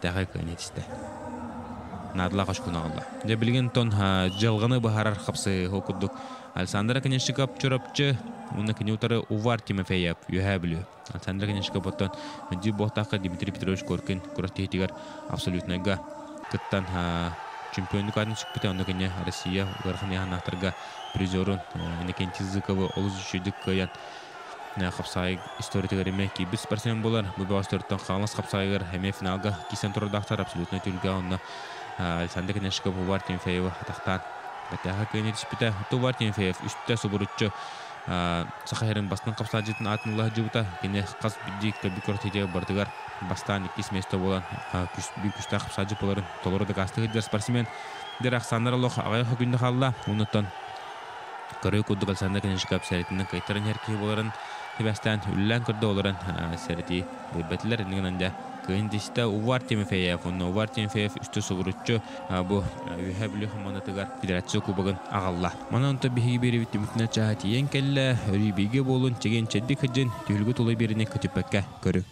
бәттәғай көнетісті. Надла қашкуна алла. Же білген тон жалғаны бағарар қапсы оқыдық. Александра Конечников чорапчы, оны кенеутары Увар Тимофеев юха білу. Александра Конечников оттан ди боқтақы Дмитрий Петрович Коркин күрәттейтігер абсолютныйға кыттан чемпиондық атын сүкпіте, оны кене Россия ғырғын яғанақтарға призерун Иннокентий Зыковы олыз үшедік көян қапсайық историятығыр еме кейбіз спортсмен болар. Бұл бағыстырыттан қаңлас қапсайығыр әме финалға кесен тұрдақтар абсолютный түлгі онына Александр Конечников Увар Тимофеев атақтан бәттәға көйне түспіті. Увар Тимофеев үстті сұбырытчы Сахарин бастан қапсай жетін атынлығы жыбыта кене қаз биддік көбі көртеде бардығар бастан 2 место болан бүйк күшті қапсай жып боларын толырды қастығы дер спортсмен дер ақсандар алох ағайық күнді қалла. Онытан көрі көдді Александр Конечников сәретінің қайтарын әркей боларын Себастан үллән көрді оларын сәреті бөйбәтілер әнігінінде күйіндесті Увар Тимофеев, оны Увар Тимофеев үсті сұғырытчы бұл үйе білі қаманатығар федерация кубығын ағалла. Мана ұнта бігі бері біттімітіне чағат ең кәлі өрейбеге болын чеген чәдбек хыджын түйілгі толай беріне көтіппәкке көрі.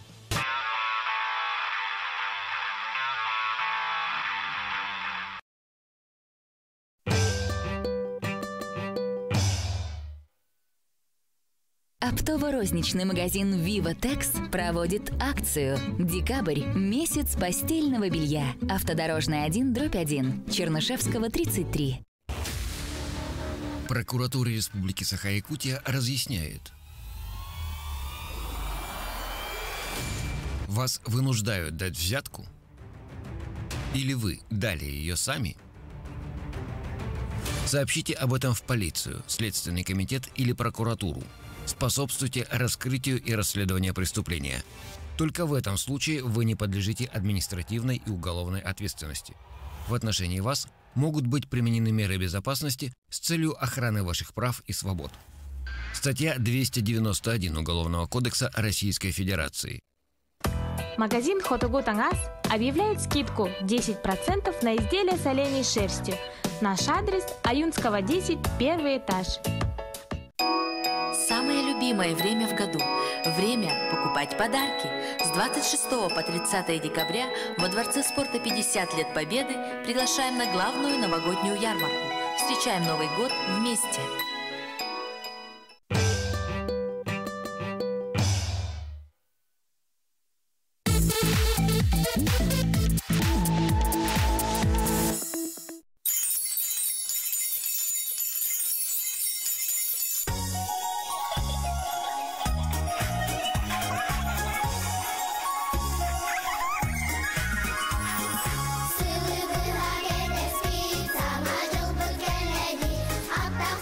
Оптово-розничный магазин «Виватекс» проводит акцию «Декабрь. Месяц постельного белья». Автодорожная 1/1. Чернышевского, 33. Прокуратура Республики Саха-Якутия разъясняет. Вас вынуждают дать взятку? Или вы дали ее сами? Сообщите об этом в полицию, Следственный комитет или прокуратуру. Способствуйте раскрытию и расследованию преступления. Только в этом случае вы не подлежите административной и уголовной ответственности. В отношении вас могут быть применены меры безопасности с целью охраны ваших прав и свобод. Статья 291 Уголовного кодекса Российской Федерации. Магазин Хотогут Ангас объявляет скидку 10% на изделия с оленей шерстью. Наш адрес – Аюнского, 10, первый этаж. Самое любимое время в году. Время покупать подарки. С 26 по 30 декабря во Дворце спорта 50 лет Победы приглашаем на главную новогоднюю ярмарку. Встречаем Новый год вместе. Сили вилаги не спить, сама жил бы Кеннеди, а там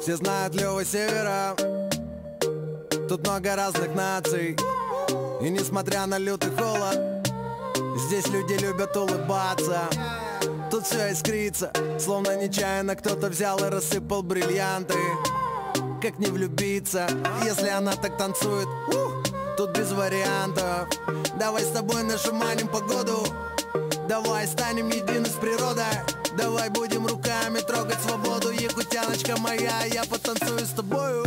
Все знают Лёва Севера. Тут много разных наций. И несмотря на лютый холод, здесь люди любят улыбаться. Тут все искрится, словно нечаянно кто-то взял и рассыпал бриллианты. Как не влюбиться, если она так танцует? Тут без вариантов. Давай с тобой нашуманим погоду. Давай станем едины с природой. Давай будем руками трогать свободу. Якутяночка моя, я потанцую с тобою.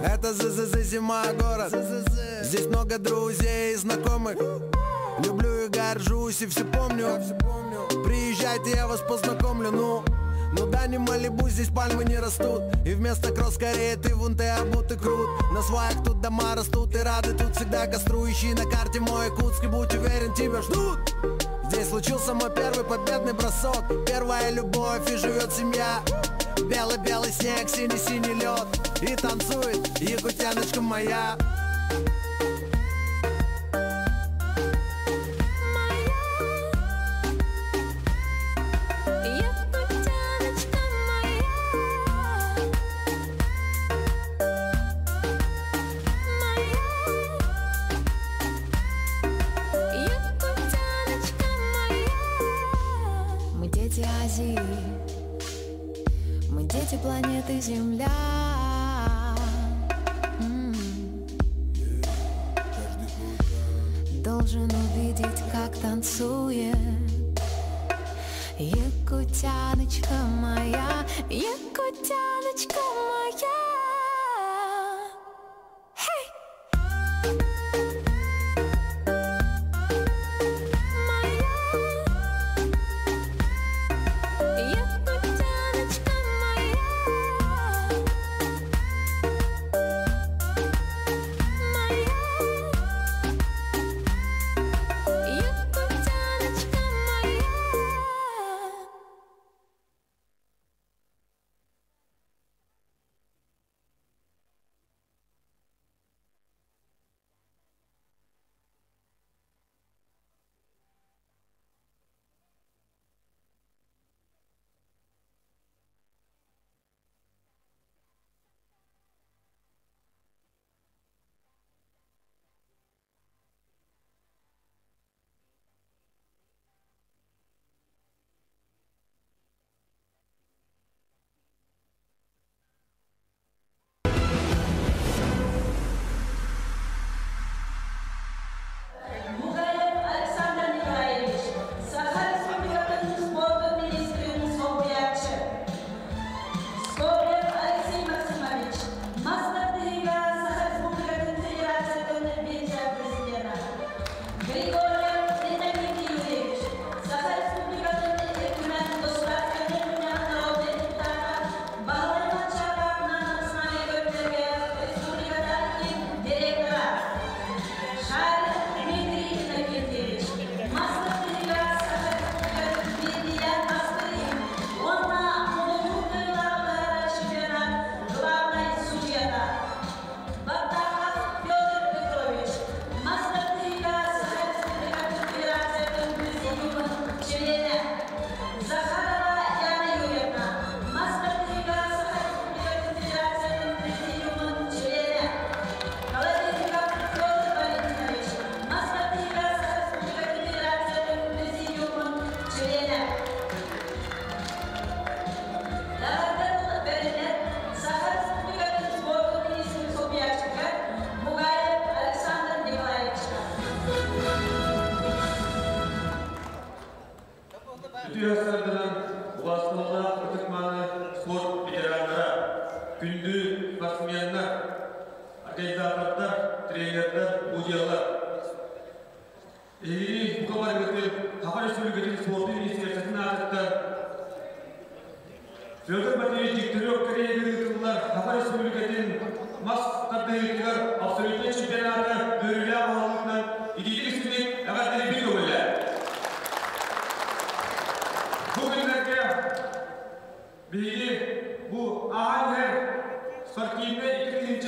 Это зима, город. Здесь много друзей и знакомых. Люблю и горжусь, и все помню. Приезжайте, я вас познакомлю. Ну да, не Малибу, здесь пальмы не растут. И вместо кросс-кореи ты вунты обуты крут. На сваях тут дома растут, и рады тут всегда костру. Ищи на карте мой Якутск, и будь уверен, тебя ждут. Здесь случился мой первый победный бросок. Первая любовь, и живет семья. Белый-белый снег, синий-синий лед. И танцует якутяночка моя. Мы дети Азии, мы дети планеты Земля. Должен увидеть, как танцует якутяночка моя, якутяночка моя.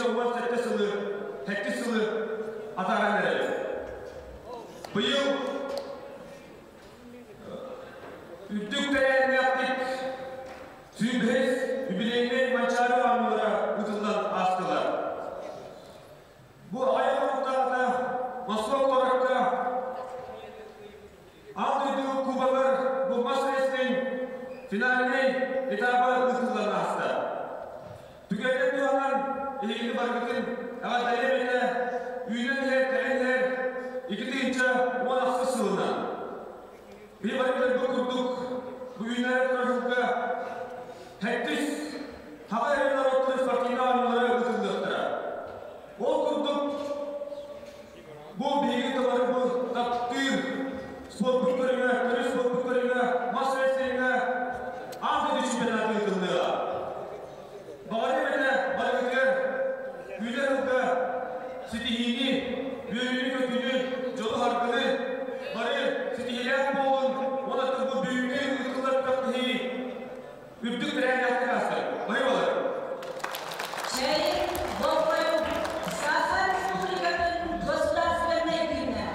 2017 yılı, 8 yılı ataran verelim. Bu yıl Üddük'te yaptık. Sümbüz, Übileyne, Mançarı anılara ıtıldan astılar. Bu ayağımızda Moskva olarak da Andrei Kubalar bu Masres'in finaline etabı ıtıldan astı. Tüketen duanan ilgili barkatın ama denemekle üylenler, telenler iki deyince o nasıl sığınan. Bir barkatın bu kurduk, bu ünlere tarafında hektis hava evler otları farkında anılara ıtıldıktıra. O kurduk bu bilgi tabarı bu takdir spor kulüplerine, tenis spor kulüplerine, mas reslerine anti düşünmeler ıtıldığa. Bağırımete barkatlar üylerinde sitihini, büyüğünü kökünü, yolu harkını barı sitihiler boğun, ona da bu büyüğünü ıtıldık takdihi üptük diren yaptık asıl. Bayıvalar. Çeyik, Bolkoyun, Saha Respublika'nın Gosudasvenaya günler.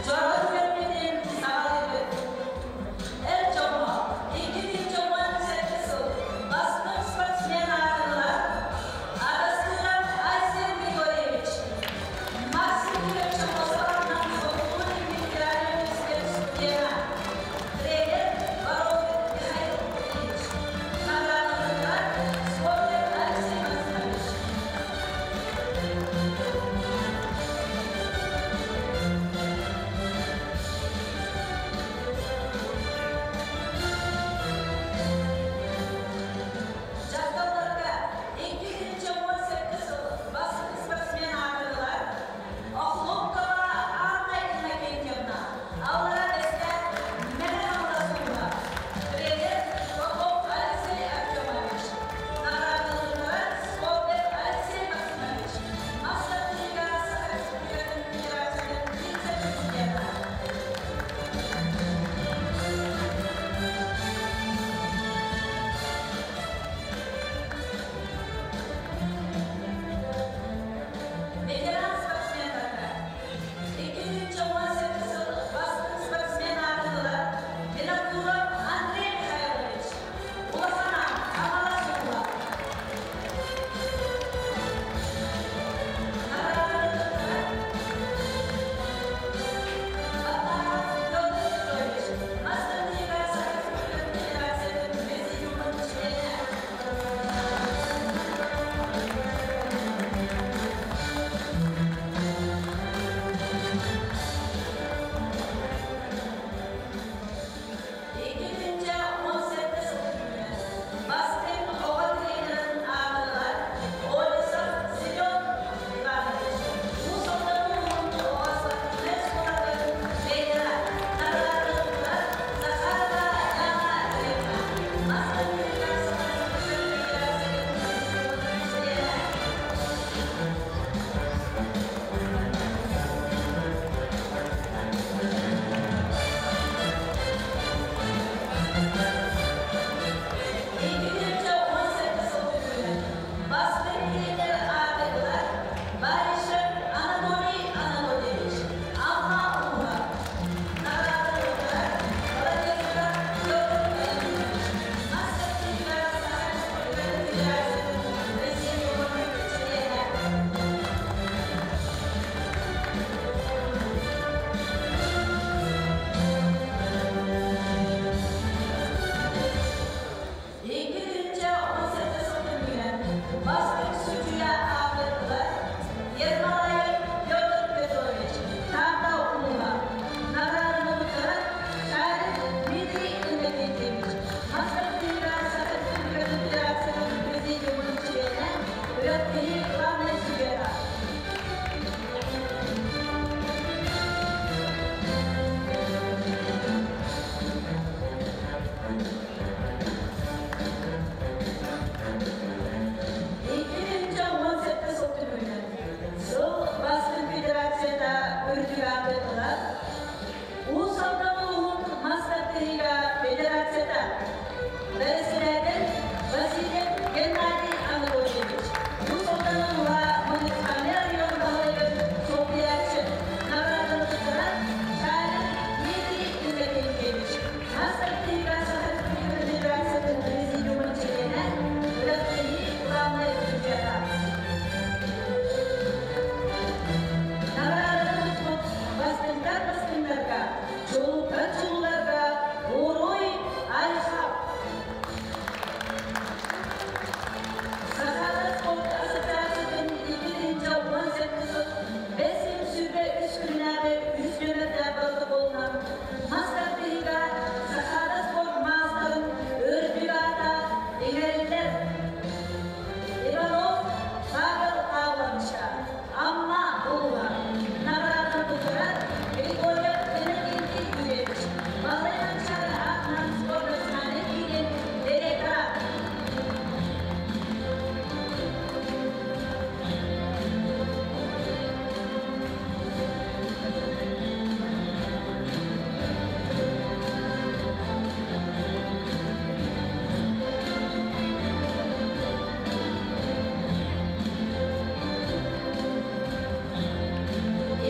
Jordan Birisilerden Vasilim Gennadiy Anatolyevich. Bu Sultanova Municipalniy rayonidagi Sofiyachi. Navratini qildirar Sharin Dmitriy Innokenchevich. Master-Tega Shahar Universiteti Prezidiumi chegini Vladimir Главный судья. Воспитанника, Чулка, Урой, Альхаб. Сахара спорт ассоциациясының 2018 süre 3 günlerde 3 kilometre bazı bulunan Maskatlı'yla Sahara spor mağazaların örgüyata eğeriler. İvanov, Pavel Pavlovича, Amma Ulva, Navratını tuturan Grigorya Innokenchevich, Valery Şarıhak'ın sporcusuna giden Derekar.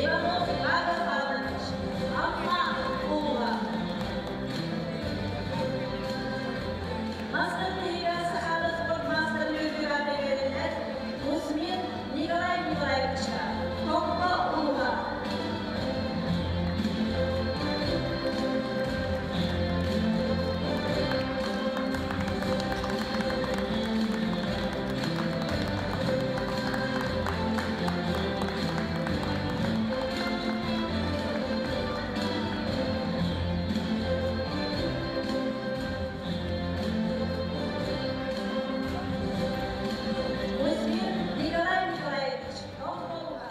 İvanov, Pavel Pavlovich, Amma Ulva. Master-Liga Sahara spor mağazaları örgüyata eğeriler. Kuzmin Nikolay Nikolayevich'a, Tomko Ulva. Kuzmin Nikolay Nikolayevich, Tomko Ulva.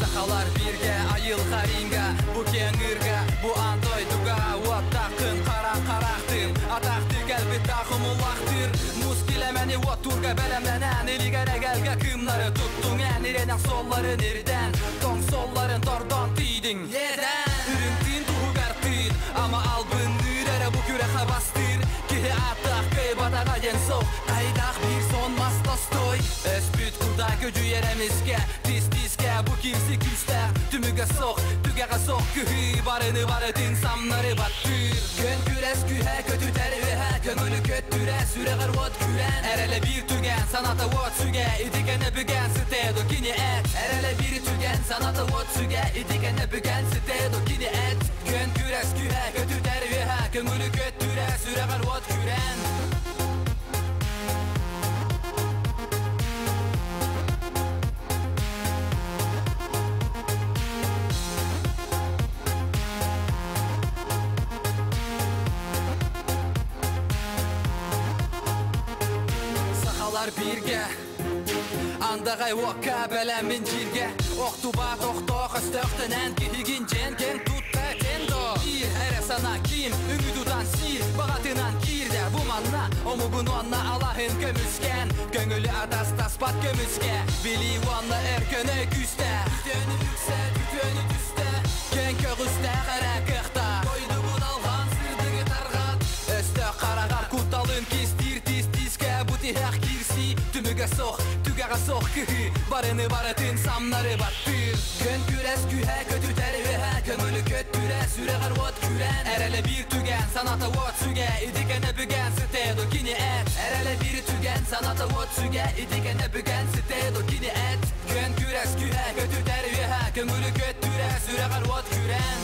Сахалар бирге, айыл харинга, bu kengirga, bu antoy duga, uattaqın, qaraq-qaraqtın, ataqtı gəlbi taqımulaktır, muskilemeni oturga belemlenen, iligere gelge kımları tuttun, enirenen solları nereden, ton solların tordan tiydin, neden? Ürüntün tuğu qartır, ama albın nürere bu küreğe bastır, kihi attaq kıybadağa yen soq, qaydaq bir son mastostoy, espüt kurda gücü yeremizge, tiske bu kimsi küste, tümüge soq, tügeğe soq, kühü barını barıtın samları battır. Kön küres kühe kötü tervihe, köngülü köttüre, süreğer vod küren, erele bir tügen, sanata vod süge, itikene bügen stedo kini et. Erele bir tügen, sanata vod süge, itikene bügen stedo kini et. Kön küres kühe kötü tervihe, köngülü köttüre, süreğer vod küren. Sahalar birge, andagay okka belemin jirge, oktuba tohtoq üstöktenen kihigin cenken tutta tendo. Bir ere sana kim, ümidudan sil, bağatınan kirde bu manna, omugun onna Allah'ın kömüsken, köngülü atas taspat kömüske, bili onna erköne küste, tütönü yükse, tütönü düste, ken kögüste kara kıhta, koydu budalgan sırdığı targat, östök karagar kutalın kistir tiske, bu tihek kirsi, tümüge soq, tügeğe soq kıhı, barını barıtın samları battır. Kön küres kühe kötü tervihe, köngülü köttüre, süreğer vod küren, erele bir tügen, sanata vod süge, idikene bügen stedo kini et. Erele bir tügen, sanata vod süge, idikene bügen stedo kini et. Kön küres kühe kötü tervihe, köngülü köttüre, süreğer vod küren.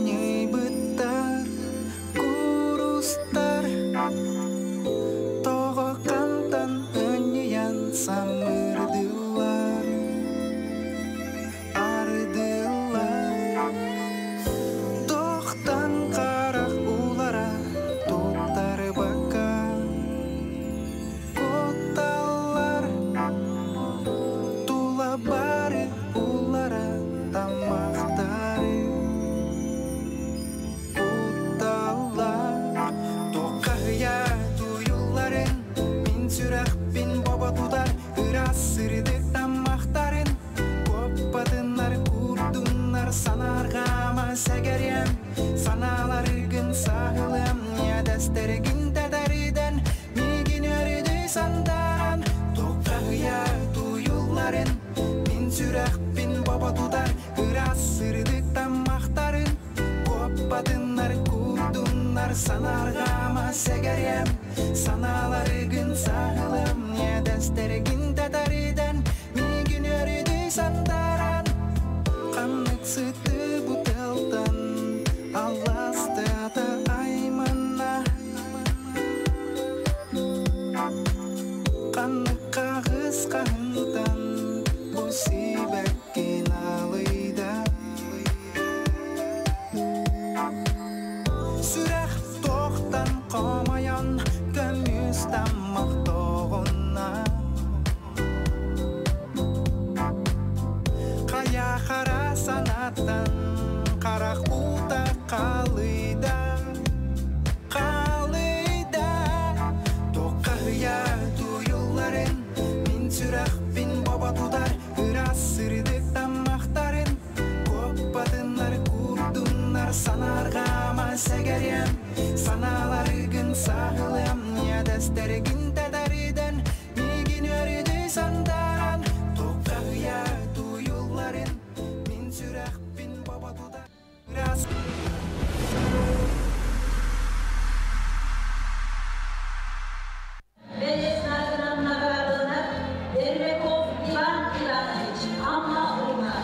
Nyai betar kurustar Togo kantan enyian samerdilar Ardilar Tohtan karak ulara tutar bakar Kotalar Tula bari ulara tamaktari Kotalar Tokahya tuyuların Min sürek bin baba tutar Iras sırdık tamaktarın Koppadınlar kurdunlar sanargama segeriyem Sanalarıgın sağılım ya desterigin tedariden Migin ördü sandaran Tokahya tuyuların Min sürek bin baba tutar Iras sırdık tamaktarın Koppadınlar kurdunlar sanargama segeriyem Sanalarıgın sağılım ya desterigin tedariden Migin ördü sandaran Kanlık sıtı buteltan Allah'sta da aymana Kanlık kağız kahıntan Musibet kinalıyda Sürek tohtan komayan Gömüz tammak doğuna Kaya kara sanatan Karak uta kalıyda Kalıyda Tokahya tuyuların Min sürek bin baba tutar Iras sırdık tamaktarın Koppadınlar kurdunlar sanargama segeriyem Sanalarıgın sağılım ya desterigin tedariden Migin ördü sandaran Tokahya tuyuların Min sürek bin baba tutar Iras Ve esnafının nagalarına Dermekov İvan İvanovich Amma Uygar.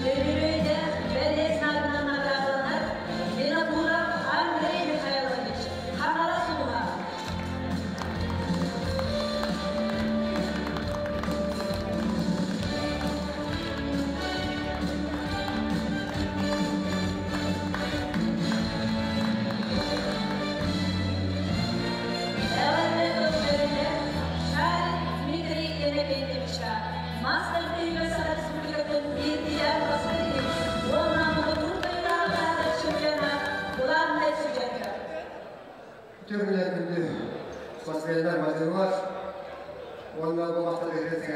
Öbürüyle ve esnafının nagalarına Vinokurov Andrei Mikhailovich Hamarasova. Элвардо Бörüne Şair Dmitri Yeremeyevich'a Master Dünyası Республикатын İhtiyar Баскарин Он намығы Туркиядағы чемпионат главный судья. Türkiye'de spasiyeler mazlumat, onlar bu hafta devletin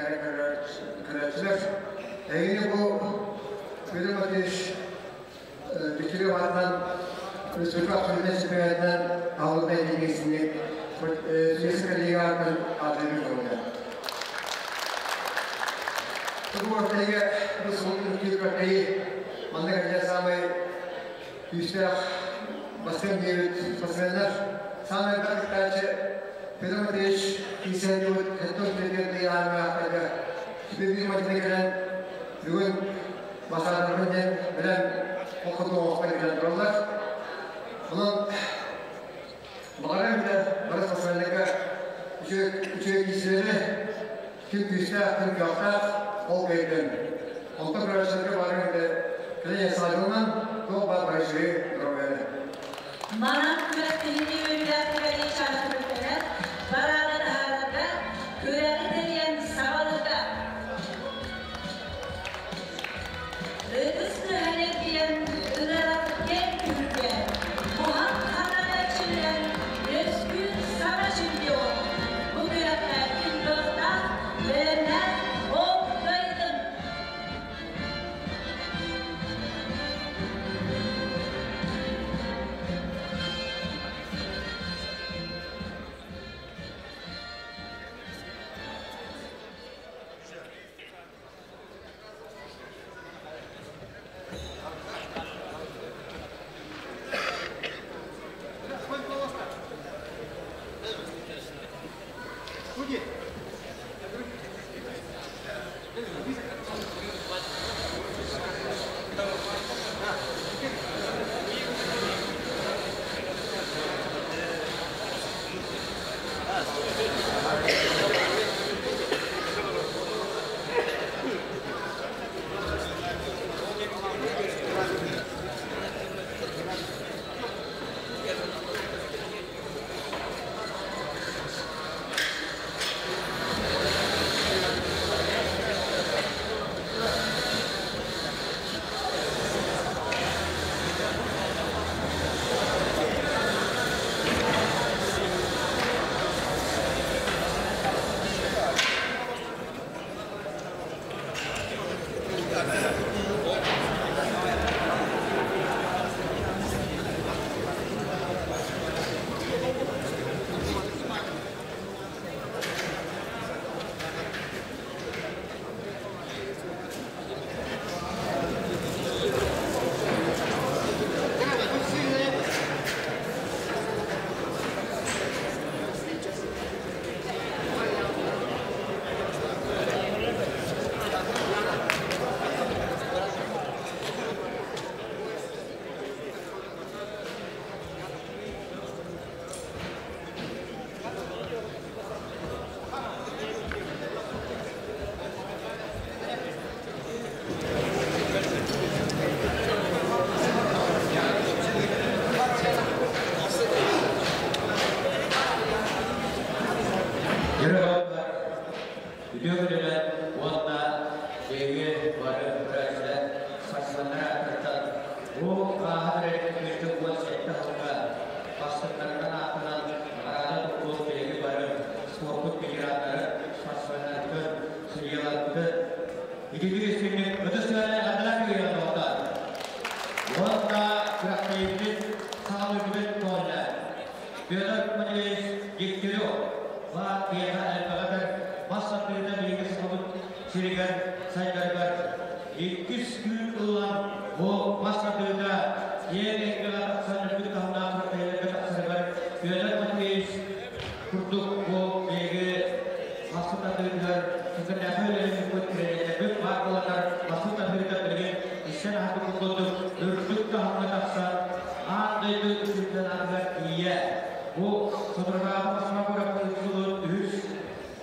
karakterler. Yine bu film ateş bitiriyor vardan Türk Akademi Süperliğinden Avrupa Ligi'sini Süper Liga'nın adını koydu. Bu ortaya bu son Türk Akademi mantıklı samay yüksek basın gibi spasiyeler Самое кстати, Петр Андреевич, 50 лет, это я на тебе видимо деген бүгін басарыммен білен оқыту оқыпай келген тұрғандар. Бұның бағарым да бір спасмендігі үшеу кесілері күн күйісті, күн күйақта ол келген. Ұлттық күресшілерге барым да кілене салуынан тоқ бар күресшілер тұрғаны. Манан күрәктеліне өйдәтігі ешаны күрәктелер, барады дағарыда, көрәді деген сағалыда. Өтісті әлек деген үдәрат кен күрген, мұған қанан әкшілер, өскін сара чемпион. Бұл көрәтті күндіғіна білімнен оқытайдың. Bu ahire bir bu sette halka başlıklarından atılan arada futbol bilgi barı spor bilgileri saçmalardır, sürüyorlardır. İkinci isimli ödüslerine adlar veriyor nokta. Orada bırakmayıcı sağlıklı toller. Biyolog meclis gittiriyor. Ve piyasa elbette masraflarında bilgi sabit sürügen sayılar 200 gün olan bu masraflarında diğer ekleler sanırım tahminat kurtayla katsarlar. Biyolog meclis kurduk bu bilgi masraflarında çünkü nefelerin kurtayla büyük markalar masraflarında bilgi işler hakkı kurtulduk. Ürkük tahminat aksa andaydı ürkükten adılar iyiye. Bu soturlarına masraflara kurtulur üç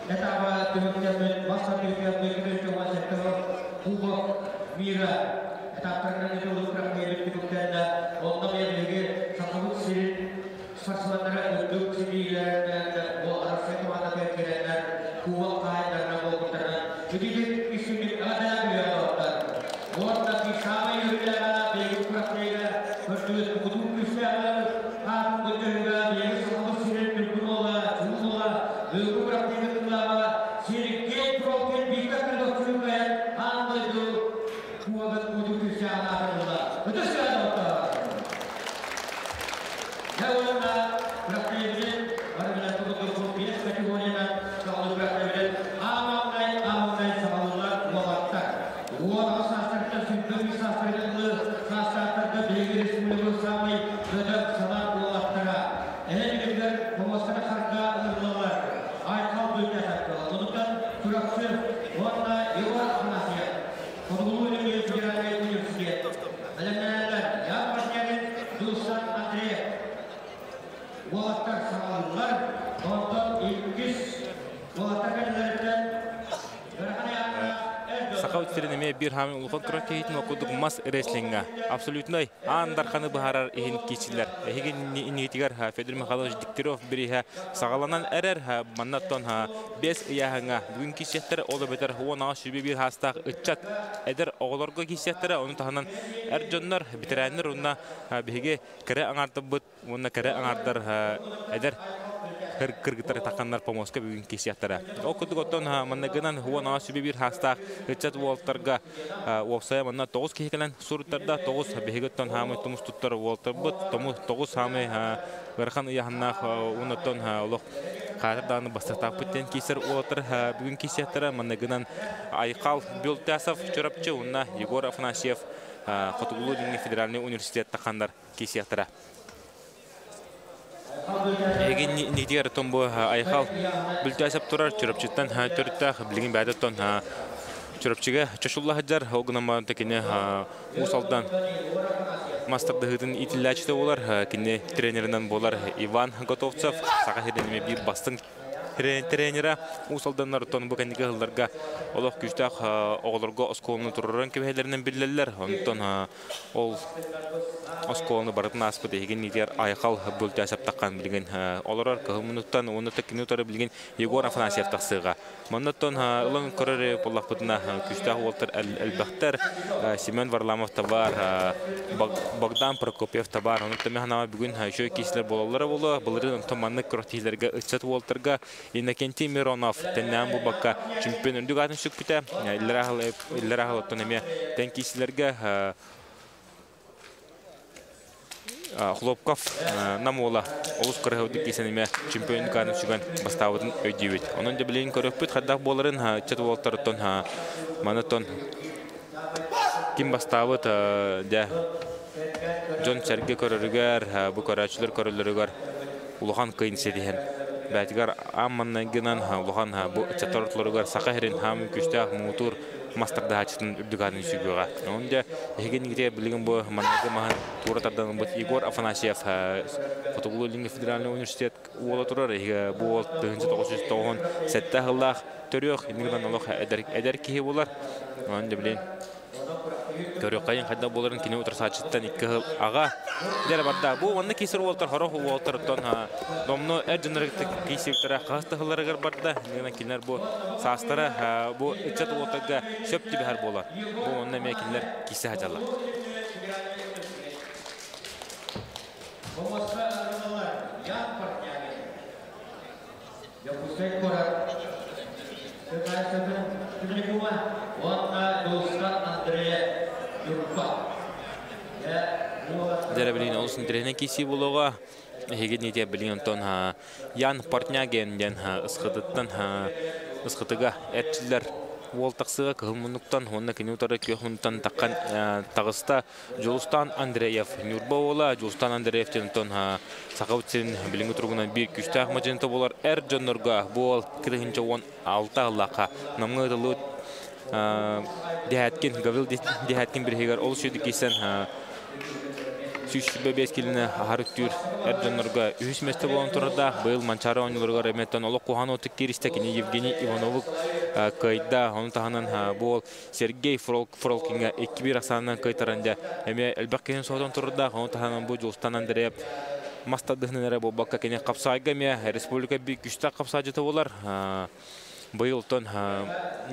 etaba tümüklemin masraflarında bilgi Hugo Mira, etaplarında da olur bırakmayı tümüklerinde onda bilgi sakavuk sirin sarsılanlara ödük sidilerinde bu arasaya kumanda bekleyenler kuvvet kayıtlarına boğulturlar. Çünkü isimlik adaya biliyor doktor. Bu arada kisame yürüyorlar, bilgi bırakmayla örtülüsü kutup güçlerler, hatun güçlerinde bilgi sakavuk sirin mümkün ola, çubuk ola, bilgi bırakmayla kılava, sirin genç proken bilgiler doktorluğaya Kuabat kudu Cristiano Ronaldo. Betul sekali doktor. Ya ulama praktik baru untuk bias kategorinya kalau praktik amanai samalar muatak. Dua sastra simpul sastra sastra bilgi semula samai redap salat muatara. Ini juga memuaskan harga ulama. Ayat dunia satu. Untuk praktik warna iwa anasiat. Kodulu ini sejarah universitas. Alam-alam yang berjalan dosan Andrea. Water samalar nonton Inggris. Waterkan lerden. Сақау тірінеме бір хамын ұлған күрак кейтін оқудық мас рестлинга. Абсолютной андарқаны бұхарар ехін кейчілер. Ехеген ниетігер Федор Михайлович Дегтярев бірі сағаланан әрер маннаттон 5 ияғыңа. Бүгін кейсеттері олы бетер оң аға шүрбе бір хастақ үтчат әдір оғыларға кейсеттері. Оның тағынан әр жонлар бітірәнір онына беге кірі аңарды бұд, онына кірі аңардар әдір кыргыттары тақаннар помоска бүгін кейсеттері. Оқыдық оттон маннагынан оң аға шүрбе бір хастақ үтчат уолтарға уопсая манна 9 кейкелен сурыттарда 9 бегеттон хамы тумус туттар уолтар бұд, 9 хамы ғырхан ұяғыннақ ұнаттон олық қатырдағыны бастықтақ бүттен кейсер уолтар бүгін кейсеттері маннагынан Айқал Бюлтасов чөрапчы, ұнна Егор Афанасьев Хотугулу Деңі Федеральный университет тақандар кейсеттері. Еген нетігер томбу Айқал Бюлтасов тұрар чөрапчыттан төріттақ білген бәдеттон Чөрөпчіге чашулла хаджар оғынаман текіне ұсалдан мастерді ғытын итілләчті олар, кені тренерінен болар Иван Готовцев, саға херенеме бір бастың тренера ұсалданлар ұттан бұл кәнеге ғылдарға олық күштақ оғыларға осколыны тұрырын кебелерінен білелер. Онтан ол осколыны барытын аспыды еген нетер Айқал Бюлтасов таққан білген оларар кығымынықтан оны тәкіне ұтары білген Егор Афанасьев тақсыға. Маннаттан ұлын көрері болақпытына күштақ олтыр әлбәқтер Семен Варламов табар, Богдан Прокопьев табар. Онытта механама бүгін шөй кейсілер болалары болы. Бұлырын ұнтаманны көріқтейлерге үтсет олтырға Иннокентий Миронов тәннән бұл баққа чемпион үндік атын шүк біті. Иллер ағыл оттан әме тән кейсілерге Хлопков намола олус көрәһүдік кейсенеме чемпион үндік шүгін бастауыдың өйдеует. Оның да білейін көріп бүт қаддақ боларын чәт уолтар оттан манаттан кем бастауыд Джон Сәрге көрірігер, бұ көрәчілер көрілерігер ұлыған қиын седеген. Бәтігер амманнан гынан ұлыған бұ чәттарытларығар сақа херін хамын күштәқ мұғытыр мастерді хачытын үрдігадың сүгіға. Онда еген егде білген бұ маннағы маған туратардан бұд Егор Афанасьев Фотоғылу Лингі Федеральный университет уола тұрар. Бұ ол 1990 сәтті ғыллақ түрек еңгідан олық әдер кейі болар. Онда білен көрөккайын қайда боларын кене утыр сачыттан 2 жыл аға дәр барда. Бұл онны кейсер олтар, хорох олтар оттан домно әр жынырықты кейсевтері қастығыларығыр барда. Негінен келер бұл састары бұл үтчат олтарға сөп тібі әр болар. Бұл онны мәй келер кейсе хажалар. Дәрі білген олысын тірені кесі болуға. Егер нете білген тон Ян Портняген ден ысқыдыттан ысқытыға әртшілер Волтақсыға кығылмынықтан, онына кенеутары күйіқмынықтан таққан тағыста Жолустан Андреев Нюрба ола, Жолустан Андреевтен тон сақауытсерін біліңгі тұрғынан бір күшті ақмадженті болар әр жонырға бұл 46 аллақа намғы ұтылы дәхәткен, ғавыл дәхәткен бір хегар ол сөйді кейсен Сүйші бәбес келіні ағарық түр әрденлерге үйіс мәсті болан тұрырда бұл манчары ойныларға рәметтен олық қоған отық керісті кені Евгений Ивановық қайда оны тағынан бұл Сергей Фролкинға 2-1 ақсанынан қайтарында әме әлбәқ кенен соғдан тұрырда оны тағынан бұл Жолстан Андреев мастадығынан әрі бұл баққа кене қапсайға ме республика бір күшті қапсайжыты болар Быйылтон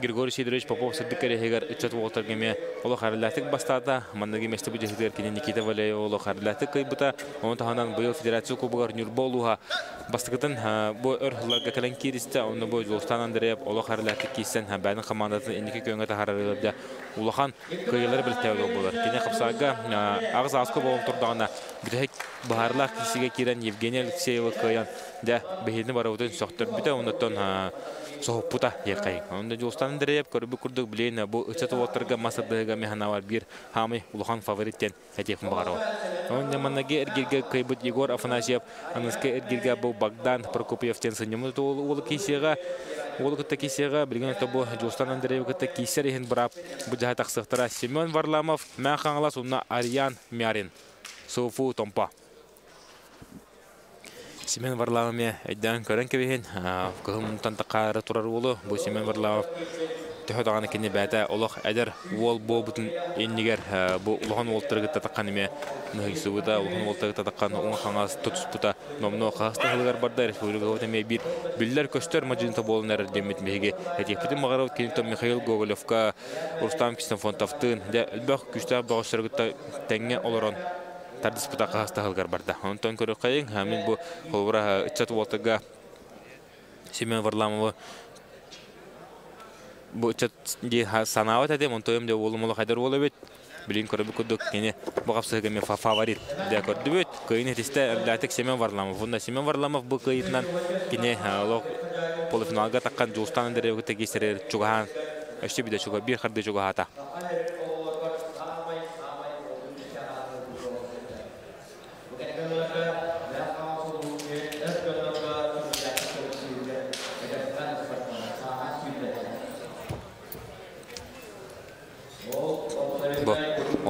Григорий Сидорович Попов сырдыккаре хегар үтчат уолтаргеме оло харылатык бастада манныги месте бужехтер кине Никита Валеев оло харылатык кайбыта он таханан быйыл федерация кубогар Нюрболуга бастыгытын бу өрхларга кален киристе оны бу Жолстан Андреев оло харылатык киссен бәнин командатын эндики көңгө тахарылда улахан кыйлар билтеу болар кине капсага агыз аско болуп турдагына бүтек бахарлак кисиге кирен Евгений Алексеев кыян да бехини баруудын соктор бүтө онтон соғыппыта еқай. Онда Жолстан Андреев көрбі күрдік білейін бұл үтсеті отырға масырдыға механавар бір хамы ұлған фавориттен әтекін бағарау. Онда маннаге әргерге қайбыт Егор Афанасьев, анысқа әргерге бұл Богдан Прокопьевтен сынемді олы кейсеға, олы күтті кейсеға, білген өтті бұл Жолстан Андреев күтті кейсер ехін бұрап, бұл жаға тақсықтыра Семен Варламов, мән қаңылас онына Ариан Мярин, Софу Томпа. Семен Варламовме әйден көрін кебейін, күхімнің тақары тұрар олы, бұл Семен Варламов төхі тағаны кені бәті олық әдір ол бұл бұтын еннігер бұл ұлған олтырғытта таққаныме нұхису бұта, ұлған олтырғытта таққаны оң қаңас тұтыс бұта, номно қағысты ғылығар барда республика өтеме бір білдер көстер мажинта болын әрі демет меге. Әтекпетін мағарауд кенетон Михаил Гоголевка, Рустам Кистанфонтовтын, әлбәқ күшті бағыстырғытта тәңе олырын Тардыс бұта қағаста ғылғар барда. Онтан көрі қайын, әмін бұл қолбыра үтчат уолтыға Семен Варламовы бұл үтчат санауат әдем, онтойым де олымылы қайдар олы бет. Білін көрі бұл күдік, кені бұл қапсығымен фаворит де көрді бет. Қайын әтесті әлдәтік Семен Варламов. Онда Семен Варламов бұл қайытынан кені полуфиналға таққан Жолстан Андреев күтті кестерер чуғахан. Өшті біде чуға, бір қарды чуғахата.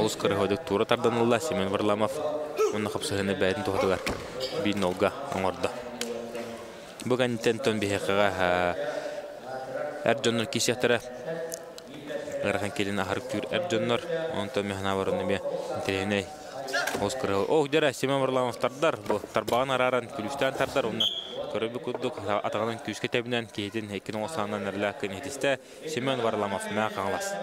Олыс қырғыдық тура тарданылла Семен Варламов оны қапсығыны бәрін тоғдығар бейін олға оңырды. Бүгін тентон бейхеқіға әр жоннор кесияқтары ғырған келін ақырық түр әр жоннор онтон механа барыны бе интерегіней олыс қырғыды. Оқ дәрі Семен Варламов тардар, бұл тарбаған араран күлістен тардар, оны көрібі күдік атағынан күшке тәбінен кейтін екінің осанынан әрлі көнетісті Семен Варламов мәң қаңылас.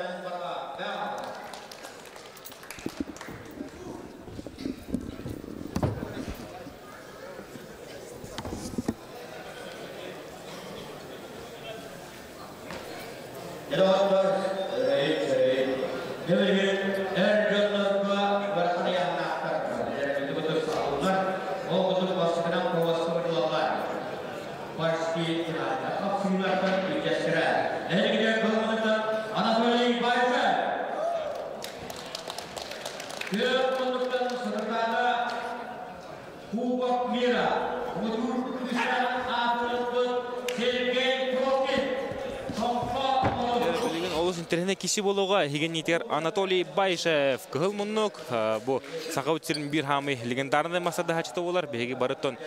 Кisi болуға еген етер Анатолий Байшев күхіл мұннық бұл сақа өтсерін бір хамы легендарны масады хачыты олар бәйге барыттон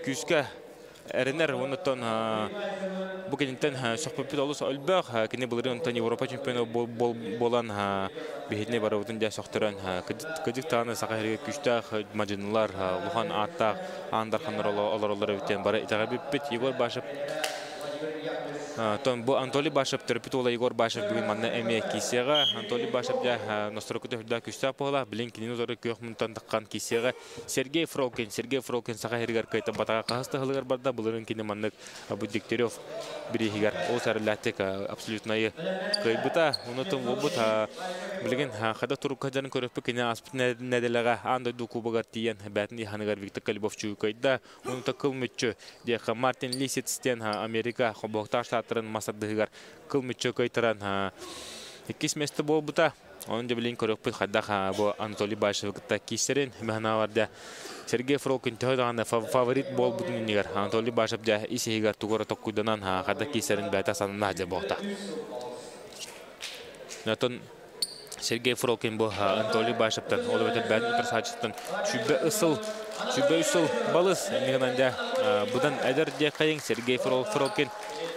күскі әрінер оныттон бұл кенеттен соқпеппет олыс өлбәқ кене бұлырын онтан Европа чемпионы болан бәйетіне бары өтін дә соқтырын күдік тағаны сақа әрге күштақ мажынылар ұлған аттақ аңдар қандар олар өттен бары итаға беппет Егор Башев Тон бу Анатолий Башев терпитола Егор Башев бүгін манна әме кисеға. Анатолий Башев да Нострокуты хүрда күстә пола, білін кенен зоры көк мұнтан таққан кисеға. Сергей Фролкин сақа хергер кайта батаға қағысты ғылығар барда, бұлырын кене маннық Абу Дегтярев бірі хигар. Ол сәріләттік абсолютнайы қайбыта. Онытын обыт білген қада тұру қадарын көріпі кене аспыт нәделіға андайду кубағар тиен бәтін иханығар Виктор Калибов чуы кайда. Оныты қылмытчы деқа Мартин Лисетстен Америка қобоқтар штаттырын масардығығар қылмытчы кайтыран 2 месті бол бұта. Оның да білейін көріпі қаддаға бұл Анатолий Башев күтті кестерін. Мәғынаварда Сергей Фролкин тәуідағанда фаворит бол бұтын үнігер. Анатолий Башев да исегігер тұғыры тоққыдынан қадда кестерін бәті санына де болта. Нәтін Сергей Фролкин бұл Анатолий Башевтан олы бәті бәтін ұтыр сачыттан шүббе үсіл балыз. Мегінанда бұдан әдір де қайын Сергей Фролкин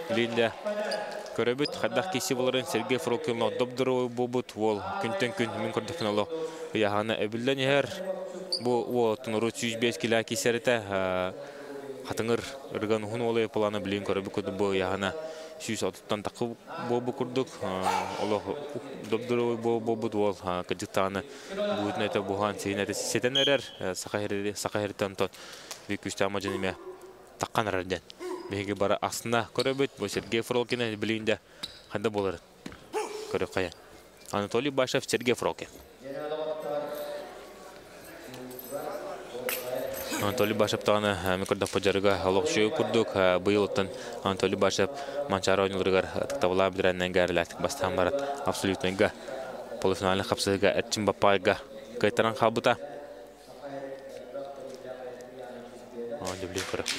білейінде көрөбіт. Қаддақ кесі боларын Сергей Фролкин добдыру бұбыт ол күнтен күн мен көрдіқін олу. Яғаны әбілден егер бұл тұныру 105 килі кесеріті қатыңыр ұрған ұғын олай планы білейін көрөбі көді бұл яғана 160-тан тақы болбы күрдік. Олы добдыру бұбыт ол кәдіктағаны бұғытын әті бұған сейін әті сетен әрер сақа херітен тон бүйкісті амажынеме таққан әрден. Беге бара астына көрөбіт, бұл Сергей Фролкин білейінде қанда боларын. Көріп қаян. Анатолий Башев, Сергей Фролкин. Анатолий Башев тағаны мекордақ паджарыға алық жөй күрдік. Бұйыл ұттан Анатолий Башев манчары ойнылырығар тұқтабыла білдірәннен гәріләтік бастан барат. Абсолютныйға, полуфиналы қапсызыға, әртшін бапайға қайтаран қабыта. Онды білейін көріп.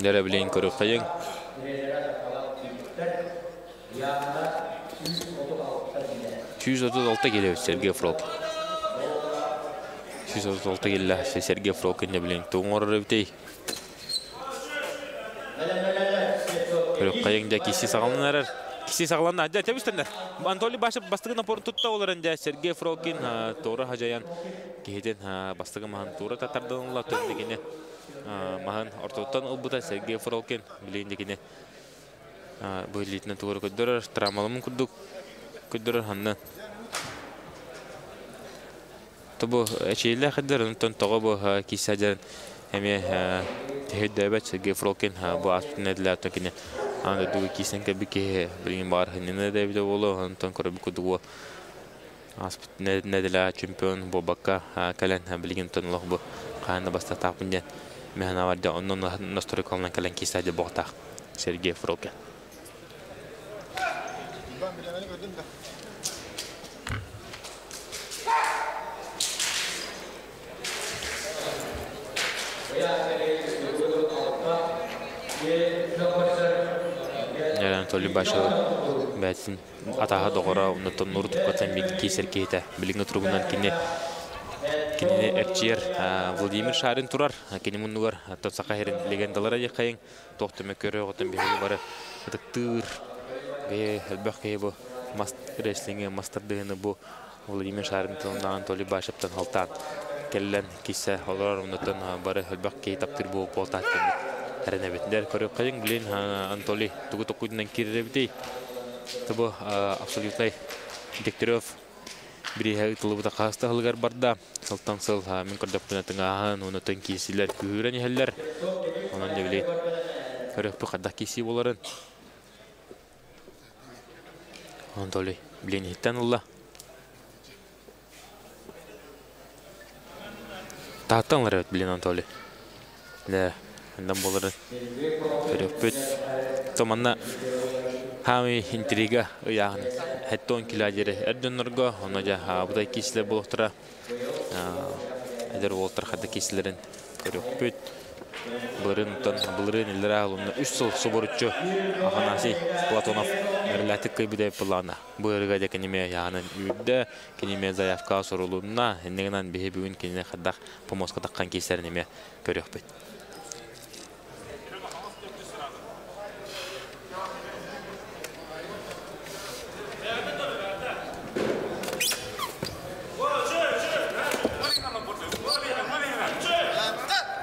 Дәрі білейін көріп қайын. 136 келі Сергей Фролкин. 136 келі Сергей Фролкин не білейін. Туғын орыр өбітей. Көріп қайын да кесі сағалын әрір. Кесі сағалын әді әтебістендер. Анатолий Башев бастығын апорын тұтта оларында Сергей Фролкин тоғыры хажаян кейден бастығы маған туғыры татардан ұла төндегені. Маған ортоттан ұлбыта Сергей Фролкин білейіндегені бұйлейтіні туғыры көддірір. Травмалымын көддірір ханны. Тұбы әчейлі қадыр, ұнтын тоғы бұл кейсі әдерін әме тәйді әбәт Сергей Фролкин бұл аспытын әділі әттің кені. Анда дуғы кейсін кәбі кей білген бар хыннені дәбіде болу, ұнтын көрі бүкі аспытын әділі чемпион бұл баққа кәлін білген тұнылық бұл қайында баста тақпын ден. Мәғана варда онын Ностроколынан кәлін кейсі әді бұқтақ Сергей Фролкин. Анатолий Башев бәтсін атаға доғыра ұнытын нұры тұққатсан бегі кейсер кейті. Біліңі тұрғынан кенені әрчер Владимир Шарин тұрар. Кені мұнығар тұнсақа херін легендалара де қайын. Тоқтымы көрі оғытын бегі бары ұтықтыр. Әлбәқ кей бұл рестлингі мастырдығыны бұл Владимир Шарин тұлынан Анатолий Башевтан халтан келілен кейсі олар ұнытын бары әлбәқ кей таптыр бұл болтаттың. Әріне бетіндер көріп қайын білейін Анатолий тұғы тоқуйдынан керері бітей. Тұбы абсолютнай Дегтярев бірі тұлыбыта қағысты ғылғар барда. Сылтан сыл мен көрдіп бұнатын ағын, онытын кейсілер күйірен елдер. Онан не білейін көріп қадақ кейсі боларын. Анатолий білейін еттен ұлла. Тағыттанлар өт білейін Анатолий. Әнден боларын көріп бүт. Томанна хами интрига ұяғын әтті 10 кило әрден ұрға. Оны жа бұдай кесілер болықтыра. Әдер олықтыр қады кесілерін көріп бүт. Былырын илдера алымны 3 сыл соборучу Афанасий Платонов мәрләтік көйбіде пылана. Бұйырға да кенеме яғанын үйді, кенеме заявка сұрылуына, әннегінен бейі бүгін кенене қаддақ помосқа таққан кейсерінеме көрек бет.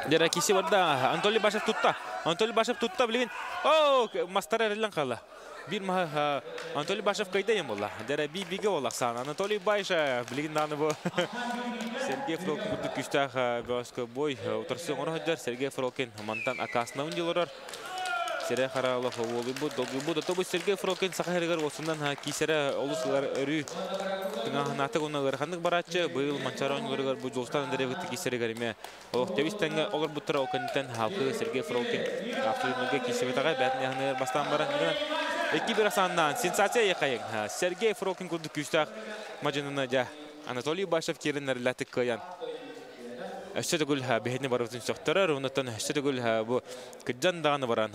Дера киси барда Анатолий Башев тутта билген. О, мастара релен кала. Бир ма Анатолий Башев кайда ем болла. Дера биге болаксан. Анатолий Башев билген даны бу. Сергей Фролкин күштах баска бой утырсын орохдар. Сергей Фролкин мантан акасына ундилорар. Сере харалов волейбол долгибуд тобу Сергей Фролкин сахаргар осундан кисере олуслар өрү. Наты гонагар хандык барачы быйыл манчаронларга бу жолстан деревити кисерегериме. Олох тебистенге олар буттара оконтен халкы Сергей Фролкин автоюнга кисебетага бәтне бастан баран. Эки бир асандан сенсация якайын. Сергей Фролкин курду күштак мажынына жа Анатолий Башев керенерләтик кыян. Әшетегүл бехетне барытын соқтырар, оннан әшетегүл бу кыджан даганы баран,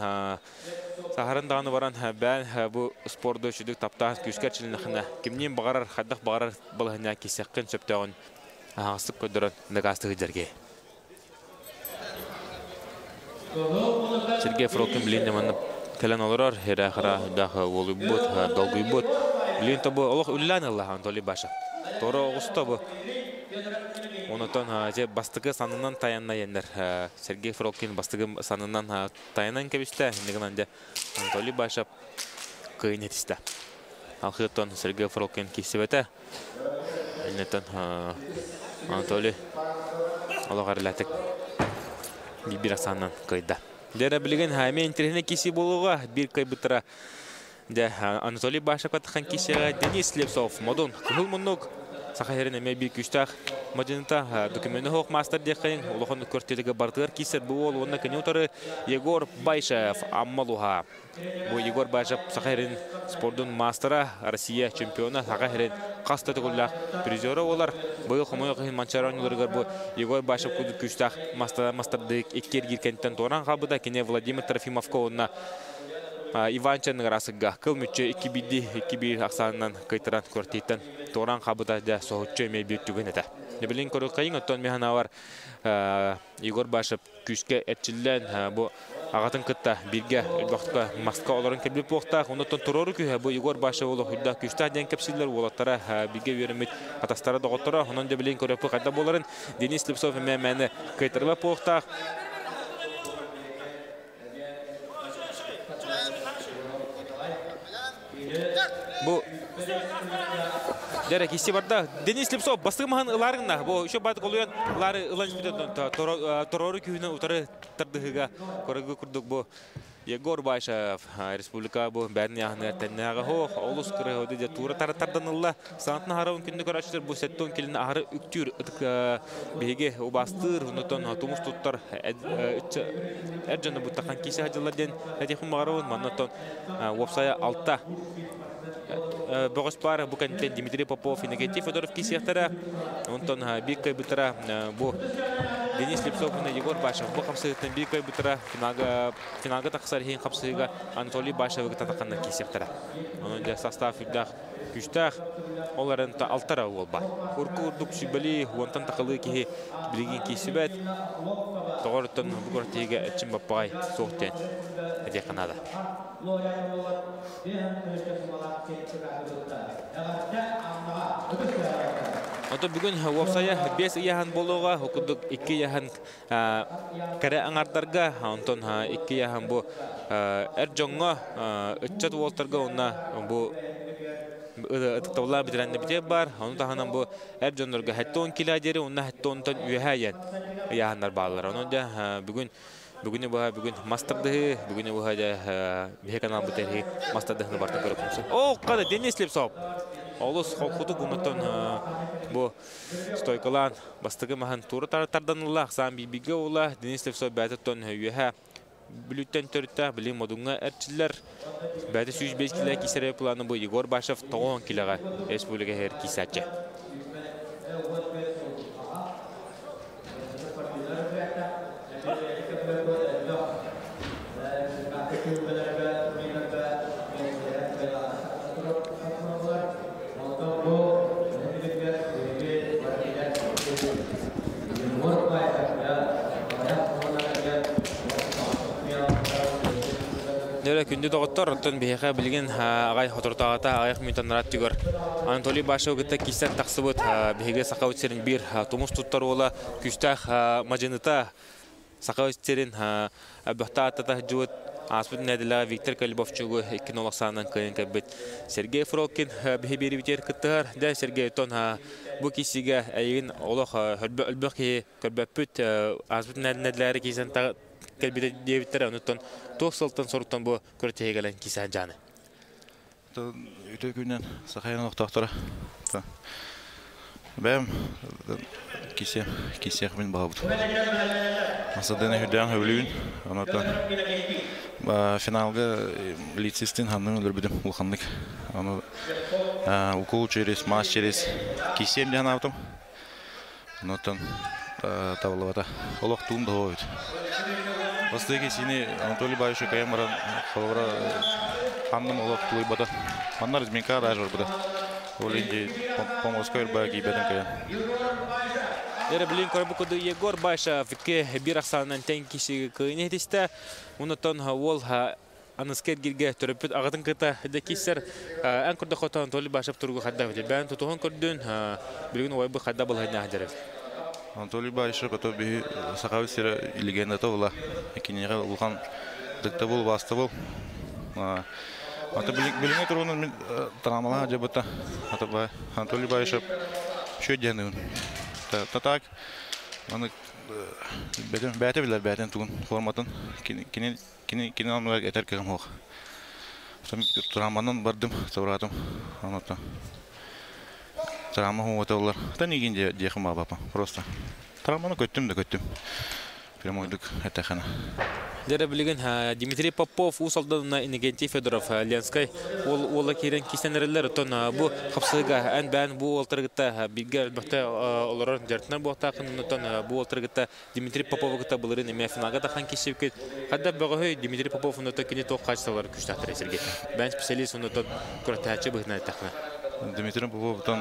сахарын даганы баран бән бу спорды шүдүк таптан күшкәрчилинәхне кимнен багарар, хаддак багарар булһына кисәккән сөптәгән аңсып көдөрән нагасты җиргә. Сергей Фролкин билен мен калан алар, херахара даха волейбол, долгойбол. Билен табы Аллах үллән Аллах Анатолий Башев. Тора огыста бу. Онотон же бастыгы санынан таянна ендер. Сергей Фролкин бастыгы санынан таянан кебиште. Негенен де Анатолий Башев кыйнетисте. Алхытон Сергей Фролкин кисебете. Энетон Анатолий Алгарылатык бибир саннан кыйда. Дера билген хаме интернет киси болуга бир кайбытыра. Де Анатолий Башев катхан кисега Денис Лепсов модон кыл мунук сахарин меби күштах мадинта документы хок мастер дехин улохон көртелеге бардыр кисер бу ол онна кенютары Егор Байшев аммалуха. Бу Егор Байшев сахарин спордун мастера Россия чемпиона сахарин кастаты гуллах призеры олар. Бу хомой кын манчаронларга бу Егор Байшев күштах мастердык иккер гиркенттен торан кабыда кине Владимир Трофимовко онна Иванчан расыга кылмүчө 2-1 аксанынан кайтыран көртейтен торан кабыда да соочу мебит түгөн эте. Небилин көрөк кайын оттон механавар Егор Башев күшкө этчилен бу агатын кытта бирге элбактка маска оларын кебип бокта онтон турору кү бу Егор Башев оло хүдда күштә ден кепсиллер болоттара бирге веремит атастары доготтора онон небилин көрөп кайда боларын Денис Лепсов мемени кайтырып бокта. Бу Дерек иси барда Денис Лепсов бастыгымахан ыларыңна бу еще бат колуян лары ылан битен торору күнү утары тардыга көрөгө курдук бу Егор Байшев республика бу бәрне яны теннага хо олус кыры оди де тура тарданылла сантна харын күндү көрөчтөр бу сеттон келин ары үктүр беге убастыр унутон тумус туттар эджаны бу тахан кисе хаҗалладен хадихым баруун маннатон вебсайт алта Богоспар букантен Дмитрий Попов и Никита Федоров кисехтара онтон биккай бутара бу Денис Лепсов и Егор Башев бу капсытын биккай бутара финалга таксар хин капсыга Анатолий Башев татаканна кисехтара онун да состав үддах күштах оларын та алтара болба уркурдук сүбели онтан такылы ки билген кисибет тогортон бугортеге эчин бапай соктен эде канада Ото бүгүн вебсайя 5 яхан болууга окудук 2 яхан каре аңардарга онтон 2 яхан бу эржонго ыччат волтарга онна бу ытыктабылар битиренде бите бар ону таханан бу эржондорго хаттон киладери онна хаттонтон үйхаян яхандар баалар ону да бүгүн мастерды бүгүн бу хада бе канал бутери мастерды бартын көрөпсүз. О, када Денис Лепсов. Олус холкуду гунатон бу стойкалан бастыгы махан туру тарданылла сам бибиге ула Денис Лепсов бәтеттон үйха бүлүттен төртта билим модунга эрчиллер бәте 105 кило кисере планы бу Егор Башев 10 килога республика хер кисачы. күнде доғыттар, оттан бейеға білген ағай хотыртағата ағайық мүйтанрат түгір. Анатолий Башаугытта кистен тақсыбыт бейге сақа өтсерін бір тұмыс тұттар ола күштақ мажыныта сақа өтсерін әбіқта аттата жүгіт Аспыт нәділі Виктор Калибовчугу 2-0 кайын кәббет. Сергей Фролкин бейе бері бітер күттігір. Дә Сергей Тон бұл кесіге әйін олық үлбіқ кей көрбәппіт Аспыт нәділері кейсен кәлбеті дебіттері. Онытын тоқ сылтын сұрыттан бұл көртегелен кейсен жаны. Өте күннен сақайын оқтақтары. Бәм кесеқ мен баға бұд. Асадыны хүден өвілуін. Онытын финалга лицистин ханның өлірбідім ұлқандық. Укол через, матч через кесем ден автым. Онытын тавылывата. Олық туым да ойд. Басты кесені Анатолий Байшы каямаран қалывара ханным олық туй бата. Маннар изменка да жор бада. Олинде помоска өрбі кейбедім каян. Ері білін көрбі Егор Байша фікке бір ақсанынан тән кешегі көйіне етесті. Онытын ол аныскер герге төрөппіт ағытын қыта әді кесер ән көрді қота Анатолий Байшап тұрғы қадда өте. Бән тұтуғын көрдің білген ойбы қадда бұл әйіне әдеріп. Анатолий Байшап өті бі сақауы сері легендаты ола. Кенеға ұлған дықта бол, басты бол. Біліңе тұрғының трамалаға жабыта. Анатолий Байшап шөй дәні Татак, аны бәте білер бәтен туғын форматын кенен ануға әтер кегім оқ. Тұраманын бардым, сауратым, анатты. Тұрамы оғыта олар. Та неген декім бапа, просто. Тұраманы көттім. Прямо ойдық әтәқана. Дәрі білген Дмитрий Попов, Усалдана Иннокентий Федоров, Ленскай, ола керен кистенерлер, тон бұ қапсыға ән бән бұ олтырғытта білге әлбәқті оларын жартынан бұқтақын, тон бұ олтырғытта Дмитрий Поповығыта бұлырын әме финалға таққан кешіп кет. Қадда бұғы Дмитрий Попов ұнытын кене тоқ қачсалар күштақтыр әсерге. Бән специалист ұнытын көртәчі бұғына әттақына. Дмитрий Поповтан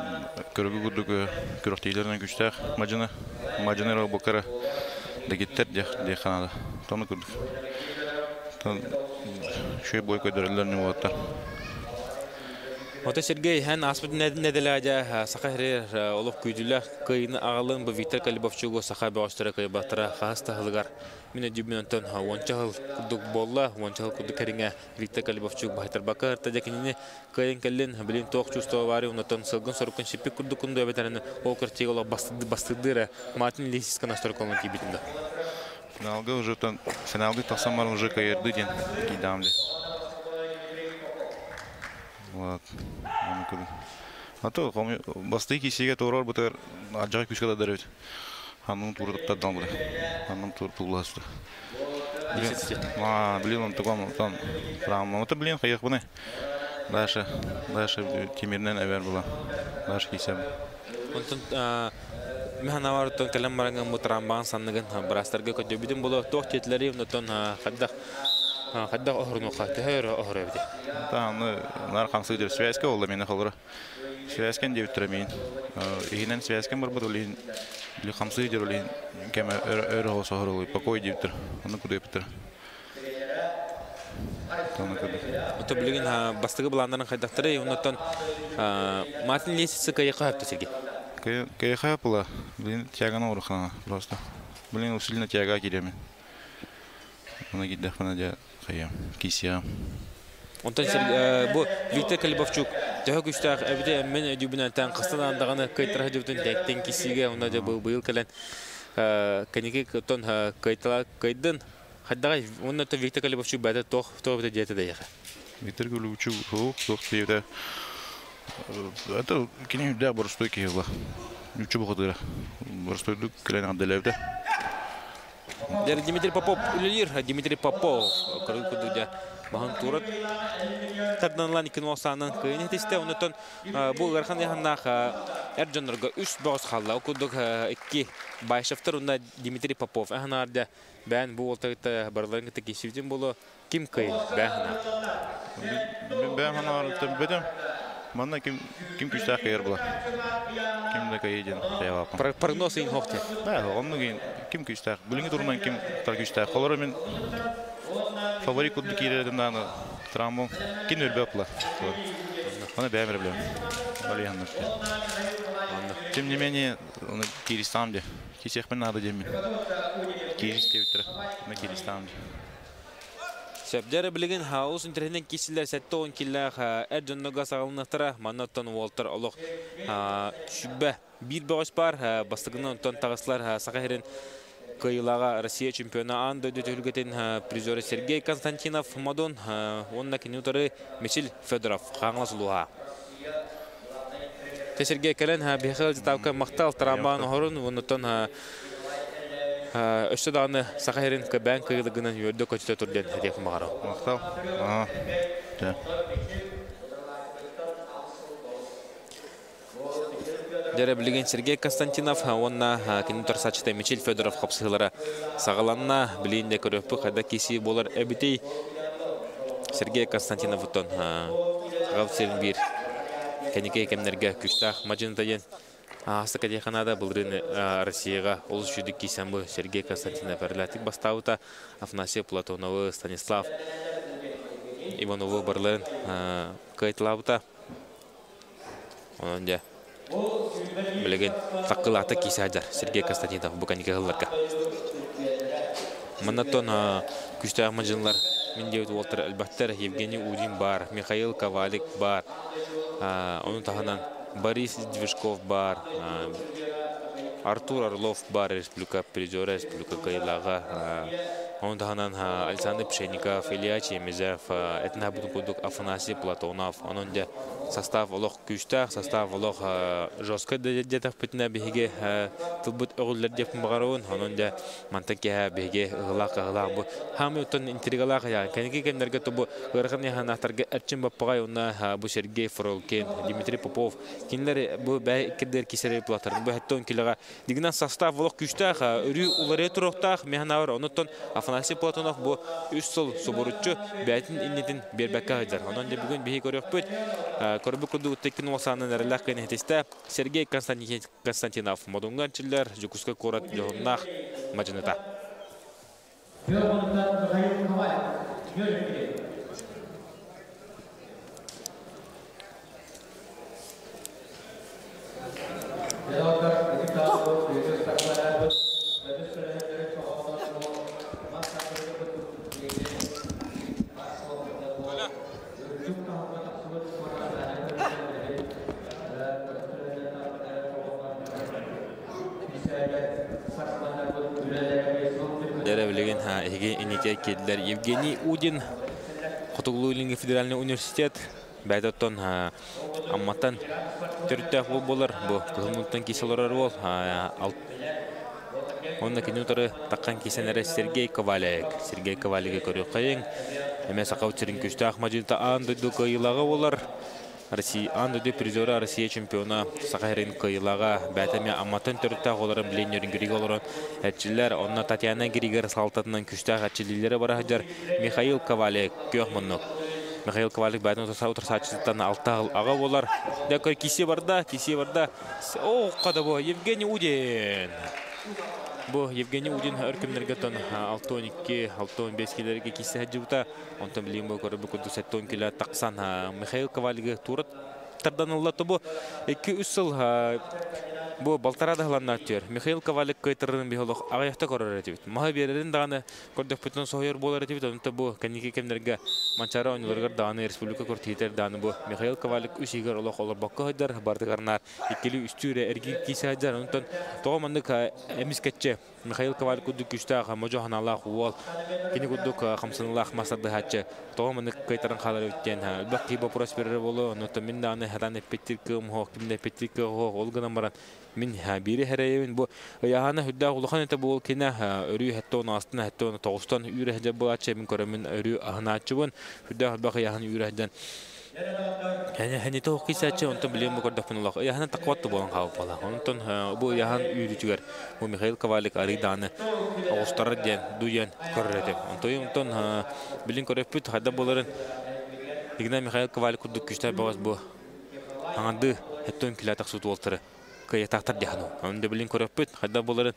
көрігі күрдігі көріқтейлерінен күштақ мажынero бұқары дегеттер дейханада. Тоны күрдік. Шөй бой көдірілеріне болаттар. Ота Сергей, hän аспыт нәділәді сақайрер олық көйділі көйіні ағылын бұл Виктор Калибовчугу сақай бағыштыра көйбақтыра қағысты ғылығар. Мені дүйбінінтін ончағыл күрдік болла, ончағыл күрдік кәріңе Виктор Калибовчуг бағытар бақы артады кеніне көйін кәлін білін тоқ чувствова бары, онытын сылғын сұрықын шеппек күрдік күнді өбетәріні ол кіртегі олық бастырдыры Мартин Лисискан астыр қолын кейбетінді. Финалга уже финалды тасамар уже каерды ден кидамды. Вот. А то басты кисеге торор бутер ажай күшкә дәрәвет. Ханның турыдыктар дан булды. Ханның туртуласты. Блин, он таком там прямо. Вот блин, хаяк буны. Дальше темирнен әвер була. Дальше кисем. Онтон механавар тон калам маранган мутрамбан санныгын брастарга көдөбүдүн боло тох четлери онтон хадда охруну хатер охребди. Таны нар камсыдыр связка олла мени холора. Связкен деп турамин. Игинен связкен бар болин. Били камсыдыр олин кеме өрө сохролу покой деп тур. Аны кудеп тур. Ото билген бастыгы буландарын кайдактыры онтон Мартин Лисицы кайыкапты Сергей. Кайха пула, блин, тягана урахана просто. Блин, усиленно тяга киремен. Она гидда ханадя кая кисия. Онтон бу Виктор Калибовчук тәһә күчтәк әбидә мен дибенән тән кыстан андаганы кайтыра дибтен тәктен кисиге онда да быел калан кенеке тон кайтыла кайдын хадда онда та Виктор Калибовчук бәдә тох да дете дә яха. Виктор Калибовчук тох тиевдә. Это кине да борстой киевла. Ничего ходыра. Борстой ду клен аделевде. Дмитрий Попов үлелер, Дмитрий Попов көрүкү дә баһан турат. Тарданлан 2-90-нан кыйын этесте онтон бу гархан яхнах Эрҗанырга 3 багыз халла. Окудык 2 Байшевтер онда Дмитрий Попов. Ахнарда бән бу олтакта барларын кешивден боло ким кый бәхна. Бәхна тәбәдәм. Манна ким күчтәк кайыр була. Ким дә кайден җавап. Прогноз ин хокте. Онны ким күчтәк. Бүлеңе турынан ким тар күчтәк. Холора мен фаворит кудды киредән аны Травму кин өлбөплар. Оны бәмір білем. Олеянлар. Тем не менее, оны Киристамде. Кисехмен надо демен. Киристе үтірі. Оны Киристамде. Шәбдәрі білген хаус интернеттен кесілер сәтті оң келләқ әрджонныға сағылынықтыра манаттан Уолтер олық шүббә бір бағыш бар бастығынан ұнтан тағысылар сақайырын кайылаға Россия чемпионы аңды дөтілгетін призоры Сергей Константинов Мадон, онына кенеутары Мичел Федоров қаңлас ұлуға. Сергей кәлін бейхал жетауқа мақтал тарамбаған ұғырын, онытан өшті дағыны сақайырын бән кайылығынан өрді көтіті түрден әдекім бағару. Мақтал? Дәрі білген Сергей Константинов, онына кенеутар сачыта Мичел Федоров қапсығылары сағаланна білейінде көріпі қайда кесі болар әбітей Сергей Константинов ұттан ғалып бір кәнеке кәмдерге күштақ мажынытайын Асы кәдейханада бұлырын Россияға олыс жүдік кейсен бұ Сергей Константинов әрләтік бастауыта Афанасий Платоновы, Станислав Ивановы барларын қайтылауыта. Онында білеген таққылаты кейсе аджар Сергей Константинов бұл кәнеке ғылларға. Мұнаттон күштақ мажынлар Мендеуіт Уолтер әлбәттер Евгений Удин бар, Михаил Ковалик бар, оның тағынан Борис Движков бар, Артур Орлов бар, республика призора, республика Кайлаға, оның тағынан Александр Пшенников, Илья Чемезев, әтіна бұдың көдік Афанасий Платонов, оның де состав олық күштақ, состав олық жосқа дәдетақ бітіне бейге тұлбыт өғілдер деп бағаруын, оның де мантаке бейге ұғылақ бұ. Хамы өттін интригалақ, кәнеке кәмдерге тұбы ғырғын яғанақтарға әрчін баппағай, онына бұ Сергей Фролкен, Дмитрий Попов, кенілер бұ бәй кірдер кесерей платарын, бұ әтті онкеліға дегінен состав олық күштақ, үрі ұлары тұрықтақ, механавар, онытын Афанасий Платонов бұ үш сыл соборытчы бәйтін иннетін бербәкка ғайдар. Онын де бүгін бейге көрек бұд, көрбі күрді ұттайкін олсанын әріләқ кәнетесті Сергей Константинов модунган чиллер жүкіскі корат жоғыннақ мажыныта. Дәрәвілеген әге инетер кеділер Евгений Удин, Құтығылу федеральный университет, бәйдаттон амматтан түрттәқ болар, бұл қығылмылттан кеселорар бол. Онына кенеутары таққан кесенері Сергей Ковалик. Сергей Ковалиге көрі қайын. Әмес ақаутерін күшті ақмажилта аңдыды қайылаға олар. Аңдыды призоры Россия чемпиона Сақайрын қайылаға бәтәме амматтан түрттәқ оларын біленерін көрегі оларын әтчілер. Онына Татьяна Григор салтатынан күшті әтчілілері бара жар Михаил Ковалик көк мұнық. Михаил Ковалик бәтін отырса сачыстан алтағыл аға болар. Дәкір кесе барда. О, қада бұл Евгений Удин. Бұл Евгений Удин өркімдерге тон 6-12-6-15 келерге кесе әджіута. Онтан білейін бұл көрі бүкілді 7-10 келер тақсан Михаил Ковалиге турат тарданылаты бұл 2-3 сыл бұл балтарада ғыланна өттер. Михаил Ковалик қайтырының бейхолық ағаяқта көрір әтебет. Маға берерін дағаны көрдік бүтін соғыр болар әтебет. Онында бұл кәнеке кемдерге манчара ойныларғар дағаны республика көртейтер дағаны бұл. Михаил Ковалик үш егер олық олар баққа ғайдар бардығарнар. Екелі үстірі әрге кейсе ғайдар. Ондан тоғамандық әміз кәтче. Михаил Ковалик күдік күштақ мұжоған алақ уол. Кені күдік қамсынылақ масарды хатчы. Тоғамандық қайтарын қалар өттен. Үлбақ кейбі просперері болу. Онда мен дағаны хәдан әппеттіркі мұхоқ, кімді әппеттіркі ғоқ, олғынан баран. Мен бири хәрәйін бұл яғана хүдді ғылған әті бұл кені өрі әтті оны астына, әтті оны тоғыстан үйрі әді бұл атшы. Мен көрімін өрі ағына атшы бұн. Хүдді ғылбақы яғын үйрі әдден. Әне тоғы қисы әтші, онтан білем бұл көрдік бұн ұлақ. Яғына тақуатты болан қауып бала. Онтан бұл яғын үйрі жүгер. Бұл Михаил Ковалик ариданы оғыстары ден, дуян көрір әдем. Онтан білін көріп бүт, қайда боларын. Егінен Михаил Ковалик күрдік күштер бағыз бұл аңанды әтті өн келі атақ сұты олтыры. Кая тақтар дияну. Онда білін көріп бүт, қайда боларын.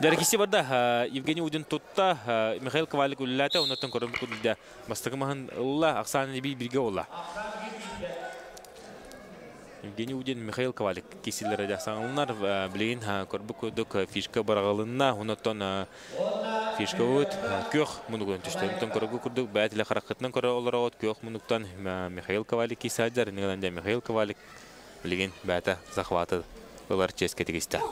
Дәркесі барда Евгений Удин Тутта, Михаил Ковалик үліләті, онаттан көрім күділді бастығымағын ұлла, ақсаны бірге олла. Евгений Удин, Михаил Ковалик кесілері дәсаңылынар, білейін көрбі көдік фишка барағылынна, онаттан фишка өт, көк мұны көрін түшті. Онаттан көрбі күрдік бәтілі қарақытынан көрі олар өт, көк мұнықтан Михаил Ковалик кесі әдер, негелінде Михаил Ковалик білейін бәті захваты олар ческе тегісті.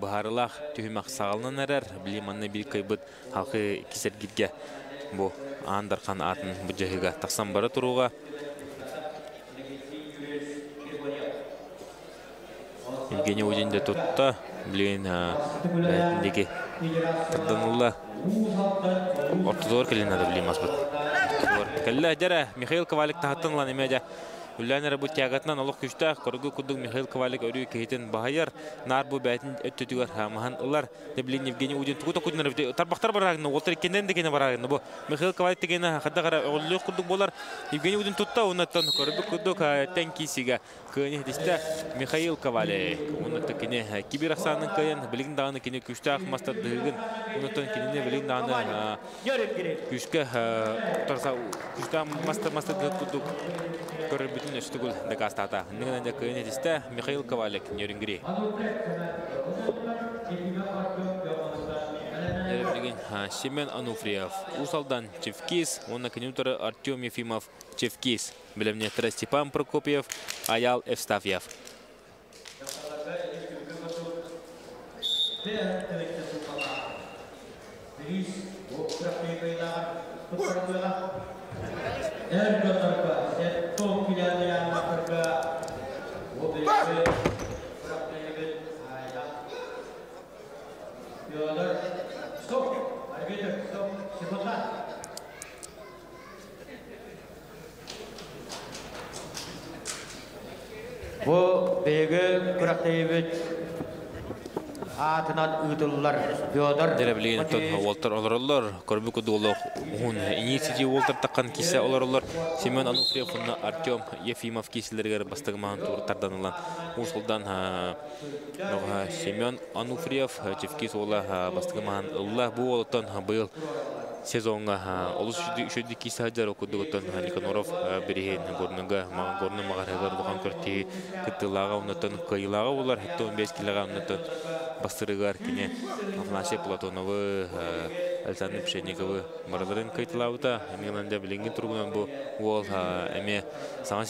Бұхарылақ түйімақ сағылынан әрәр, білем анна бір қайбыт халқы кесергетке бұл аңдарқан атын бұл жағыға тақсан бары тұруға. Евгений Удинде тұтта, білейін бәтіндегі тұрданылы ортызор келін ады білейм азбыт. Кәлі әдері Михаил Ковалик тағаттанылан емеде. Үлләнер бұл тягатынан олық күшті қорғы күдік Михаил Ковалик өрі кейтін бағайыр. Нар бұл бәтін өттетігер маған ұлар. Дәбілін Евгений Удин тұғыта күдінер. Тарбақтар барағыны, олтар екенден дегені барағыны. Бұл Михаил Ковалик дегені қадда қара оғылық күдік болар. Евгений Удин тұтта, онаттан қорғы күдік тәнкесіге. Көне десті Михаил Ковалик. Онатты кене кибер ақсанын көйен. Білігін дағыны кене күшті ақмастар дығын. Онаттан кенене білігін дағыны күшкі көрбүтүн өстүгүл декастата. Нигенде көйне дисте Михаил Ковалик нерүнгри. Семен Ануфриев, Усалдан Чевкис, онна конъюнктора Артем Ефимов Чевкис, билемне Степан Прокопьев, Аял Евстафьев. Bu bege kuraktaybet atынан ütüllar Fyodor Деревлин тон Уолтер олороллар көрбү кудулок он инициатив Уолтер таккан кисе олороллар Семен Ануфриев Артем Ефимов киселерге бастыгман туртарданылан усулдан Семен Ануфриев Чевкис ола бастыгман улла бу олтон быйыл сезонга олус шүди кисаджар окудуготон Никаноров береген горнуга горну магарагар болгон көрти кытылага унутон кыйлага улар 15 килога унутон бастырыгар кине Афанасий Платоновы Александр Пшенниковы марларын кайтылаута эмненде билинген тургунан бу ол эме саңа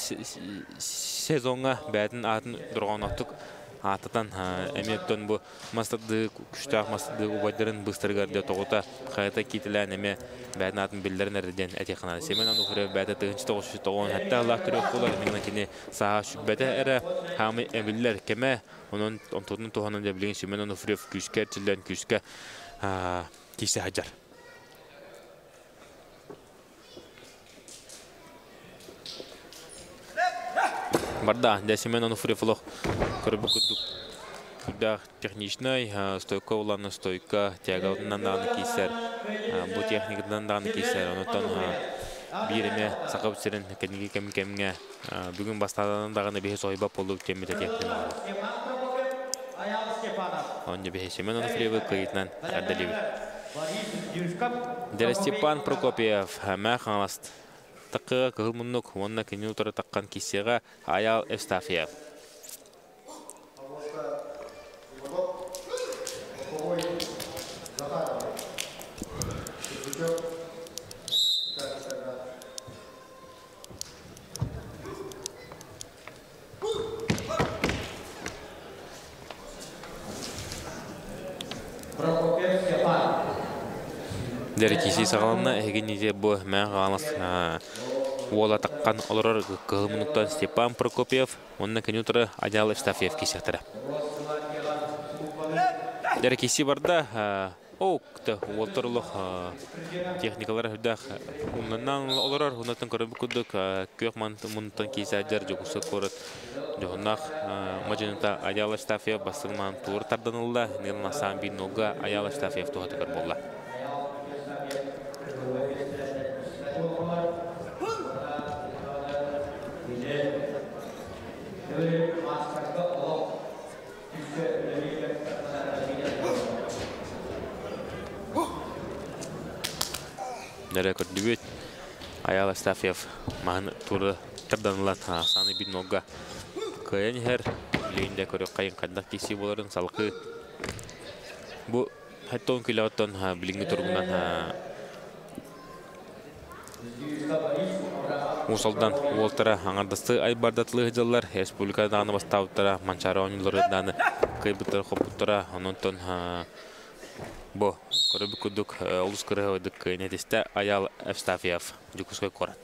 сезонга бәтин атын дургонаттык ататан эметтон бу мастады күчтак мастады убайдарын быстыргар деп тогота кайта китилен эме бәтин атын билдерин эрден этехана Семен Ануфриев бәтә тыгынчы тогушу тогон хатта Аллах көрөк булар менен кине саа шүбәтә эре хамы эбиллер кеме onun ontodun tohanın da bilin Семен Ануфриев күшкә тилен күшкә кисе хаҗар. Барда да Семен Ануфриев лох көрбү күдүк. Куда техничный стойка уланы стойка тягалтынан да кисер. Бу техникадан да кисер. Онтон биреме сакап сирен кенеге кемге бүгүн бастадан дагы бе сойба болуп темете техника. Он не бе Семен Ануфриев кайтнан адалиби. Степан Прокопьев махаласт. Такы кылмунук онна конъюнктора таккан кисега Аял Евстафьев. Дәрекесі сағаланна әгенеде бұ мән ғалас ола таққан оларар қылымынықтан Степан Прокопьев, онына кәнеутірі Адял Евстафьев кесектірі. Дәрекесі барда оқты олтырлық техникалар хүдәқ ұнынан оларар ұнатын көрі бүкілдік көк мұнтан кейсі әдер жүгісі көріт жоғынақ мажыныта Адял Евстафьев бастығынан туыр тарданылда нелін асан бейін олға Адял Евстафьев туғаты көр болла. Дәрі көрдібет Адял Евстафьев мағын туры тарданылат саны бейін олға көйен әр лейінде көрі қайын қандақ кесі боларын салқы бұ әттон күлі біліңгі тұрғынан Усалдан олтара аңардасты айбардатылы жылар республикадағы бастауыттара манчары ойныларыданы кайбыттары қопыттара онынтон бұ көрі бүкілдік олыс көрі өдік нетесті Адял Евстафьев жүкізгөй қорат.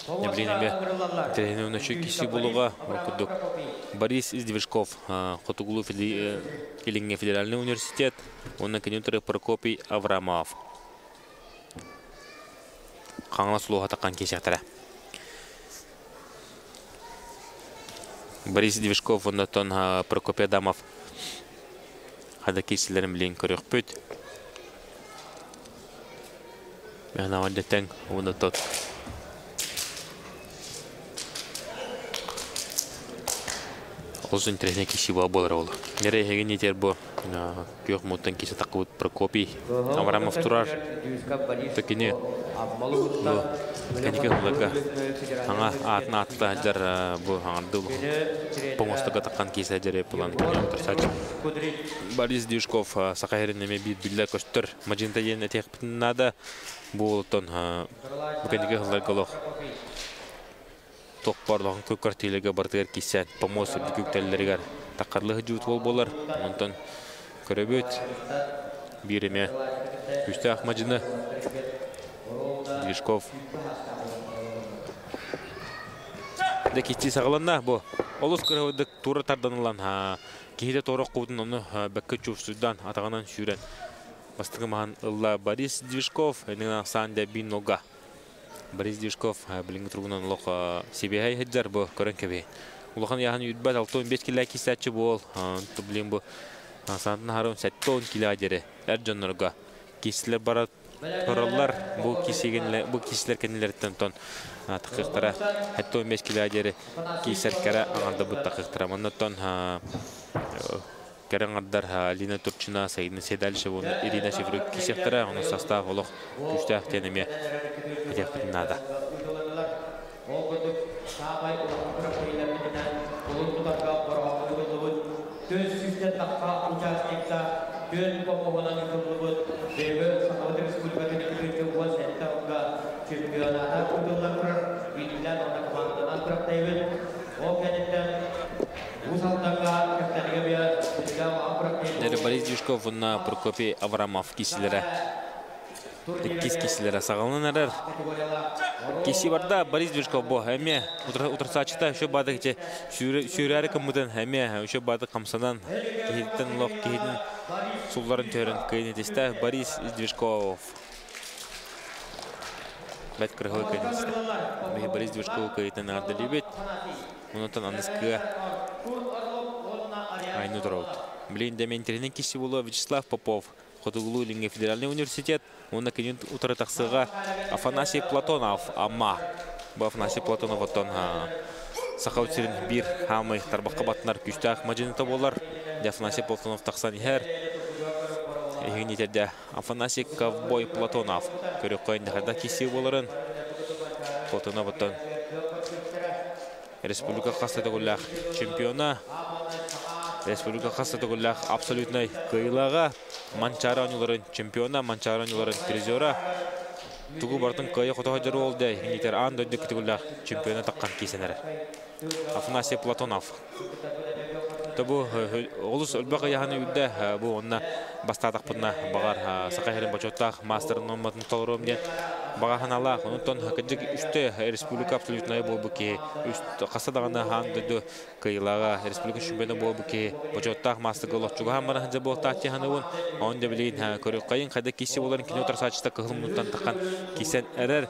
Небринеме терені өнөші кесі болуға өкілдік Борис Издвижков Хотугулу Илинге федеральный университет, онна кенеутері Прокопий Аврамов. Қаңла сұлуға таққан кесектірі. Борис Издвижков, онда тон Прокопий Адамов. Хада кесілерін білейін көрек бөт. Мәғна ванды тәң, онда тот. Олсын терехне кеші болар олы. Нере еген етер бұ көк мұттан кесі тақы бұд Прокопий Аврамов тұрар. Төкіне кәнеке ғылыға аңа атын атыта әдер бұ аңарды помостыға таққан кесі әдері бұлан тұрсач. Борис Издвижков сақайырынеме білдер көстір. Мажинта ен әтек бұтыннада бұл ұлттан кәнеке ғылыға Тоқпарлығын көк картелігі бардығар кесен, помос көктәлілерігер таққарлығы жүт бол болар. Онтан көрөбөт биреме үсті ақмажыны Издвижков. Де кетті сағыланна бұ. Олыс көрөбөдік туры тарданылан. Кейді торық қудын оны бәккі чөпсудан атағанан сүйрен. Бастығы маған ұлла Борис Издвижков, әнің ақсан да бин нолға. Борис Издвижков біліңгі тұрғынан ұлық себейхай хеджар бұ көрін кәбе. Ұлықын яғын үйдбәт 6-15 килі кесәтші бол. Білім бұ сантын харым 7-10 килі адері. Әр жонларға кесілер бара тұралар. Бұл кесілер кәнелерден тон тақиқтара 7-15 килі адері кесер кәрі аңарды бұд тақиқтара. Мұннаттан кәрін ағдар Алина Турчина, Саидна Седалишева, Ирина Шеврюк кесектара. Оның состав ұлық күшті ақтенеме әдек бұтынада. Борис Издвижков на Прокопий Аврамов кесілері. Кес-кесілері сағалынан әрір. Кесі барда Борис Издвижков бұл әме ұтырсачыта үші бады кете сүйрәрі кімміден әме үші бады қамсанан кейдеттен лоқ кейден сұлларын төрін көйнетесті Борис Издвижков. Бәт кірғылы көйнетесті. Борис Издвижков көйден арды лебет. Онытын анысқыға айны дұрауды. Блин, дементерінен кесі болу Вячеслав Попов, Хотугулу Илинге федеральный университет, онна кенен утыры тақсыға Афанасий Платонов, амма. Бұл Афанасий Платонов оттан сақау тірін бір хамы тарбаққа батынар күшті ақмажыныта болар. Афанасий Платонов тақсан ехер. Еген етерде Афанасий Ковбой Платонов. Көрек қойын дақарда кесі боларын. Платонов оттан республика қастады ғылақ чемпиона. Республика қастады ғылақ абсолютный қиылаға. Манчары ойныларын чемпиона, манчары ойныларын призера. Тугу бартын кайы қотаға жару олды. Еңетер аң дөйді күті ғылақ чемпиона таққан кейсенері. Афанасий Платонов. Табу олус өлбәк яһаны үдә бу онна бастатак бунна багар сакайрын бочоттак мастерын номатын толором ден багаханала онтон кыдык үстө республика абсолютная болбу ки үст касадагана хандыды кыйлага республика чемпионы болбу ки бочоттак мастер голочуга хамара ханжа болта тиханын онда билин көрөк кайын кайда киси боларын кинотар сачта кылмынтан таккан кисен эрер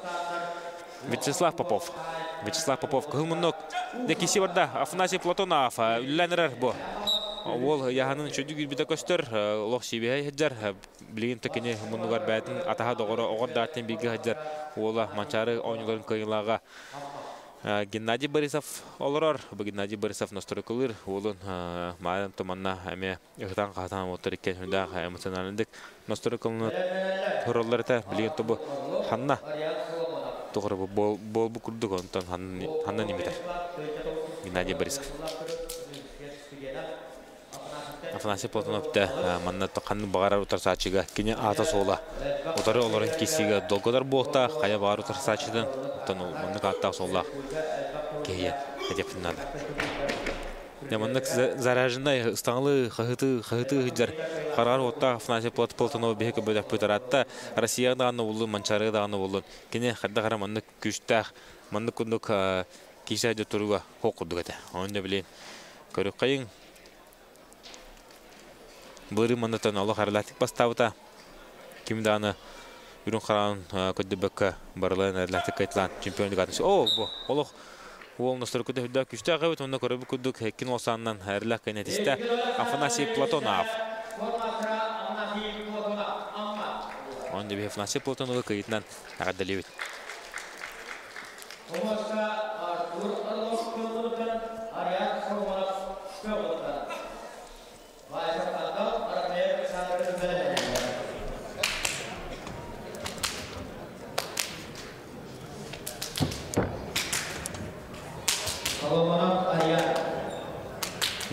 Вячеслав Попов кылмынок де киси барда Афанасий Платонов үлләнерер бу ол яһанын чөдүгүл бите көстөр лох сибе хаҗар билген текене мунугар бәтин атаха догоро огордатын биге хаҗар ола манчары ойнларын кыйлага Геннадий Борисов олорор бу Геннадий Борисов настройкалыр олун маалым томанна эме ыгытан катан отыр экен хүндә эмоционалдык настройкалны хоролларда билген тобу ханна тогора бол бу курдук онтон ханна немитер Геннадий Борисов Афанасий Платонов да манна токанны багарар утарсачыга кине ата сола утары оларын кисиге долгодар болта кая багар утарсачыдан тон манны катта сола кее hedefиннада Деманнык заражендай станлы хыты хыжар карар отта Афанасий Платонов беге бөлөк пөтаратта Россия даганы болду манчары даганы болду кине хадда караманны күчтә манны кундук кишәдә туруга хокудук эте онда билен көрөк кайын Быры манатан Аллах арлатик бастаута кимданы үрүн каран көдөбөккө барларын арлатик кайтлан чемпиондук атышы. Бу Аллах ол настройкада хүддә күчтә гәвет онда көрөбү күдүк хекин осаннан арлак кайнатисте Афанасий Платонов. Онда бе Афанасий Платонов кайтлан агадалебит.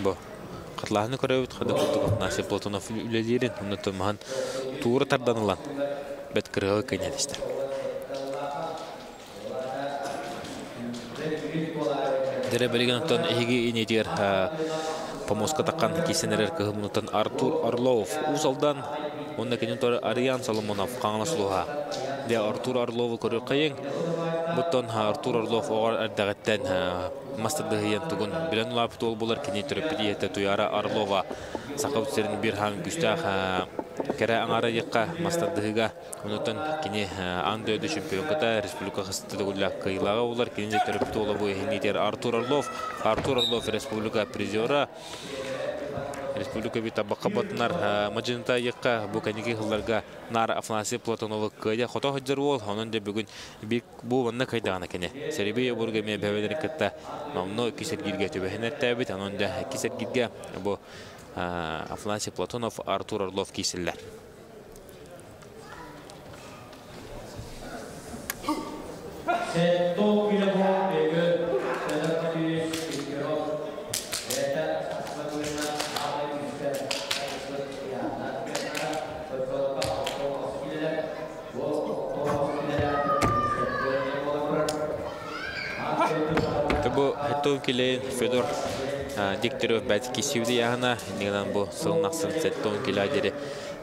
Бу катлааны көрөбүт хада курдук Афанасий Платонов үлелерин онтон махан туура тарданылан бет кырыгы кыйнадыстыр. Дере белген онтон эги инедер помоска таккан кисенерер кыгымнутан Артур Орлов усалдан онда кенен тор Ариан Соломонов каңлашлууга де Артур Орлов көрөк кайын буттан Артур Орлов огар ардагаттан мастырдыгын тугун билен лаптол булар кини терапияте туяра Орлова сакаутсерин бир хан күстах кере аңара якка мастырдыгыга онотон кини андөөдө чемпионката республика хастыгыла кыйлага улар кини терапия бу хинитер Артур Орлов республика призера республика бит табакабатнар мажинта якка бу каниги хылларга нар Афанасий Платонов кыйда хото хаҗар ол анын да бүгүн бик бу ванна кайдагана кене серебия бурга ме бәведер кытта намно кисергирге төбәһенәттә бит анын да кисергирге бу Афанасий Платонов Артур Орлов кисилләр Бу хеттон киле Федор Дегтярев бәт кисивди яһана нигән бу сылнаксын сеттон киле дире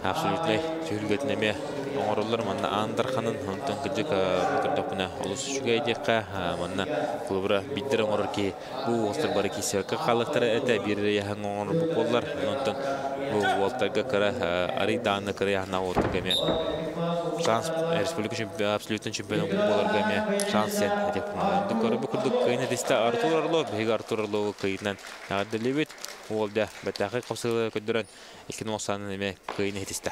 абсолютно жүргәтнәме оңорлар манна Андарханын онтон кидек бутырдапына олус шугай дикка манна клубра биддер оңор ки бу остыр бары кисерка халыктары әтә бир яһан оңор бу коллар онтон бу волтарга кара ариданы кара яһна отгеме шанс республика чемпион абсолютно чемпион болар гаме шанс сен деп көрөбү күрдүк кайны дисте Артур Орлов кайнан аделебит ол да бәтәхи капсылы көдөрөн 2090 неме кайны дисте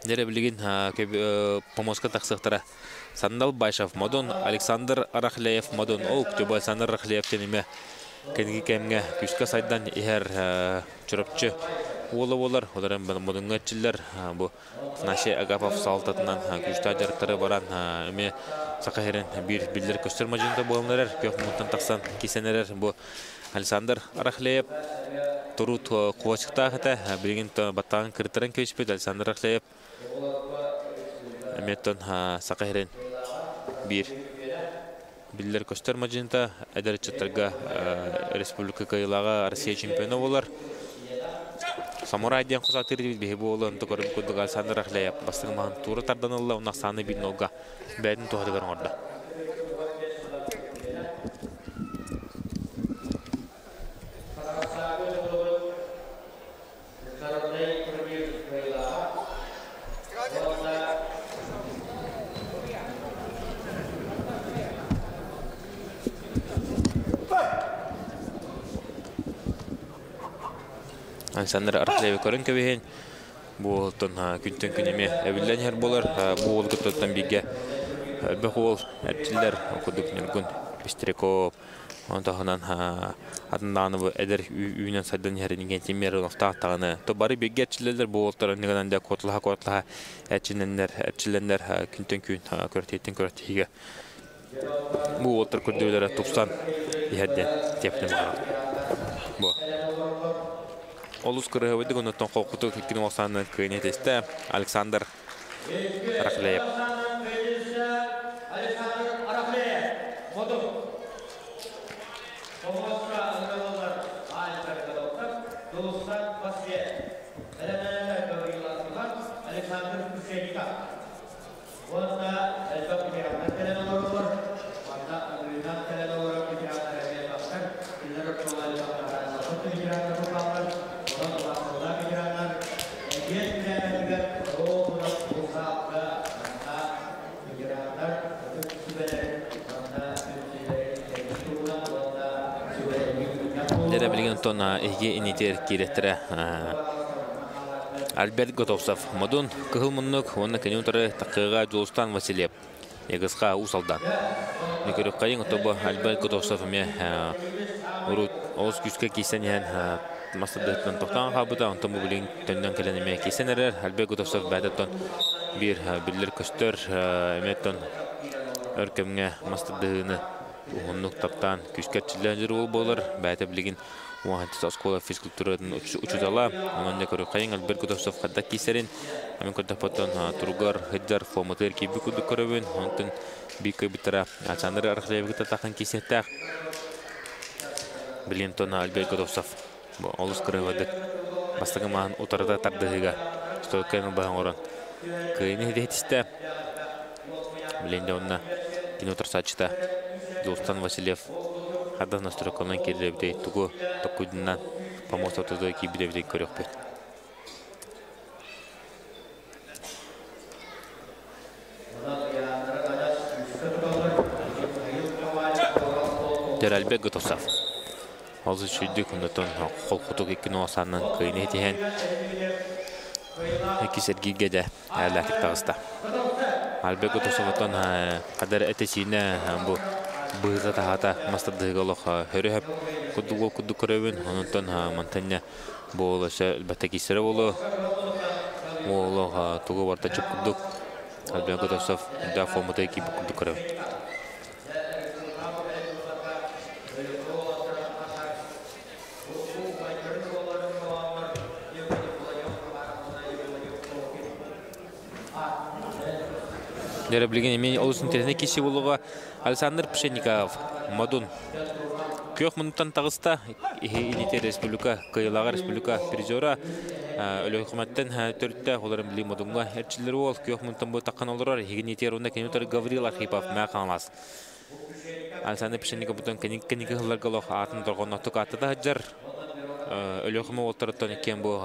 Дере билген помоска таксыктара Сандал Байшев Мадон Александр Арахлеев Мадон Октябрь Александр Арахлеев теме кенги кемге күскә сайдан ихер чурапчы олар оларын модунгатчылар бу Афанасий Агапов салтатынан күстә жарыктары баран эме сакаһерен бир билдер көстөрмө жөнүндө болмалар көп муттан таксан кисенелер бу Александр Арахлеев турут куачыкта хата билген баттан кыртырын көчпөт Александр Арахлеев эметтен сакаһерен бир Биллер көстер мажинта әдәр чаттарга республика кайылага Россия чемпионы болар. Самурай ден кузатыр бит бе болон токорым кудуга Александр Ахлеев бастыгы ман туры тарданылла уна саны бит нолга бәдин тохдыгар орда. Александр Ахлеев көрін көбейін. Бұл күнтен күнеме әбілден әр болар. Бұл ғыттан бейге бәқ ол әртілер оқыдық нүргін Пестереков. Онтағынан атынданығы әдір үйінен сайдан әрінген темері ұқтағықтағыны. Бары бейге әртілер бұл олтарын негінен де қотылыға әртілендер күнтен күн көрттейге. Бұл олтар көрдеулері тұпсан ехерден тепілі мағырады. Бұл. Олус кырыгыбыдык онуттан қолқыту кеккен олсанын кыйнетесті Александр Арахлеев. Дәре білген тона еге инетер кереттірі Альберт Готовцов. Мадун кығыл мұннық, оны кәнеутары таққыға Жолстан Василев. Егізға ұсалдан. Некерік қайын ұтобы Альберт Готовцов әме оғыз күшке кейсен ен мастырдықтан тоқтан қабыда. Онтан бұл білген төннен кәленеме кейсен әрер. Альберт Готовцов бәдеттен бір білдер көстер әметтен өркемге мастырдығыны Уғынлық таптан күшкәртшілер жүрі ол болыр. Бәйті білген уағантыз аскола физкультурадан ұчудала. Онын не көрі қайын Альберт Готовцов қаддақ кейсерін. Әмен көрдіқпаттан тұруғар, ғыджар, форматыр кейбі күді көрібін. Онтын бейк көбіттіра Александр Арахлеевгі татақын кейсеттәқ. Білген тон Альберт Готовцов. Олыс көрігідік. Бастығы маған ұтарыда тардығыға. Стойкайның бағын орын. Күйіні дейдісті. Білген де онына кені ұтырсатшыда. Жолстан Василев хадда настройкалан кердебдей тугу токуйдынан помост отоды кибидебдей көрөк бет. Альберт Готовцов. Олзы шүйдік үндетон қолқұтық екіні осанын күйіне етеген екі сергейге де әләтік тағыста. Альберт Готовцовтан қадар әтесіне бұл Быйға тағата мастырдығы олық өрі-хөп күдді көребін. Онынтан мантanya бұл әлбәтті кейсері болу. Олық тұғы барда жүк күддік. Альберт Готовцов да форматы кейбі күдді көребін. Дәрі білген емен олысын теріне кеші болуға Александр Пшенников, Мадун. Көк мұнықтан тағыста Инетер Республика, Кайылаға Республика призера өлі үкіметтен төртті оларын білі Мадунға әртшілері ол. Көк мұнықтан бұл таққан олырар. Инетер онда кенеутары Гаврил Архипов мәқан алас. Александр Пшенников бұтын кәнекі ғыларға лоқ атын тұрған ақтық аты да жар. Өлі үкімі олтырыттан екен бұл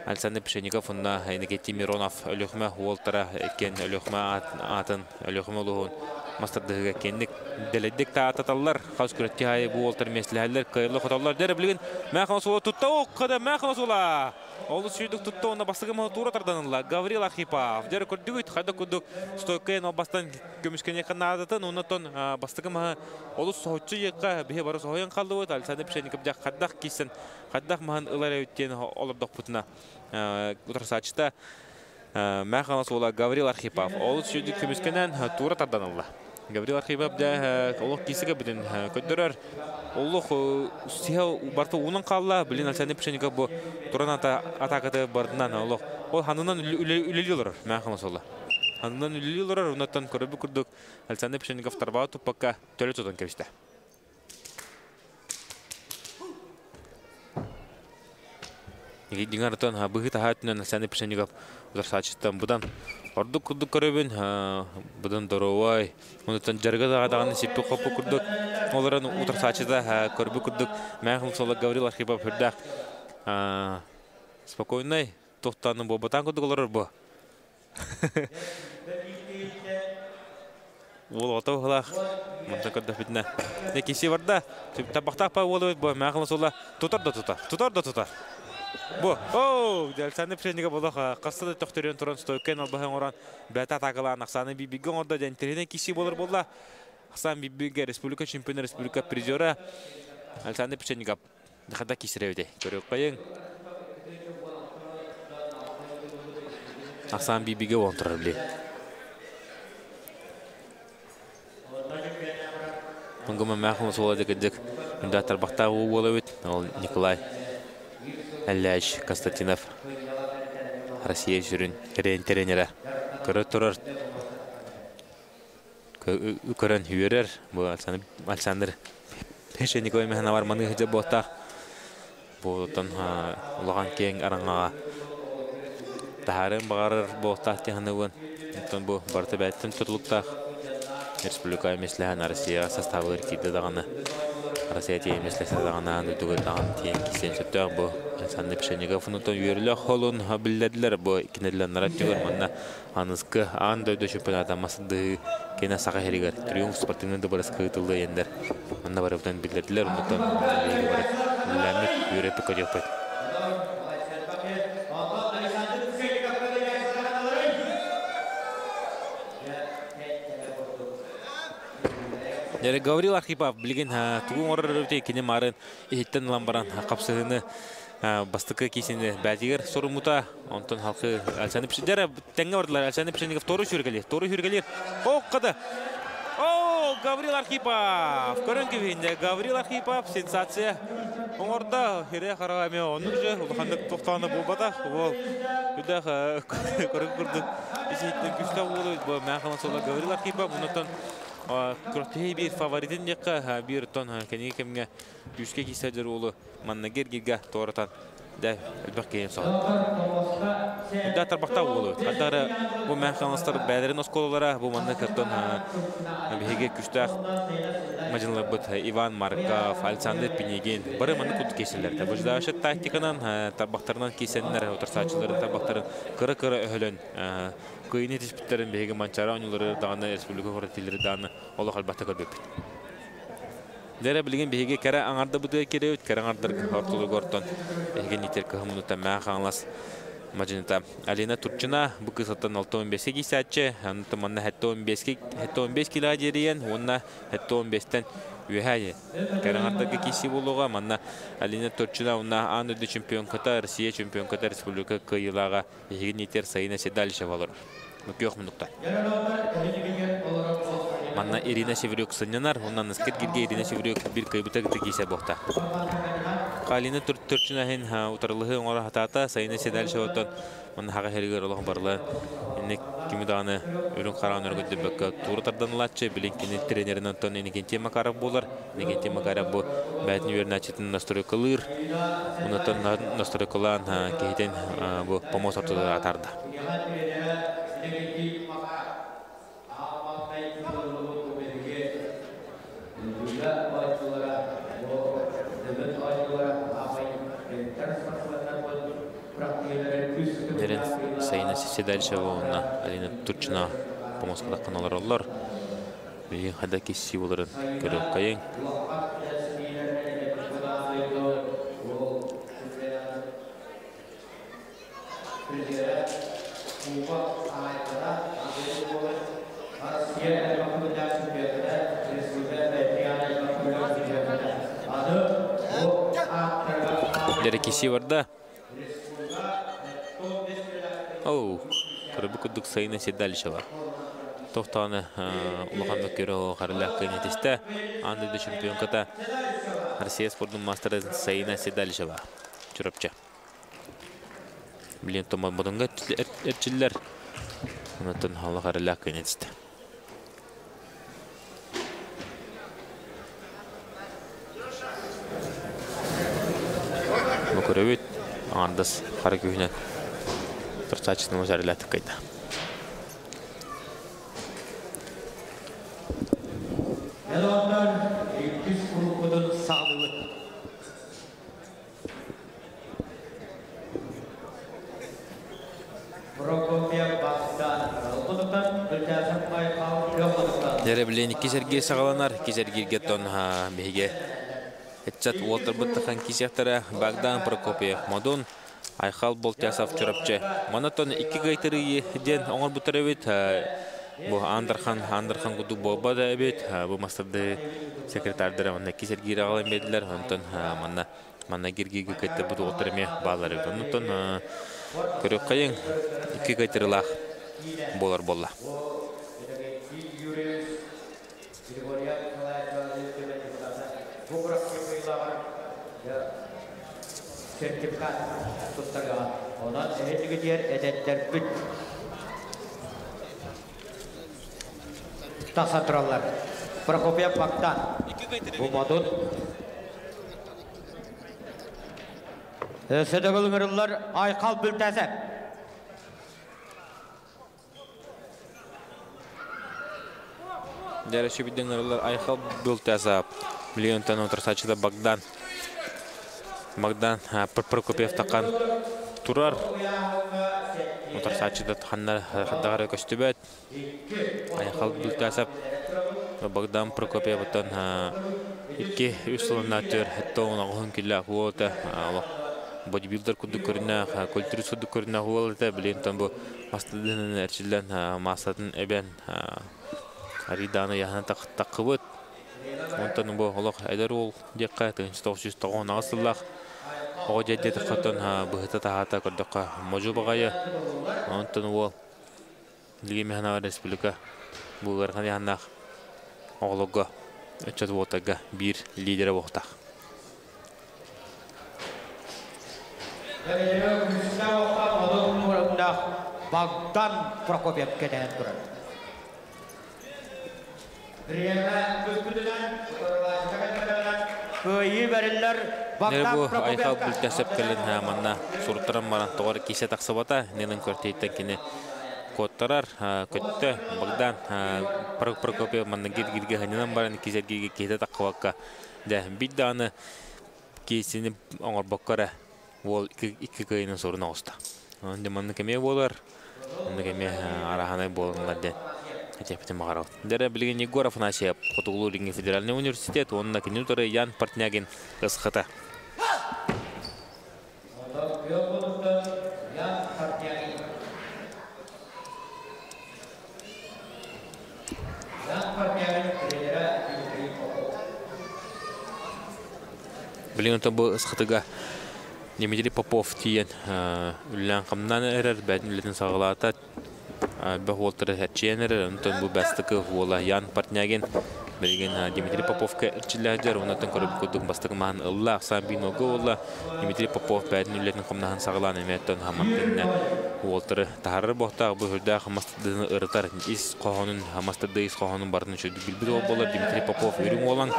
Александр Пшенников онна Никита Миронов өліқме уолтара екен өліқме атын өліқме олуғын мастырдығыға кендік дәледдік та ататалар қауыз күретті айы бұл уолтар месліғалар қайырлы құталар дәрі білген мәқана сола тұтта оққады мәқана сола олыс шүйдік тұтта онна бастығы мұны тура тарданылла Гаврил Архипов дәрі көрдік өйт қайда көрдік стойкайын ол бастан көмішкен еқан адатын оннатон бастығы мұны олыс соғытшы еққа бе бары соғайын қалды өйт Александр Пшенников жақ қаддақ кейсін қаддақ мұған ұлар өйттен олырдық бұтына ұтырсачыта мәқана сола Гаврил Архипов олыс шүйдік көмішкенен тура тарданылла Гаврил Архипов да олық кейсігі білін көддірер. Олық сия барты оның қалла білін Александр Пшенников бұл тұран атақыды бардынан олық. Ол ханынан үлелі олар мәқана солы. Андан үлі олар онаттан көрөбі күрдік Александр Пшенников тарбаға тұппаққа төлі тұтан кәбісті. Егейдің арытан бұғы тағатынан Александр Пшенников ұзар сачыстан бұдан ордық күрдік көрөбін бұдан дұрауай. Онаттан жарғы дағадағаны сеппі қопы күрдік. Оларын ұтыр сачыда көрбі күрдік. Мәғыл солы Гаврил Архипов үрдәк. Спокойный, тоқтаны бұл бұтан күрдік олар бұл. Ол отау ғылақ. Мұнтан көрдік бітіне. Кесі барда, табақтақ па олы өт бұл. Мәғыл солы тұтар. Бу, Александр Пшенников болаға қасыды тоқтырен тұран стойкен албағын оран бәті тағылан Ақсаны Бибиген орда жәнтерінен кесі болыр болда. Ақсан Бибиге республика чемпионы, республика призері Александр Пшенников дұқында кесіревде. Көрек қайын. Ақсан Бибиге он тұрар біле. Мұңғыма мәқылы солады кәдік. Үнді атарбақтағы олы өт. Ол Николай Әлләш Константинов Россия жүрін тренері көрі тұрар көрін үйерер бұл Александр Пшенников мәхіна бар маңы ғыжы болтақ бұлтын ұлған кең араңаға тағарын бағарыр болтақ тегіні бұн бұл барты бәттін тұтылықтақ республика емесліған Россия составы әркейді дағаны Россия тейін емеслесі дағаны үдігі дағаны тейін кесен сөттіғ бұл Александр Пшенников ұнытын үйерлі қолын білдәділер бұл кенеділер нараттығыр мұнна анызқы аң дөйді чемпионата масыды кені саға херігер триумф спортыңынды барысқы ұтылды ендер мұнна бары бұтын білдәділер ұнытын бейгі бары ләмет үйрепі көдек бәді. Гаврил Архипов білген туғын орыр өте кене марын ехеттен ламбаран қапсығыны бастықы кесені бәдігер сұрымыта онтан халқы Александр Пшенников тәңгі бардылар. Александр Пшенников торы хүргелер. Қады. Гаврил Архипов көрін кебейінде Гаврил Архипов сенсация оңырда хере қарағаме оның жа ұлғандық тоқтағаны болбада ол үдәқ көрін күрдік есеттен күшті олы мәқылын солы Гаврил Архипов ұнытын Күртей бір фаворитін деққа бір тон кәнеге кемге үшке кесәдер олы маннагер герге тоғыртан дәй әлбәқ кейім сағын. Үдә тарбақта олы. Қадары бұл мәқалыстар бәдерін осколылара бұл манна кәртон бәйге күштәқ мажынлы бұд Иван Марков, Александр Пенегин бары манны күтті кесілер. Бұждашы тактиканан тарбақтарынан кесенлер отырсачыларын тарбақтарын қыры-қыры өхілін көйіне теспіттерін бәйге манчара оңылары дағаны республика қорытелері дағаны олы қалбақта көрбеппет. Дәрі білген бәйге кәрі аңарды бұдығы кереуіт, кәрі аңардар ортылы ғортон бәйге нетер көхімінута мәқ аңлас мажыныта. Алина Турчина бұқы саттан 6-15-ке кейсәтші, анты манна 7-15 килға жерейен, онына 7-15-тен үйәйі. Кәрі аңардарға кейсі болуға, манна Алина Турчина онына аң өді чемпион қыта, Россия чемпион қыта республика қиылаға бәйге нетер сайына седалыша болыр. Мұкі оқ Манна Ирина Севрюк сынянар, оннан ныскет гирге Ирина Севрюк бір кайбыта кейсе боқта. Қалины түртшінәхін ұтарлығы оңара хатата, сайына седалыша оттан, манна хаға херігер олығын барлы. Енек кемедағаны өрін қарағын өргөді бөккі туыртардан латшы, біленкені тренерін онтан енеген тема қарап болар. Енеген тема қарап бұл бәтін өрін әчетін настройкалыр. Онаттан настройкалан кейден бұл помос ортада атарды. Дерен сайына седальше болуына Алина Турчина помосқада қаналар олар. Бейін қада кесі боларын көріп қайын. Дәрі кесі барда. Көрбі күдік сайына седалыша бар. Тоқтағаны ұлғанды көрі қарылақ көнетесті. Андыды чемпион қыта Россия спорттың мастері сайына седалыша бар. Чүріпчі. Білен тома бұдыңға әртшілер Ondan Allah haralak kenetiste. Bu körübüt andas xara köyüne tursaçını haralatıp kayda. Elonlar 200 grubunun sağlığı. Dere bilen iki sergi sağlanar, iki sergi getton ha bege. Etchat Walter Buttahan kisyaktara Bagdan Prokopiev Madon Ayxal Boltyasov çorapçı. Manaton iki gaytırı den oңор butarabit bu Andarхан gudu boba da ebet bu masterda sekretardara onda iki sergi rağlan bediler. Ondan manna girgiga kayta bu oturmaya bağları. Ondan körük kayın iki gaytırılar bolar bolla. Sertifikat tutturgan. Ondan ehdigi diğer edetler büt. Tasatırlar. Prokopiev Bagdan. Bu madun. Sedegül ngırıllar Ayxal Bültesep. Dere bidden ngırıllar Ayxal Bültesep. Milyontan otursaçıda Bagdan. Bagdan Prokopiev takan turar. Otursaçıda takanlar dağarı köstübet. Ayxal Bültesep. Bagdan Prokopiev otan iki üstünatör hatta ona gün killa huota. Bodybuilder kudu körüne, kulturist kudu körüne huolta bilen bu mastadın erçilen masatın eben aridana yahana takıbıt. Ondan bu Allah eder ol dikkat instoğuş toğun asıllah. O jaddet qatan bıhta tahata qadqa mojubagaya. Ondan bu Ligi Mehana Respublika bu garhan yahana oğluga etchat votaga bir lideri vohta. Bagdan Prokopiev keden duran. Köyü verirler Bagdan Prokopiev. Ayxal Bültesep kelen manna surutran baran toğar kise taksabata nenen körteyten kine kottarar kötte Bagdan Prokopiev manna girgirge haninan baran kise girge kite takkavakka da biddanı kisini oңор bakkara wol iki kayının sorunu olsa. Onda manna kemeye bolar. Onda kemeye arahanay bolanlar den. Geçeptim mağarav. Dere bilgen Yegor Afanasyev, Kutuglu Ringi Federalny Universitet, onunla kinütörü Yan Partnagin ısıqıta. Bilgen bu ısıqıtıga Dmitri Popov diyen üllen qamdan erer, bәдін ülletin sağılata Бахолтер Хэтченер, онтон бу бастыкы вола Ян Партнягин, билген Дмитрий Поповка ирчиләдер, онтон көрүп кудук бастык ман Аллах самбинога вола Дмитрий Попов бәдин үлетин кымнахан сагылан эметтен хаматтын Волтер тахарыр бохта бу хүрдә хамастыдын ыртар ис кохонун хамастыды ис кохонун барын чөдү билбир болар Дмитрий Попов үрүң олан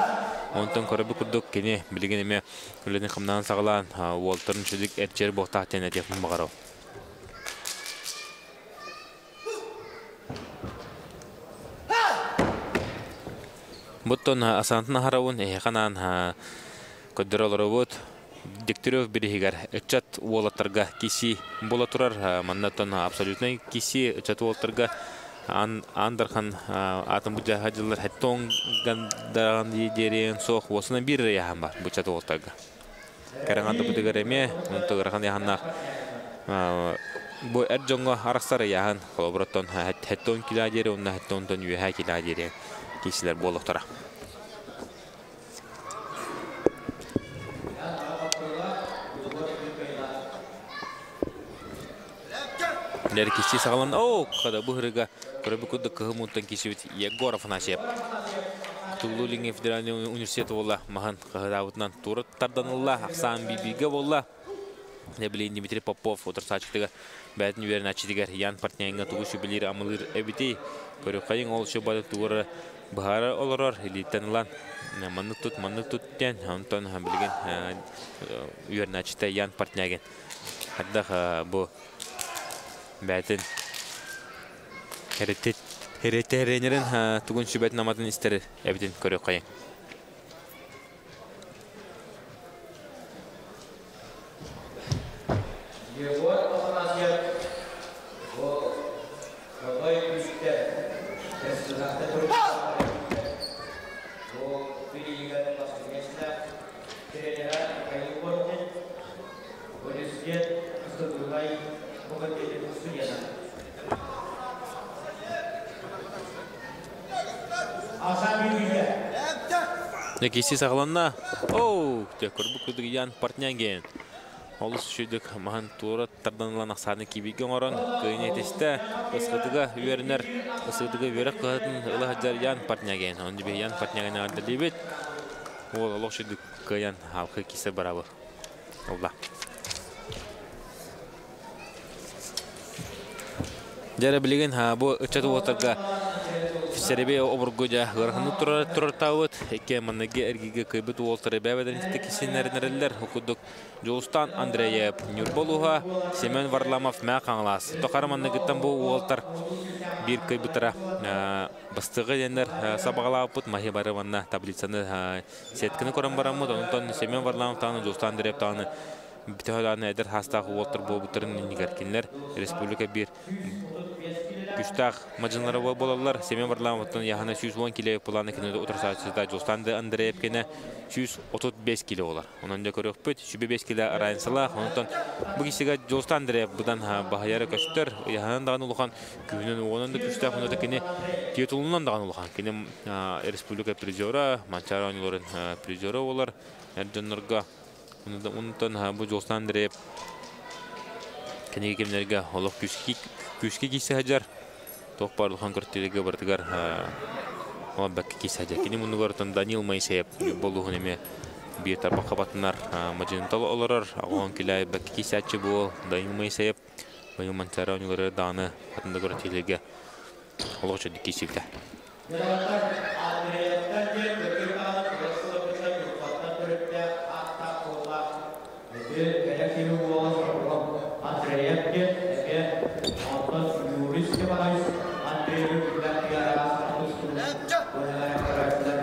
онтон көрүп кудук кене билген эме үлетин кымнахан сагылан Волтерин чөдүк эрчер бохта тен этеп багарау. Буттон асантна харавун эханан көдөрөлөрөбөт Дегтярев берегер этчат уолаттарга киси бола турар маннатон абсолютно киси этчат уолаттарга Андархан атом буджахажилар хеттон гандан дерен сох осына бир яхан бар бучат уолаттарга караганда будереме онтограхан яханна бу эржонго араксар яхан колобротон хеттон киладере онна хеттонтон юха киладере кисилер болуктара. Dari kisi sakalan kada buhriga körөбү кыгымуттан кисибит Егор Афанасьев. Кутугулуу Риги Федеральный университет болла махан кыгыдабытынан тураттардан алла аксан бибиге болла. Дебилин Дмитрий Попов отырсачтыга бәтін үйерін ачидигер ян партнеринга тугушу билир амылыр эбити. Көрөкайын ол шобады тугуры бахара олорор илиттенлан маннык тут тен онтон билген үйерін ачита ян партнерин. Хадда бу бәтін Херетеренерин тугун шүбет наматын истери эбитин көрөкайын. Некиси сағыланна. Оу, көрбі күдігі ян партнерген. Олыс үшедік маған туыры тарданылан ақсаны кебейген орын көйін етесті. Осқыдыға үйерінер, осқыдыға үйерік қығатын ұлығаджар ян партнерген. Онды бе ян партнерген ағарды лебет. Ол олық үшедік көйін халқы кесі барабы. Олда. Жәрі білеген бұл үтчаты отырға Серебе обургуja гырхыны турар тауыт, эке манныге эргиге кыйбыт уолтары бәбәден текисинернерлер хукудук Жолстан Андреев Нюрболуга, Семен Варламов мәқаңлас. Тоқар манныгыттан бұл уолтар бир кыйбытыра бастығы денер сабағалап бұт, махи бары ванна таблицаны сеткіні көрін барамыд, онтан Семен Варламов тағыны, Жолстан Андреев тағыны бітіғаланы әдір хастағы уолтар бұл бұтырын негеркенлер, республика бир Күштақ мажынлары болалар. Семен Варламовтың яғына 110 кило планы кенеді отырсатсызда Жолстанды Андреев кені 135 кило олар. Онан да көрек бүт, 5 кило арайынсылақ. Онан бұл кесіға Жолстан Андреев бұдан бағайары көштір. Яғынан даған ұлыған күйінен оғынан да күштақ. Онан да кені тетулынан даған ұлыған. Кені республика призера, Манчара ойныларын призера олар. Әрденлерге. Онан бұл Жолстан Андреев кенеге кемдерге олық күшке кейсі хәджар. Тоқ барлыған көрттелігі бардығар оған бәкке кейсі хәджар. Кені мұны көрттен Данил Майсеев болуғын еме бір тарпаққа батынар мажыныталы оларар. Оған келай бәкке кейсі хәджі бол Данил Майсеев Байыл Манчара өнілері даны қатында көрттелігі олық жөді кейсілді.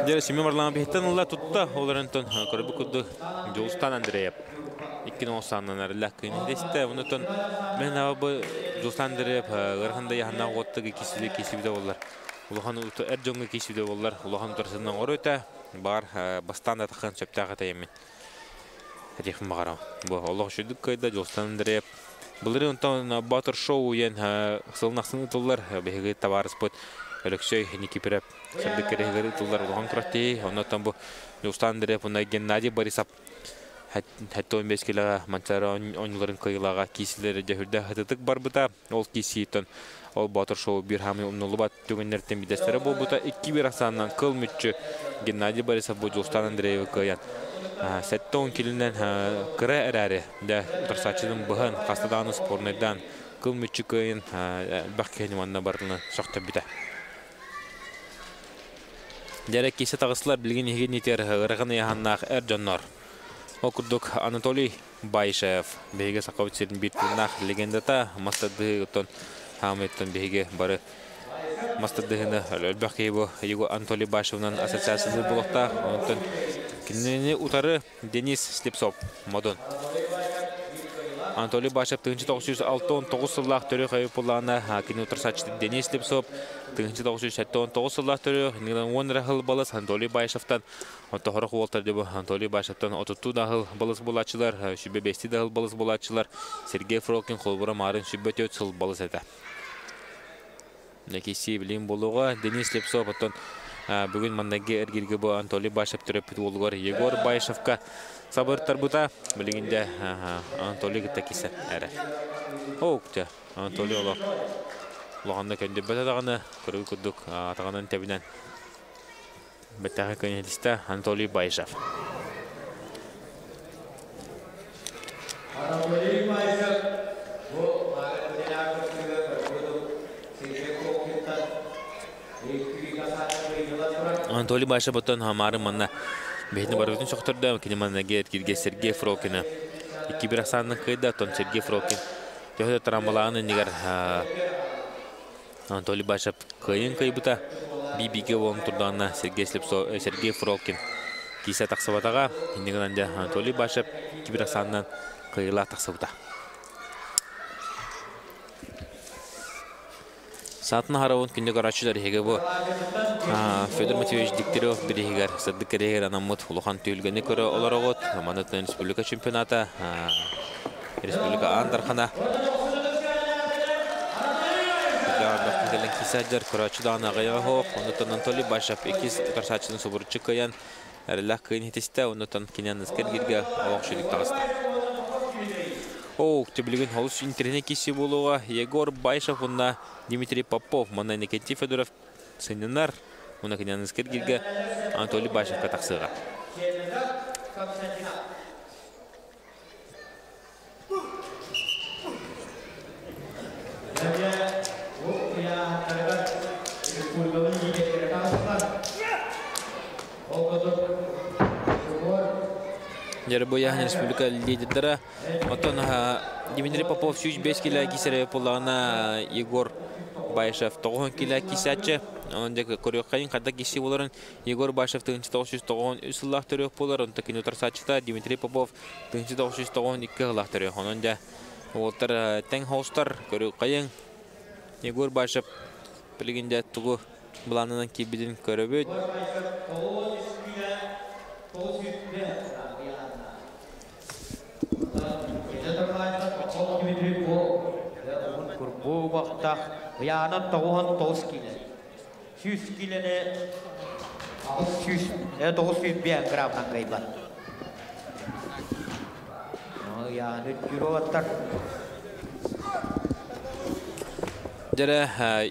Дәрі Семен Варламов бейттен ұлла тұтта, оларынтын көрбі күдді Жолстан Андреев. Иккен оғысанынан әрілі көйнедесті. Онытын мен абы Жолстан Андреев ғырғында яғына ғоттығы кесібіде олар. Улахан әр жоңғы кесібіде олар. Улахан тұрсынан ғыр өті бар бастан атықын сөптағы тәйемен. Әтекін бағарау. Олақ үшідік көйді Жолстан Андреев. Бұлыры онтан батыр шоу ен қысылнақсыны тұллар. Бәйгі табарыс бұд. Алексей Никипирев сәбдік керегері тұлдар ұлған күрәттей. Оннаттан бұл Жолстан Андреев, Геннадий Борисов хәтті 15 келіға Манчара ойныларын қойылаға кейсілері жәхірді хатытық бар бұта. Ол кейсейтін ол батыр шоу бір хамы ұмнылы бат төгінлерден бедестері бұл бұта. 2-1 ақсанынан қыл мүтчі Геннадий Борисов бұл Жолстан Андреев қойян. Сәтті 10 келінен қыры әрәрі тұрсатшының бұғын қастадағаны спорнайдан қыл мүтчі қойын бәқкені манна барылы соқты біті. Дәрек кейсі тағысылар білген еген етер ғырғаны яғаннақ әр жоннар. Окурдук Анатолий Байшев бейге сақауытсерін бейттіннақ легендата мастады ұттан хаметтен бейге бары мастадығыны өлбәқ кейбі его Анатолий Байшевнан ассоциациясы болуқта. Онтан кенені ұтары Денис Слепцов модон. Анатолий Байшев 1969 сыллақ түрі қайып болағына кені ұтырсачты Денис Слепцов 1979 сыллақ түрі он рахыл балыс Анатолий Байшевтан отығырық олтар дебі Анатолий Байшевтан 30 дағыл балыс болатшылар, шүбе 5 дағыл балыс болатшылар Сергей Фролкин қолбыра марын шүбе 4 сыл балыс әді. Некесі білейін болуға Денис Слепцов бүгін маңдаге әргерге бұл Анатолий Байшев түріпіт олығар Егор Байшевка сабырттар бұта білігінде Анатолий ғытта кесі әрі. Оуқты Анатолий олағында көнде бәт атағаны көргі күрдік атағанын тәбінен бәттәғі көнелісті Анатолий Байшев. Анатолий Баша ботон хамары манна бехне барытын шоқтырды. Кені манна гет кирге Сергей Фролкина. Икки бір ақсанның қайда тон Сергей Фролкин. Төхді тарамалағыны негер Анатолий Баша қайын қайбыта. Бибиге болын тұрдағына Сергей Фролкин. Киса тақсыбатаға. Негер анде Анатолий Баша икки бір ақсанның қайыла тақсыбыта. Сатын харавын күнде қарачылар хеге бұл Федор Матвеевич Дегтярев бірегер, Саддық Керегер анамыт ұлыған түйілгені көрі олар оғыт. Манытын республика чемпионата, республика Андархана. Дағандақ кәлін кесәдер қарачыдағын ағайа хоқ. Онытын Анатолий Башев 2 ұтарсачының собырычы көйен әрілі қиын етесті. Онытын кенен ізгер керге оғық шөлік тағысты. Төбілген холус интернет кесі болуға Егор Байшев, онна Дмитрий Попов, мана Никентий Федоров сынынар, онна кенен ізгер керге Анатолий Башевқа тақсыға. Жарбоян республика лидердері. Отон Дмитрий Попов 5 кило кисері полағына Егор Байшев 9 кило кисәтші. Ондегі көріққайын қадда кесі боларын Егор Байшев 993 ұсылақ түрек болар. Онда кені ұтарсатшыда Дмитрий Попов 992 ғылақ түрек. Онда олтар тәң хоустар көріққайын Егор Байшев білгенде тұғы бұланынан кебеден көрібет. Бұл вақытта ұяны 9 келі. 100 келіні 905 граммнан қайбар. Ұяны жүрі аттар. Жәрі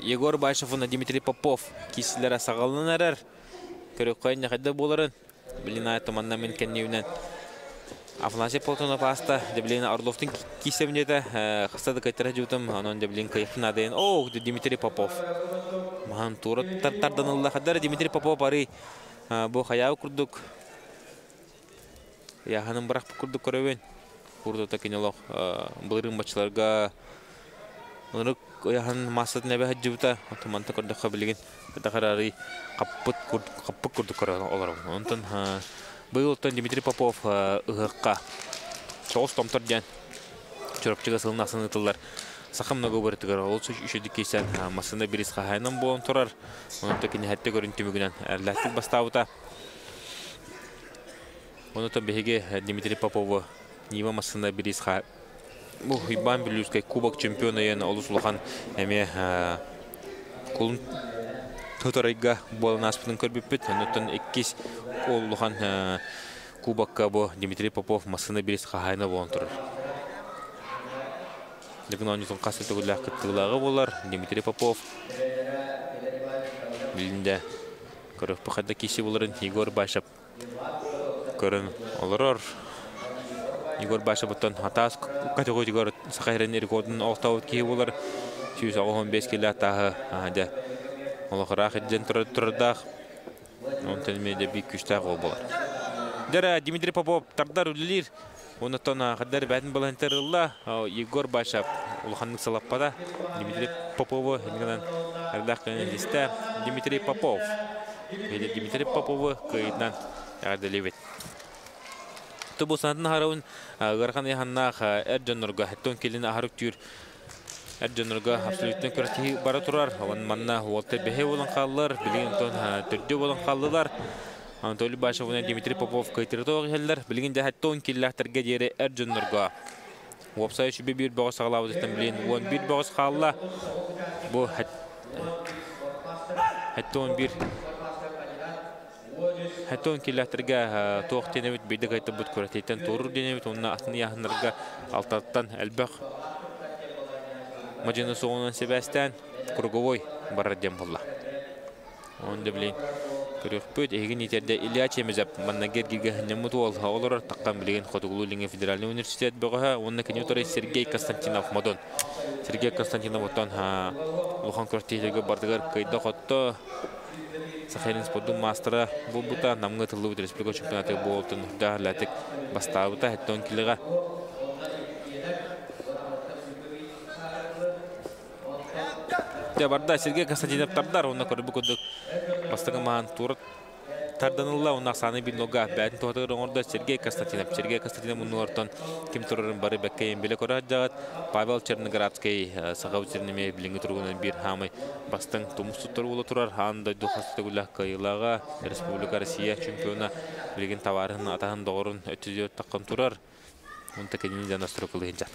Егор Байшев, Дмитрий Попов кесілері сағалынан әрір. Көрі қойын қайда боларын. Білін айтыманна мен кәнеуінен. Афанасий Полтонов аста, деблин Орловтың кисемнеді, қыстады қайтыра жүйтім, онын деблин қайықын адайын. Дмитрий Попов. Маған туры тардан Аллахадар, Дмитрий Попов ары бұл қаяу күрдік. Яғаным бірақ күрдік көрөбен. Күрді тәкенелоқ бұлырын бачыларға ұнырық яғаным масатын әбі ғаджыбыта. Отыманты күрдік қабілеген. Бұтақар ары қаппық күрдік көрі оларым. Онтын был Дмитрий Попов ұғыққа. Соғыс томтар ден. Чөріпчіға сылын асыны тұлдар. Сақым много бұрытығыр. Ол үшеді кейсен масында біріз қағайынан болын тұрар. Оның төкені әтті көрін түмігінен әрләттік бастауыта. Оның төн бәхеге Дмитрий Поповы Нима масында біріз қағай. Бұл Ибан Белюскай кубок чемпионы ен олыс ұлған әме құлын Төтарайга болын аспытын көрбеппет. Онытын 2 олуған кубакка бұл Дмитрий Попов масына бірес қағайына болын тұрыр. Дегін оңызын қасы түгілі қыттығылағы болар. Дмитрий Попов білінде көріп бұқадда кесі боларын Егор Байшев көрін олырыр. Егор Байшев бұттан атас категория сақайрын рекордын оқтауыт кей болар. 115 келі аттағы Олықырақ едден тұрырдақ. Он тәлмейді бейк күштақ ол болар. Дәрі Дмитрий Попов тардар үлілер. Оны тона қадар бәтін болантарылла. Егор Байшев ұлықанның салаппада. Дмитрий Поповы әрдақ кәнен листі. Дмитрий Попов. Дмитрий Поповы көйдінен әғадылевет. Тұбы санатын қарауын ғарқан яғаннақ әрджан нұрға әттон келін ағарық түйір. Әрджанырға абсолютно көрсеті бара тұрар. Манна Уолтер Бехе болын қалылар, білген түрде болын қалылар. Анатолий Башев, Дмитрий Попов көйтірді оғылар. Білген жәхетті 10 келіләқтерге дері Әрджанырға. Уапсай үшібе бір бағыз сағылауыз еттен білген 11 бағыз қалыла. Бұл әтті 11. Әтті 10 келіләқтерге тоқ денемет бейді қайты бұд көрсететтен торыр денемет. Онына астыны яғынырға алтаттан әлбәқ Маджина соғынан Себастьян круговой барраден болла. Онда білейін Көрөкпөт эгин итерде Илья Чемезеп маннагер гигехнемут ол олор таккан билген Хотугулу Линге федеральный университет бөгө онна кенютор Сергей Константинов модон. Сергей Константинов отон Лухан Кортилеге бардыгар кайда хотто Сахалин спортун мастера булбута намгы тылуу республика чемпионаты болтун да латик бастабыта хеттон килега. Барда Сергей Константинов тардар онна көрбү көдүк бастыгы маан турут тарданылла онна саны бил нога бәтин тоғытыр оңырда Сергей Константинов мұнуартон кем тұрырын бары бәккейін білі көрі жағат Павел Черноградский сағау тернеме біліңгі тұрғынан бір хамы бастың тұмысты тұрғылы тұрар аңдай дұқасты күлі қайылаға Республика Россия чемпиона білген товарын атағын доғырын өтізер таққан тұрар онта кәдені жанастыры қылығын жат.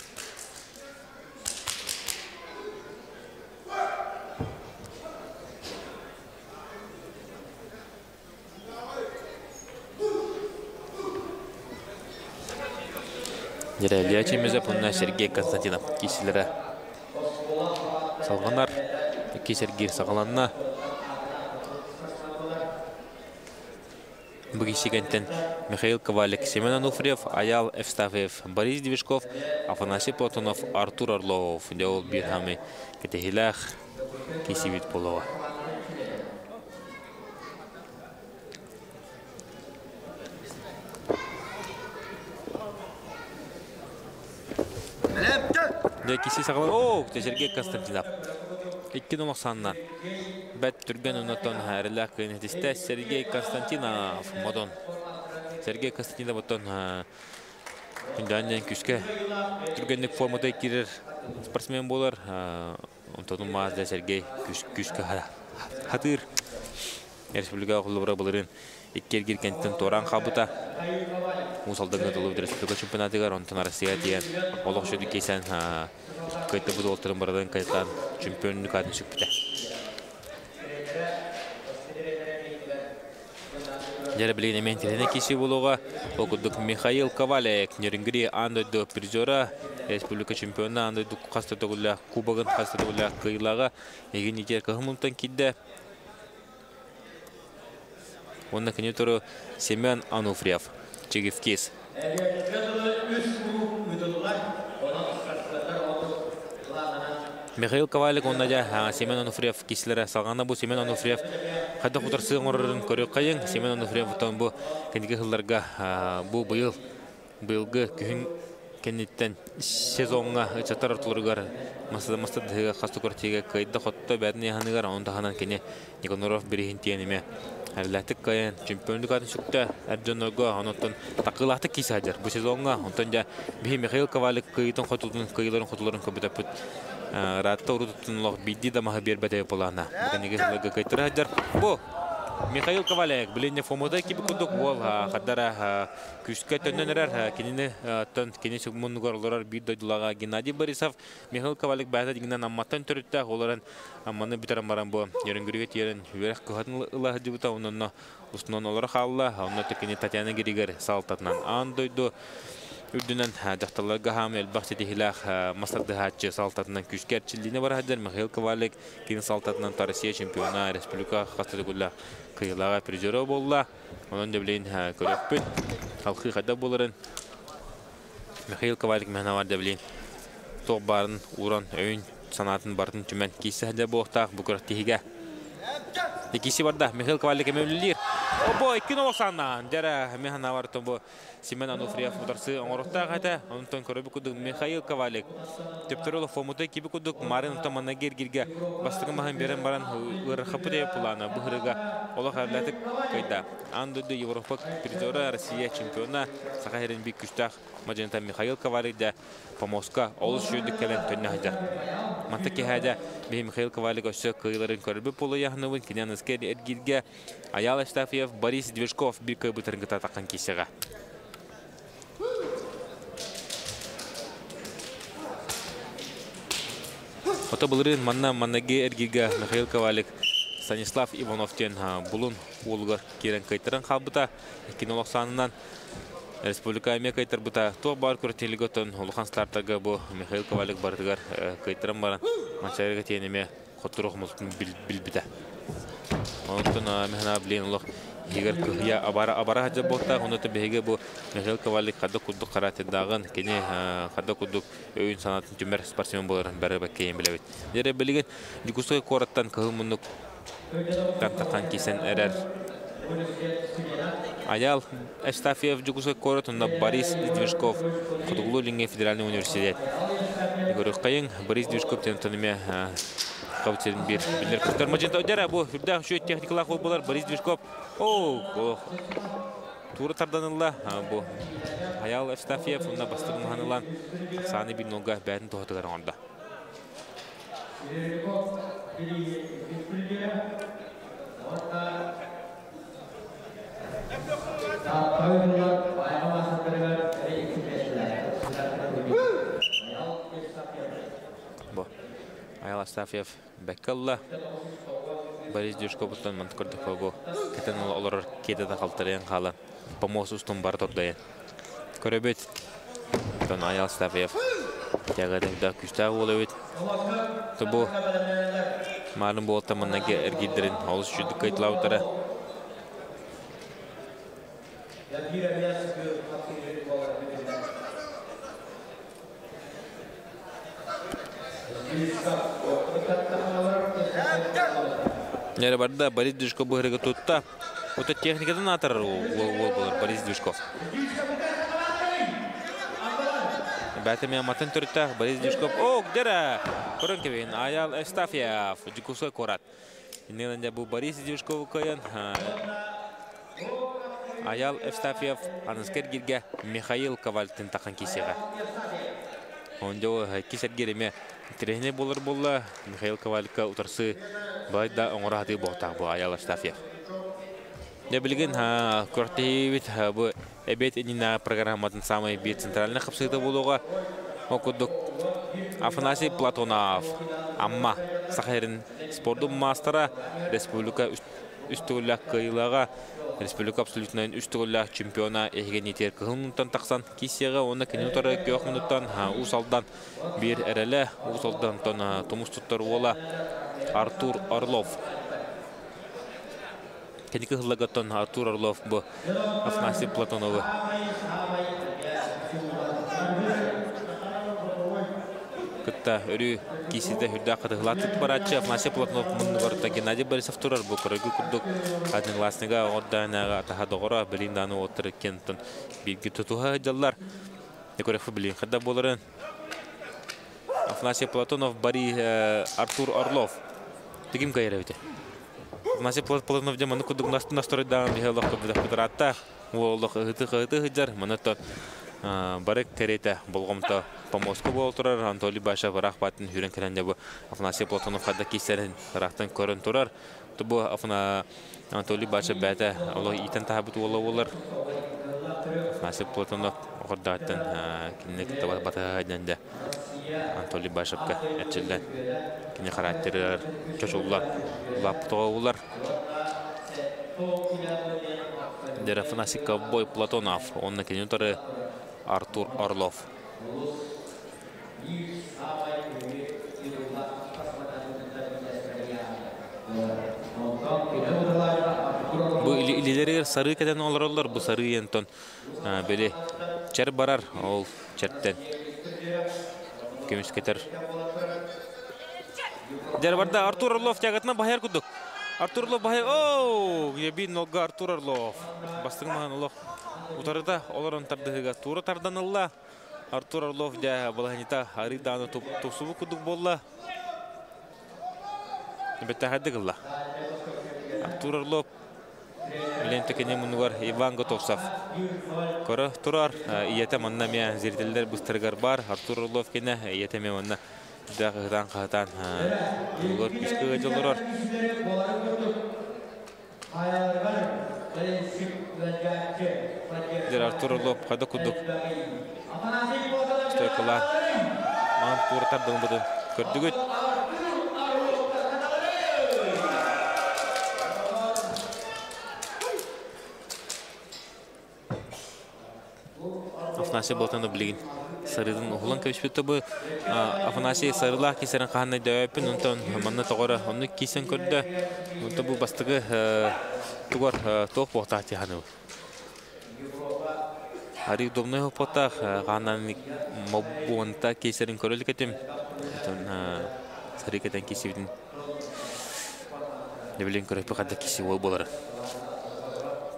Илья Чемезеп, Сергей Константинов киселері салғанар, Сергей сағаланна. Бүгісігентен Михаил Ковалик, Семен Ануфриев, Аял Евстафьев, Борис Девишков, Афанасий Платонов, Артур Орлов. Деол бирхами кетехилах кисивит полова. Киси сағалар, Сергей Константинов. 2-90-нан. Бәт түрген ұнатон әріләқ көнетісті Сергей Константинов модон. Сергей Константинов отон күндәнен күшке түргенлік формада керер спортсмен болар. Онтоның мазда Сергей күшке хатыр. Республика құлыбыра болырын. Иккергер кенттен торан қабыта. Усалдыңғы дұлы республика чемпионатығар. Онтон Россия дейін олық шөді кейсен кайты бұды олтырын барадан кайттан чемпионлық атын шүкпіті. Жәрі білген емен теріне кесі болуға оқыдық Михаил Ковалик, Нерінгіри андойды призера, республика чемпионы андойды қастырдығылы, кубағын қастырдығылы қиылаға еген етер қығымылтан кедді. Онна кене тұры Семен Ануфриев, Чегевкес. Михаил Ковалик, онна да Семен Ануфриев кеселері салғаны бұл Семен Ануфриев қайда құтырсы ғырырын көрек қайын. Семен Ануфриев бұтан бұл кәндегі ғылларға бұл бұйылғы күйін кәнеттен сезонға ұчаттар артылырғар мастадығы қасты көртеге қайда құтты бәріне ғанығар ондағанан кәне Никоноров бірігін тиенеме. Әрләтік қайын чемпионлық атын шүкті әрджонырға оныттың тақылақты кейсі әдер. Бұл сезонға онтан да бей Михаил Ковалик қайыларын құтыларын көбітіп Ратта урутун лох бидди да маха бербете полана. Буканеге лага кайтыр хаджар. Бу Михаил Ковалик биленне фомода киби кудук бол хадара күшкә төннәрәр кинене тон кине сумун горлар биддылага Геннадий Борисов Михаил Ковалик бәдә дигән амматтан төрүттә оларын амманы битерәм барам бу йөрөнгүргә тиярен юрак кыгатын ла дибута оннан уснан олар халла оннан текене Татьяна Григор салтатнан андойду Үрдінен жақталарға хамел бақсеті хилақ масарды хатчы салтатынан күшкерчілдіне бар хаджар Михаил Ковалик кейін салтатынан Россия чемпиона республика қастыры күлі қиылаға призері болла. Онын дәбілейін көрекпін. Халқы қада болырын. Михаил Ковалик мәнавар дәбілейін. Тоқ барын, уран, өйін, санатын бардың түмен кейсі хаджар болықтақ бұқырық тегіге. Екесі барда Михаил Ковалик әмеулілер. Обо, 2-90-нан. Жәрі механа бар тұн Семен Ануфриев мұтарсы оңырықта қайта. Онытын көрібі күдік Михаил Ковалик. Тептірілі фомуды кебі күдік Марын ұтамана гергерге бастығы маған берін баран ұрқапы деп пұланы бұғырыға олық әрләтік көйді. Андыды Европа призері Россия чемпиона Сақайрын бек күштақ Маджанта Михаил Ковалик да Помоска олыс жүйдік кәлін төнне хаджар. Манты кехәді бей Михаил Ковалик өсі қиыларын көрібі пұлы яғынуын кенен ұскер әргерге Аял Евстафьев, Борис Девишков бір көй бұтырынғы татаққан кесеға. Ота бұлырын маннаге әргерге Михаил Ковалик Станислав Ивановтен бұлын олғыр керен қайтырын қалбыта 2-90-нан Республика әме қайтыр бұта тоқ бар көртелігі өтін олыған стартарға бұл Михаил Ковалик бардығар қайтырын баран маншайырға тенеме қоттырық мұлтын білбіті. Онтон мехна блин лох егер кыя абара хаҗа болта, онда беге бу Михаил Ковалик хадда кудук караты дагын, кене хадда кудук өйүн санатын түмөр спортсмен болар бары бакейин билебит. Дере билген Дикусой кораттан кылмынык тантакан кисен эрер. Аял Эстафиев Дикусой кораттан Борис Движков, Кудуглу Линге федеральный университет. Говорю, кайын Борис Движков тентонеме Кавтерин бир билер кыттар мажента одера бу хүрдө şu техникалар болар Борис Движков. Тура тарданылла бу Аял Эстафиев уна бастырын ханылан саны бир нога бәдин тоhtыгар онда. Аял Эстафиев Беккалла Борис Движковтан мантыкырдык бу кетен олар кетеде калтырын кала помос устун бар тордайын көрөбөт тон Аял Эстафиев тягады да күстә болобыт бу малым болта маннага эргидерин алыс жүдүк кайтлаутара Нәре барда Борис Движков быгырыгы тутта. Ота техникадан атар ол болар Борис Движков. Бәтеме матын түртті Борис Движков. Гдера! Көрін кебейін Аял Эстафиев. Дикусой корат. Инелінде бұл Борис Движков көйін. Аял Эстафиев аныскер Михаил Ковальтын тақын кесеға. Онда кесергереме тренер болар Михаил Ковалька утарсы байда оңыраты боқтақ бұл Аял Эстафиев. Я білген көртейбет бұл әбет әнина программатын самай бет центральный қапсыйды болуға оқыдық Афанасий Платонов амма Сахарин спордың мастера республика үстігілік қиылаға республика абсолютнайын үстігілік чемпиона еген етер кығылмынттан тақсан кесеға оны кенеутары көк минуттан ұсалдан бір әрелі ұсалдан тұмыс тұттар ола Артур Орлов. Кенекі ғылығаттан Артур Орлов бұл Афанасий Платоновы. Кытта өрі кеседе хүрді қытығылатып баратшы Афанасий Платонов мұнды барыта Геннадий Борисов тұрар бұл көрігі күрдік адын ласныға оғырдағынаға атаға доғыра білінданы отыры кенттін білгі тұтуға жаллар. Екөрекфі білін қырда болырын Афанасий Платонов, Артур Орлов. Тегим кайра өте. Афанасий Платонов деманы күрдік настырыдағын бігеліқ күдіратта. Олық ұғыты ғыджар. Мұнаттан барык керейті болғымта помосқа бол тұрар. Анатолий Баша барақ батын хүрен кәрінде бұл Афанасий Платонов қадда кейсерін рақтан көрін тұрар. Бұл Анатолий Баша бәті олығы итін тағабыт олар. Афанасий Платонов оғырдағыттан кеннек батыға әденде Анатолий Башевка әтчілден кене характерер көшулар лаптоға олар. Дер Афанасий Ковбой Платонов, онны кене ұтары Артур Орлов. Бұл илелері сары кәден олар, бұл сары ентон бөлі чәр барар, ол чәрттен көміс кетер. Дер барда Артур Орлов тягатына бағайар күдік. Артур Орлов бағайар, ебін олға Артур Орлов. Бастың маған олық. Утарыда оларын тардығыға тура тарданылла. Артур Орлов да балағанита ариданы топсубы күдік болла. Бәтті ғадығылла. Артур Орлов Ленті кене мұнығар Иван Готовсов. Көрі тұрар, иеті манна мен зерделер бұстырғар бар. Артур Орлов кене иеті мен манна дағыдан қағытан ұлғыр күшкі ғажылырар. Дер Артур Орлов қады күдік. Стойқылан. Маған туыртардың бұдың көрдігіт. Афанасий Платонов білген сарыдын ухулан кебиспетте бу Афанасий сарылах кисерин каханна дөйөпүн онтон манна тогора онну кисен көрдө. Онто бу бастыгы тугар тох бохтати хану. Ари удобный хопота каханнан мобуонта кисерин көрөлүк этим. Онтон сарыкетен кисибин Невелин көрөпү кадда киси ой болар.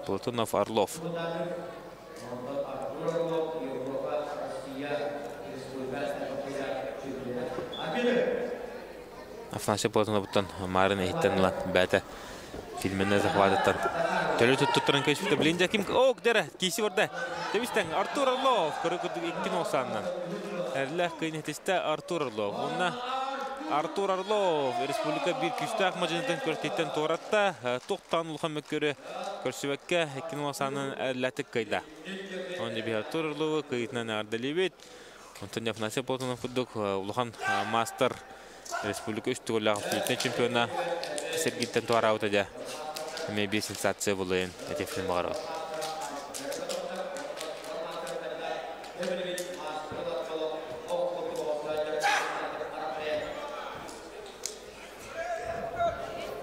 Платонов Орлов. Афанасий Платоновтан Марина Хиттенла бәті фильміне захватыттан. Төлі тұттырын көшіпті білінде кім? О, дәрі, кейсі бұрда. Дәбістен, Артур Орлов, көрі-күрді еккен осанынан. Әрләқ қиынетесті Артур Орлов. Онна Артур Орлов, республика бір күшті ақмажынытын көрсеттен торатта, тоқтан ұлған мөккөрі көрсібәкке еккен осанынан әрләтік қайда. Онда бір Артур Орлов қиытынан ардалебет. Онтан Афанасий Платонов күдік ұлған мастер республика үстігілі ағып чемпиона Сергиттен туара өтеді. Әме бей сенсация болайын әтефілін бағарау.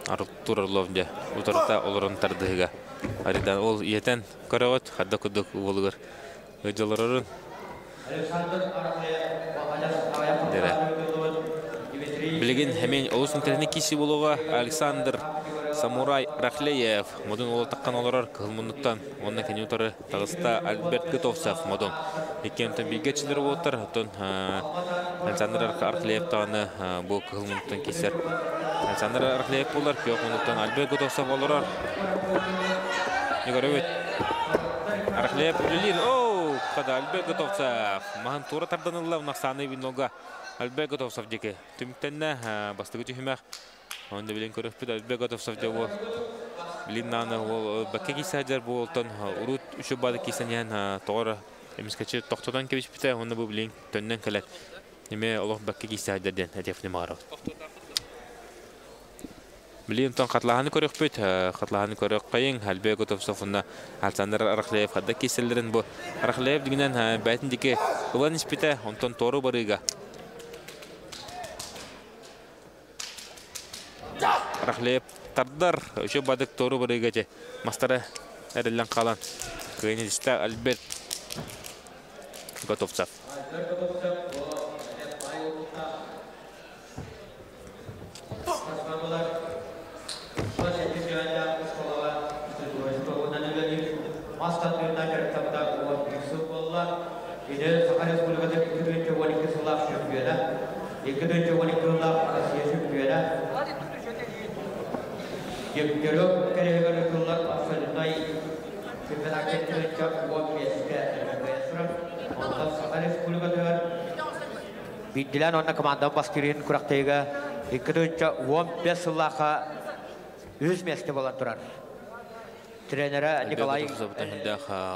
Артур Орловнде ұтырыта олырын тардығыға. Аридан ол етін көріғыт, қадда күдік олығыр. Өджалырырын. Білген әмен олысын тәріне кесі болуға Александр Самурай Рахлеев модун олы таққан оларар қылмұндықтан. Онына кәне ұтары тағыста Альберт Гытовцев модун. Екемтен бейгетшілері отыр. Александр Рахлеев тағаны бұл қылмұндықтан кесер. Александр Рахлеев болар, көк мұндықтан Альберт Гытовцев оларар. Егор өт. Рахлеев үлілер. Оу, қада Альберт Гытовцев. Маған тура тарданылы ұнақсаны бейнолға Альберт Гытовцев деке. Түміктенне бастығы түйімәк. Онда білен көріппіді Альберт Гытовцев де ол. Білін наны ол бәкке кейсәдер бұл олтан ұрут үші бады кейсен ян тоғыры емескәтші тоқтодан кебіспіті. Онда бұл білен төннен кәлет. Неме олық бәкке кейсәдерден әтефіне мағарау. Білен тон қатлағаны көрік бөт. Қатлағаны көрік қайын Альберт Гытовцев онда Александр Рахлеев қадда кейселерін бұл. Рахлеев дегенен бәтін деке ұлан іспіті онтан тору барыға. Рахлеев тардар, үші бадық тору барыға же. Мастары әрілен қалан. Күйінесті Альберт Гытовцев. Bildilen ona komandan baskırın kuraktayga 15 yıllaqa 100 meske bolan turar. Trenere Nikolay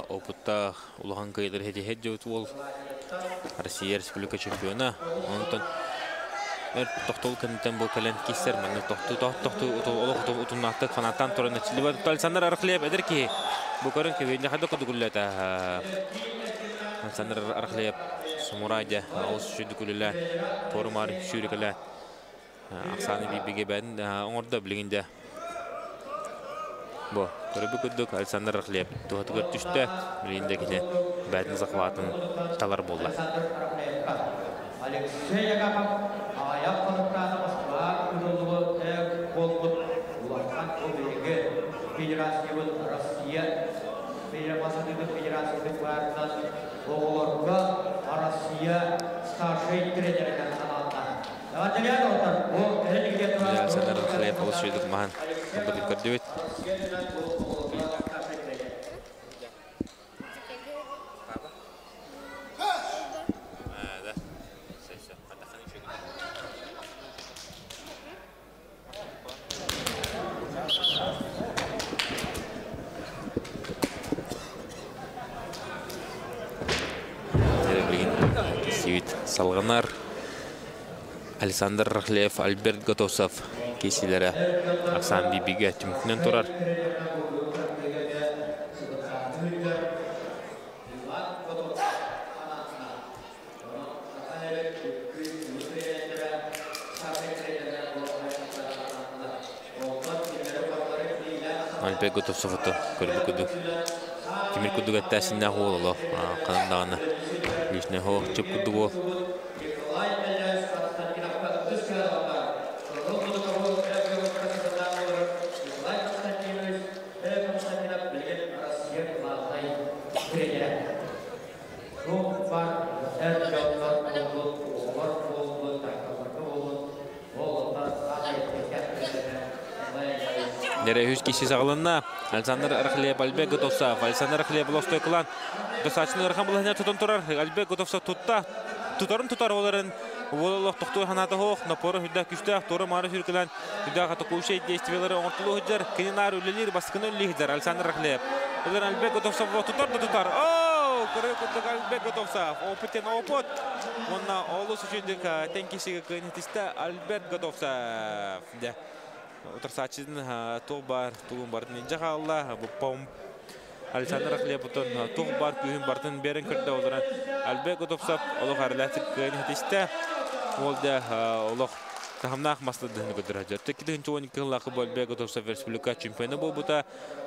опытта улахан кайдар хеде ол Россия республика чемпиона. Онтон тоқтол көнтен бұл кәлен кесер мәне тоқты утуннатты фанаттан туран чилибар Александр Рахлеев эдер ки бу көрөн кебенде хада кудугуллата Александр Рахлеев Самурайда аус шүдүкүлүлө тормар шүрүкөлө аксаны бибиге бен оңорда билгенде бу көрөбү күдүк Александр Рахлеев тугатыгыр түштө билгенде келе бәдин захватын талар болду. Алексей Якапов аяқ қылықтаны басқа күрілігі қолғыт ұлаққан көбеге Федерациялы Россия Федерациялы барынан оғыларға Россия старший тренерден саналды. Александр Рахлеев ол шүйдік маған ұлғыдың көрдебет. Салғанар Александр Рахлеев, Альберт Гытовцев кейселері Ақсан бибиге түмкінен тұрар. Альбек Готовцовты көрбүкүдү. Кимир күдүгө тәсинне хололо. Канандаганы лишне хо чөпкүдүгө. Нере хүз киши сағылынна Александр Архлеб, Альбек Готовцов, Александр Архлеб лостой кылан. Досачны ырхан булахына тутун турар. Альбек Готовцов тутарын тутар оларын. Вололох тохтой ханаты хох, напоры хүддә күштә, торы мары хүркелән. Хүддә хаты кушай действиялары оңтылу хүддәр. Кинар үлелер баскыны үллиһдер Александр Архлеб. Олар Альбек Готовцов тутар. О, көрөк күддә Альбек Готовцов. Опытен опыт. Онна олус үчүндүк тенкисиге кыйнытышта Альбек Готовцов. Утрсачын туг бар, тугун бардын жагалла, бу пом Александр Архлеб туг бар, күн бардын берен кырда олар Альбек Готовцов олох аралатып кыйнытышта. Олда олох тахамнах маслыдын көдөрөжөр. Текидин 12 жылдагы Альбек Готовцов республика чемпионы болбута.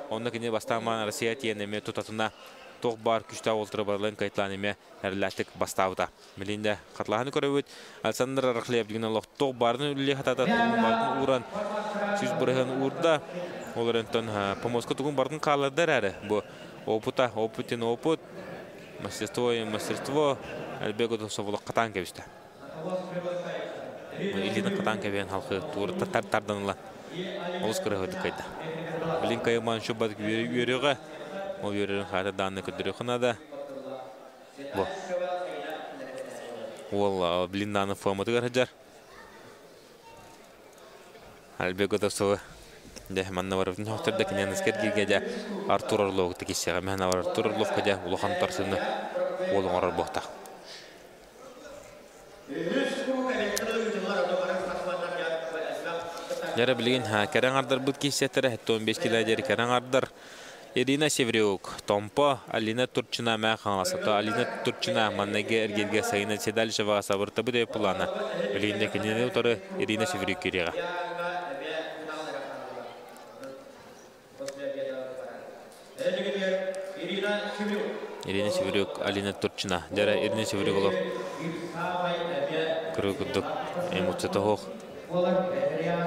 Онда кине бастаман Россия тиенеме тутатына туг бар күчтә олтыры барлын кайтланыме аралатып бастаута. Милинде катлаганы көрөбүт. Александр Архлеб деген олох туг барын үле хатата барын уран сүз бұрығын урда. Оларынтон помозка тугун бардың қалардар әрі. Бұл опытен опыт, мастерство Альбек Готовцов олық қатан кәбісті. Илінің қатан кәбен халқы туыры тарданыла. Олыс көрігі қайды. Білін қайыман шөбат үйеріға. Ол үйерінің қайда даны көдірі қынада. Ол білін даны форматы қараджар. Альбек Готовцов манна бар нөхтөрдө кинен скергеге Артур Орлов текисега мен Артур Орлов кеде улахан тарсыны олоңор бохта. Яра билген караңардар бут кисеттер 15 килодер караңардар Ирина Севрюк, Томпо, Алина Турчина мәханласа, Алина Турчина маннеге эргерге сайына Седалишева сабырты буде плана. Билгенде кинене утары Ирина Севрюк кирега. Ирина Севрюк, Алина Турчина. Дара Ирина Севрюк олов. Күргүдүк эмоцияты хох.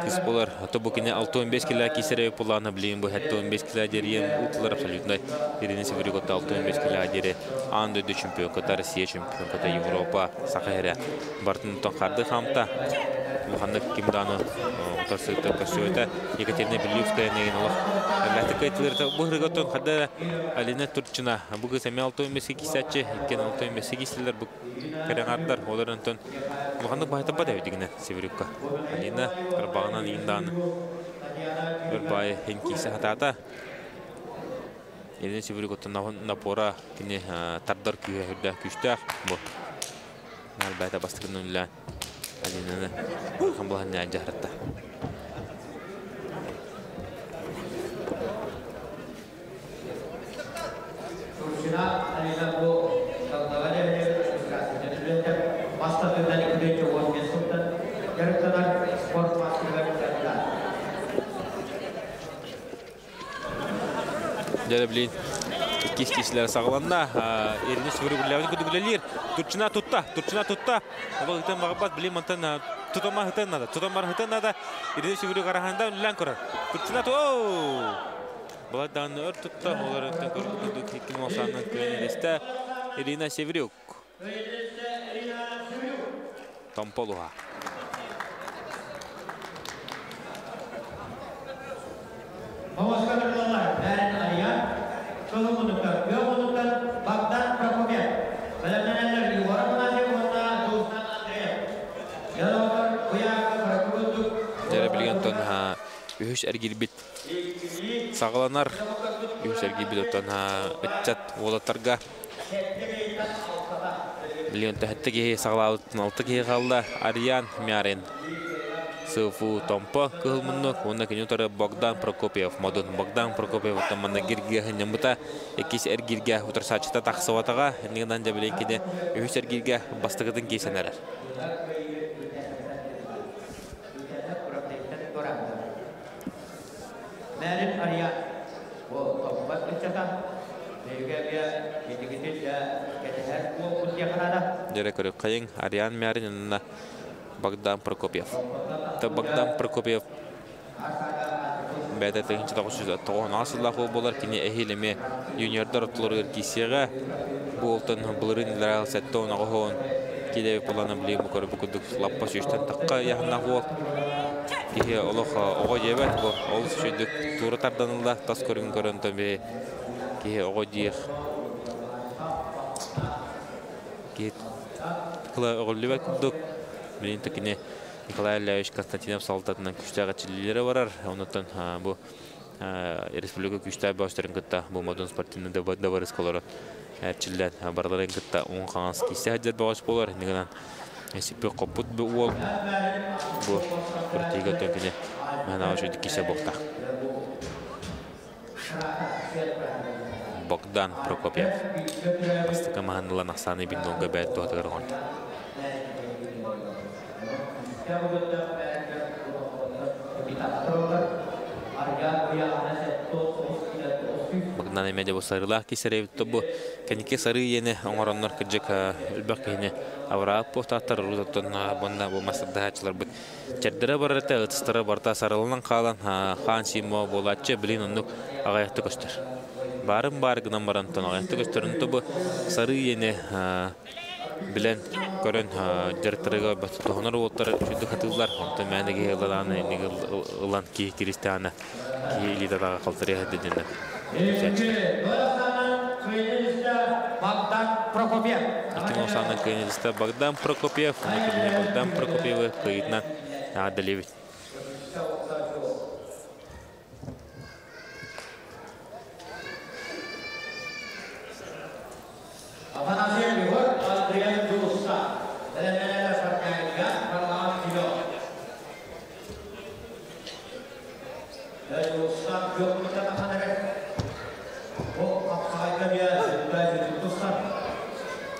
Кыз болар. Ато бу кине 6-15 кило кисере плана билин бу 15 кило дерен утлар абсолютно. Ирина Севрюк 6-15 кило дере. Анда да чемпион, Россия чемпион, Европа, Сахара. Бартын тонхарды хамта. Муханнак кимданы утарсыта кашуета Екатерина Белюкская неген олох. Латыкайтлерде бухрыготон хада Алина Турчина. Бугы сами 6-15 кисачы, иккен 6-15 кисилер бу караңардар. Оларынтон муханнак байта бада дегене Севрюкка. Алина карбагынан инданы. Бир бай хенкисе хатата. Ирина Севрюкотон напора кине тардар күйөрдө күчтөк бу. Албайта бастырынын Алина хамбалан жахратта. Турчина Алина бу талдагане бастырдан күдөчө болген соттан жарыктанар спорт мастерлер Жараблин кистисилер сагланда Ирина Севрюк күдүгүлөр. Турчина тутта. Ол итен магабат билим антан тутама хытанада. Ирина Севрюк араханда үллән көрөр. Турчина то. Буладан өр тутта, оларын көрүп кекин осанын көнелесте Ирина Севрюк. Томполуга. Мамаскаларлар, бәрін ариян, шолымынықтар, бөғынықтар, бақтан Прокопьев. Бәлемнәләр юғары мұнады онна жоғысынан Андреев. Ялаудар, ұяғы Прокопьев. Жәрі білген тон үйіш әргелбет сағыланар. Үйіш әргелбет отан үтчат олатарға. Білген тәхетті кеге сағылауыттың алты кеге қалды. Ариян Мярин. Сыфу Томпо кылмыннук, онна кенютары Богдан Прокопьев, модун Богдан Прокопьев, таманна гирге хыннымыта, екис әргирге утырсачыта тақсыватаға, нигдан жабілен кеде үйіс әргирге бастығыдың кейсенерер. Мәрін Ария, Jere körü kayın Aryan Myarin'in Bogdan Prokopyev. Ta Bogdan Prokopyev Bäde teginçi toğun asıllaqı bolar kini ehileme juniorlar otulur kisiga boltan bulurun ileral sette ona qoğun kide plana bileyim bu körü bukuduk lappa şüşten taqqa yaxna qol kihe oloqa ogo jebet bu ol şüdük turu tardanılda tas körün körüntö be kihe ogo diq kit kıla oğulluba kuduk bilin tekine Nikolay Aleviç Konstantinov saltatından küçtəğə çilliləri varar. Ondan bu Respublika küçtəğə başların qıtta bu modern sportinin da varız kolorat. Çildən barların qıtta onun qanası kisi həcət bağış bolar. Nigadan esipi qoput bu ol. Bu pratiga tönkine məna şöydü kisi boqta. Bogdan Prokopyev. Bastıqa mahanılan Aksani bin Donga bəyət doğatı qırğandı. Bogdan emede bu sarılah ki sarıvdı bu kenike sarı yeni oranlar kıcık elbak yeni avrap potatar rudatın bunda bu masada haçlar bu çerdere barata ıtstıra barta sarılanan kalan han simo bolatçı bilin onu ağayakta göster. Barın bargıdan barantan ağayakta gösterin bu sarı yeni bilen görün direktörüge batı honor oltar şudu katıllar ondan mənəgi yıldan ilan ki Kristiyana ki lidera qaltırı dediğinde. Bogdan Prokopyev. 2010 kıyınızda Bogdan Prokopyev, Bogdan Prokopiev'i kıyıdan Adalevit.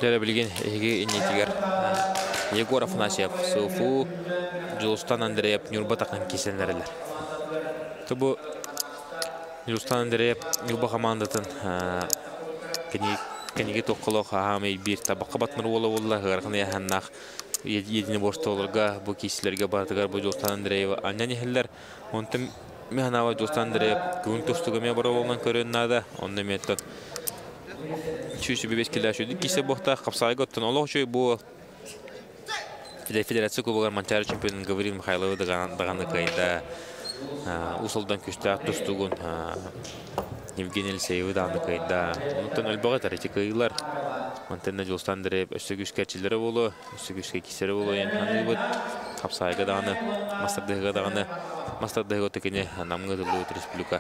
Jere bilgin ege inetiger Yegor Afanasyev, Sofu, Julustan Andreyev, Nurba takan kesenlerler. Bu Julustan Andreyev Nurba komandatın kenige toqolo hamay bir tabaqqa batmır ola garqını yahanaq yedini borçta olurga bu kişilerge bardıgar bu Julustan Andreyev anyan ehiller ontum mehanava Julustan Andreyev gün tostuğuma bara olman körünnada onda metten Çüşü bir beşkiler şöyle kişi bohta kapsaya götün Allah şöyle bu Federatsiya Kuboklar Manchar çempionun Gavril Mikhailov dağanı kayda usuldan küçte tostuğun Evgeniy Alekseyev dağanı kayda ondan elbağa tarihçi kayılar Mantenna Julustan Andreyev üstü güçkerçileri bolu üstü güçke kişileri bolu yani bu kapsaya dağanı Masterdağ tekene namgı dolu Respublika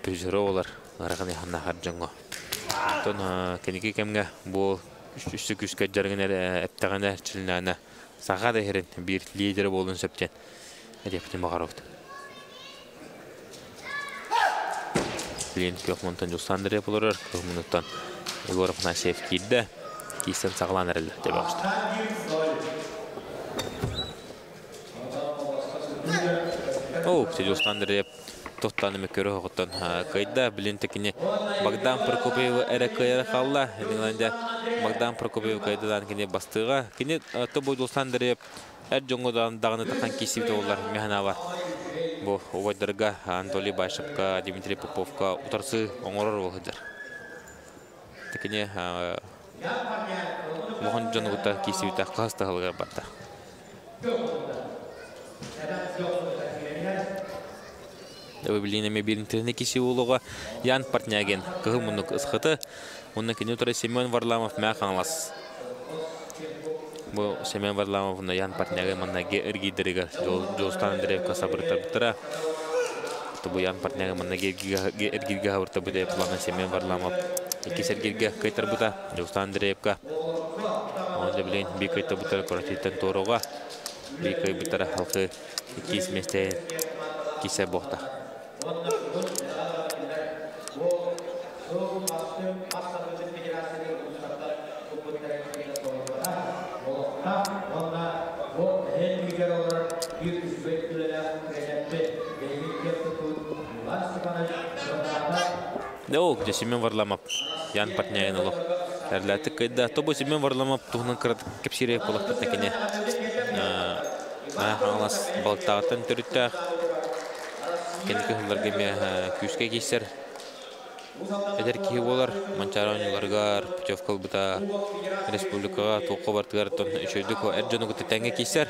Pejrolar Araqani hanna harjango Ton keniki kemge bu üstü güçke jargıner eptagana çilnana sağa da herin bir lideri bolun septen edeptin bagarovdu Klient Kökmontan Julusandre yapılır Kökmontan Yegor Afanasyev kirdi kisen sağlanır eller de başladı Julusandre Tohtanı körü hoqtan kayda bilintekini Bogdan Prokopyev era kayra qalla Englanda Bogdan Prokopyev kaydadan kini bastığa kini tobu Julusandre er jongodan dağını takan kişi ollar mehana var bu ovadarga Anatoly Başevka Dmitry Popovka utarsı oңорор boldur tekini Mohan Jonguta kişi ta qasta halgar batta Bilgineme bir internet kişi uluğa yan partnergen kıhımınlık ısıqıtı onun kenütörü Semyon Varlamov məqanlas bu Semyon Varlamov'un yan partnergen manna ergideriga Julustan Andreyevka sabırtar bıtıra bu yan partnergen manna ergidiga havırta bıda yapılanan Semyon Varlamov iki sergirge kaytar bıta Julustan Andreyevka onda bilen bir kaytar bıtara koratitten toruğa bir kay bıtara halkı iki ismesteyen kise bohta Yok, Семен Варламов, Ян Патняйн олох. Әрләтік кайда, тобы Семен Варламов туғынан қырат кепсирек болақты тәкене. Аңлас балтағытын түріттәқ. Кенекі ғыларға ме күске кейсер. Әдер кейі болар, Манчараныларғар, Путевкал бұта, республикаға, тоққа бартығар, үшөйдік әрджаны күті тәңге кейсер.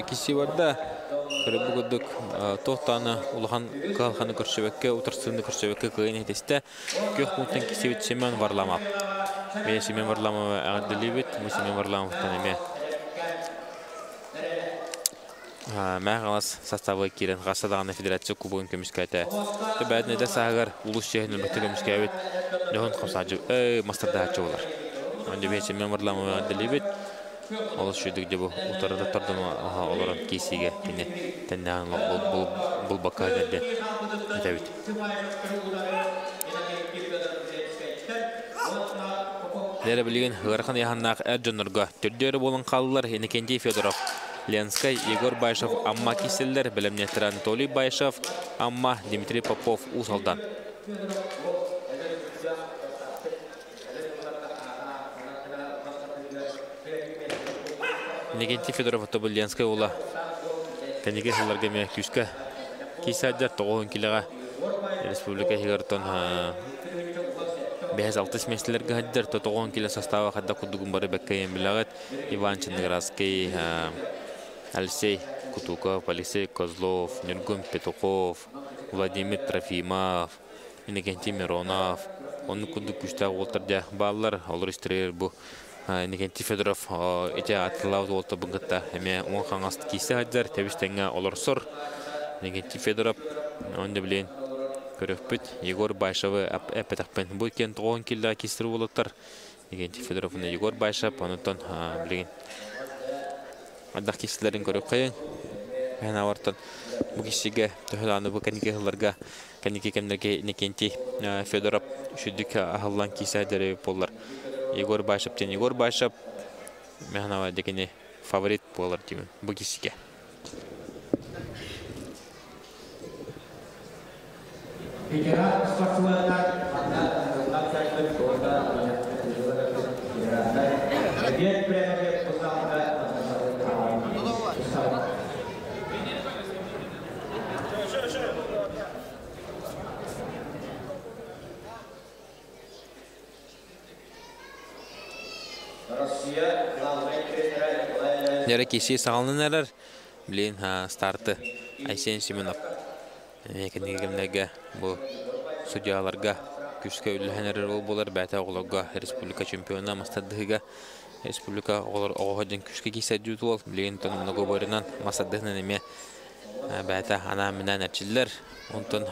Киси барда көрөбү көдүк тоқтаны улахан калханы көрсөбөккө утурсуны көрсөбөккө кыйын этесте көк муттан кисибит Семен Варламов. Мен Семен Варламов агдылыбыт, Семен Варламовтан эме. Мәгалас составы кирен Гасадаган федерация кубогун көмүскөтө. Төбөдүнө да сагар улус шехинин көмүскөбүт. Леон Косажу мастерда чуулар. Онде мен Семен Варламов агдылыбыт. Ол шүйдік де бұл ұтарыда тұрдың оларын кейсеге кені тәннәғын бұл баққа әдерде әтәбіт. Дәрі білген ғырқан яғаннақ әрджонырға түрдері болын қалылар Енекенде Федоров, Ленскай, Егор Байшев, Амма Киселдер, білімнеттір Анатолий Байшев, Амма Дмитрий Попов, Усалдан. Енекенде Федоров атобы Ленскай ола. Кәнеге жылларға ме күшкі кейсәддер 9 киліға республика хигартон 5-6 меселерге хаддер 9 килі составы хадда құдығын бары бәккайын білағыт. Иван Чындыградский, Алексей Кутуков, Алексей Козлов, Нергун Петухов, Владимир Трофимов, Енекенде Миронов. Оны құдық күштәғ олтырда балалар олар істірер бұл. Енекенде Федоров ете атылауды олты бұңғытта әме оң қаңасты кейсі ғаджар тәбістенге олар сұр. Енекенде Федоров онды білейін көріқпіт. Егор Байшевы әпетақпен бұл кен 9 келді кестірі болыттар. Енекенде Федоровны Егор Байшев, онытын білейін адақ кестілерін көріп қайын. Мән ауыртын бұл кестіге түхіланы бұл кәнеге ғыларға кәнеге кәмдерге Енекенде Федоров үшідік ағылан кейсі ғаджары болар. Егор Байшев тен Егор Байшев мәғнава дегене фаворит болар деймін бұл кесіге. Нері кесе сағалынан әрір, білейін старты Айсен Семенов. Кәнегемдегі бұл судьяларға күшке үліген әрір болар, бәті оғылауға республика чемпионы мастадығыға республика оғылауға күшке кесе жүзі ол. Білейін тұны мұнығы бойырынан мастадығынан әме бәті ана мінән әрчілер. Онтын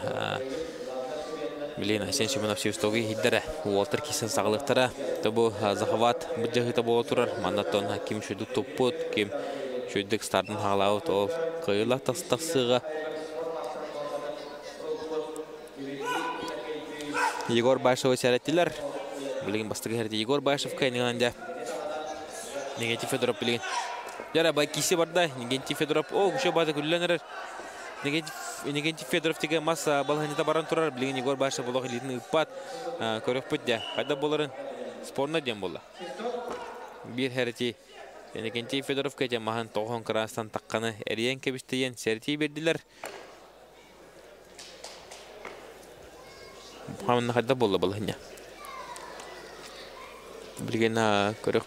Билин Айсен Семенов Севстоги хиддере Уолтер кисен сағылықтара табу захават бұджағыта бола тұрар маннаттон ким шөйдік топпут ким шөйдік стардың хағылауыт ол қиыла тастақсыға Егор Байшевы сәреттілер білген бастығы әрді Егор Байшев кайнығанда Енекенде Федоров білген жара бай кисе барда Енекенде Федоров о күші бады күлленерер Енекенде Федоров теге масса балғанета баран тұрар, білген Егор Байшев болығы лейтін ұппат көріп бұтде. Қайда боларын спорна дем болды. Bir heriti Енекенде Федоров кәте маған тоғын қырастан таққаны әріен кәбістейен сәрти берділер. Мұхамын қайда болды балғanya. Білген көріп.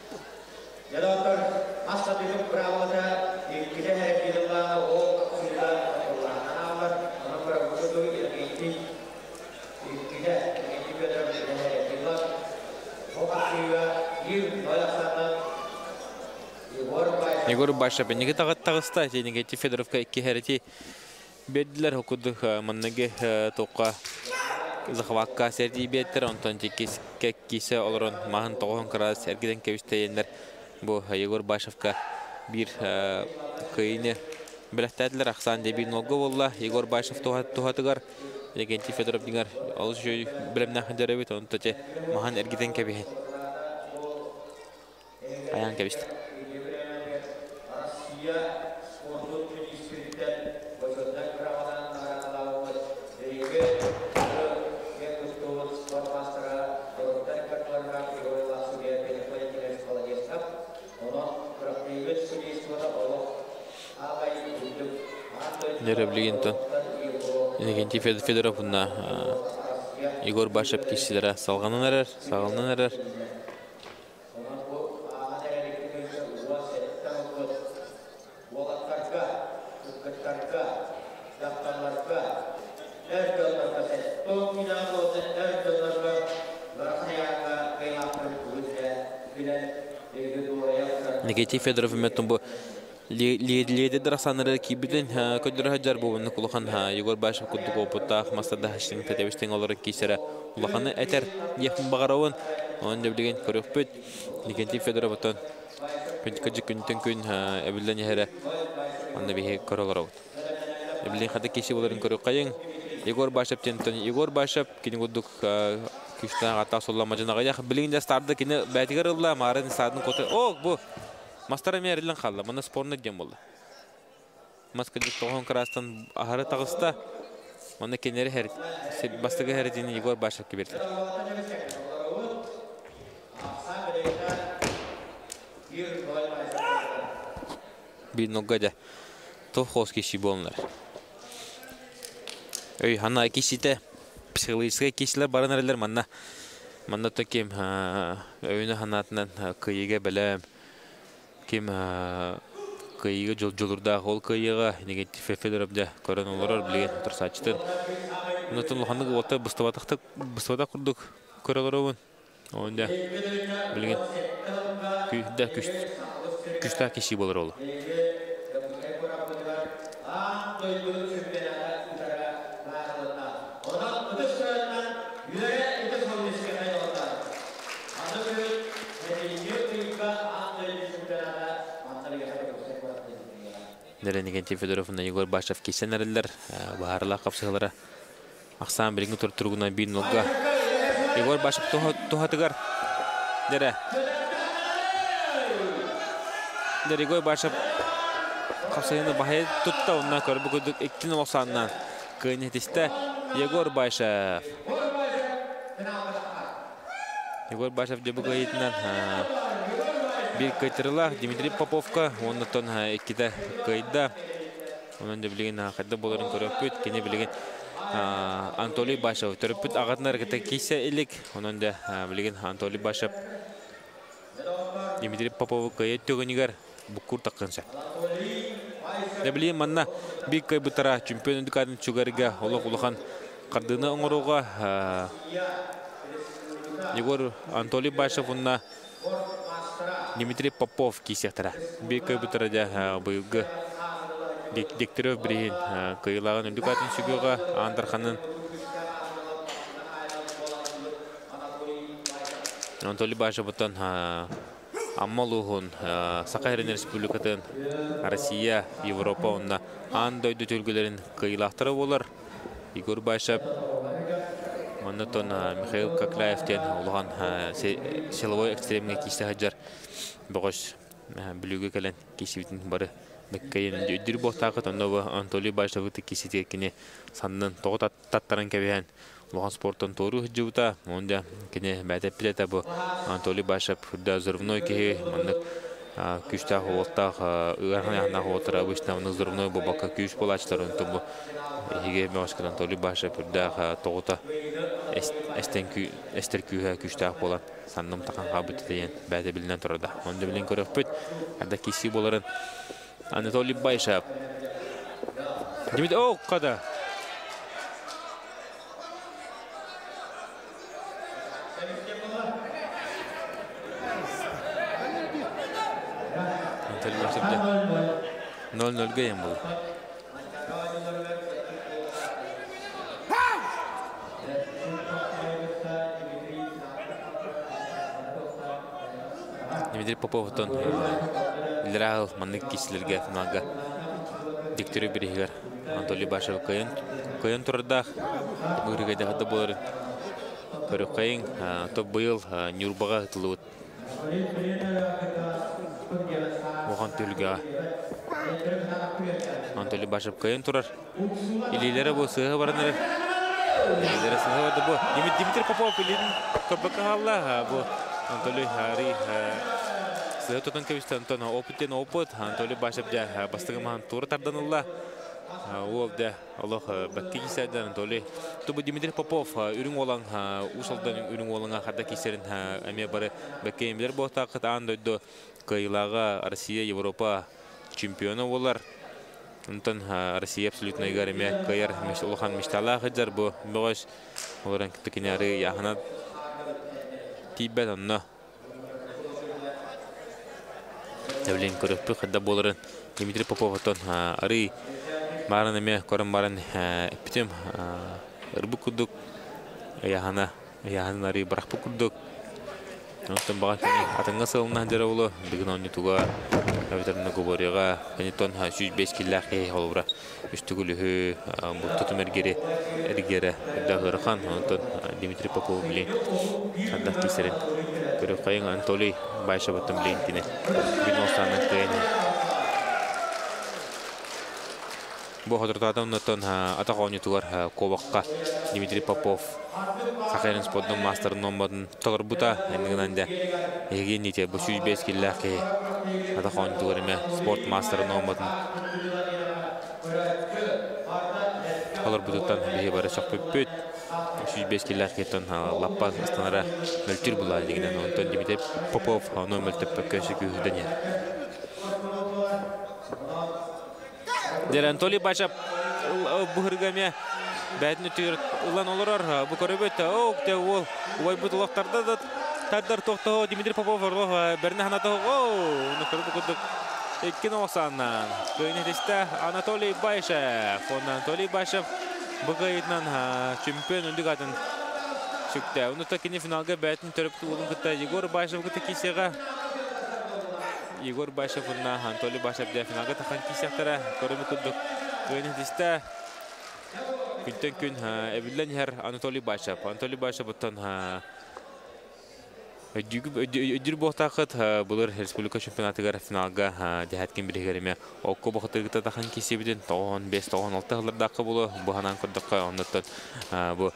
Егор Байшев Егор Башев неге тагыста тенеге Федоровка 2 хәрәти бердиләр хукудык маннеге тоққа захватка сертибеттер онтон текеске кисе олорон маһын тоғон крас сергиден кебистейнер бу Егор Башевка бир кыйны беләттәдләр Ахсан деби нога булла Егор Башев тухатыгар Легенти Федоров дигәр ал җөй белемнән хәдәрәбит онтоте маһын эргиден кебиһен аян кебист Дерблигинтон Легенти Федоровна Егор Башев кисиләре салганнар Легенти Федоров метомбу леди драсанары кибиден көдөрө хаҗар булган кулхан Егор Башев кудук опыта мастада хаштын тәбестен алары кисәре улаханы әтер яхын багаравын он дип көрөкпөт Легенти Федоровтан күн әбилдән яһәре аны бихе короларау әбилдән хата кисе буларын көрөк кайын Егор Башев тентон Егор Башев кине кудук күштә ата соллама җанага ях билгендә старды кине бәтигәрелла марын садын коты бу Мастера мерилен қалды. Мұны спорны дем болды. Маскадик тоғын крастан ахары тағыста. Мұны кенері хәрі. Бастығы хәрі Егор Башев кеберді. Bir noktada tohos kişi bolunlar. Hanna kişide psikolojik kişiler baranırlar manna. Manna tokim öyünü hanatından kıyıga belem. Kim kıyıga jolurda hol kıyıga negatif Federovda koronalar bilgen tursaçtın. Bunun hanı ota bustavatakta kurduk korolarovun. Onda bilgen küçta kişi bolur ol. Легенти Федоровна Егор Башев кисенерлер баарла капсыгалара Ахсан билинги тургуна бир нога Егор Башев тухатыгар дере Егор Башев капсыганы бахай тутта онна көрбү көдүк 2-90-нан кыйнетисте Егор Башев дебу кыйтынан bir kaytırıla Дмитрий Поповка ondan ikide kayda onun da bilgin hakikaten boların körüpüt kene bilgin Anatoly Bashev körüpüt ağatlar kete kise ilik onun da bilgin Anatoly Bashev Dmitry Popov kayıt tөгениgar bukur takınsa da bilgin manna bir kaybıtara çempiyon dükkanın çugarga olak kardına onuruğa Егор Anatoly Bashev onunla Дмитрий Попов кисектара. Bir köbütörde buyuğu Diktirov birin kıyılağın ündükatın sügüğü Andarxanın Anatoly Bashev'tan Ammaluğun Sakayrin Respublikatın Россия, Европа onda andoydu tölgelerin kıyılahtırı olur. Егор Башев Манатон Михаил Коклаевтен улган силовой экстремге кисте хаҗар богош бүлүгө келен кисибитин бары Меккайын өйдүр бохтагы тоннобу Анатолий Башевты кисите кине саннын тогот таттарын кебен улган спорттон тору жуута онда кине бәтеп билете бу Анатолий Башев да взрывной ки маннык күчтә холтта ыгарына хотра обычно взрывной бабака күч болачтарын тумбу Егер Москва Анатолий Башев да тогота эстеркүһә күчтә болан санным такан кабыт дигән бәдә билнән торда. Онда белән күрәпбит. Анда киси буларын Анатолий Башев. Димит када. Anatoly Bashev 0-0 gayem bu. Dmitry Popov'tan ilrağıl manlık kişilerge finalga diktörü biriger Anatoly Bashev kayın turda bugünkü da bolar körükayın top bu yıl Nürburg'a atıldı. Oğan tülga Anatoly Bashev kayın turar ililere bu sığı baranlar ililere sığı vardı bu Dmitry Popov ilin köpek halla bu Anatoly hari sığı tutan kevişten tona opiten oput Anatoly Bashev ja bastırman tur tardanılla o da Allah bakki kiseden Anatoly tubu Dmitry Popov ürün olan usuldan ürün olana hatta kiserin ame bare bakki emler bu taqat andoydu kaylaga Россия Европа чемпионы олар. Онтан Россия абсолютно игарыме кайар улахан мечтала хаджар бу богош оларан китекеняры яхана тибет онно. Тавлин көрөппү хадда боларын Дмитрий Попов отон ары барын эме көрөн барын питем ырбы кудук яхана ары баракпы кудук. Онтан бага атаңга сылына жара боло дигин онни туга Авторна говорила, они тон хашуй без киллахи холбра, үстүгүлү бутутумергери эргере дагырхан, онтон Дмитрий Попов билин, анда кисерин, көрөкайын Анатолий Байшевтен билин тине, биностанын тени. Бу хатыртадан онтон атагону тугар кобакка Дмитрий Попов, Сахарин спортдун мастер номодун тогурбута, эндигинде эгенните бу шуй без киллахи атахон тугурме спорт мастер номодун алар бутуттан бие бара чакпөппөт шуй без киллахитон лаппа станара мөлтүр була дегенен онтон Дмитрий Попов аны мөлтөп көшүгүдөн Дер Анатолий Басhev бугыргаме бәтне төр улан олар бу көрөбөт ок те ол ой бутулактарда да Таддар тохто Дмитрий Попов берне ханато нөхөрбү кудук эккен осаннан көнедисте Анатолий Басhev Анатолий Басhev бугайдан чемпион үндүгатын чүктө унута кини финалга бәтин төрөп туулун кытта Егор Басhev кытта кисега Егор Басhev Анатолий Басhev да финалга тахан кисектара көрөбү кудук көнедисте күнтөн күн эбилен хер Анатолий Басhev оттон Өдүр бохтакыт булар республика чемпионатыгар финалга жаһаткин бирегереме окко бохтыгыта тахан кисебиден 5-6 жылдардакы болу буханан кырдыкка оннотон бу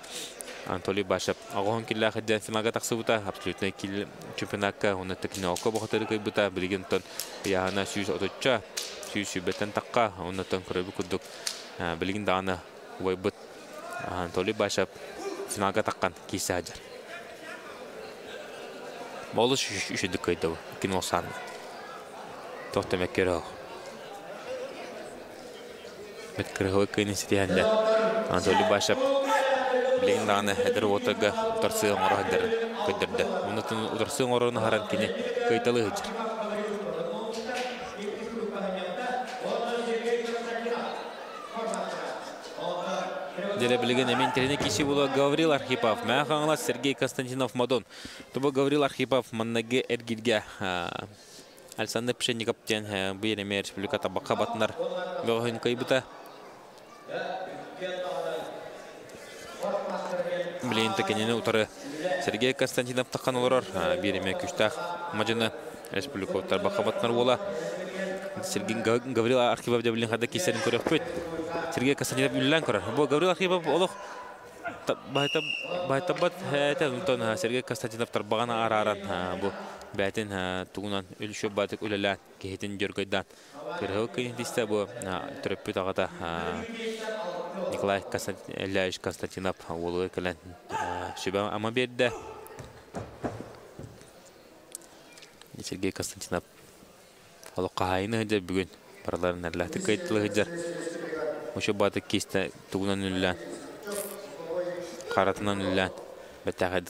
Анатолий Басhev агон киллах ден финалга таксыбыта абсолютно кил чемпионатка оннотокне окко бохтыгы бута билигентон яна сүйүс оточча сүйүс бетен такка оннотон көрөбү кудук билигин даны ойбут Анатолий Басhev финалга таккан кисажар Молош üşüdük kaydı bu. Kin olsan. Tohtamak kerok. Metkerok kayın istihanda. Anatolий Басhev bilin dağına heder otaga utarsığın ora heder kaydirdi. Ondan utarsığın orana haran kini kaytalı hıcır. Билеген эмен терене киши було Гаврил Архипов, Махаңла Сергей Константинов Мадон. Тобо Гаврил Архипов маннаге эргилге Александр Пшенников тен бүйреме республика табакка батынар бөгөн кайбыта. Билен текенене утары Сергей Константинов таккан олар бүйреме күчтах мажына республика табакка батынар бола. Сергей Гаврил Архипов да билен хада кисерин көрөппөт. Сергей Константинов үллән көрөр. Бу Гаврил Архипов олох байтабат хәтән Сергей Константинов тарбагана араран бу бәтен тугунан үлшө батык үләлән кеһетин жөргөйдан. Көрөк кендисте бу төрөппү тагата Николай Константинов олы келен шөбә ама берде. Сергей Константинов олох кайны да бүгүн барларын әрләтте кайтлы хәҗәр. Ошо батык кисте тугунан үллән. Каратынан үллән. Бәтәгәд.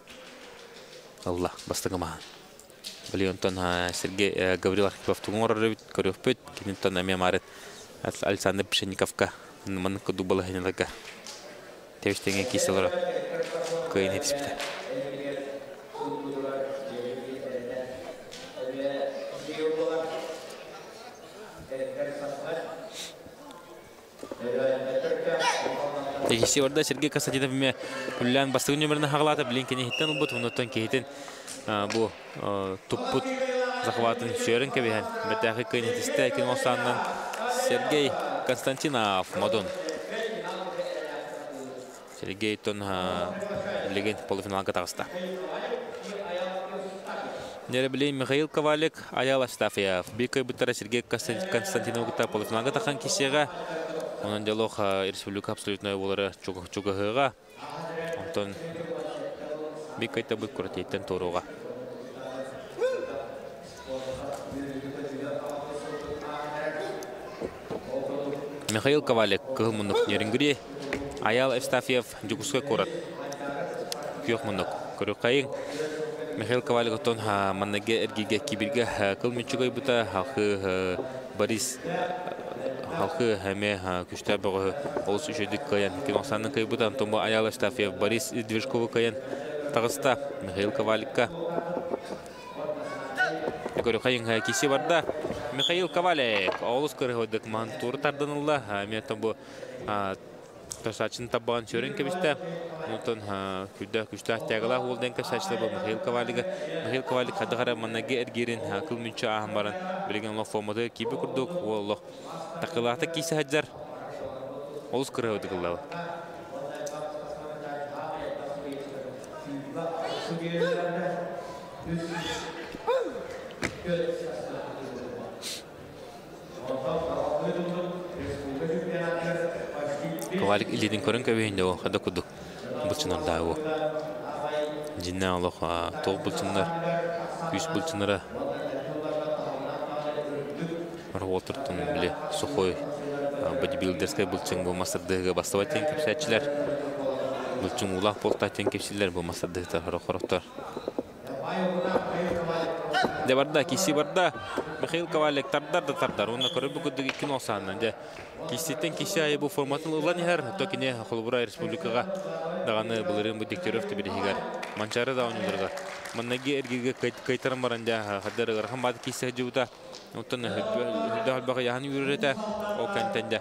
Аллах бастыгыма. Блинтон Сергей Гаврил Архипов Тумор Корёвпет, Кинтон Амиамарет Александр Пшенниковка, Манка Дубала Хенелага. Тевштенге киселора. Кайын етіспіті. Тегесі Сергей Касатинов ме Улян бастығы нөміріні хағалаты білен кене хеттен ұлбыт, ұнаттан кейтен бұл тұппыт захватын сүйерін кәбейін. Бәттәқі кайын етісті әкен осанынан Сергей Константинов Мадон. Сергей Тон леген полуфиналға тағыста. Неребілей Михаил Ковалик, Аял Астафьев. Бекай бұттара Сергей Константиновға полуфиналға таққан кесеға. Онан диалог республика абсолютная олары чугағыға. Онтан Бекайта бұт күрәтейттен торуға. Михаил Ковалик кығыл мұндық нерингіре. Аял Астафьев жүгіске көрат. Күйек мұндық көріқайын. Михаил Ковалик отон маннеге әргеге кибірге кыл мүнчігай бұта халқы Борис халқы әме күшті бұғы олыс үшедік қаян. Кеносанның кай бұта антон бұл Аял Астафьев Борис Движковы қаян тағыста Михаил Коваликка. Көріқайын кесе барда Михаил Ковалик олыс көріғыдық маған туры тарданылда. Мен бұл Касачин табан сөрен кебисте. Онтон күшті аттягала олден касачылы бұл Михаил Ковалига. Михаил Ковалик хадығара маннаге әргерін кыл мүнчі ағын баран білген лох формады кейбі күрдік. Ол лох тақылаты кейсі хаджар. Олыс күрі өдігілі. Ковалик илидин көрін көбейінде ол қада күдік бұлчынарда ол. Жинна олық тоғы бұлчынар, күйіс бұлчынары. Отыртын біле сухой бодибилдерскай бұлчын бұл масырдығы баставайтен кепсәтчілер. Бұлчын ұлақ болтайтен кепсілер бұл масырдығытар, қорықтар. Де барда, кесі барда, Михаил Ковалик тардар. Онына көрі бүгіндігі кін олсанынан. Кестеттен кесе айы бұл форматын ұлан ехер, токене Холбура республикаға дағаны бұлырын бұл дектеровті бірігер. Манчары да оңылырға. Маннаге әргеге қайтарым баранда қадары ғырған бады кесе жауыда. Оттан хүлді қалбаға яғын үйірреті ол кәнтәнде.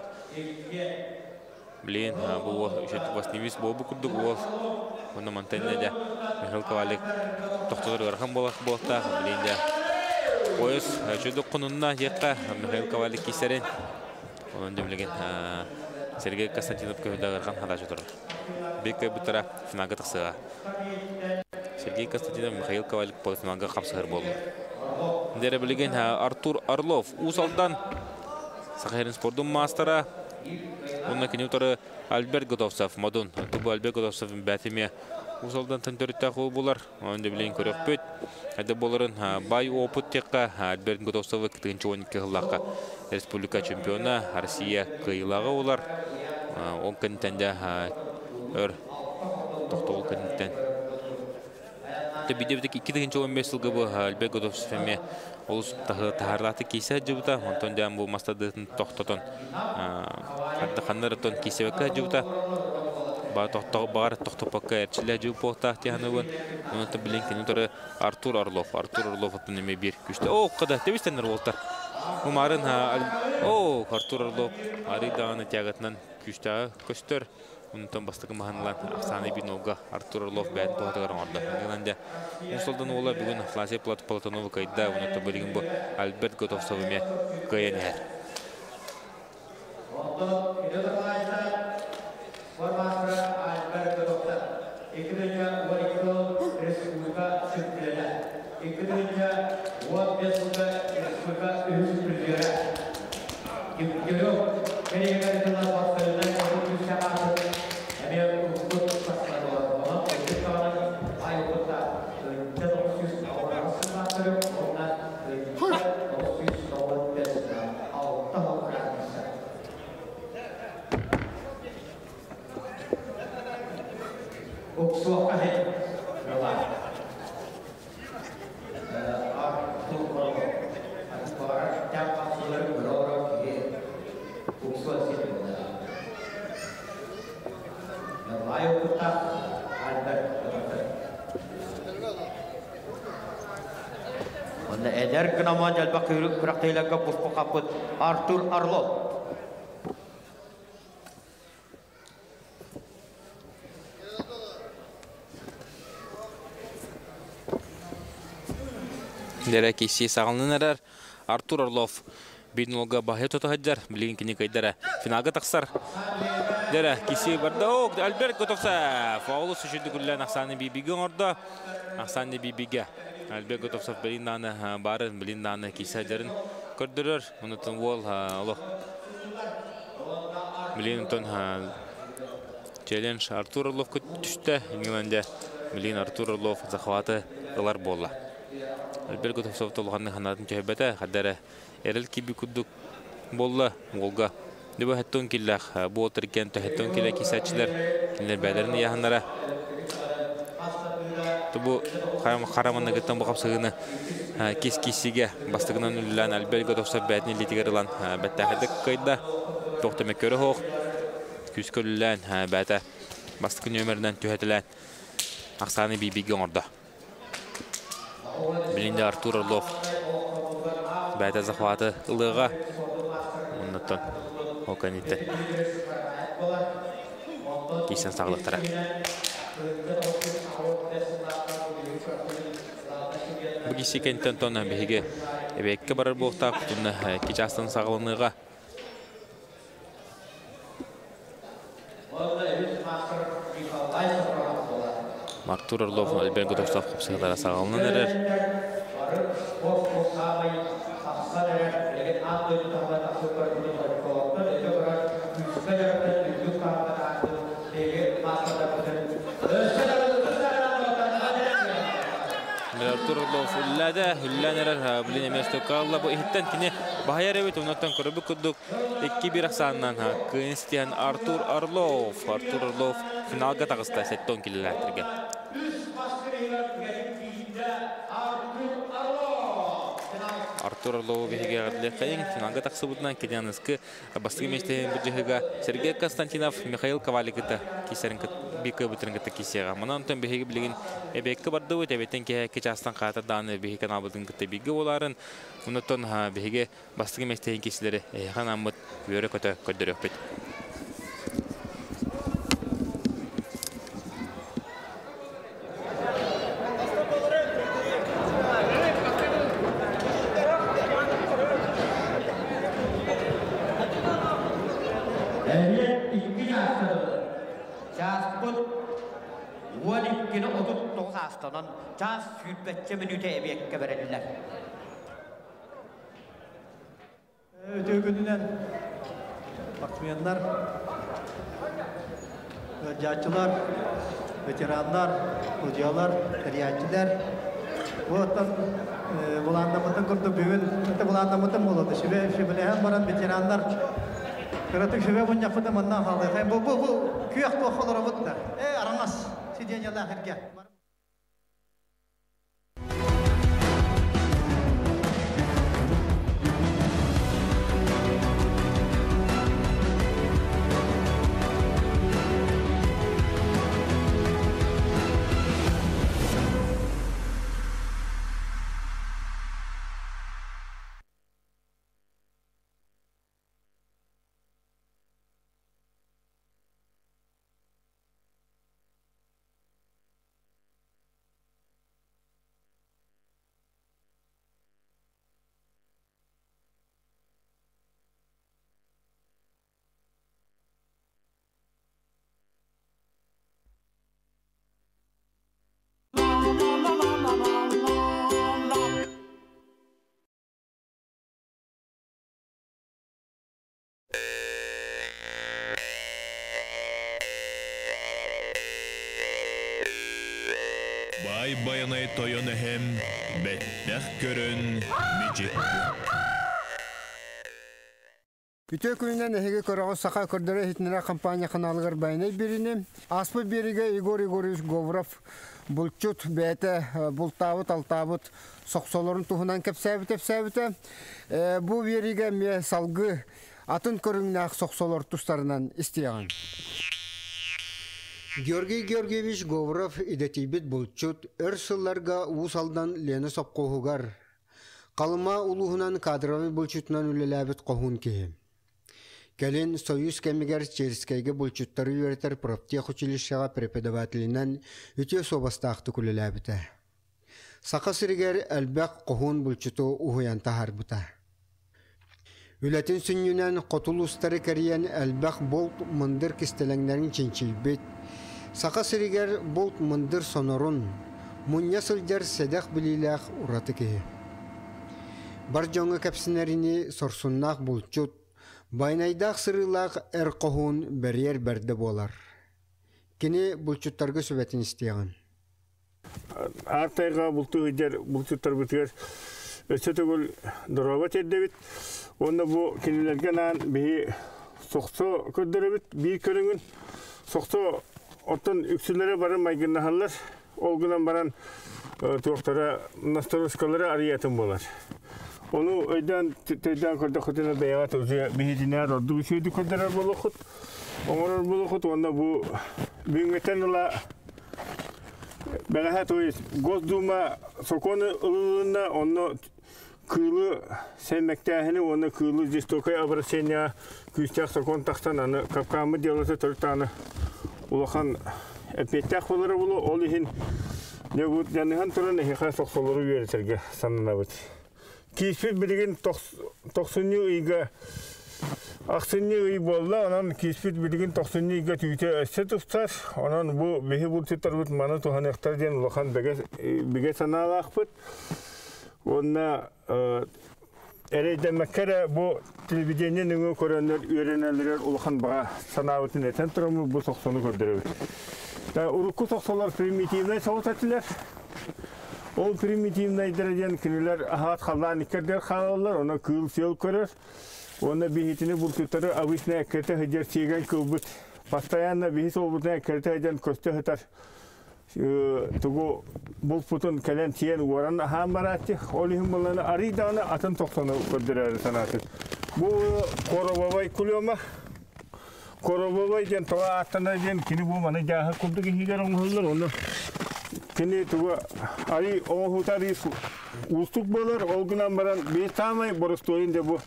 Білейін, бұл үшетік басневис бұл күрдік ол. Оны мантәнде де Михаил Ковалик тоқтығыр ғырған болақта. Білейін де ойыз жүдік құнынна еққа Михаил Ковалик кесерен. Onun demlegen Sergey Konstantinov köyde gargan hadaşı durur. Bekay butara finalga taqsıga. Sergey Konstantinov Mikhail Kovalik finalga qapsıgır boldu. Dere bilgen Artur Orlov usaldan Sakharin Sportun mastera. Onun keneutarı Albert Godovtsov Madon. Bu Albert Godovtsov'un bətimi usaldan tantörütte qoy bolar. Onun demlegen körökpöt. Hadi boların bay oput tekka Albert Godovtsov'u 2-12 yıllıqqa Республика чемпиона Россия кыйлағы олар. Он көнтәндә өр тоқтол көнтән. Бидебдек 2-15 елгы бу Альбек Годовсовме олус тахарлаты кисе жубута. Онтон дәм бу мастадын тоқтотон. Хатта ханнарытон кисебекка жубута. Ба бар тоқтопакка әрчилә жубута тияныбын. Оны та билен кенутары Артур Орлов атынеме бир күште. О, када тебестендер болтар. Умарын Артур Орлов ариданы тягатынан күштағы көстер. Унтан бастығы маханлан Ақсаны Биновға Артур Орлов бәдін тоғатығар орды. Нәгінанде ұсылдан ола бүгін Фласия Платоновы қайда, ұнатты бөлігін бұл Альберт Годовцовыме қайын әр. Onda eder gınaman jalbak kıraktaylarga buspu kapıt Artur Arlov. Derek isi sağlanan erer Artur Arlov bir nolga bahya tutu haccar bilgin kini kaydara finalga taksar. Derek isi bardok Albert Gotovsa faulu suçuydu güllen Aksani Bibig'in orada Aksani Bibig'e Albert Gotovsa bilindana barın bilindana kisi haccarın kördürür unutun wol Allah bilindon challenge Artur Arlov düştü İngilizce bilin Artur Arlov захваты ылар болла. Albert Gotovsov толғанны ханатын чөйбәті қадары әріл кебі күдік болла олға. Дебі әттон келләқ бұл отырген әттон келләқ кесәтшілер келер бәдерін яғынлара. Бұл қараманна кеттен бұқап сығыны кес-кесіге бастығынан үлілән Albert Gotovsov бәтіне летігер ұлан бәтті әқедік қайда. Тоқтамек көрі хоқ. Күз көлілән бәті бастығын өмірінен түйетілән Ақсаны Бибиген орда. Билинде Артур Орлов бәді захваты ылыға оннаттан оканитті кейсен сағылықтыра. Бұл кейсі кенттен тонна бейге әбекке барар болықта күтінні кечастың сағылыныға. Artur Orlov, Albert Gotovsov қыпсығылара сағалынан әрер. Artur Orlov үлләді, үллән әрер, білін әмес төкалла. Бұл ихіттен кіне бағайар әбет, онаттан көрібі күдік 2-1 ақсанынан Кынстиян Artur Orlov. Artur Orlov финалға тағыста сәттон келелі әтірге. Artur Orlov бейге ғадылы қайын, финалға тақсы бұдынан кеден ұсқы бастығы мештейін бұл жығыға Сергей Константинов, Михаил Коваликіті кесерін бейкі бұтырын күтті кесеға. Мұнан тұн бейге білген әбеккі барды өт, әбеттен кечастан қатыр даны бейге канабылдың күтті бейге оларын. Мұны тұн бейге бастығы мештейін кеселері әйған амыт өрі көті көддір өкпет. Çaz sürbetçe minüte ebiyekке verirler. Öte gününden bakmayanlar, ödeyiciler, veteranlar, hocalar, teriyatçiler, bu otan bulandamıtın kurdu büyün, öte bulandamıtın buladı. Şimdi hem varan veteranlar, kıratık şimdi bunun yapıda manna halı. Bu küyak bu halıra mutlar. Aramaz. Sidiyen yallah herge. Bayanay toyun hem betteh körün micit. Kütü köyünden ehege korağı saka kordere hitnera kampanya kanalgar bayanay birine. Aspa biriga Igor Igorovich Govrov bulçut bete bultavut altavut soqsoların tuhunan kepsabite. Bu biriga me salgı atın körüngnak soqsolar tustlarından isteyen. Георгий Георгиевич Говоров идетибит булчут өрсылларга усалдан лені сопқоғығар. Қалыма улуғынан кадровый булчутынан үлеләбіт қоғын кеге. Кәлін Союз кәмігер Черскайге булчуттары үйертер профтех училищаға преподавателінен үте собастақты күлеләбіті. Сақа сірігер әлбәқ қоғын булчуту ұғыянта харбыта. Үләтін сүннюнен қотул ұстары кәриян әлбәқ болт мұндыр кістеләңдерін ченчілбет. Сақа сірігер болт мұндыр сонорун, мұння сылдер сәдәқ біліләқ ұраты кеге. Бар жоңы кәпсінәріні сорсуннақ бұлчут, байнайдақ сырылақ әр қоғын бәрер бәрді болар. Кені бұлчуттарға сөбәтін істеған. Артайға бұлчуттар бұтығар өсі түгіл дұрабат еддебет. Онда бұл кенелерген ан бейі соқсы көддіребет, бей көріңін. Соқсы оттан үксілері барын майгыннахалар, олғынан баран туақтара настороскалары ариятын болар. Onu öйден төйден көрді құтына даяғат өзі бейдінер орды үшейді көрдірер болу құт. Оңырыр болу құт, онда бұл бүйінгеттен ұла бәғәт ойыз. Госдума соконы ұлылығында оны кыйлы сәймәктәхіні, оны кыйлы жестокай обращения күстяқ сокон тақтан, аны капкамы деласы түрттаны ұлақан әпеттәқ болары болу, ол ехін жаныған тұрын әхиқа соқсолары үйерісерге санына бұд. Киспет білген 90-ні үйге ақсынны үй болды, онан киспет білген 90-ні үйге түйте әсет ұстар, онан бұл бейі бұл түттар бұд маны туған әқтар ден ұлақан біге саналы ақпыд. Онна әрейдемәккәрі бұл телевидениен үңі көрінер, үйренелер ұлақан баға санабытын әтен тұрамы бұл соқсаны көрдірі. Ұрыққы соқсалар примитивнай сауыт әтілер. Ол примитивнай дәрежен кінілер ағат қалдан икердер қалалар, оны күйіл сел көрер. Оны бейхетіні бұл түттары абысына әкерті ғыдер сеген көбіт. Постоянно бейхет ол бұтына әкерті ғыден көсті ғытар. Тұғы бұл бұтын кәлен тиен оран ағам баратты. Ол үйін бұланы аридағына атын тоқсаны көрдірері санаты. Бұл Коробабай күліома. Коробабай ден тұға аттана ден кені бұл маны жағы күлді кегер оңғылыр. Оны кені тұға ари оңғылтары ұстық болар. Ол күнан баран бейт тамай бұрыстойын де бұл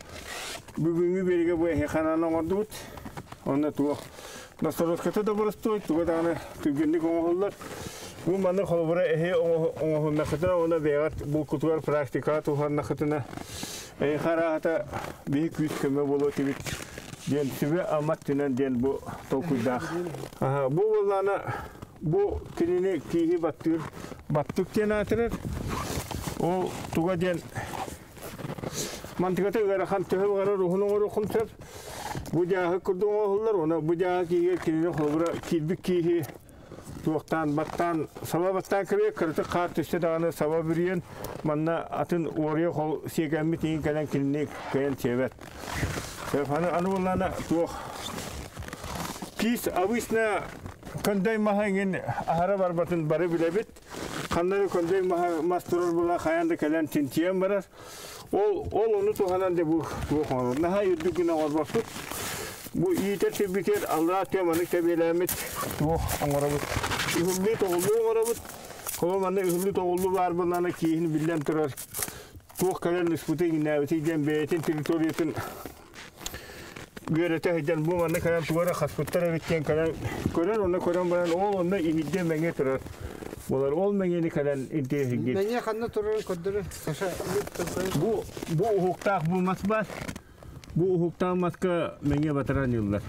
бүгінгі береге бұл әхеқананың орды бұд. Оны тұға Настороскаты да бұрыстойын. Тұға дағаны түгендік оңғылдар. Бұл маны қолбыра әхе оңғылнақытына, оны бейғат бұл күтуар практика тұғарнақытына әйқарағата бей күйіс көмі болу кебет. Ден сүбе амат түнен ден бұл толкуйдақ. Бұл боланы бұл кеніне кейі баттық ден атырыр. Ол тұға ден мантықата ғарақан түхіп ғара рухының ұрықын сөп. Бұл жағы күрдің оғылар, оны бұл жағы кейге кеніне қолбыра келбік кейі туақтан, баттан, саба баттан кіре, кірті қар түсті дағаны саба бүрген, манна атын ория қол сегенмі тейін кәлен кеніне көйен себет. Аны боланы туақ. Пис абысына көндей махаңын ахара барбатын бары білебет. Қандары көндей мастырыр бұла қаянды кәлен тентиен барар. Ол оны туғанан де бұл туақ оңыр. Наға үйді күні орбақпыт. Бұл иетер себекер алла теманы кәбеләмет туақ оңыра бұд. Үхілі тоғылды оңыра бұд. Қолыманны үхілі тоғылды бар бұланы кейін білден тұрар. Туақ кәлен үспіті гінәбітейден бәйтін территориясын Гөрәті әйден бұл маны кәлен туғара қаспыттар әгіттен кәлен көрер, оны көрен баран ол оны игідден мәңе тұрар. Олар ол мәңені кәлен интеге гет. Мәңе қанна тұрар көддірі? Бұл ұхуқтақ бұл мас бар. Бұл ұхуқтақ маска мәңе батыран елдер.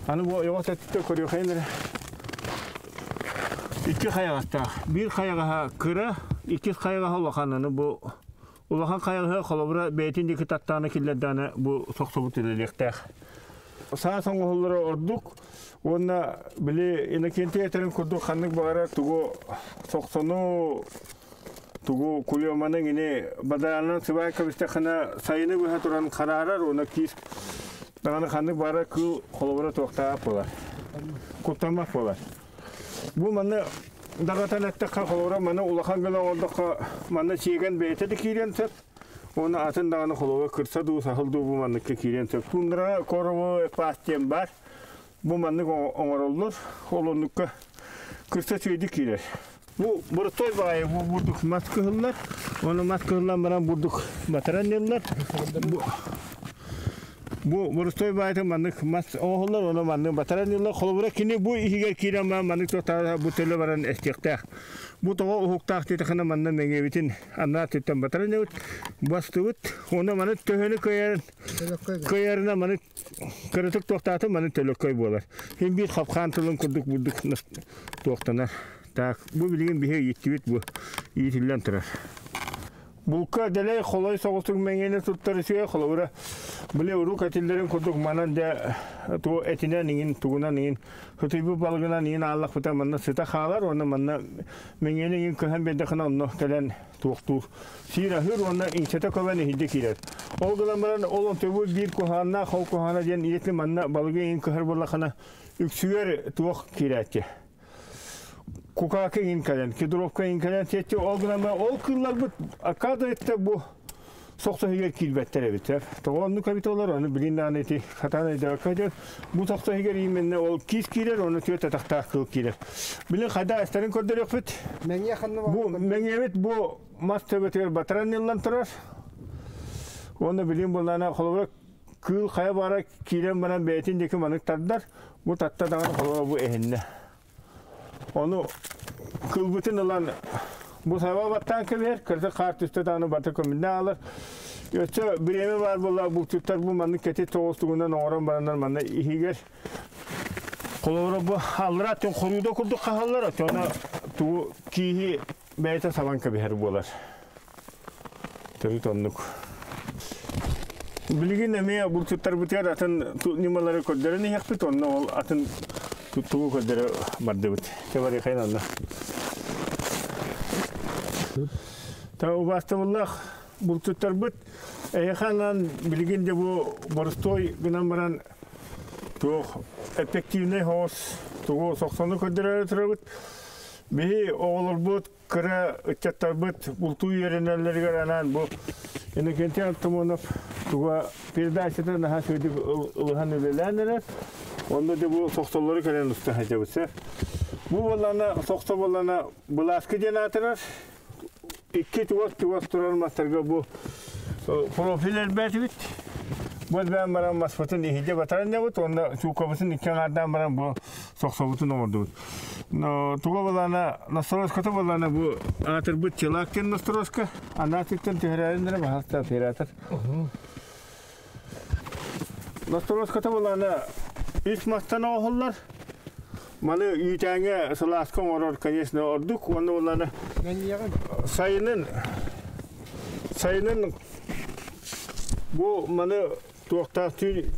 Аны бұл еғат әтті көрі қайыныр. Икі қайағаттақ. Bir қайаға кірі, икіз қайаға олақананы бұл Улахан қайығы қолыбыра бәйтіндегі таттаны келдердені бұл соқсыбыт үлелектәқ. Саң соңғылары ордық, оны біле енекенте етерін күрді қандық бағара тұғы соқсыну, тұғы күлеманың ене бадайанын сыбай көбістіқіна сайыны көйі тұран қарарар, оны кейс дағаны қандық бағара күл қолыбыра тоқтағап болар. Құттамақ болар. Бұл маны Дағатан әттіққа қолуыра маны улахан гына ордыққа маны чеген бәйтеді кейрен сөп. Оны атын дағаны қолуы кірса ду сақылды бұл маныққа кейрен сөп. Күндіра қорығы пастен бар. bu manlık oңarollar, olonlukka kırsa söydik girer. Bu burtoy bağı bu burduk maskıhıllar, onu maskıhıllan bana burduk bataranyalar. Bu burtoy bağı manlık mas oğullar onu manlık bataranyalar. Kolubura kini bu ihiger kiren manlık tohta bu tele varan estekte. Bu toğu huktak tetekana manna mengevitin anna tütten bataranyalar. Bastıvıt onu manık töhünü koyarına manık kırıtık tohtatı manık tölököy bolar. Hem bir kapkan tılın kurduk burduk tohtanar. Tak, bu bilgin bir yettivit bu. İyitillen tırar. Bulka dele kolay soğusuk mengene tuttarı suya kolabura. Bile uruk etillerin kurduk manan da tu etine ningin, tuğuna ningin. Hıtıybı balgına ningin Allah fıta manna sıta xalar, ona manna mengene ningin köhen bedekana onu telen tuğtur. Sira hür ona inçete kövene hiddik iler. Olgulan baran olun töbü bir kuhana, xo kuhana diyen iyetli manna balgı in köher bolakana üksüger tuğ kiratçı. Kukaka inkalen, kidrovka inkalen tetti olgunama ol kıllar bu akada ette bu soksa higer kilbettere biter. Toğonlu kapitolar onu bilinaneti hatana devakadır. Bu soksa higer imenine ol kis kiler onu tüyete takta kıl kiler. Bilin hada esterin kodder yok bit. Bu mengevet bu mas töbeter bataran yıllan tırar. Onu bilin bulana kolora kıl kaya bara kilen bana beytindeki manık tadlar. Bu tatta dağın kolora bu ehenne. Onu kılbıtın olan bu sabah battan kemer, kırsa kart üstte tane batı komünde alır. Yoksa bir emi var bunlar bu tuttar bu manlık keti toğustuğundan oğran baranlar manna ihiger. Kolora bu hallar atın, koruyuda kurduk hallar atın. Ona tuğu kihi beyte saban kemer bolar. Tabii tonluk. Bilgin emeye bu tuttar biter atın nimaları kodlarını yakpit onunla ol atın tuğu kodları mardevit. Kevari kaynanla. Tabi bastamullah bu tutar bit. Eyhanan bilgin de bu borstoy günan baran tuğ efektivne hos tuğu soksonu kodları tırabit. Bihi oğulur bit, kıra ıçattar bit, bultuğu yerinlerleri garanan bu. Yine kenti antamonov tuğa передачада наха сөйдік ылыған өлеләнерер. Onda da bu soqsolları kalen usta hacabısa. Bu bolana soqsa bolana bulaskı den atırar. İki tuvas turan mastarga bu profiller betbit. Bu ben baran masfatın ihice bataran ne bit. Onda çukabısın ikken ardan baran bu soqsobutun ordu. Tuğa bolana nastroskata bolana bu atır bit çelakken nastroska. Anatikten tehrarindere bahasta tehratar. Nastroskata bolana İlk mastan oğullar, malı yüceğine sılaskın oror kanyesine orduk, onu olanı sayının bu malı tuğta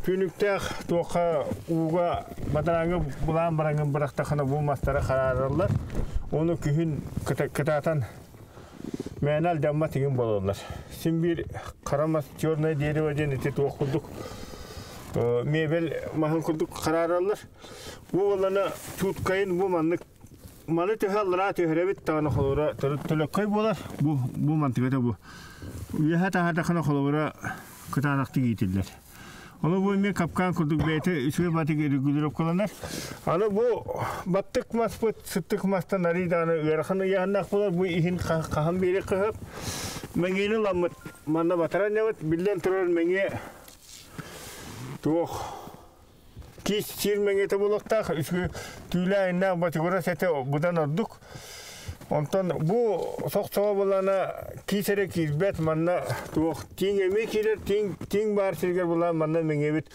tünükte tuğka uğga batarangı bulan barangın bıraktakına bu mastara kararırlar. Onu kühün kıtatan menal damma tigin bolurlar. Şimdi bir karamas çornaya diyeri vajen eti tuğ kurduk. Mebel mahal kurduk kararlar. Bu olana tutkayın bu manlık malı tühallara tührebit tağına kolora tülökkay bolar. Bu mantıkada bu. Hata kana kolora kıtanakta giytirler. Onu bu ime kapkan kurduk beyte üçüge batık güdürüp kolanar. Ana bu battık maspıt sıttık mastan aridanı ırakını yahannak bolar. Bu ihin kahan beri kıhıp mengeni lamıt manna bataran yavat bilden turar menge tuğ kis sirmengete bulakta üçü tüyleğinden batıgora sete budan orduk. Ondan bu soğuk bulana kisere kisbet manna tuğ ting emi kirer ting bar sirger bulan manna mengevit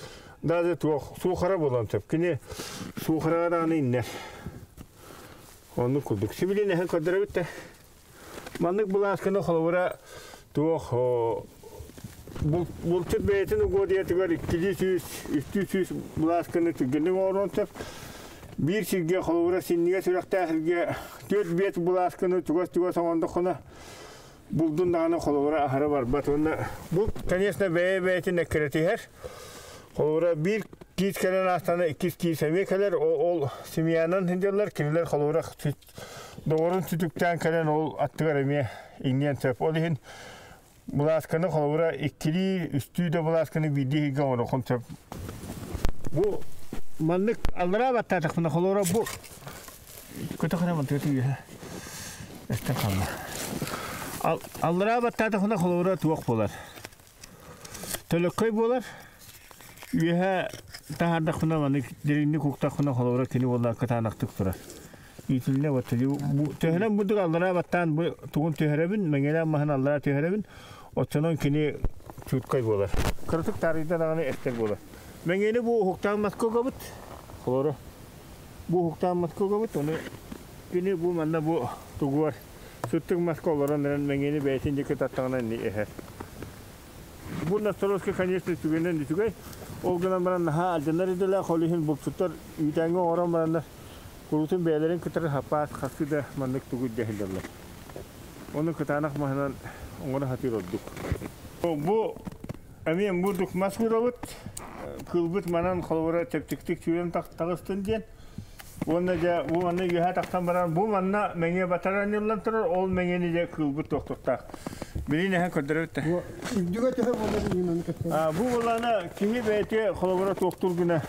daze tuğ suğara bulan tep kine suğara da inner. Onu kurduk. Sibili ne kadar bitti. Manlık bulaskını kolora tuğ Bulçut beytin ugodiyeti var 200-300 bulaskını tügünün orun tep. Bir silge kolora sinniye sürekte ahirge 4 beyt bulaskını tügöz sonunda kona buldun dağına kolora ahara var. Bu tanesine beytin ekkereti her. Kolora bir kis kelen astana 2 kis emi keler ol simiyanan hindiyorlar. Kililer kolora doğrun tütükten kelen ol attıgar emi ingen tep. Olihin Bulaskanı kolora ikili üstü de bulaskanı bildiği gavuru kontep. Bu маннык аллара баттатак мына холора бу. Көтөкөнө монтөтү. Эстен калма. Аллара баттатак мына холора туак болар. Төлөкөй болар. Үйе тахардак мына маннык деринди куктак мына холора кени болар катанактык турар. Итилне вот бу төһөнөн будук аллара баттан бу тугун төһөрөбүн, меңеле махана аллара төһөрөбүн. Отчонон кени чуткай болар. Кыртык тарыйда дагы эстек болар. Меңени бу хуктан маскога бут. Холора. Бу хуктан маскога бут. Оны кени бу манда бу тугуар. Суттук масколорон меңени бәйтинде кетаттагына не эхе. Бу настроска, конечно, түгенен түгей. Ол гынан баран ха алданар идела холихин бупсуттар үтәңгә оран барандар. Курутун бәйләрен китер хапас хасыда мандык түгү дәһилләр. Оны кытанак махнан оңгона хатыр олдук. Бу әмен бурдук маскуробут кылбыт манан холбора тектик чүрен тагыстын ден. Онда да бу аны яха тактан баран бу манна меңе батаран юллан турар, ол меңени де кылбыт токтоктак. Бирине ха көдөрөттө. Дүгө төһө болду менен кетти. Бу болана кими бете холбора токтургуна.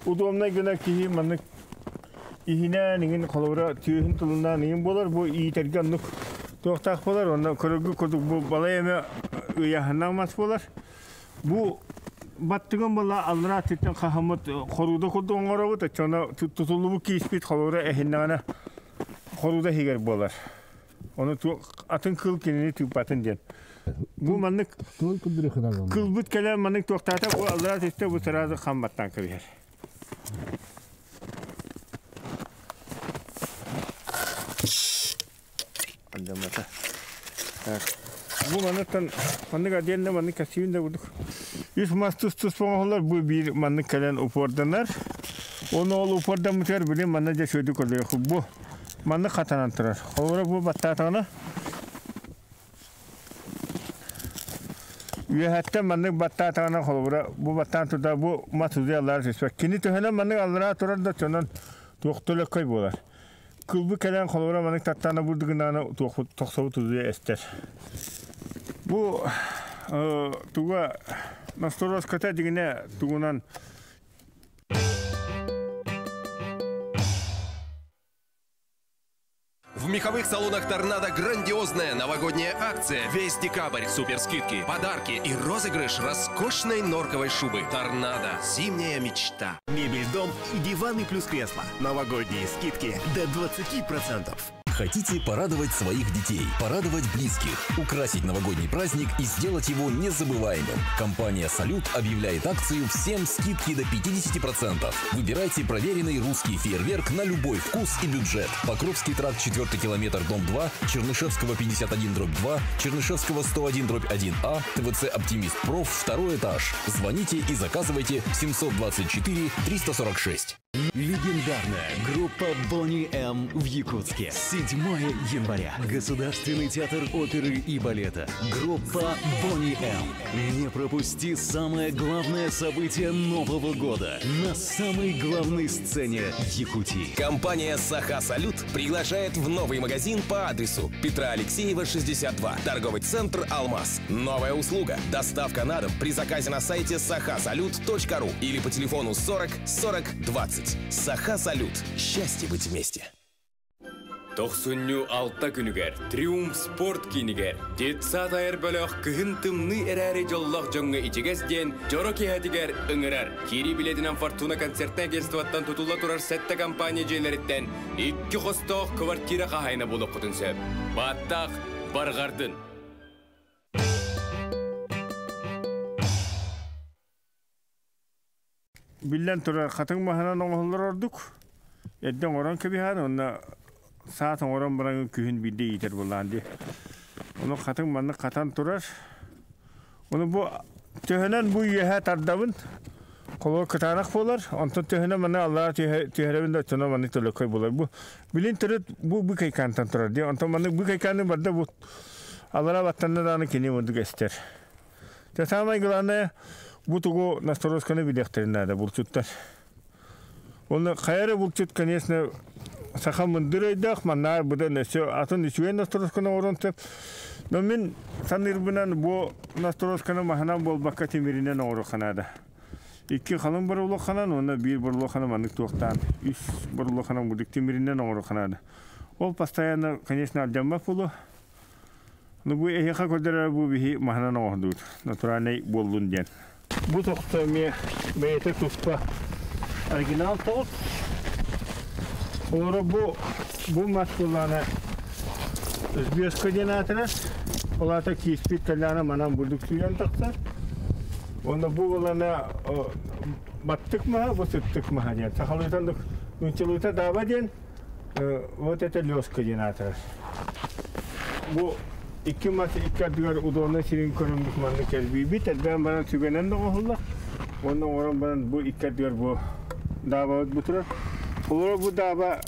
Удомна гына кими манны ихине нигин холбора түйүн тулунда нигин болар, бу итергенлик токтак болар, онда көрөгү кодук бу балайеме яханамас болар. Бу баттыгын бала аллара титтен кахамат хоруда кодук оңоробут, чона тутулубу киспит холбора эхиннана хоруда хигер болар. Оны атын кыл кенени тупатын ден. Бу маннык кылбыт келе маннык токтата бу аллара титте бу таразы хамматтан кирер. Andamata. Bu manıktan manık adiyende manık kasiyinde vurduk. Yüz mastus tutmalar bu bir manık kalen upordanlar. Onu ol upordan mutar bile manıca şöydük oluyor. Bu manık katanan turar. Sonra bu battatağına ve hatta manık battatağına sonra bu battan tutar bu matuzu allar sesler. Kini töhene manık allara turar da çonan toktuluk kaybolar. Kılbı kelen kolora manık tattana burdugunana toksavu tuzuya ester. Bu tuğa nastoros kata digine tuğunan В меховых салонах «Торнадо» грандиозная новогодняя акция. Весь декабрь суперскидки, подарки и розыгрыш роскошной норковой шубы. «Торнадо» – зимняя мечта. Мебель дом и диваны плюс кресла. Новогодние скидки до 20%. Хотите порадовать своих детей, порадовать близких, украсить новогодний праздник и сделать его незабываемым? Компания «Салют» объявляет акцию «Всем скидки до 50%». Выбирайте проверенный русский фейерверк на любой вкус и бюджет. Покровский тракт 4 километр, дом 2, Чернышевского 51/2, Чернышевского 101/1А, ТВЦ «Оптимист Проф», 2 этаж. Звоните и заказывайте 724 346. Легендарная группа Bonnie M в Якутске. 7 января. Государственный театр оперы и балета. Группа Bonnie M. Не пропусти самое главное событие Нового года на самой главной сцене Якутии. Компания «Саха Салют» приглашает в новый магазин по адресу Петра Алексеева, 62, торговый центр «Алмаз». Новая услуга – доставка на дом при заказе на сайте sahasalut.ru или по телефону 40 40 20. «Саха Салют». Счастье быть вместе. 96 күнігер Триумф спорт киінігер Детсат айыр бөліқ күхін тымны әрәрі жоллақ жоңғы ичігес ден жоро кейхатігер үңірер. Кири билетінен Фортуна концертіне келістіваттан тұтула тұрар сәтті компания жейлеріттен 2 қостық квартира қағайна болып құтын сөп. Баттақ барғардың. Билен тұрар қатың маханан оңғылар ордық. Әдден оран кебіған, онна saat orang barang kuhin bidi iter bolandi. Onu katang mana katan turas. Onu bu tehenan bu yeha tardabun. Kalau katanak polar, antar tehenan mana Allah teheran dah cuna mana terlekai polar. Bu bilin terus bu bukai kantan turas dia. Antar mana bukai kantan berda bu Allah batanda dana kini untuk ester. Tersamai gelana bu tugu nastoros kene bidak terinada burcutar. Onu kayar burcut kanyesna Саха мындырайдақ, манар бұда нәсе атын үшуен настороскана орынтып. Но мен санырбынан бұ настороскана маханан бол баққа темерінен оры қанады. 2 қалың бір улаханан, оны 1 бір улахана мандық туақтан, 3 бір улахана бұдық темірінен оңыры қанады. Ол постоянно, конечно, алжамақ болу. Но бұл әйеқа көрдері бұл бейі мағынан оғындуыд. Натуральный болуын ден. Бұл тоқты мәйеті тұспа оригинал тоғыз. Олары бұл маскуланы үзбескі ден атыры. Олаты кейспет кәліні манан бұлдық сүйен тақсар. Онда бұл оланы баттық маға, бұл сүттік маға ден. Сақалуйтандық мүнчілуйта даба ден. Вот это лёска ден атыры. Бұл 2 масы 2 адыгар удоны сирин көрімдік манны кәлбей бит. Әлбән баран сүгенен de оғылдар. Ондан оран баран бұл 2 адыгар бұл даба өт бұтырар. Олар бұл даба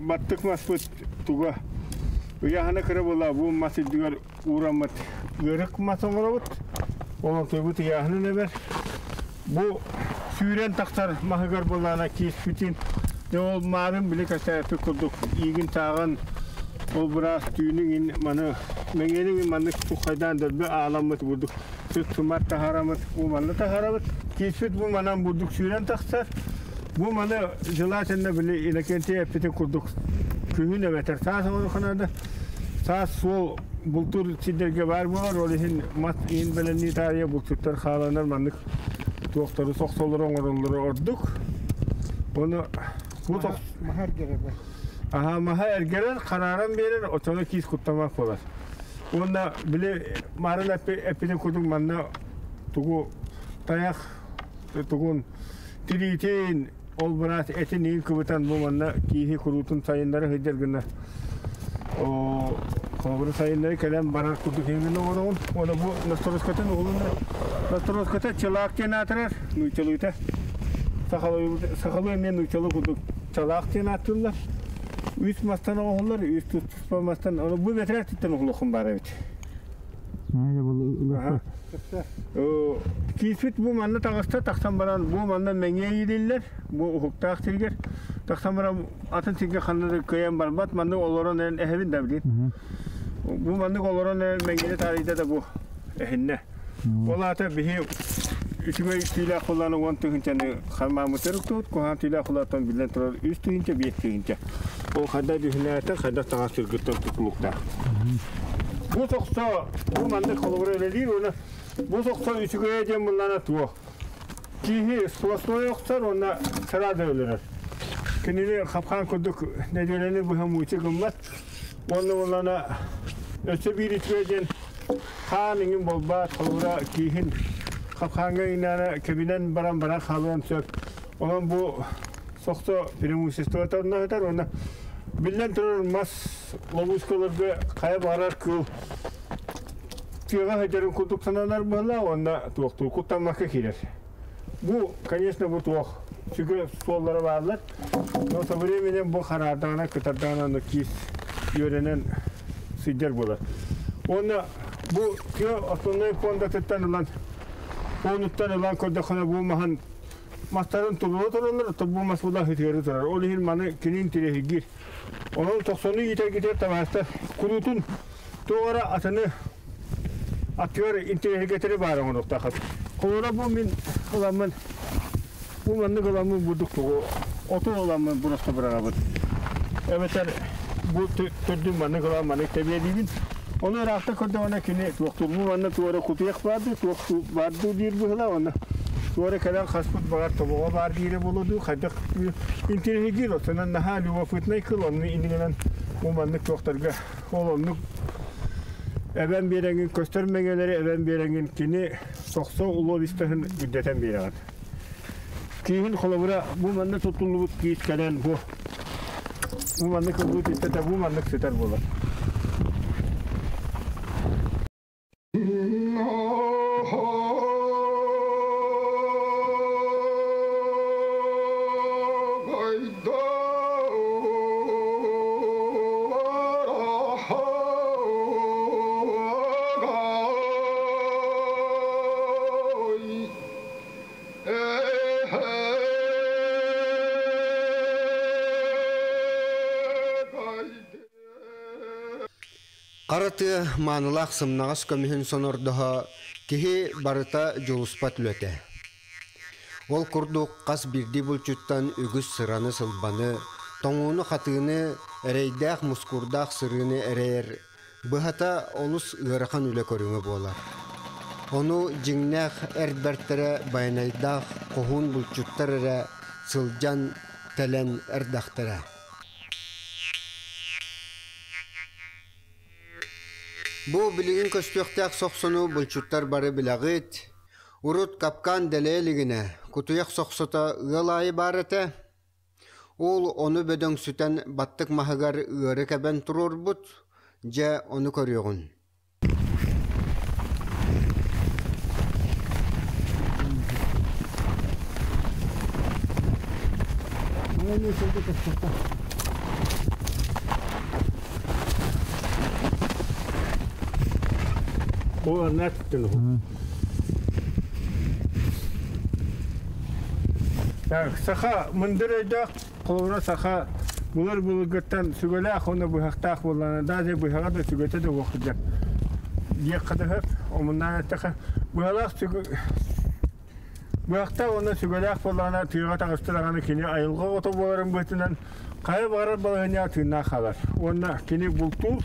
баттық мас бұт туға. Яғына кірі бола бұл масы адыгар урамат өрік масы оңыра бұт. Олан той бұт яғына нәбір. Бұл сүйрен тақтар мағығар болана кейс бүтін. Ол марын білік әсәріпі күрдік. Егін тағын ол біраз түйінің маны мәңгенің маны тұқайдан дөрбі аламыт бұдық. Сүт сұмат тахарамыт, бұл маны тахарамыт. Кейсбет бұл манан бұдық сүйрен тақсар. Бұл маны жылатында білі инакенте әппеті күрдік. Күйін әбәтір саас оңыр қанады. Саас сол бұлтыр сидерге бар болар. Ол ешін мат ең білінні тария бұлтырттар қаланар мандық туақтары соқсолыр оңырылары ордық. Оны бұл Махар керек бар. Маха әргерер, қараран берер, отаны кейс құттамақ болар. Онда біле марын әппеден көдің манна тұғу таяқ, тұғын тіритейін, ол біраз әтін ең көбітан бұл манна кейхи құрутын сайындары ғыдергіні. Қолбыры сайындары кәлем барар күрдік еңгіні оғын. Оны бұл Настороскатын оғылында. Настороската чылақ кен атырар, нүйтелуйта. Сақалуы мен нүйтелу күрдік чылақ кен атырылар. Үс мастан оғылар, үс тұспа мастан, бұл бәтірәк түттен оғылықын бар әбет. Кейсбет бұл манна тағыста тақтан баран, бұл манна мәңе еделілер, бұл ұқықтақ тергер. Тақтан баран атын теңге қанады көйен барбат, манны оларан әрін әхебін дәбілен. Бұл манны оларан әрін мәңгені тарихта да бұл әхінне. Ол аты бейі Üçüme tüyle kullanı 10 tühünçeni kalmamı terüktüğüt, kohan tüyle kullanıtan bilen turar 3 tühünçe 5 tühünçe. O kadar düşünüyorsa kadar tağa sürgütten tutulukta. Bu soqsa, bu mandı kolubur öyle değil, bu soqsa üçüge edeceğim bunlarına tuğu. Kihi sulasına yoksa ona sırada ölürür. Kendini kapkan kurduk, ne döneni bu hem uçu gımlat. Onlarına ötse bir içmeyeceğin kanının bolbat kolubura kihin kapkanga inana kebinen baran kalıan sök. Olan bu soqsa premusesto atarına atar ona. Bilen turur mas lobuskolarda kaya barar kıl. Tüyağa hajarın kulduk sanalar bala onda tuğuktu kutlanmakka kiler. Bu, конечно, bu tuğuk. Çünkü sollara varlar. Nosa временем bu karardağına, kıtardağına kis yörenen sıcak bular. Onda bu tüya основной fonda tütten olan Onuttan olan kodakana bu mahan mastarın tuluğu turulur, bu masbula hitleri turar. O lehil manı kinin tirehi gir. Onun toksonu gider tabasta kurutun tuğara atını atıyor intirehi getiri bari onu noktakat. Kolora bu min olanman bu manlık olanman buduk tuğu. Otu olanman burası bırakabır. Evet bu türdüğüm manlık olan manlık tabi edibin. Onu rakta kodakana kini tuğuktur. Bu manlık tuğara kutuyak vardı, tuğuk vardı dir bu hıla ona. Tuğara kadar kasput bağır tabuğa var diri buludu. Kadak intirehi gir o. Sana naha lüva fıtnay kıl onu indiğinden bu manlık tuğuktarga olanlık. Eben bir rengin göstermegeleri, eben bir rengin kini soqsa ulu bistahın güddeten bir ağır. Kihin kolabura bu manlık tutulduğu kiyis kalen bu. Bu manlık olduğu istete bu manlık seter bolar. Qarıtı manılaq sımnağız kömühün sonurduha kihi barıta juluspat löte. Ол курдук қас бирди булчуттан үгүс сыраны сылбаны, тоңуну хатыны эрейдах мускурдах сырыны эрейер. Быхата олус ырахан үле көрүңө болар. Onu jiңнах эрбертере байнайдах кохун булчуттарыра сылжан телен эрдахтара. Бу билигин көстөктәк соксону булчуттар бары билагыт. Урут капкан делелигине кутуяк соксота ылайы барыты. Ол оны бөдөң сүтен баттык махагар ыры кәбен турурбут, же оны көрүгүн. O anlattın o. Saha mındırayda koluna saha bunlar bulguttan sügülak onu bu haktak bulana da bu hakta da sügüte de okuyacak. Diye kadar hep ondan taka bu halak bu hakta onu sügülak bulana tüyga takıştıranı kini ayılga otoboların bütünden kaya varar balanya tüyna kalar. Onda kini bultur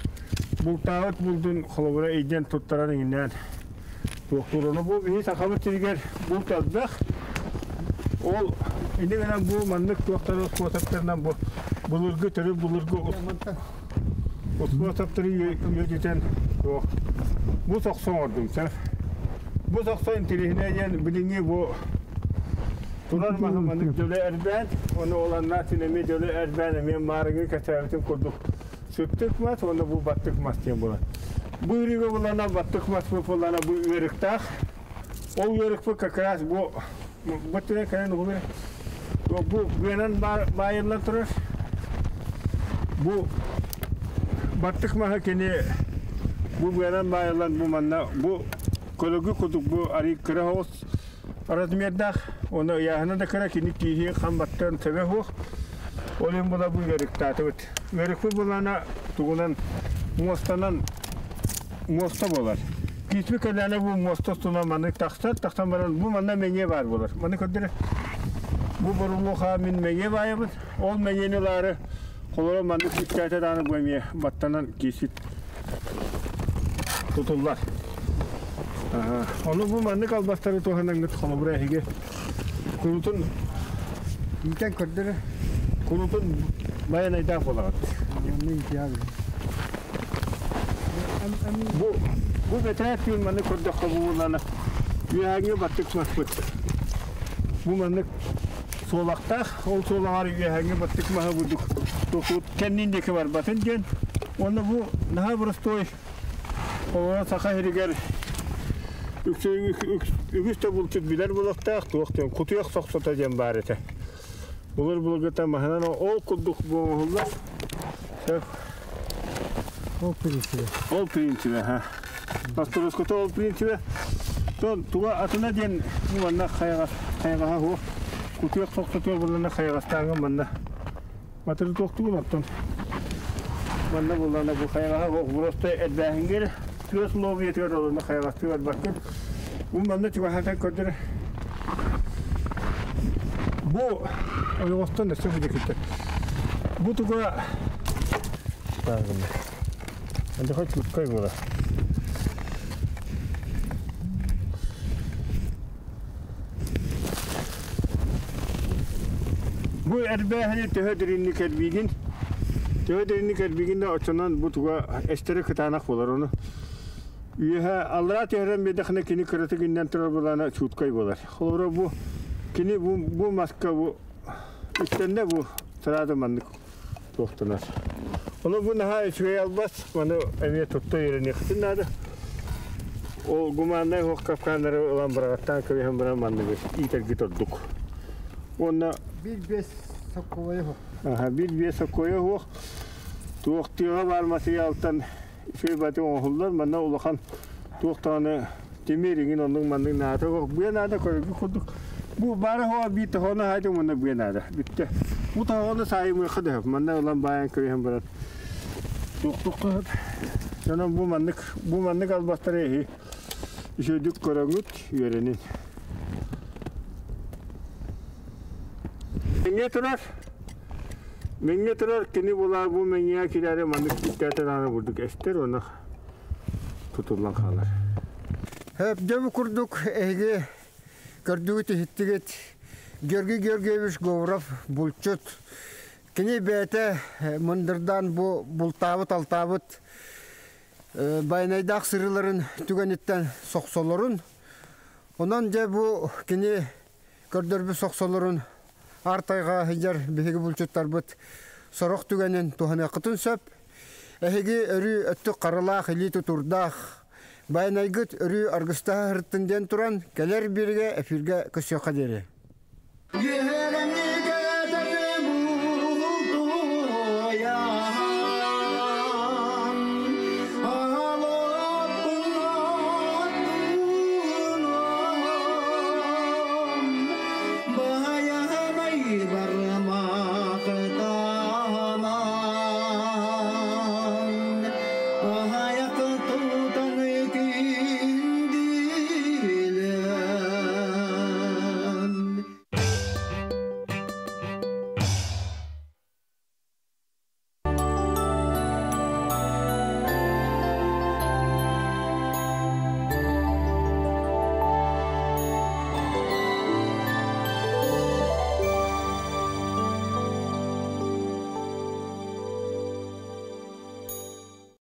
bultağıt buldun kolubura eğden tuttaran innen. Doktorunu bu bir sahabı tiriger bultadık. Ol indi gelen bu manlık doktoru osmotatlarından bu bulurgu türü bulurgu osmotatları yödeten yok. Bu sokson ordum sen. Bu sokson tirihine yani bilingi bu turar manlık döle erben onu olanlar sinemi döle erben emin marıgı kaçavetim kurduk. Süttük mas onu bu battık mas diye bulan. Bu ürüge bulana battık mas bu bulana bu yörüktak. O yörük bu kakras bu Batırı kayan olur. Bu güvenen bayırlar durur. Bu battık mahkeni bu güvenen bayırlar bu manna bu kologu kutuk bu ari kırahos arazmiyadda onu yahına da kara kini kihi kan battığın sebehu olayım bu da bu yörük tatıvıt. Yörük bu bulana tuğunan mosta bolar. Kismi kadar bu mosta suna manık taksan baran bu manna menye var bolar. Manık ödere bu boruluğa min menye bayabız. Ol menyeleri kolora manık itkayta dağını koymaya battanan kisit tutullar. Onu bu manık albastarı tohanan gıt kolobra hege. Kurutun İmkan kördere kurutun bayan ayda bolar. Bu veteriner firmanın kurdu kabuğundan üyehangi battık mahput. Bu manlık solakta, o solağar üyehangi battık mahpuduk. Dokut kendindeki var batınca, onu bu daha burası ona saka heriger. Ügüste bulçuk biler bulakta, kutuyak soksatacağım barete. Bulur mahanan o kudduk bu oğullar. Ol pirinçive ha. Pastoroskuta ol pirinçive. Tuğa atına diyen bu manna kayağa ho. Kutuyak soksatıyor bulana kayağastağın manna. Matırı toktuğun attın. Manna bulana bu kayağa ho. Burası edbağın geri. Tüyes lobi yetiyor olana kayağastıyor bakın. Bu manna tüva hata kördür. Bu oyostan da sıfır gitti. Bu tuğa bakın. Hadi kaç kaybola. Bu erbahane tehdirinlik erbigin. Tehdirinlik erbigin de açılan bu tuğa estere kıtanak bolar onu. Üyeha Allah tehrem bedahne kini kırıtı günden tırar bulana çut kaybolar. Sonra bu kini bu maska bu üstünde bu sırada manlık doktorlar. Onu bu naha içmeye albas, bana eviye tuttu yerini kıtınladı. O gumanday hoş kapkanları olan bıraktan köy hem bana mandık. İter gitorduk. Ona bir bes sakoya ho. Aha bir bes sakoya ho. Tuğtiğa varması alttan şey batı oğullar bana ulakan tuğtanı demirin onun mandık nada. Bu nada koyduk. Bu bari ho bir tahona haydi bana bu nada. Bitti. Bu tahona sayımı kadar. Bana olan bayan köy hem bana. Tuk. Sonra bu manlık albastarı işe dük korangut yörenin. Менге турар кини булар бу менге кирере мандык киттәтәне бурдук эстер оны тутулган халар. Hep devi kurduk ege gördüğü tehittiget Georgi Georgievich Govrov bulçut kini bete mındırdan bu bultavut altavut baynaydak sırıların tügenitten soksoların ondan ce bu kini gördürbü soksoların Артайга хижар беге булчуттар бут сорох түгенен тухана кытын сөп эһиги өрү өттү карылах или турдах байнайгыт өрү аргыста хыртынден туран келер бирге эфирге көсөка дере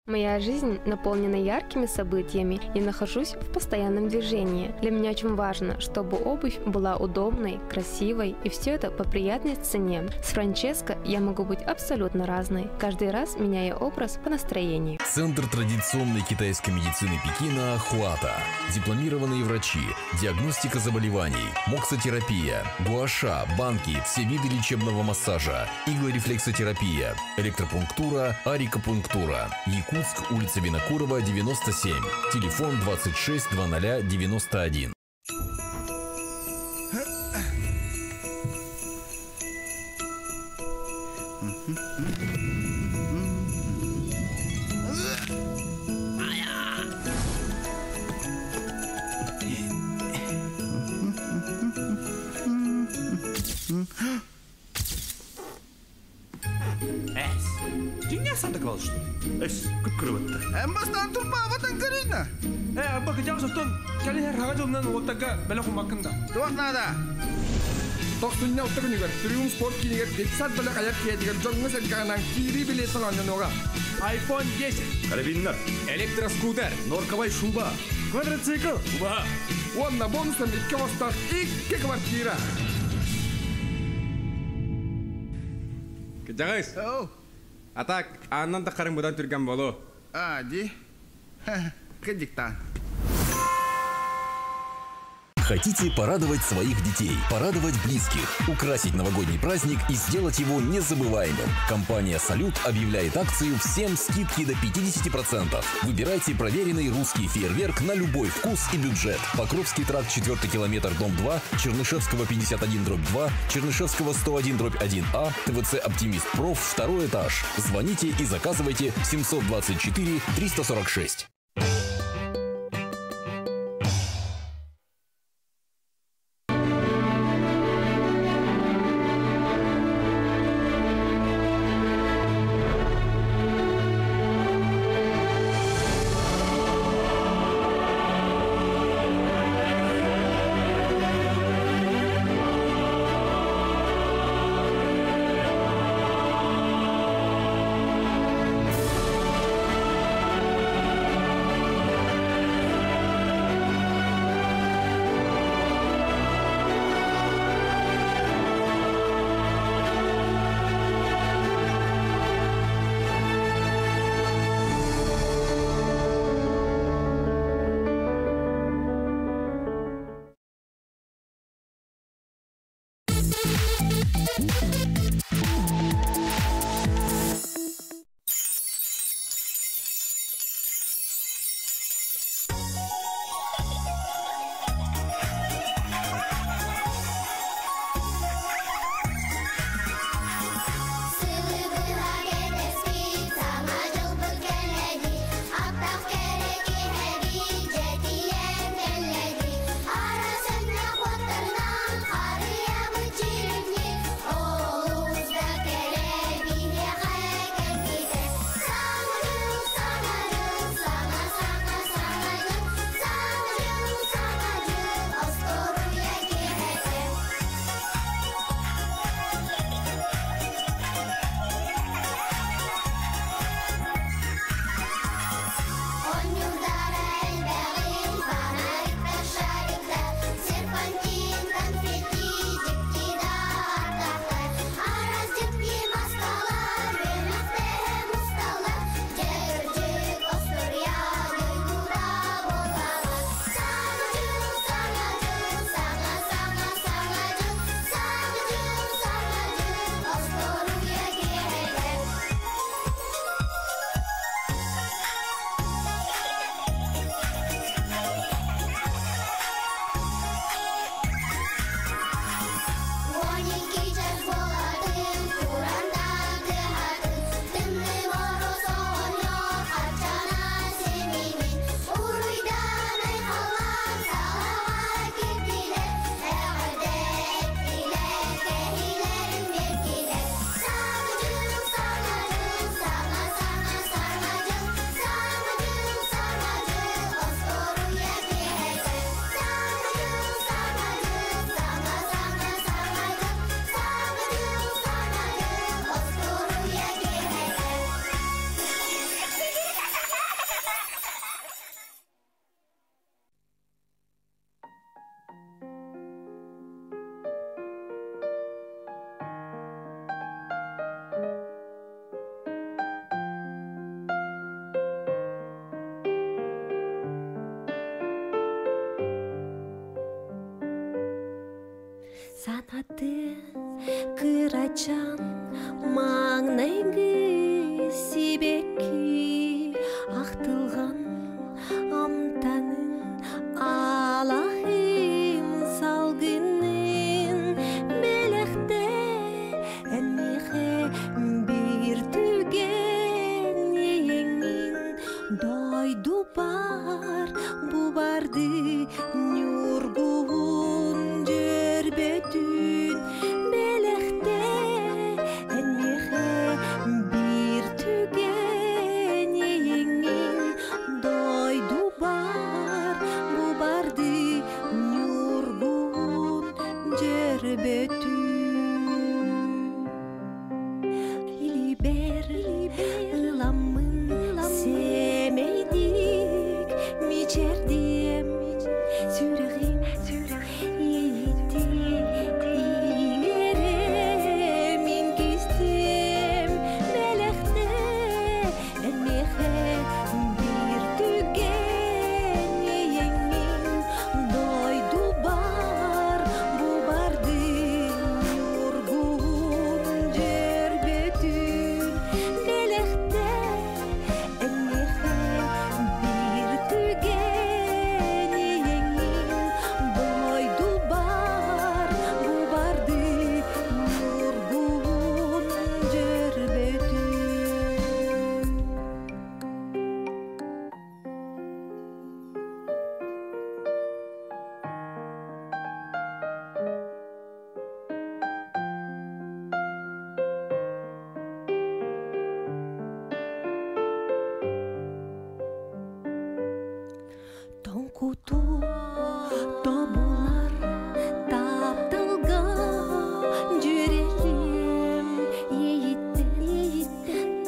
Моя жизнь наполнена яркими событиями. Я нахожусь в постоянном движении. Для меня очень важно, чтобы обувь была удобной, красивой, и все это по приятной цене. С Франческо я могу быть абсолютно разной, каждый раз меняя образ по настроению. Центр традиционной китайской медицины Пекина Хуата. Дипломированные врачи, диагностика заболеваний, моксотерапия, гуаша, банки, все виды лечебного массажа, иглорефлексотерапия, электропунктура, арикопунктура. Якутск, улица Винокурова, 97. Телефон 26 00 91. Dünya sandık kaldı işte. Kıpkırıvıttı. En baştan turpa avatan karıyna. Abba kıcak sotun. Kali her hava jolundan otaga bela kumakında. Tuak nada. Toksunnya otak nigar. Triumph Sport kini nigar. Detsat bela kayak kaya nigar. Jongnya sen kanan kiri bile salonnya noga. iPhone 10. Karabinler. Elektroskuter. Norkavay şuba. Quadricikl. Uba. Wanna bonustan 2 vastar 2 kvartira. Kıcağız. Атак, аннан да карың будан түрген болу. Ди. Кыдиктан. Хотите порадовать своих детей, порадовать близких, украсить новогодний праздник и сделать его незабываемым? Компания «Салют» объявляет акцию «Всем скидки до 50%». Выбирайте проверенный русский фейерверк на любой вкус и бюджет. Покровский тракт, 4-й километр, дом 2, Чернышевского 51/2, Чернышевского 101/1А, ТВЦ «Оптимист Проф», 2-й этаж. Звоните и заказывайте 724 346. Качан маңнайгы себекки ақтылған амтанын алахым салгынын белекте әмеге бір түген еңін дойду бар бу барды нюргуын жербетүн белекте әмеге бір түген еңін дойду бар бу барды нюргуын жербетүн Либер ыламын семейдик мичердием сүрегим ийти иңере мин кистем белекте эмеге бир түген еңин дойду бар бу барды нургун жербетүн белекте эмеге бир түген еңин дойду бар бу барды нургун жербетүн Тоңкуту тобулар тапталган жүрегим ийиттен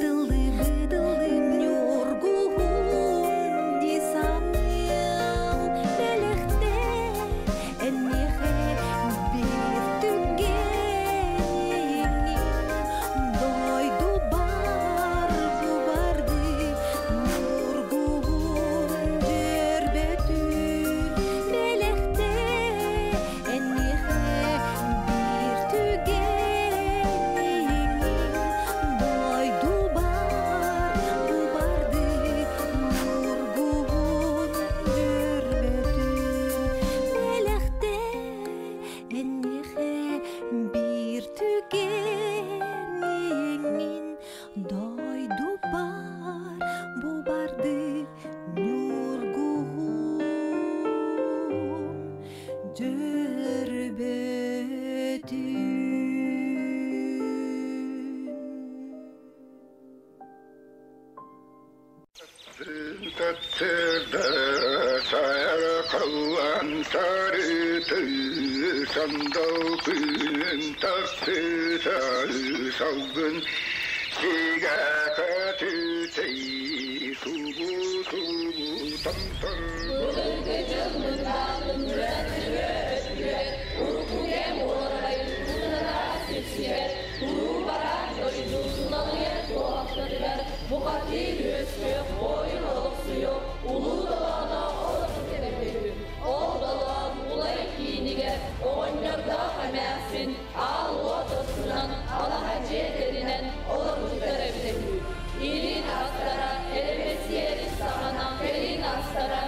тылыбы нюргуун дисамым белекте эмеге бир түген еңин дойду бар бу барды нургуун жербетүн белекте эмеге бир түген еңин дойду бар бу барды нургуун жербетүн белекте эмеге бир түген еңин дойду бар бу барды нургуун Tatsırda sayar kalan sarıtı sandalgın tatsısa salgın siga katütey subu tamsın Bu katil üstü oyun olup suyu ulu dalana olup terepeyi o dalan ulay kinige oyunlarda kamersin al otosынан ala hacetlerinden olup terepeyi İlin astara, elemesi yerin sağına, pelin astara,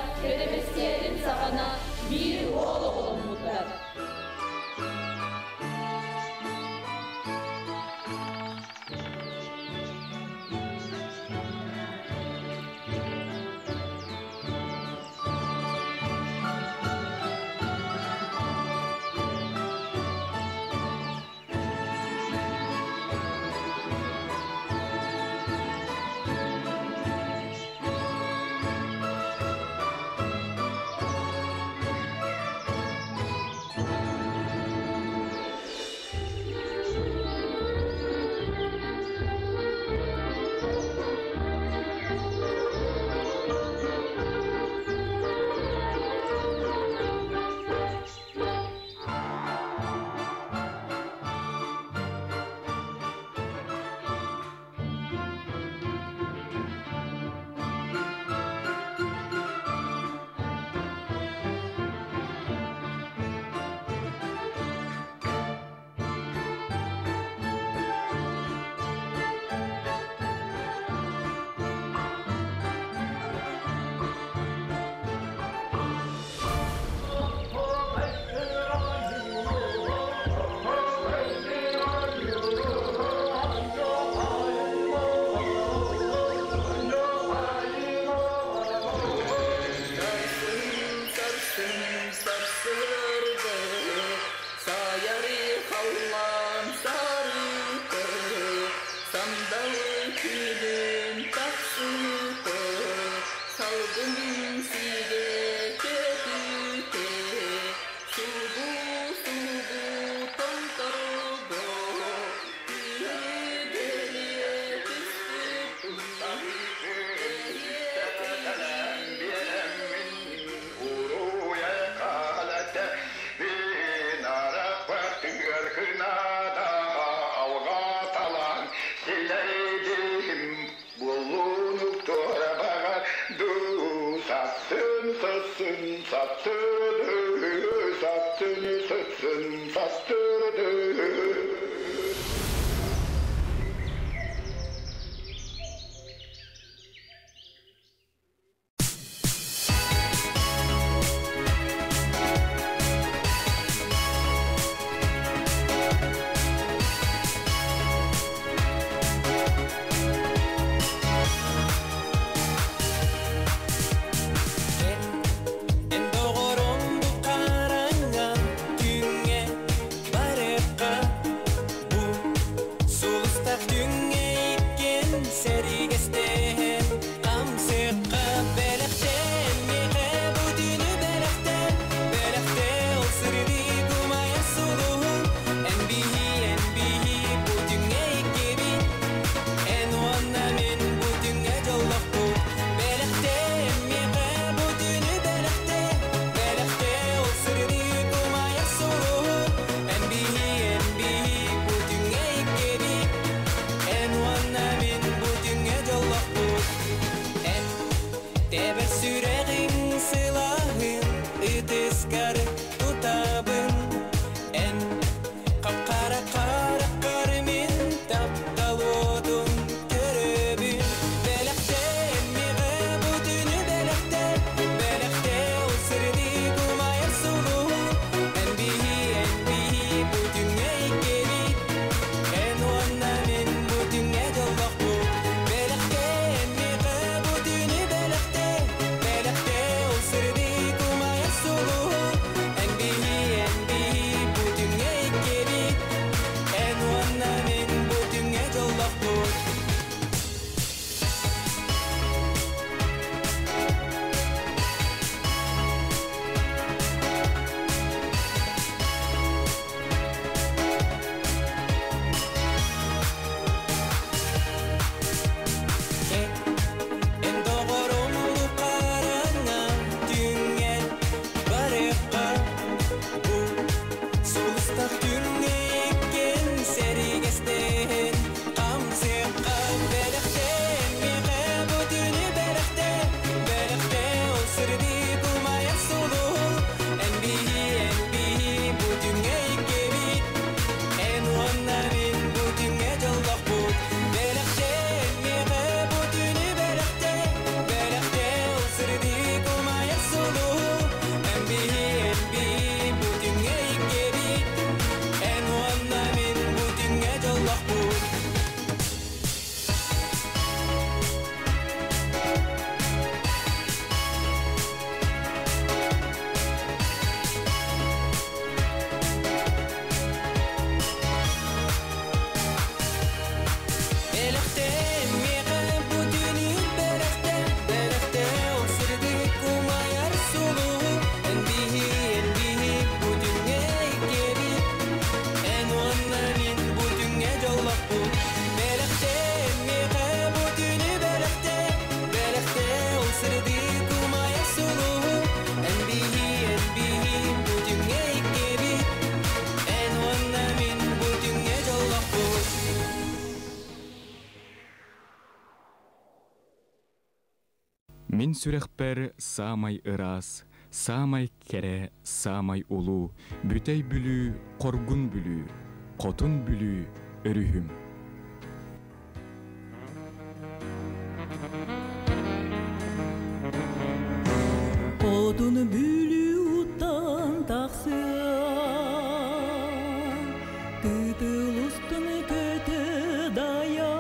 Gülüm taksıtı salgın sige kötüte subu tontardo deliye püstü Мин сүрәхпәр самай ырас, самай кере, самай улу, бүтәй бүлү, коргун бүлү, котун бүлү, өрүхүм. Котун бүлү уттан таксы, тытылыстын көтө дая.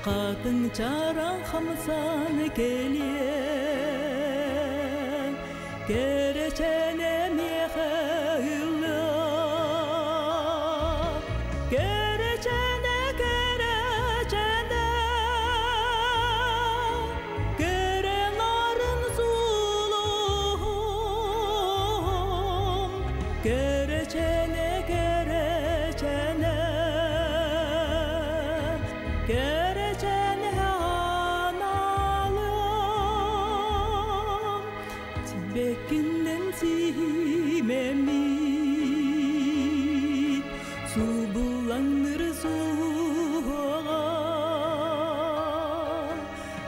Qatın çaran xamsan kelye Kereçene miyahılla Kereçene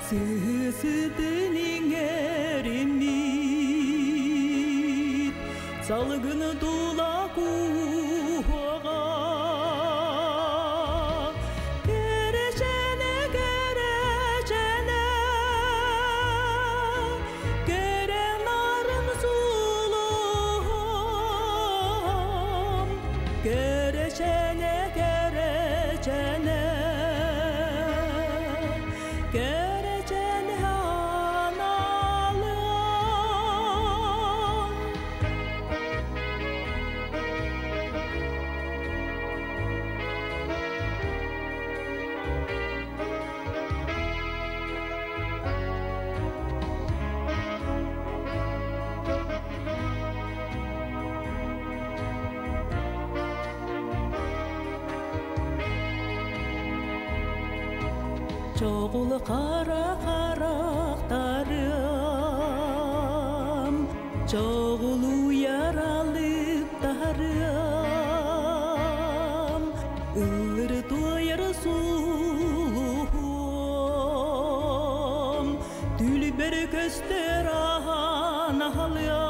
Сысыдының әремит Салғыны дула куға Керечені, керечені Керен арын сулым Керечені, керечені Керечені аналым Çoğulu qara qaraqtarım Çoğulu yaralıktarım Ür doyar suluğum Dülber göster analıyam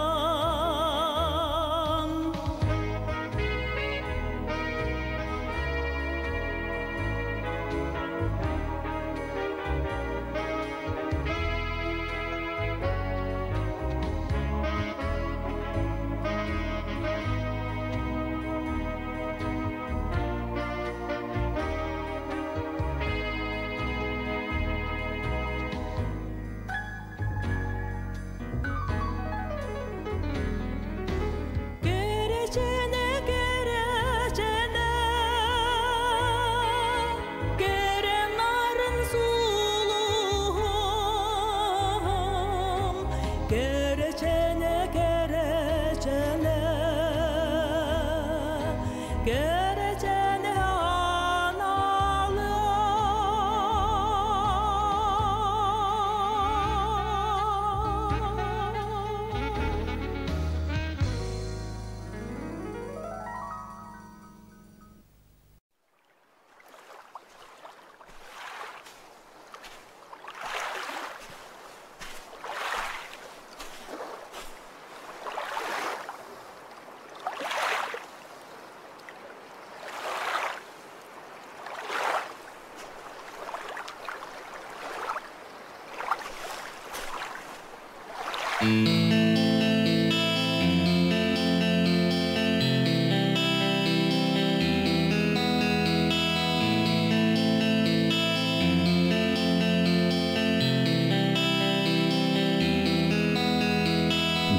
Kerečene, kerečene Keren arın suluğum Kerečene, kerečene Kerečene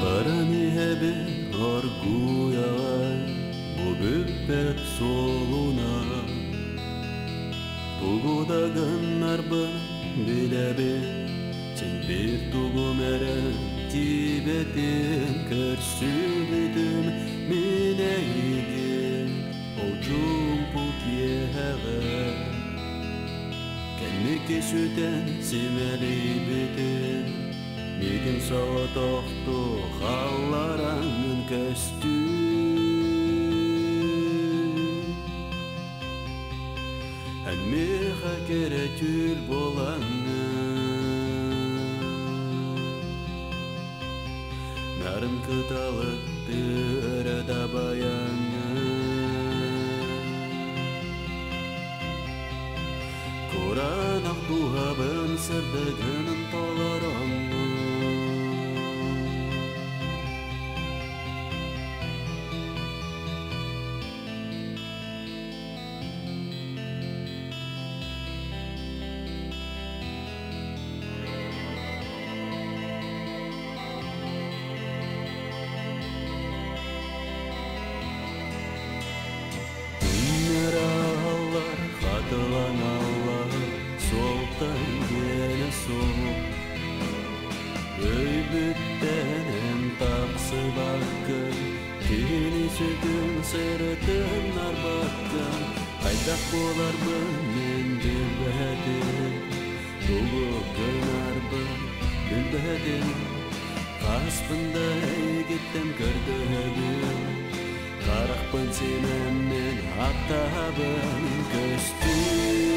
Barani hebe orguyay bu büppet soluna Tugudagan arbın bilebe Sen bir tugum ere tibetin körsübüdüm mineydi Ocum puk yeğe Kenniki süten simeli bitin Migin soğutuktu hallarangın köstü Emmiha keretül bolanı Narın kıtalık dırda bayanı Kur'an aktuhabın sırdıgının tolarangı Katılan Allah soltan gene sol Öybütten hem taksı bakın Kini sütün sırtın arbatkan Aydak bolar benim bilbedim Dolu gönər ben bilbedim Kaspında gittim gördüğüm Karakpın senemden hatta ben köstüm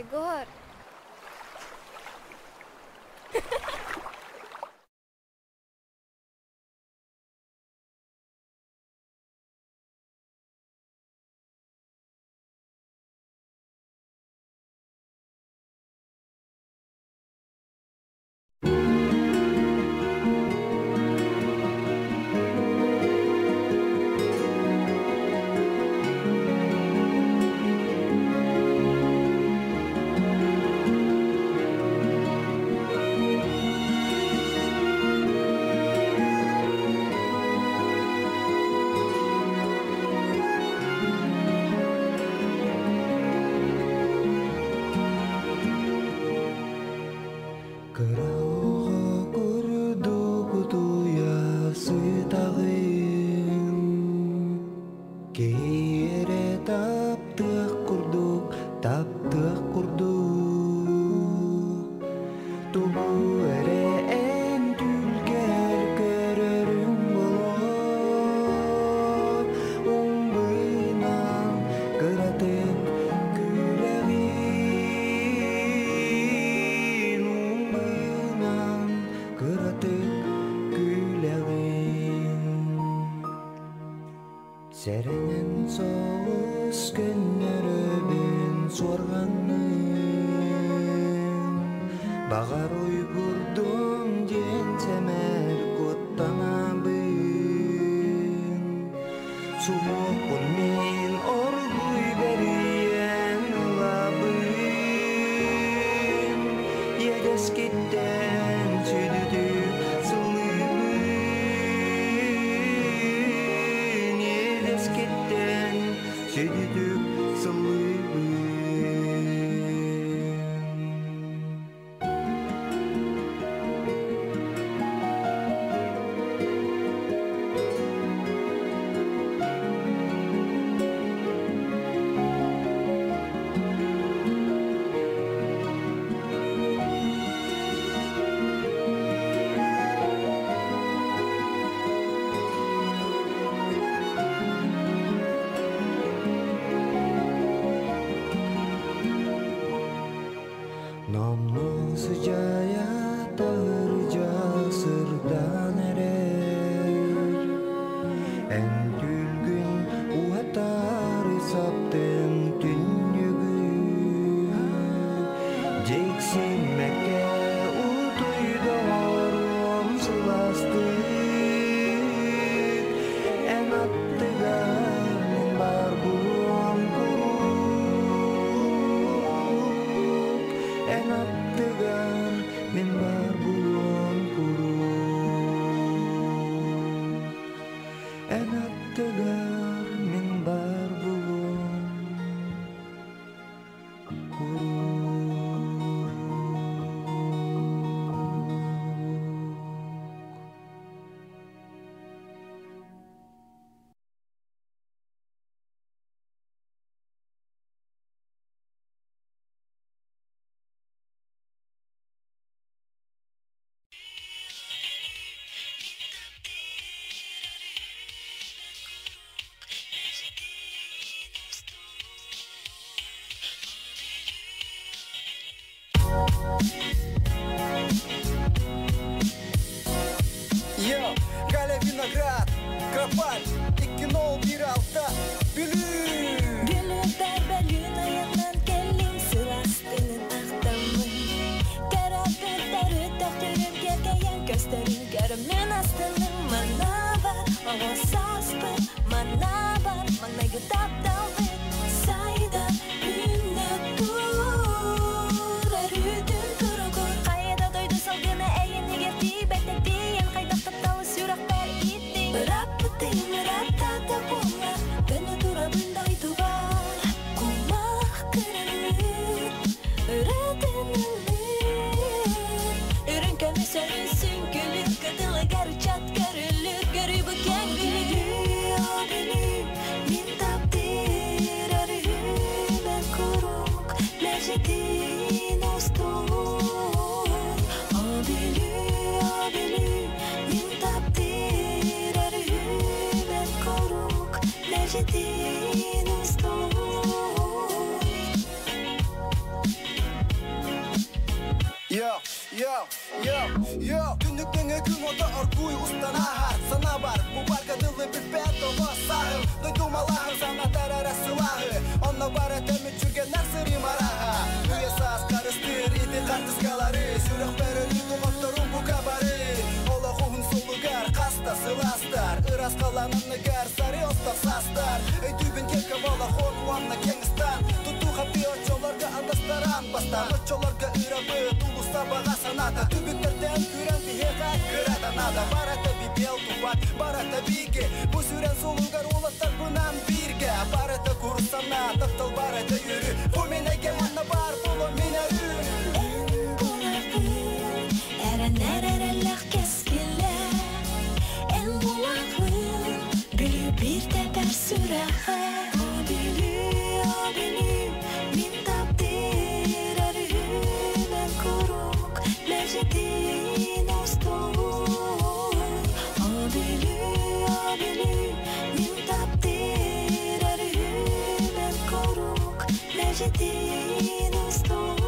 Егор. Serenen soğuz günlerinin sorganın Bağar uygurdum diyen temel kuttanabın Soğuk bulmeyin orguy beriyen labın Yedes gitten südüdü Südüdük sılıyım Namlu sıcaya tağırca sırdan erer En tülgün uhatarı saptın tünyügü Ceksinmekte utuydu orum sılastık En attıgan var bulun kuruk En attıgan min var bulun kuruk En attıgan min var bulun Yo, Галя Виноград, Копаль и кино Биралта, Білі. Gülüber belün ayından gelin sırastının ahtamın Karabetleri töktürüp gergeyen gösterir görümün astının Mana var, ova sastı, mana var, mana gıdap daldı Sayda günde dur, erüdün kurugur Kayada doydu salgını eyini gerdi, betekti Yen kaydakta dalı süraklar gitti Bırak bıtayım, rattata bunlar Beni durabında var Kumak kırılır Öğretenilır Ürün kömüsörü sünkülür Kadılı garı çat görülür Görü bu kengülür Beni min takdir arıyor Ben kuruk Lejedin ostun Abili min takdir arıyor Ben kuruk Lejedin ostun Түннүктеңе күн ота оргуй устан ахар сана бар бу барга дылы бипет ола сахыл дойдумалахым сана тарара сылахы онна бар этемит жүрген нарсыри мараха уесас карыстыр иди картыскалары сүрөк берелүү думатторун бу кабары ола хухун сулугар каста сыластар ырас каланыныгар сари остак састар өйтүбүн кепке бала хон уанна кеңистан туту хапи очолорга андастаран бастан очолорга ырабы тулуста бага саната түбүттерден күрен бихека кырата нада барата бибел тупак барата биге бу сүрен сулугар улаттар бунан бирге барата курсана таптал барата юрү бу менеге манна бар боло минерү Bir teper süraha O beni min takdir erhümen koruk Mecedin ostoy O beni min takdir erhümen koruk Mecedin ostoy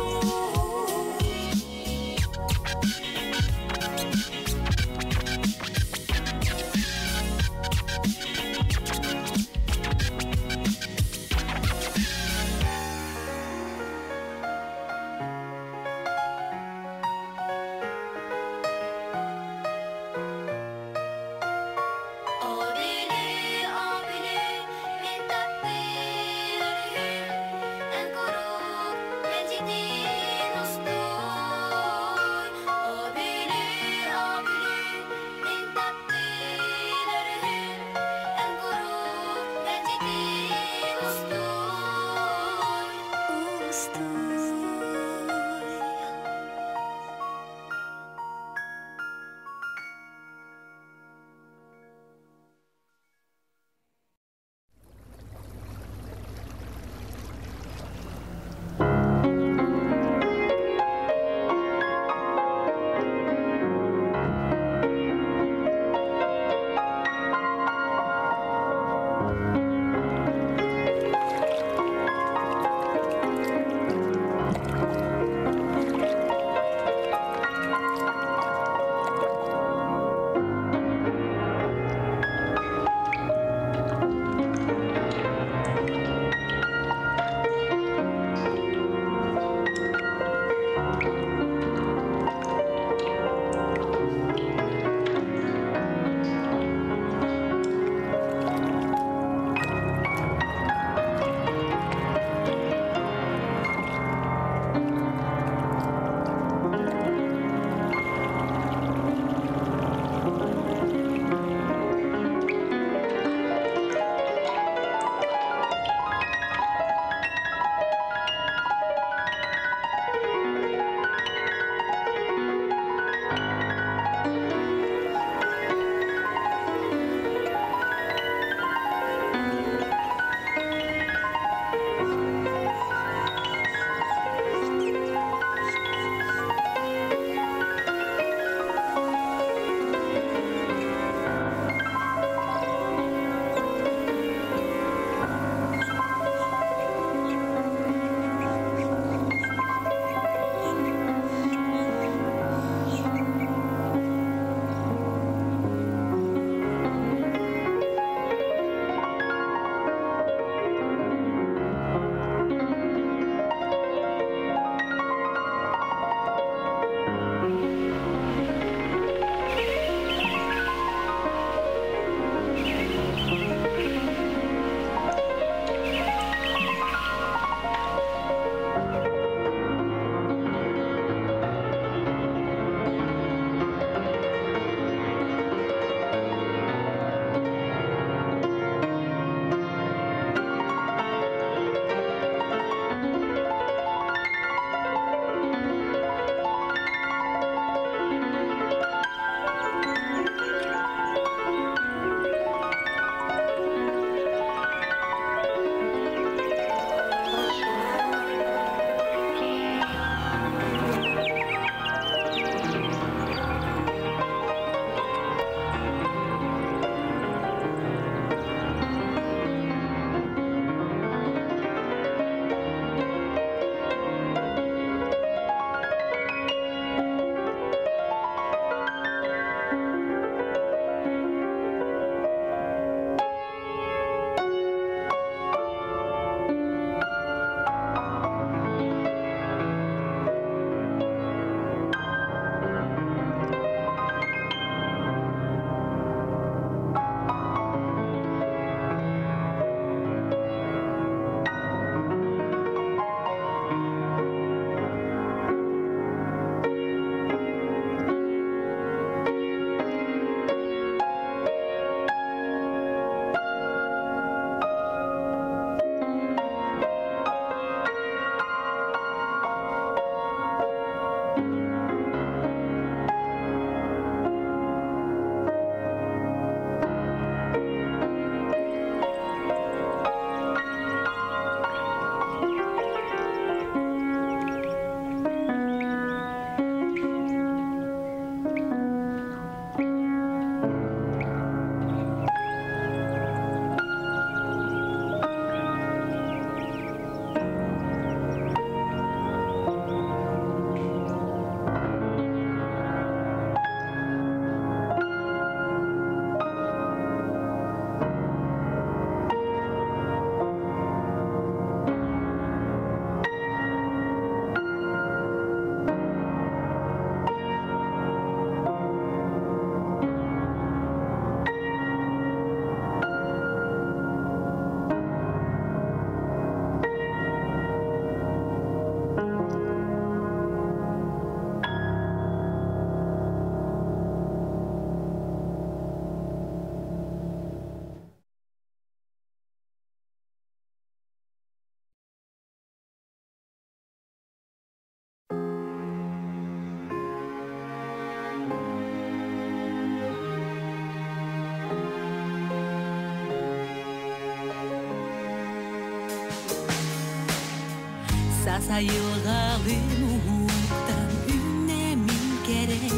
Sasayılgalı muhuktan ünlemin gerek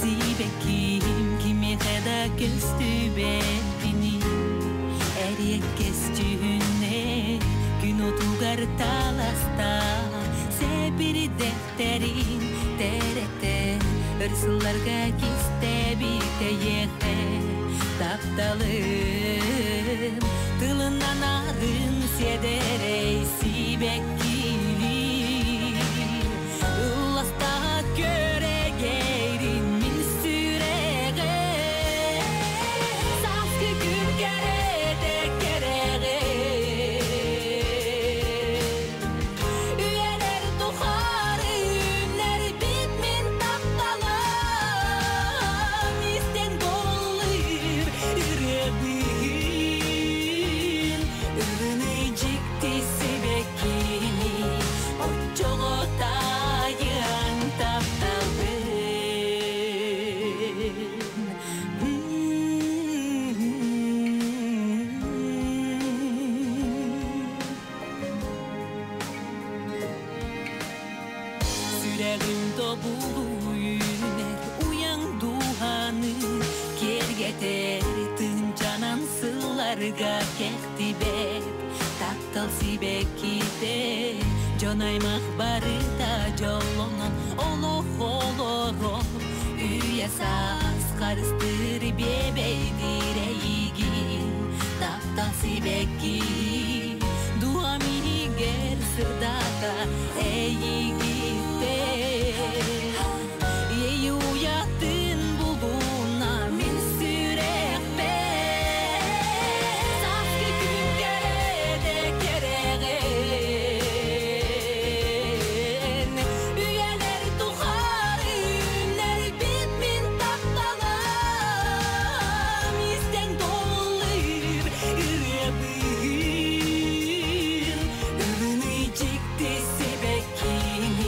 Sibekim kimi kada göstü beni Eriyek kesçüğüne gün otugar talasta Sebiri defterin terete Hırsızlarga kiste biteyeke Taptalım tılından arın sederey Sibekili Ullasta göre geyrin min sürege Saskı gün gerede gerege Üyeler duharı ünler bitmin taptalam İsten doluyur ürebin Ürünecekti sebekini Oçoğu tayan taptalın Süreğim dobulu yüner uyan duhanı Kergeter tıncanan sıllarga kehtibet Taktal sibekide Jonaymak barıda jollonan olof oloro Üyesaz karıştır bebeydir eygin Taktal sibeki duami ger sırdaka eygite Yeyi uyattın buluna min sürekbe Saskı gün gerede keregen Üyeler duhar ünler bitmin taptalam İsten doluyur ürebin Ürünecekti sebekini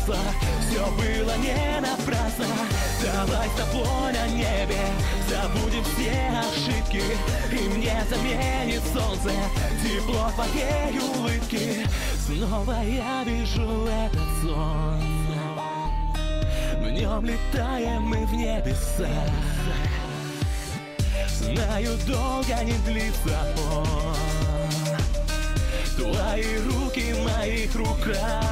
погасла. Все было не напрасно. Давай с тобой на небе забудем все ошибки, и мне заменит солнце тепло твоей улыбки. Снова я вижу этот сон, в нем летаем мы в небеса. Знаю, долго не длится он, твои руки в моих руках.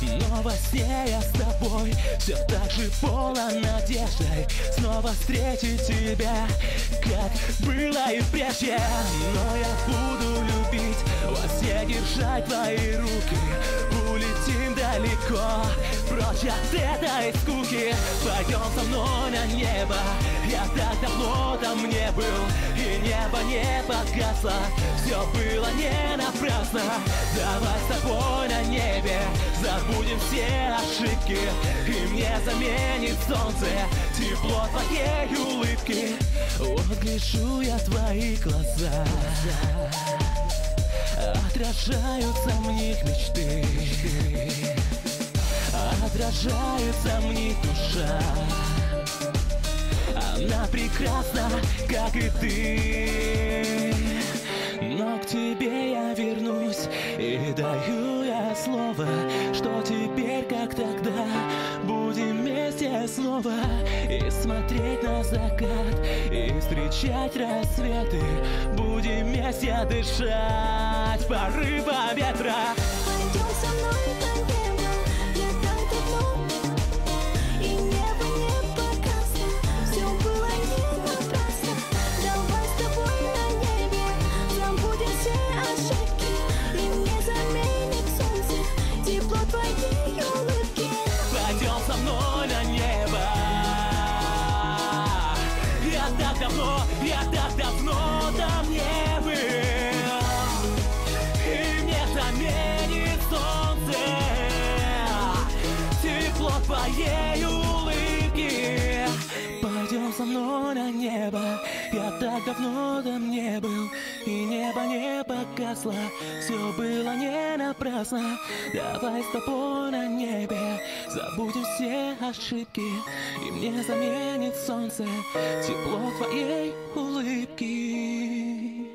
Но во сне я с тобой все так же полон надеждой снова встретить тебя, как было и прежде. Но я буду любить, во сне держать твои руки. Улетим далеко, прочь от этой скуки. Пойдем со мной на небо, я так давно там не был, и небо не погасло. Все было не напрасно. Давай с тобой на небе забудем все ошибки, и мне заменит солнце тепло твоей улыбки. Вот гляжу я в твои глаза, отражаются в них мечты, отражается в них душа. Она прекрасна, как и ты. Но к тебе я вернусь, и даю я слово, что теперь, как тогда, будем вместе снова и смотреть на закат, и встречать рассветы. Будем вместе дышать порыва ветра. Пойдем со мной на небо, я так давно, и небо не погасло. Все было не напрасно. Давай с тобой на небе забудем все ошибки, и мне заменит солнце тепло твоей улыбки. Пойдем со мной на небо. Я так давно там не был, и мне заменит солнце тепло твоей улыбки. Пойдем со мной на небо. Я так давно там не был, и небо не погасло. Все было не напрасно. Давай с тобой на небе забудем все ошибки, и мне заменит солнце тепло твоей улыбки.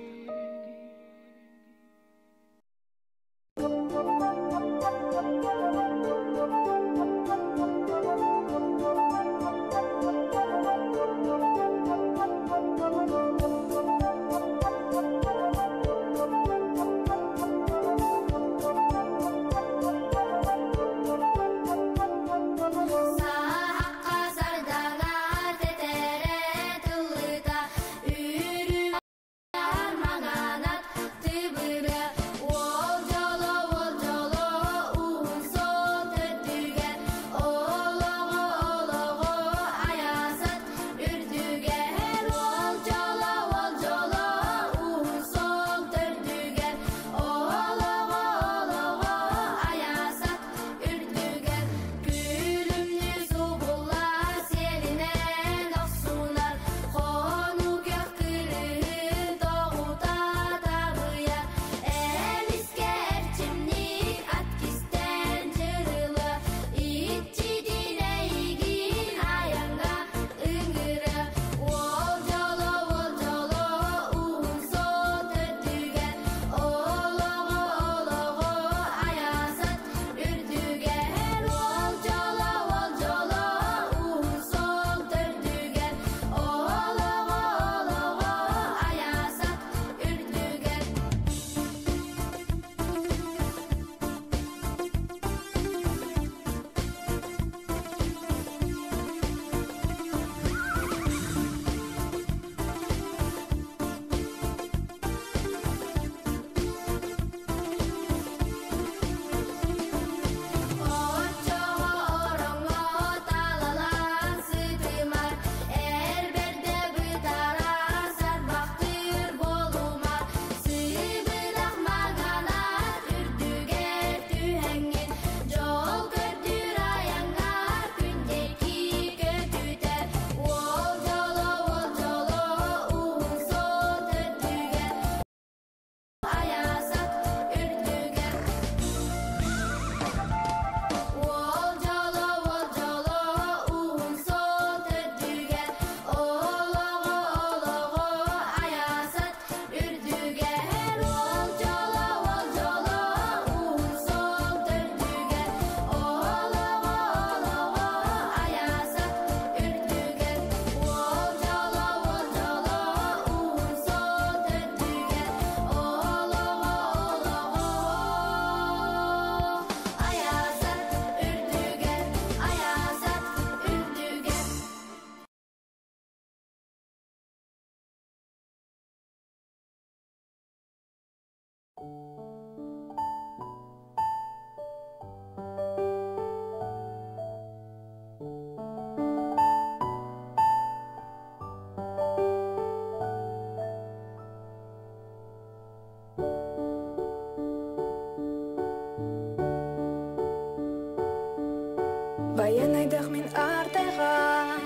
Баян айдақ мен артайған,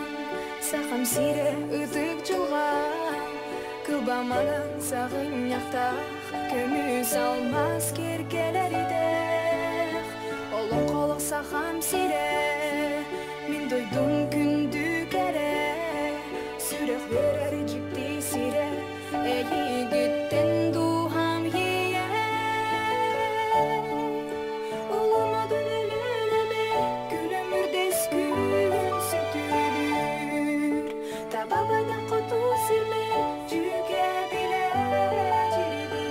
сақам сире үтік жылған, кылбаманан сағын яқтақ, көміз алмас кергелер идек. Олың қолық сақам сире, мен дойдың күнді кәрі, сүрек верер жікті сире, әйі күттен дұғам ие. Олыма дөнеліне бе, күлімірдес күн сүтілір, табабайда құту сірме, жүге біле жүрегінір.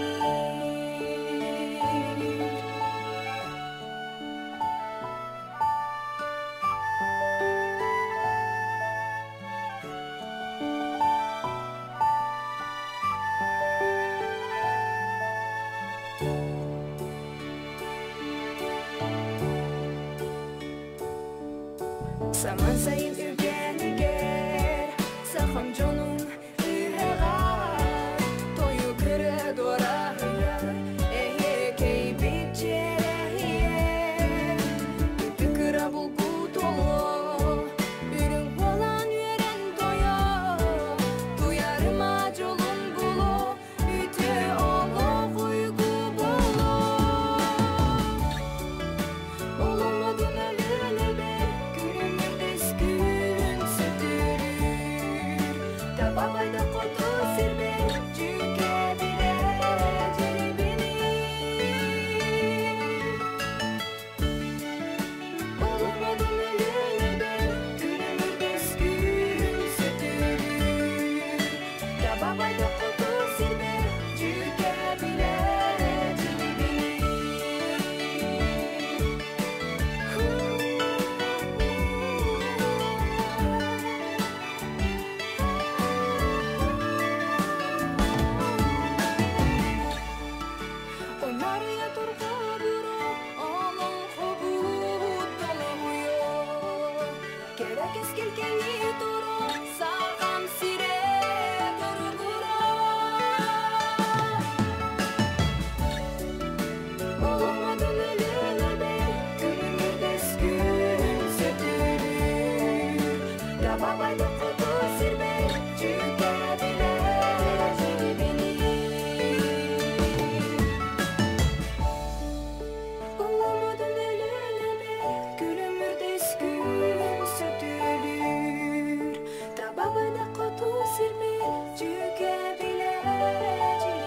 Саман сайын үргенігер, сақам жонун үйеғар, тойу күрі дорағыяр, әйе кейбет жерейе. Үтікіра бұл бұтолу, үрін болан үйерен тойо, туярыма жолун бұлу, үті олу қойгу болу. Олума дөнеліне бер, күрімірдес күн сүтілір, табабайда құту сірбе, жүге біле жеребінір. Олума дөнеліне бер, күрімірдес күн сүтілір, табабайда құту сірбе, жүге біле жеребінір. Onarıya turga buru, onun hobut dolumuyor. Gerek eskil kendi turu, sağam sire durgura. Olma dönelene be, gülümürdes gün sütülür. Tababayda kutu sirbe, cüge bile jiribinir. Olma dönelene be, gülümürdes gün sütülür. Tababayda kutu sirbe, cüge bile jiribinir.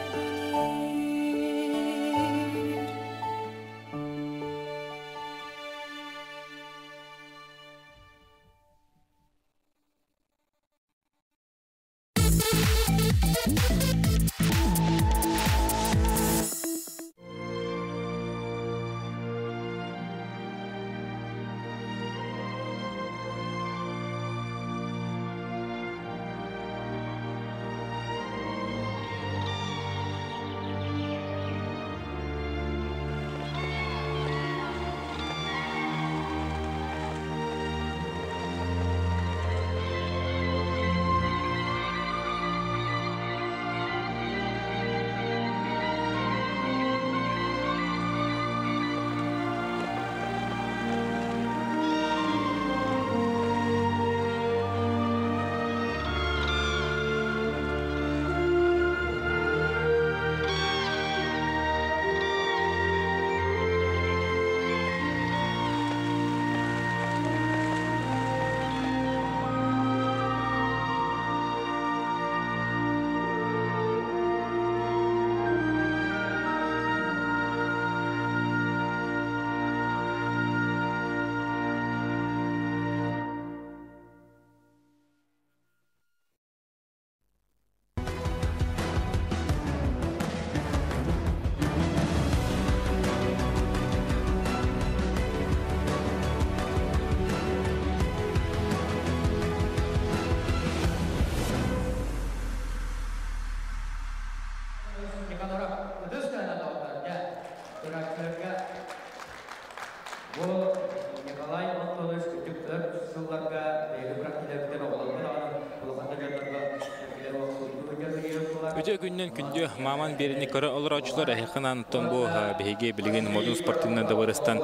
Өте күннен күнде маман берini көрі олар очылар әйқынан тұн бұл бейге білген модун спортивна дабарыстан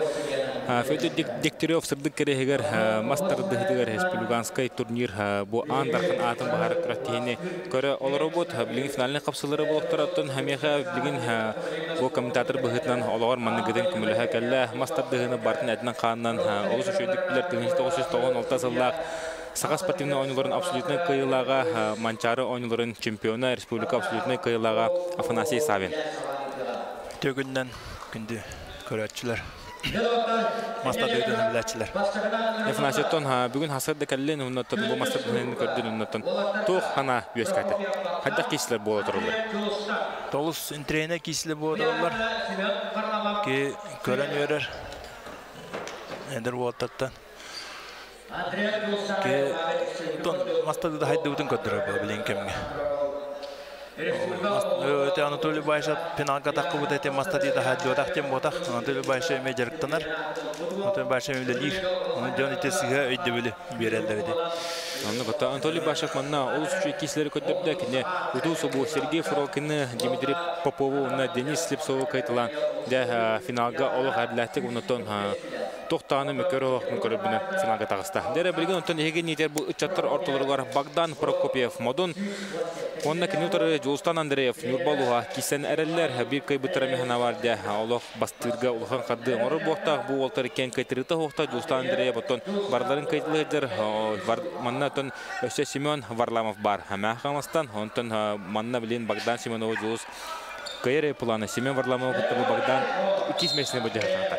Федор Дегтярев сырдык керегер мастер дыгдыгер республиканский турнир бу андархан атын бахар кратыны көрө олробот билген финалны капсылары болуктараттан хамеха билген бу комментатор быгытнан олор манны гыдын күмүлө келле мастер дыгыны бартын этнен каннан олус шөйдүклер 1996 жылдак Саха спортивный ойнларын абсолютный кыйлага манчары ойнларын чемпионы республика абсолютный кыйлага Афанасий Савин. Төгүндөн күндү көрөчүлөр. Мастадыдын билечилер. Афанасийтон бүгүн хасырда келлен уннаттан бу мастадыдын көрдүн уннаттан тух хана бөскаты. Кайда кисилер боло турулар. Толус интерне кисилер боло турулар. Ки көрөнөрөр. Эндер болоттан. Ки тон мастадыда хайдыбытын көтөрө билен кемге. Өте Анатолий Байша пеналга таккы бут эте мастадыда хайдыдак тем ботак. Анатолий Байша эме жарыктанар. Анатолий Байша эме лир. Оны жөн этесиге өйдө биле берелдеди. Анатолий Башев манна олус үчү кисилери көтөрдө кине Удусу бу Сергей Фролкины, Дмитрий Попову, Денис Слепцову кайтылан да финалга олуг адлаттык унутон тоқтаны мөкөрөк көрөбүнө финалга тагыста. Дере билген онтон эге нитер бу үчаттар ортолоргар Богдан Прокопьев, Модун, онна кинутары Жолстан Андреев, Нурбалуга кисен эреллер бир кайбытыр механаварда олуг бастырга улхан кадды ору бохта бу олтар кен кайтырыта хохта Жолстан Андреев отон барларын кайтылыдыр манна тон Өсө Семен Варламов бар. Хама хамастан онтон манна билен Богдан Семенов Жолс кайры планы Семен Варламов Богдан кисмесине бу жаһата.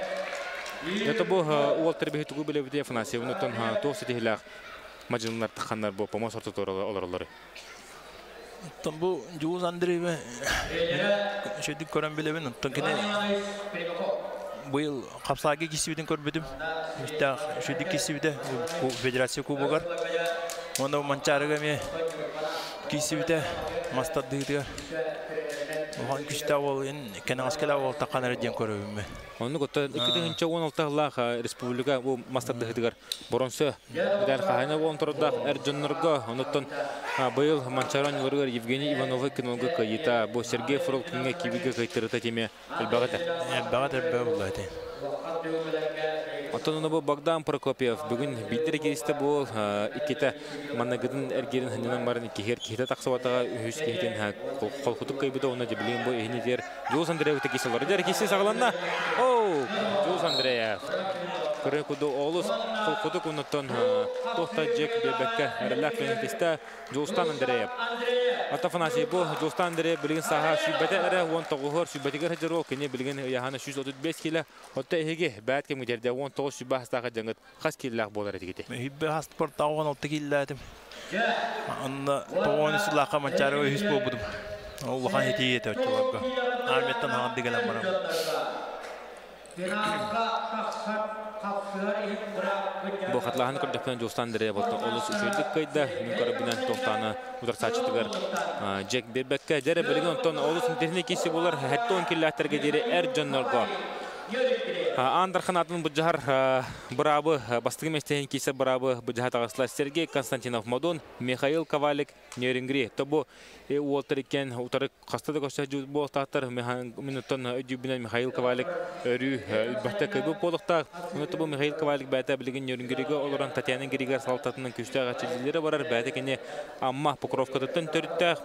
Это бу Уолтер Бехтугу биле биде Афанасий унутон тооситилах мажынлар таханнар бу помос ортотор олорлары. Тон бу Жуз Андреев шеди көрөн билебин онтон кине быйыл капсаги кисибиден көрбөдүм. Иште шеди кисибиде федерация кубогар. Онда манчарыга ме кисибиде мастадыдыга. Оған күшті ол, кәнің аскелі ол тақанары ден көрөбім. Оны көтті 2016 республика мастадыдыгар боронсы дәл қағайна болын тұрдақ әр жонларға. Оныттан бұйыл манчараныларығар Евгений Ивановы кинолға кайыта, бұл Сергей Фролкинге кибігі кайтырыта теме әлбағатыр. Әлбағатыр болады. Антон Нобу Богдан Прокопьев бүгін бейдер келісті бұл икеті маннагыдың әргерін ханынан барын кехер тақсаватаға үйіз кехетен қолқұтып қайбыда оны дебілген бұл ехінедер Жолс Андреев текесілер. Дер кесі сағыланна. Оу, Жолс Андреев. Көрі күді олыс қолқұтық ұнаттан тоқта жек бебекке әріләк фенетесті Жолстан Андреев. Атафанасий бұл Жолстан Андреев білген саға сүйбәті әрі 19 сүйбәтігер хәджер ол кене білген яғаны 135 келі. Отта ехеге бәт кемгедерде 19 сүйбә хастаға жаңғыт қас келіләк болар әдігеті. Хиббе хастпорт ауған олты келіләдім. Онда тоғын үсілаққа манчары өйіс бол бұдым. Олған еті еті өтчіларға. Арметтен аған дегелен барам. Бұл қатлағаны көрдіқтен Жолстан Андреев болтын олыс үшөйдік қайда мен көрібінен тоқтаны ұдар сачытығыр Джек Бербекке дәрі білген онтан олыс интерне кейсі болар әтті он келләттерге дері әр жонларға Андархан атын бұджағар бұрабы бастығы местеген кейсі бұрабы бұджағат ағысылар Сергей Константинов Модун, Михаил Ковалик, Нерінгри. Тобу Уолтер екен ұтары қастады көші болықтақтар минуттан өдюбінен Михаил Ковалик өрі үлбәтті көйбі болықтақ. Тобу Михаил Ковалик бәті білген Нерінгриге олыран Татьяна Григар салататының күштіға чілділері барар. Бәті кене амма Покровкадыттан төріттәқ.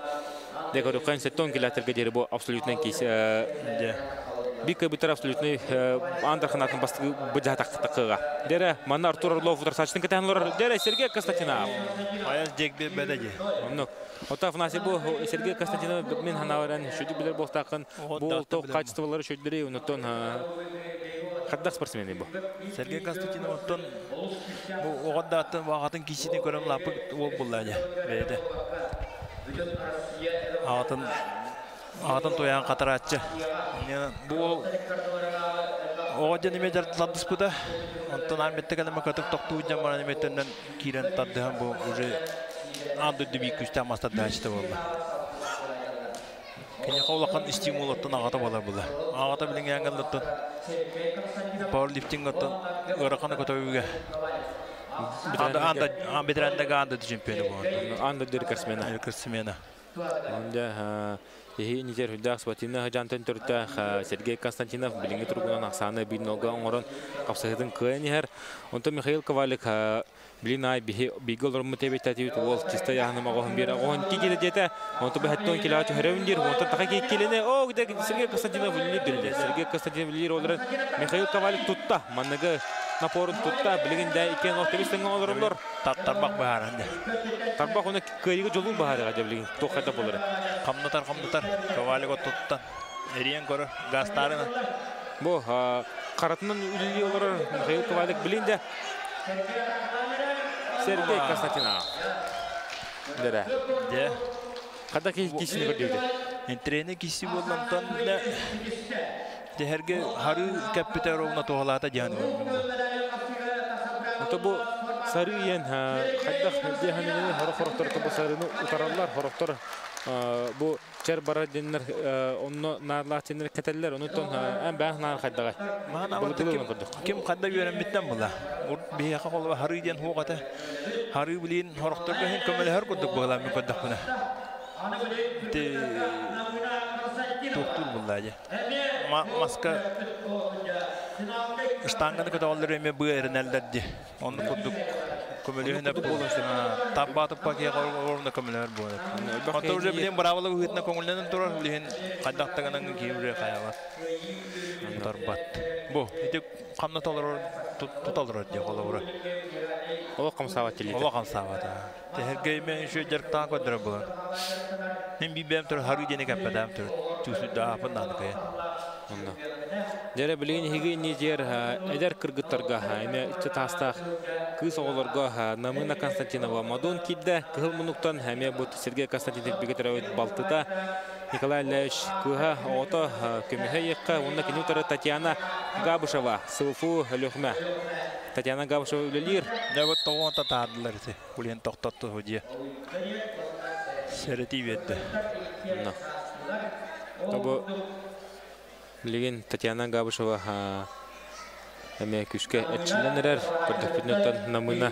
Декорюқан сеттон келәтірге дері бұл абсолютнен кейсі Бика битер абсолютный Андархан атын бастығы бұджа таққыға. Дәрі, манна Артур Орлов ұтар сачтың кәтәнлер. Дәрі, Сергей Константинов. Аяз жек бәдәге. Ота Афанасий бұл Сергей Константинов мен ханауыран шөйді білер болтақын. Бұл тоқ качестволары шөйдірі ұнытын қаддақ спортсмені бұл. Сергей Константинов ұнытын оғанда атын вағатын кесіне көрім лапы ол бұл әлі. Бәді. Ағатын тоян қатар атчы. Бұл оға неме жартыладыс бұда. Онтан арметті кәлімі қатық тоқты ұйдан бара неметтерінен кейрен таддыған бұл уже аңды дүбей күшті амастады әшті болды. Кене қаулақан стимул оттан ағата болар бұлда. Ағата білін әңгіл оттан пауэрлифтинг оттан ұрақаны көтөуіге. Бетерәндегі аңды чемпионы бұл. Аңды дөрі кәрсімені. Онда Ехи нитер хүлдәк спатина хажантын төртә Сергей Константинов билинге тургунан Оксана Биднога оңорон капсаһытын кыйнер. Онта Михаил Ковалик билинай бигол ромтебетативит ол чиста яхнама гохын бер гохын кигеле дете. Онта бәһәттон килачы хәрәвиндир. Онта така кекелене. О, гидә Сергей Константинов билинде. Сергей Константинов билир олар Михаил Ковалик тутта. Маннага напорын тутта билигендә икен октябрьстен олорлар. Тарбак баһарында. Тарбак оны кыйгы жолу баһарга дәблигин. Тохада булыр. Камнатар Ковалик тутта. Эриен көрө гастарына. Бу каратынан үлли олар Михаил Ковалик билинде. Сергей Константинов. Дәре. Де. Када кисini көрдүдө. Энтрени киси болгондон да дехерге хары капитаровна тоолата жаны. Ото бу сарыен кайда деханын хорохтор то сарыны утаралар хорохтор бу чер бара деннер онно нарлатыныр кетелер онутон ан баах нар кайдага. Ким кайда берем биттен була. Урт бияка колба хары ден хугата. Хары билин хорохтор ген көмөлөр кодук була ми кодук буна. Те доктор буллажа. Маска штанганы көтөлөр эме быйрынелдерди. Оны кодук көмөлөрүнө болушуна табатып паке орунда көмөлөр болот. Ото уже билен бравалык үтүнө көңүлдөн турар билен кайдактаганын кийире каябат. Тарбат. Бу эти камнаталар туталдырат же колобура. Ол камсават эле. Ол камсават. Техерге мен шу жарктан көдөрө бул. Мен бибем тур хары дене кападам тур. Тусуда апынан кая. Онда. Дере билен хиги нижер эдер кыргыттарга эме тастак кыз оголорго Намына Константинова Мадон кидде кылмунуктан хаме бут Сергей Константинов бигетерөт Балтыта Николай Леш кыга ото көмөйекка онда кинутары Татьяна Габышева Сылфу Лөхмә Татьяна Габышева үлелир. Да вот того татадылар те. Улен токтотты хоҗи. Серети ветте. На. Тобо билген Татьяна Габышева эме күшкә этчиленер көрдөпүнөтөн Намына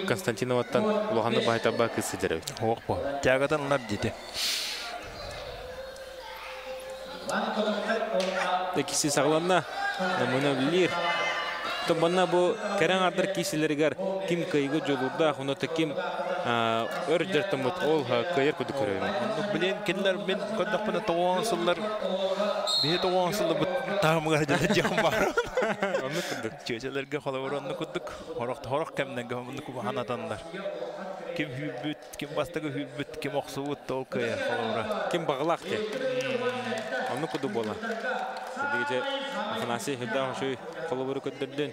Константиноваттан улганы байтаба кысыдыр. Окпо. Тягатан лап дите. Экиси сагланна Намына билир. Тобанна бу керен ардыр кисилергер ким кыйгы жолуда хоното ким өрдөртөмөт ол кыйыр күдү көрөйүн. Билен кинлер мен көдөпүнө тоонсуллар бие тоонсуллар бу таамыга жакын бар. Аны күдү. Чөчелерге холоворонну күдүк. Хорок кемнен гамны ку ханатандар. Ким хүбүт, ким бастагы хүбүт, ким оксубут толкая холовора. Ким баглак те. Аны күдү бола. Дигеже Афанасий хыда ошой холовору көдөрдөн.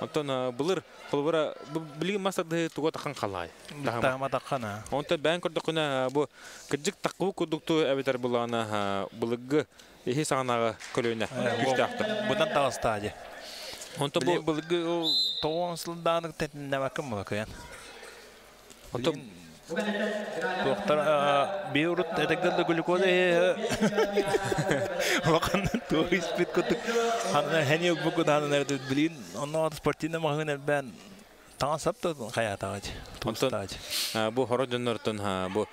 Антон булыр холовора билген масады туга такан калай. Тама такана. Онта бән көрдүкүнө бу кыжык такуу күдүктү эбетер булана булыгы эхи сагынага көлөөнө күчтактыр. Будан тагыстаажы. Онта бу булыгы тоонсулдааны тетинне бакым бакаян. Онта доктор биурут эдегдер глюкоза вакан тоис бит көтүк аны хәне бүгүн аны билин аны спортивный магазин бен таңсапты хаятагы тустач бу хородоннортон бу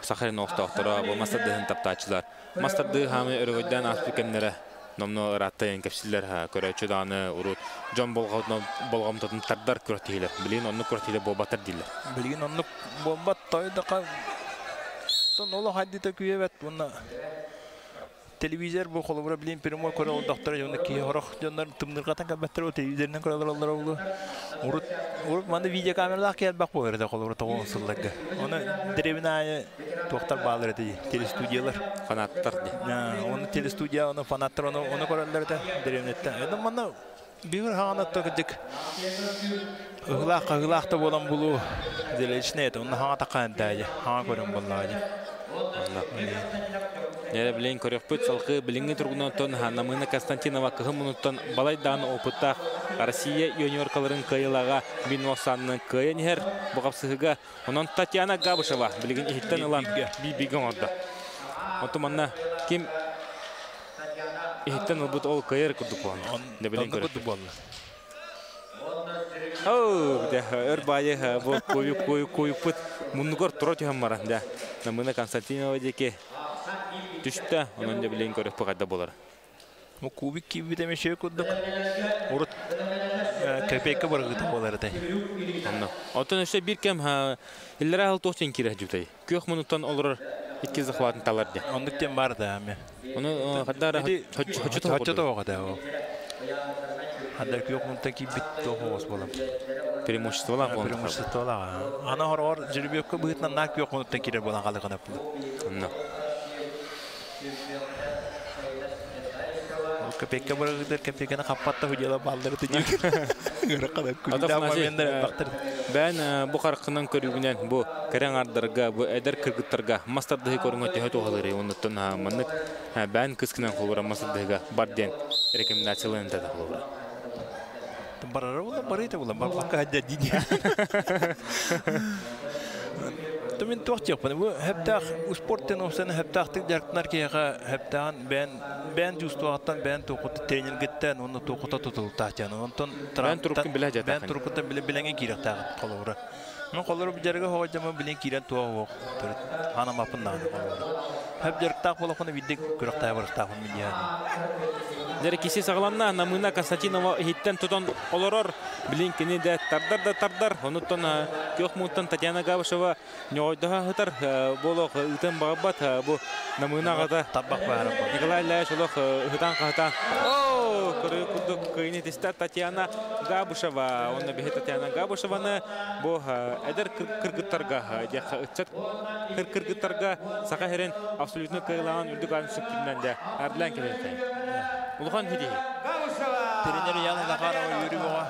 Сахарин октоктора бу мастардын таптачылар мастарды хамы өрөгөдөн аспикенлере номно ратайын кепсилер көрөчү даны урут жон болгомтон тардар көрөтүлөр билин онну көрөтүлөр бобатар дилер билин онну бобат тойдака тон оло хаддите күйебет буна телевизор бу холобура билин прямой көрө доктор жонда ки хорох жондар тымдыргатан кабаттар телевизордон көрөлөр болду урут манда видео камерада келбак болду холобура тогонсуллага оны древная доктор баалар эти телестудиялар фанаттар ди оны телестудия оны фанаттар оны көрөлөр да древнеттен эдем манда бир ханатта кыдык ыглакта болон булу делечне это оны хана такан дайы хана көрөн боллажы Нере билен көрөкпөт салкы билинге тургунотон Намына Константинова кыгымунуттан балайдан опыта Россия юниоркаларын кыйылага Биносанны кыйынер бугапсыгыга онон Татьяна Габышева билген ихтен ылан биген орда. Отуманна ким ихтен ылбыт ол кыйыр кудуклан. Не билен көрөкпөт. О, да өр байы бу кою мунугор турат хаммара да. Намына Константинова деке түшті, оның да білейін көріп бұқадда болар. Кубик киби деме şey kurduk. Urut köpekке barıgıtı bolar tay. Anna. Otan işte bir kem illere hal toçen kire jutay. Kök minuttan olur iki zahvatın talar diye. Ondukten var da ama. Onu hatta hoçta o kadar o. Hatta kök minuttan ki bit tohos bolam. Преимущество ла. Преимущество ла. Ana hor jiribiyokka bıhıtnan nak kök minuttan kire bolan kalı kanap. Anna. Köpekке barıgıdır, köpekene kapatta hücala baldırı tücük. Kadar kuyuda momenler baktır. Ben bu karkından körügünen bu keren ardarga, bu eder kırgıtlarga mastardahı korunga tehet oğaları ondan manlık ben kıskınan kolura mastardahıga barden rekomendasyonlarını da kolura. Barara ola barita ola bakka hada dinya. Tumin tuğçak bana bu heptağ sportten olsan heptağ tık jartlar ki heptağın ben justuğattan ben toqut trener gitten onu toquta tutuldu taçan ondan ben turukun bile jata ben turukta bile bilenge kirek tağıt qalura men qalura bir jarga hojama bilen kiren tuğu hanam apından qalura hep jartaq bolaqını bidik kuraqta barqta milyan Dere kişi sağlamna namına Konstantinova hitten tutan oloror bilinkini de tardar ondan kök mutan Tatyana Gabashova nyoyda hıtar bolo ıtan babat bu namına gada tabak var Nikolay Laysholo hıtan kahtan koruyu kurduk kıyını testar Tatyana Gabashova onda bir Tatyana Gabashova'nı bu eder kırgıtlarga diye çat kırgıtlarga sakaheren absolutno kıyılan ürdük anüsüktinden de erdilen kelekten Улхан хиди. Тренер Яна Захарова yürüyor.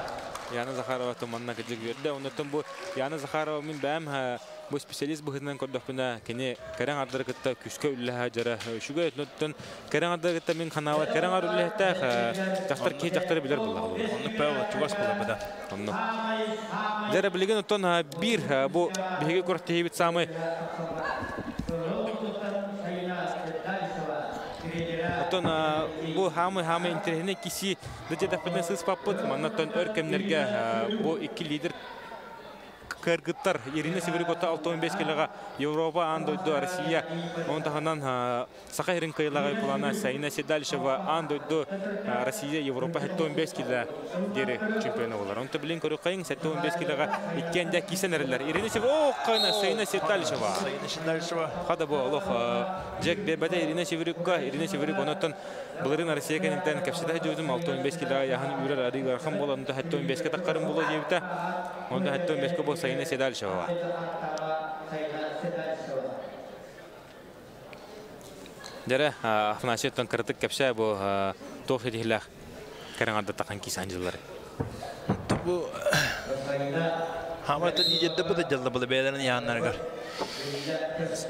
Яна Захарова томанна кыжык берди. Онтон бу Яна Захарова мен бәм бу специалист быгынан көрдөкпүнө кене керең ардыр кытта күскө үлләһә жара. Шуга өтнөттөн керең ардыр кытта мен канава керең ар үлләһтә жактар ки жактары билер булар. Онны пәва чугас була бада. Онны. Дәре билген оттон бир бу биге көртө бит самый bu hamı internet kişi de de sız papıt manattan örkemlerge bu iki lider kırgıtlar yerine Severikota 65 kiloga Avrupa andoydu Rusya ondan Sakhirin kıyılaga plana Sayna Sedalsheva andoydu Rusya Avrupa 15 kilo deri çempionu olar. Onta bilen körüqayın 15 kiloga ikkende kisenerler. Yerine Severikota Sayna Sedalsheva. Sayna Sedalsheva. Hada bu Allah Jack bebede yerine Severik ondan Buların Rusya keninden kapsada jozum 15 kilo yahan ürer arı garxam bolanda 15 ka taqqarım bolo jebta. Onda 15 ka bo Sayna Sedalsheva. Dere afnaşetten kırtık kapsa bu tohidihlah karangada takan kisancıları. Bu Hamata diyecekti bu da jalda bula beylerin yanlar gar.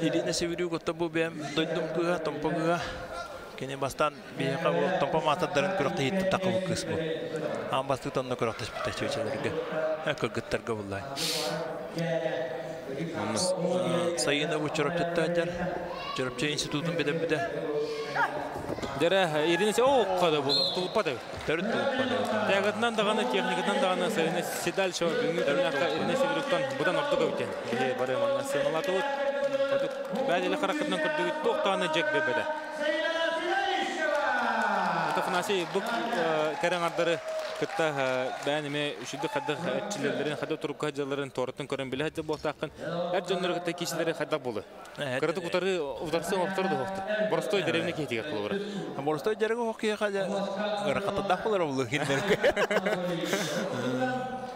İrine Seviriu kotta bu benim doydum kuha tompa kuha. Kini bastan bir kavu tompa mata darın kurakta hitte takıvu kısmı. Ham bastı tonda kurakta şpita çöçelerge. Eka gıttar gavullay. Sayında bu çorapçıtta acar. Çorapçı institutun bide. Dere irine o kadar bulu tulpada. Tarut tulpada. Tegatnan dağına teknikatan dağına Sayna Sedalsheva günü dönüyorlar irine Seviruktan budan orta gövden. Bare manna sınaladı. Bəzilə qarakatdan gördüyü toxtağına Jack bebede. Tafnasi bu keren ardarı kıtta beğenime üşüdü kadı etçilerin kadı turuk hacıların torutun kören bile hacı bu taqın her canları kıtta kişileri kadı bulu. Kırdı kutarı udarsı ortardı hoqtu. Borstoy derevine kehtiga kılır. Borstoy derege hoqiya kaja rakatı daqlar bulu hinler.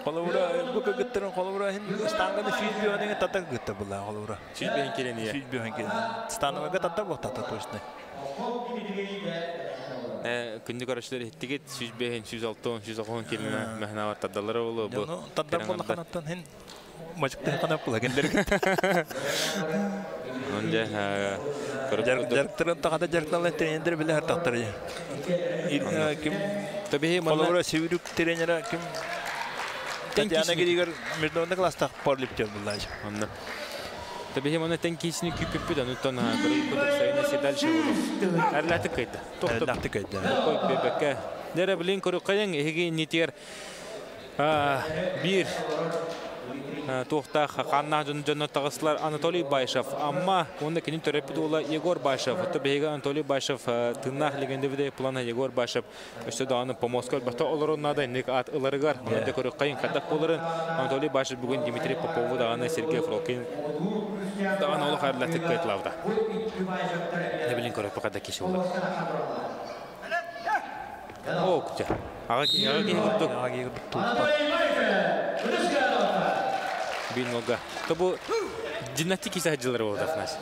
Kolura bu gıttırın kolura hin stangada fizbiyonun tatak gıttı bula kolura. Fizbiyon keleniye. Fizbiyon keleniye. Stangada tatak bu tatak toşne. Күндік арашылар еттігет 105-106 келіне мәхіна бар таддалары олы бұл. Таддар болы қанаттан хен мачықты қанап бұла кендерге. Жарықтырын тағада жарықталай тренерлер білі әр тақтары. Қолауыра Северюк тренері кім? Татьяна Геригер международный класстақ парлиптер бұлай. Tabii ona tenkisini küpüpü de unutan kırık Sayna Sedalsheva. Erlatı kaydı. Erlatı kaydı. Koy bebeke. Dere bilin kırık kayın hegi nitiyer bir Туохта хаканна жонно тагыслар Анатолий Байшев, амма онда кинин төрөпү ола Егор Байшев. Ото беге Анатолий Байшев тыннах легенде плана Егор Байшев. Өстө даны Помоскол бата олорунада ник ат ыларыгар. Онда көрөк кайын кадак болорун. Анатолий Байшев бүгүн Дмитрий Попову даны Сергей Фролкин даны оло хайрлатып кайтлавда. Не билин көрөк кадак киши болор. О, куча. Аги Бинога. Тобу жиннатик исажилар болду афнас.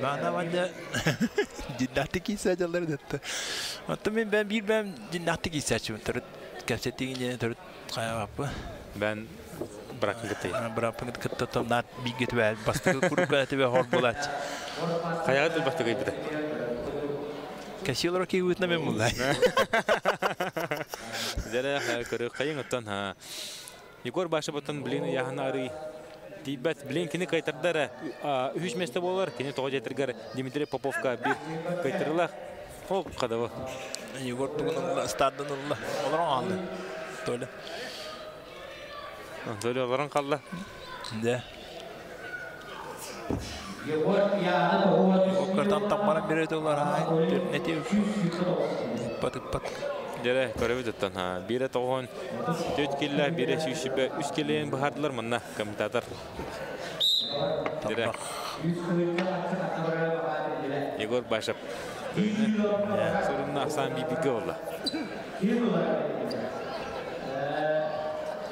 Бана ванда жиннатик исажилар детти. Ата мен жиннатик исачым турут кассетиге турут кайапы. Ben bırakın gitmeyi. Bırakın gitmeyi. Tomnat bir gitmeyi. Bastığı kurup ve hor bulat. Kayağı da bastığı gitmedi. Kasiyolar ki uyutna ben mulay. Zara kırık kayın attan ha. Yegor başı batan bilin yahana arı. Tibet bilin kini kaytarlar. Üç mesle bolar. Kini toğu getirgar. Dmitri Popovka bir kaytarlar. O kadar var. Yegor tuğunun stadın Allah. Olarak aldı. Böyle. Böyle olarak kaldı. De. O kartan tampana bir et olar ha. Ne diyor? Pat. Jere görevi tuttan ha. Bir et oğun 4 killa, bir et 3 killayen bahardılar mı? Kamitatar. Jere. Yegor Başap. Sorunun aksan bir bilgi oldu.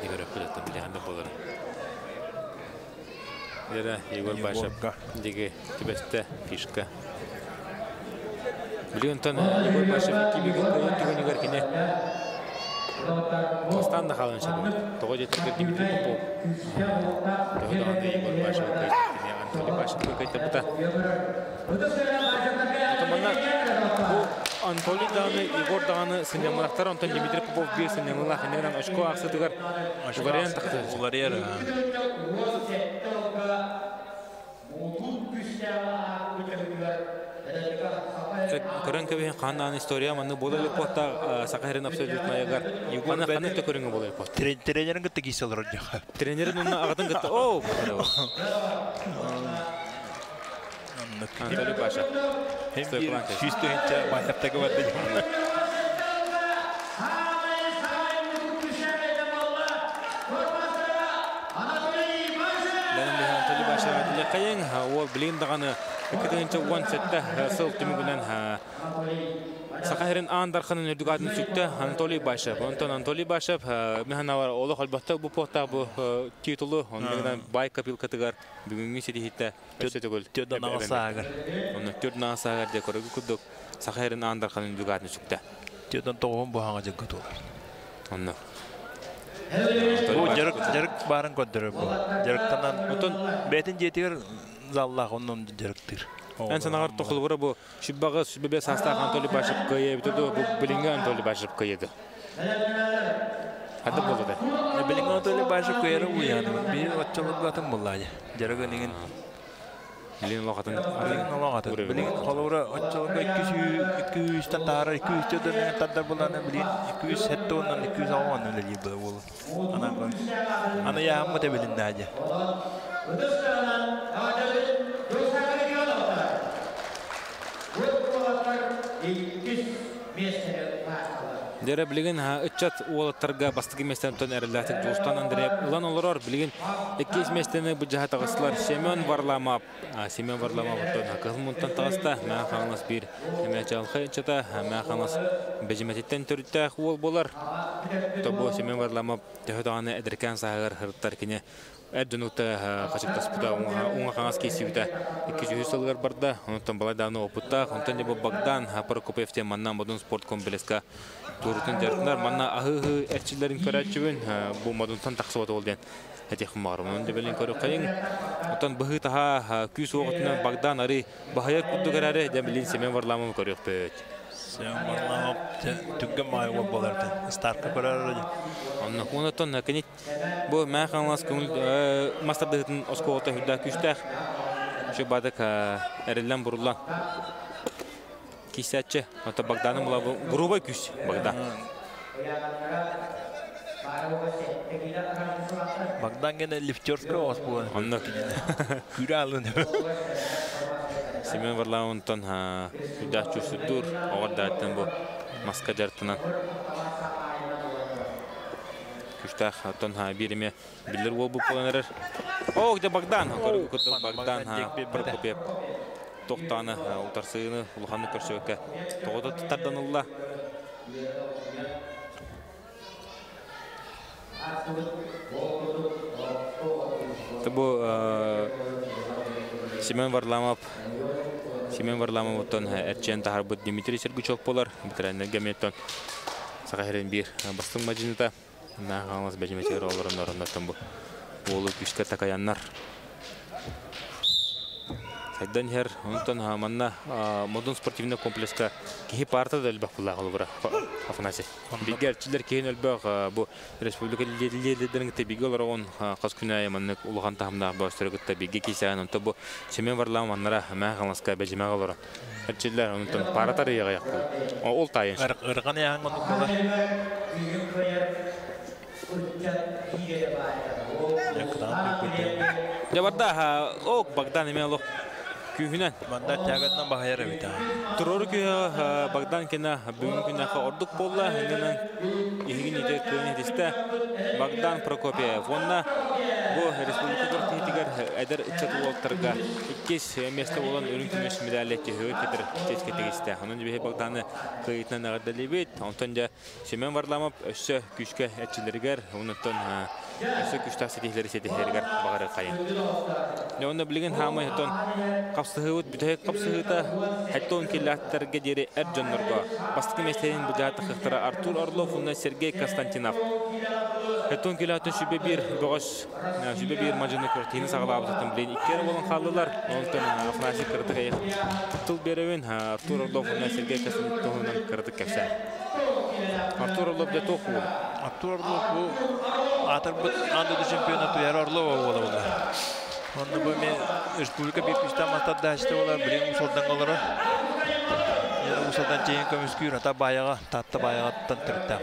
Yegor Akılatan bilahanda bolarım. Jere Yegor Başap. Dige tibeste fişka. Biliyorsun Yegor Başap 2 bilgi koyun tügün kine. Kostan da kalın şabı. Toğu getirger Dmitri Popov. Toğu da anda Yegor Başap koyun. Anatoliy Başap koyun buta. Otomanlar bu Anatoliy Dağı'nı, Igor Dağı'nı sınırlanmalar. Ondan Dmitri Popov bir sınırlanmalar. Neran aşko aksı tıgar. Variant taktı. Variant. Көрін көбе қандан история манны болалы потта сақайрын абсолютно ягар. Ана қаны та көрінгі болалы потта. Тренерін күтті кейселер жақа. Тренерін оны ағатын күтті. Оу! Анатолий Баша. Hem bir şüstü hence bayraktaki vardı. Benim Anatolий Баша adıyla kayın. O bilin dağını ikidinci 10 sette sıl tümügünden Saqahirin andarxanın ördük adını süktü Anatoliy Başev. Ondan Anatoliy Başev mehana var oğlu halbatta bu pohta bu titulu ondan bay kapil katıgar bugünkü sedihitte ösötөгөл. Tödön ağsagar. Onu tödön ağsagar de korugu kuduk Saqahirin andarxanın ördük adını süktü. Tödön toğun bu hangaca gut olur. Onu. Bu jarık barın koddur bu. Jarıktan ondan betin jetiger zallah onun jarıktır. En sanağır toxulğura bu şübbağı sübebe sastaq Anatoliy Başev kayıbdı bu bilinge Anatoliy Başev kayıdı. Hadi boldu da. Bilinge Anatoliy Başev kayırı bu yani. Bir otçalık atın bulladı. Jarığı nigin Bilin loqatın. Bilin loqatın. Bilin qalura otçalık 200 tantara 200 tödön tantar bulanı bilin 200 hette ondan 200 awan öyle gibi olur. Ana ya amma da bilin daja. Dere bilgin ha üçat oğlatlarga bastığı mesleğin ton erilatik dostan andırıp ulan olurlar bilgin 2 mesleğini bu cihat ağıslar Semyon Varlamov ton Kızmuntan tağısta mağanas bir emeçalxı çata mağanas bejimetitten törütte ol bolar. Tobu Semyon Varlamov tehudağını edirken sağır hırtlar kine Erdunukta kaçık tasputa ona kangas kesiyuta 200 yıllar barda ondan baladağını oputta ondan bu Bagdan Prokopev'te mannan modun sport komplekska turutun dertler manna ahı erçilerin körəçübün bu modundan taksıvat oldu. Hədiyyə xumar onun da belin körü qayın ondan bıhı taha küs oğutuna Bagdan arı bahaya kuddu qararı da bilin Semyon Varlamov körüq pöt. Semyon Varlamov tüggün mayı ol bolardı. Starka qararı. Ondan kanit bu mağanas könül mastardığın oskota hüdda küstək şu badak erilen burulan kisatçı ota Bagdan'ın bu gruba küs Bagdan. Богдан гене лифтерска ос бу. Онно күралын. Семен Варламовтон үдәчү сүдүр огордаттан бу маска жартынан. Күштах тон бириме билер бол бу планер. О, где Богдан? Богдан Прокопьев. Тоқтаны утарсыны улханы көрсөккө. Тогода тутарданылла. Бу Семен Варламовтон эрчен тахарбыт Дмитрий Сергучев болар. Битрәнне гаметтон сагайрен бир бастың мажинита. Нағаңыз бәжіметтер оларын орындаттан бұл. Олы күшке такаяннар. Сайдан хер, онтан манна модун спортивный комплекска кейі парта да әлбәқ бұлағы олы бұра. Афанасы. Бігерчілер кейін әлбәқ бұл республика лидерінің бігі олар оғын қаз күнәйі маннық ұлыған тағымдағы бәстірігітті бігі кейсәйін. Онта бұл Семен Варлам маннара мәғаңызға бәжімәғ олары. Әрчілер онтан паратары еғаяқ бұл. Ол тайын. Үрған яғын мұндық болар. Жабарда Богдан емелі күйінен. Манда тәгәтнен бағайыр әбіті. Тұроры күйі Богдан кені бүгін күнәқі ордық болла. Егін ете көне десті Богдан Прокопьев. Онна бұл республика көртетігер әдір үтчатыл олттарға 2 месті olan өрін күмес медалетті өт кетір теске тегесті. Онын бейі Богданы қиытынан ағырдалы бейт. Онтан жа Семен Варламов өссі күшке әтчілергер. Онытын өссі күштақ сетихлері сетихлергер бағары қайын. Онда білген хамай қапсығыт, бүтәйік қапсығыта әттон келләттәрге дері әр жонларға. Бастықы местерін бұжаты қықтыра Артур Орлов, онда Сергей Константинов. Әттон келләттін шүбе бір мажыны көртейіні сағылабы тұтын білейін. Иккері болын қалылар, онтан Афанасий кірді қайық. Тұл беруін Артур Орлов, онда Сергей Константиновнан кірді кәпсә. Артур Орлов да тоқ болды. Артур Орлов бұл атыр бұд андыды чемпионаты яр Орлов болды болды. Онда бұл мен республика бір күштен мастады әшті олар, білең ұсылдан олары. Ұсылдан жейін көміз күйір, ата байыға, татты байыға тұттан түртті.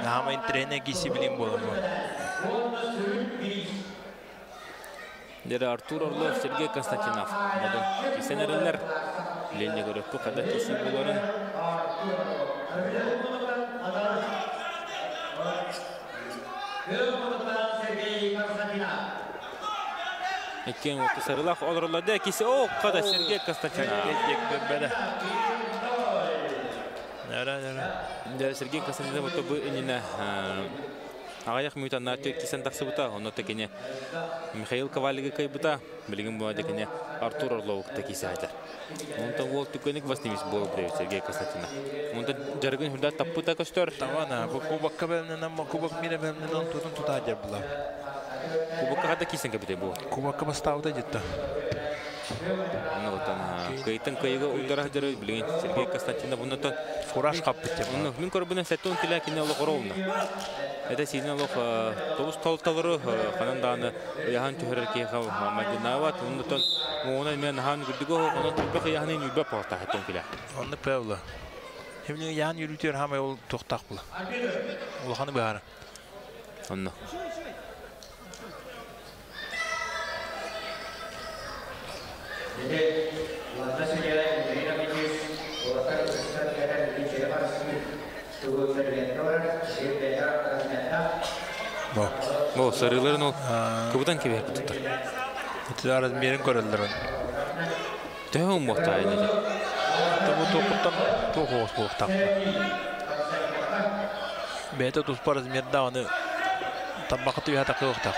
Намайын тренер кесі білең болыр бұл. Дері Артур Орлов, Сергей Константинов. Модын кесен әрілер. Лене көріпті қада кесі боларын. Екен оты сарылақ олырылады. Кесі қада Сергей Константинов. Сергей Константинов оты бұл үніне ағаяқ мүйтанна кесен тақсы бұта. Оны текене Михаил Ковалиға кай бұта. Білген бұға декене Артур Орловықта кесі айтар. Онда ол түкенік васнемес болып біреу Сергей Константинов. Онда жарғын хүрда таппыта көстер. Тавана, бұл кубаққа бәлінен, amma кубақ мире бәлінен тұтын тұта жер бұла. Кубаққа қада кесен көбіте бұл? Кубаққа бастауыда жетті. Кайытын кайыға ұйдара жары білген Сергей Константинов ұнытын фураж қаппыт деп. Мен көрбіне сәттен келі кені олық ұровына. Это сильно лох толус толталары хананданы яхан төхөрөр кейха мадинават унутон муна мен хан гүдүгө онон топак яханы нүбө порта хатон келе. Онны певла. Хемне яхан юрүтөр хамай ол токтак бул. Ол ханы баары. Онно. Бұл сарыларын ол көбідан кебе бұттыр. Бұтты размерін көрілдір он. Тәуім мұқта айны де. Бұл тоқыттан тоқ оғыз болып тақпы. Бәйті тұспа размерді оны табақыты үйә тақы оқтақ.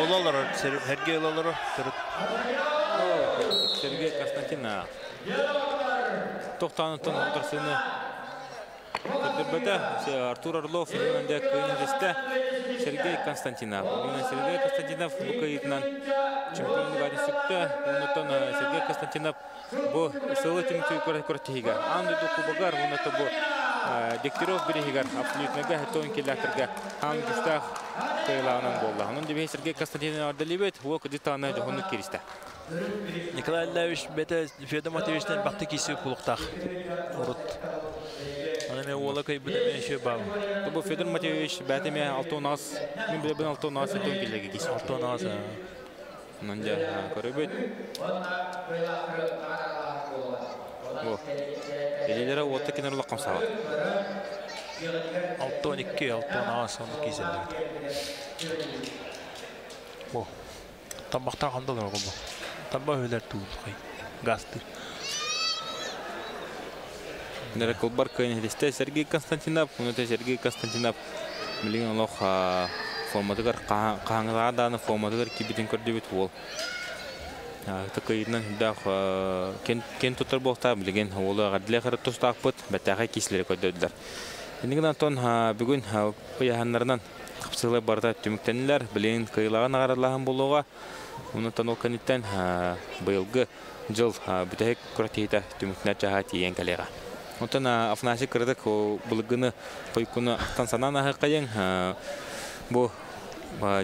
Ол олар, Сергей олар. Сергей Константинов. Тоқтанытын ұлдырсыны Кырдырбада Артур Орлов, Сергей Константинов. Сергей Константинов бұқайытынан чемпионы ғадын сүкті. Онытын Сергей Константинов бұл сылы темі көрттігіға. Андыды кубағар, оныты бұл Дегтярев берегер абсолютныга тон келләтергә һәм гүстах кыйлаnan булды. Аның дип Сергей Константинович Ардалибет ол кредитаны җоһонны киристә. Николай Левич бете Федор Матвеевичтен бакты кисе кулыктак. Урут. Аны мен ола кай бүле ше бау. Бу Федор Матвеевич бәтеме алтонас, мин белән алтонас тон келләге кисе. Алтонас. Нанда көрөбөт. О. Элеләре отта кинерлык камсага. Алтоникке алтонас аны киселде. О. Тамбакта кандылар бу. Тамба өлер туу. Гасты. Нера колбар кайнелисте Сергей Константинов, уныта Сергей Константинов. Билген лоха форматыгар каңгыладаны форматыгар кибитин көрдөбүт бол. Такайынан да кен тутар болта билген олы гадлехар тустакпыт бәтәгә кисләре көдөдләр. Инегеннән тон бүген уяһаннардан капсылы барда төмөктәнләр билен кыйлаган агарлаган булуга уны таныл каниттан быелгы жыл бүтәк кратита төмөкнә җаһат иян калега. Онтан афнасы кырдык булгыны койкуны тансанана хакыен бу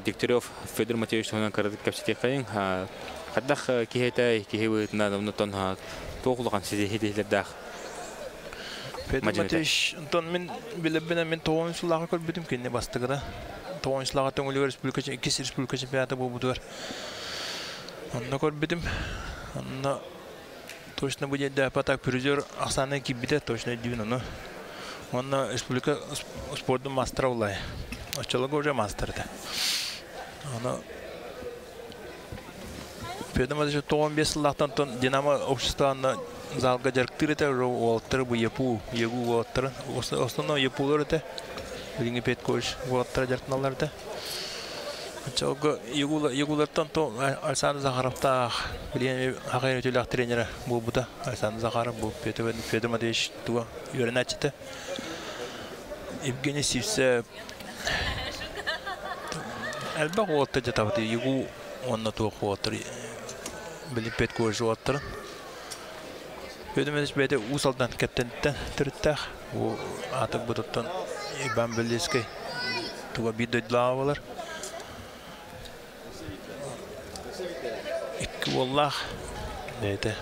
Дегтярев Федор Матвеевич онан кырдык капсите кайын Хаддах кихетай кихевытна давнотон тоғылған сезехеделердақ. Федор Матвеевич, онтон мен білебіне мен тоғыншылаға көрбедім кенне бастығыда. Тоғыншылаға төңілі икес республика чемпионаты бұл бұдығар. Онна көрбедім. Онна точно bude патак призер Оксана Кибиде точно дивно, но он республика спорту мастера улай. Очелого уже мастер-то. Она Федор что он без лахтан тон Динамо общество на залга жарктырыта Уолтер бу Япу Ягу Уолтер основной Япуларыта Ринги Петкош Уолтер жартналарда. Очелого Ягулартан то Александр Захаровта билен хакыйры төлөк тренеры бу буда Александр Захаров бу Федор Матвеевич туга үйрөнөчтө. Евгений Сивцев Алба Уолтер жатабы Ягу онна туга Уолтер Билин Петкош Уолтер Федор Матвеевич бете усалдан каптенте түрттө бу аты будуттан Иван Белецкий туга бидодлавалар Wallah dedi.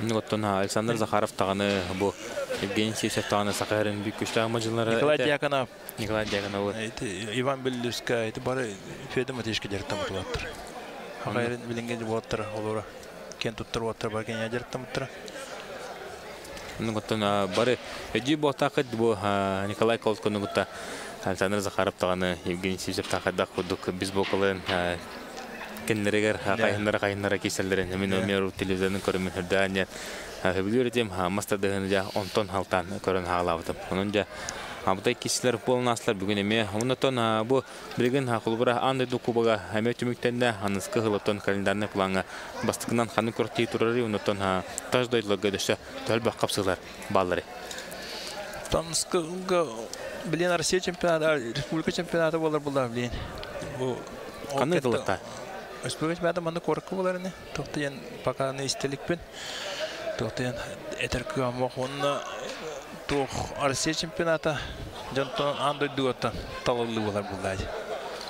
Нуготтон Александр Захаров таганы бу Евгений Сивцев таганы Сакарын бик күчтә маҗыллары. Николай Дьяконов. Иван Белецкий это бары Федор Матвеевичке директор булаттыр. Хакайрын билинген булаттыр олора. Кен туттыр булаттыр барген директор булаттыр. Нуготтон бары эди ботакыт бу Николай Колтконугутта Александр Захаров таганы Евгений Сивцев тагында кудук биз бокалын кеннерегер кайнара киселдерен мен өмөр телевизордун көрүмүн хырдаан хабилүрдем мастадыгын жа онтон халтан көрөн хаалабытым. Онун жа абдай киселер болнаслар бүгүн эме онтон бу билген хакылбыра андай дукубага аметүмүктенде аныскы хылыптон календарны планга бастыгынан ханы көрти турары онтон таждайлыгы дөшө төлбөк капсылар баллары. Танскыга Блин, Россия чемпионата, республика чемпионата болар булар блин. Бу кандай кылыкта? Республика чемпионата мында корку болар эне. Токтен пока не истеликпен. Токтен этеркү амаконна тох Россия чемпионата жонтон андой дуота талылы болар булар.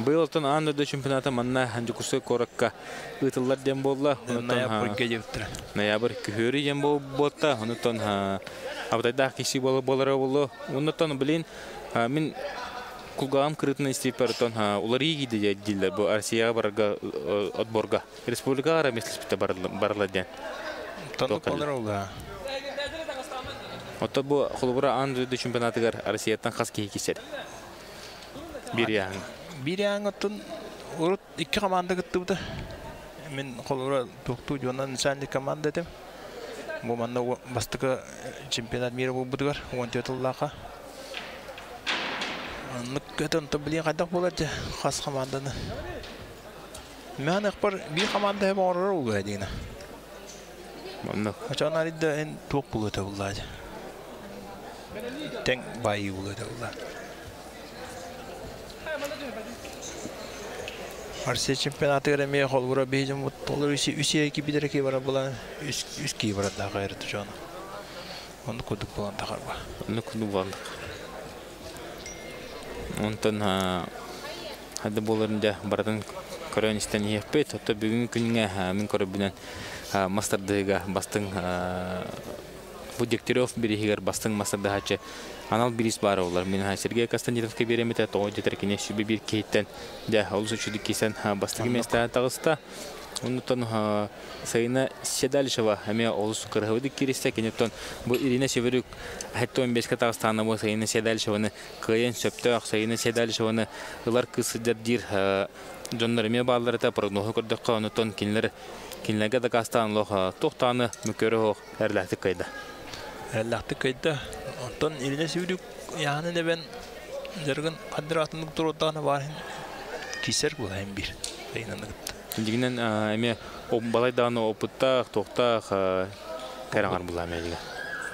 Быйылтын андой чемпионата манна ханжукусы коракка ытыллар дем болла. Ноябрь күрү дем болта. Онтон абдайда киши болары болу. Онтон блин Мен кулгам кырытны истепертон улар игиде дилдер бу Россия барга отборга республикага меслиспте барладен. Тонуклар. Отто бу холбура анды чемпионатыгар Россиятан хаски кисет. Биряң оттон урут 2 команда гыттыбы. Мен холбура токту жонан санди команда дем. Бу манда бастыгы чемпионат мира булдыгар 14 жылга. Нуккетон то блин кайдак болот хас команданы. Мен акбар бир команда бар улга дейна. Мында. Ачаналида эн топ болот булат. Тең бай болот булат. Россия чемпионаты гереме холбура бейжим толор үсие ки бидереке бара була үски бара да гайрыты жана. Onu kuduk bulan takarba. Onu kuduk bulan. Ondan hadi bolarında baradan Koreyanistan yapıp hatta bugün gününe min Koreyadan master'da bastın bu direktörü biri higar bastın master'da haçı anal biris var olar. Min Sergey Kostandinov'ka biremete toğu jeterkine şübi bir keyitten de olsa çüdük kisen bastı mesleğe tağısta. Ondan sayına Sedalisheva hemen olsun kırhıvdı kiriste kenetton bu Irina Severuk hatta 15 Kazakistan'da bu sayına Sedalisheva'nı kıyan söptü sayına Sedalisheva'nı yıllar kısıdır dir jonlar me bağları da prognoz kurduk ondan kinlerge de Kazakistan loha tohtanı mükörü ho erlahti kayda. Erlahti kayda ondan Irina Severuk yani ne ben jargın kadratınlık durduğuna var kiser bu hem bir sayınanlık. Jiginen eme balay dağını oputta tohta karangar bulamaya.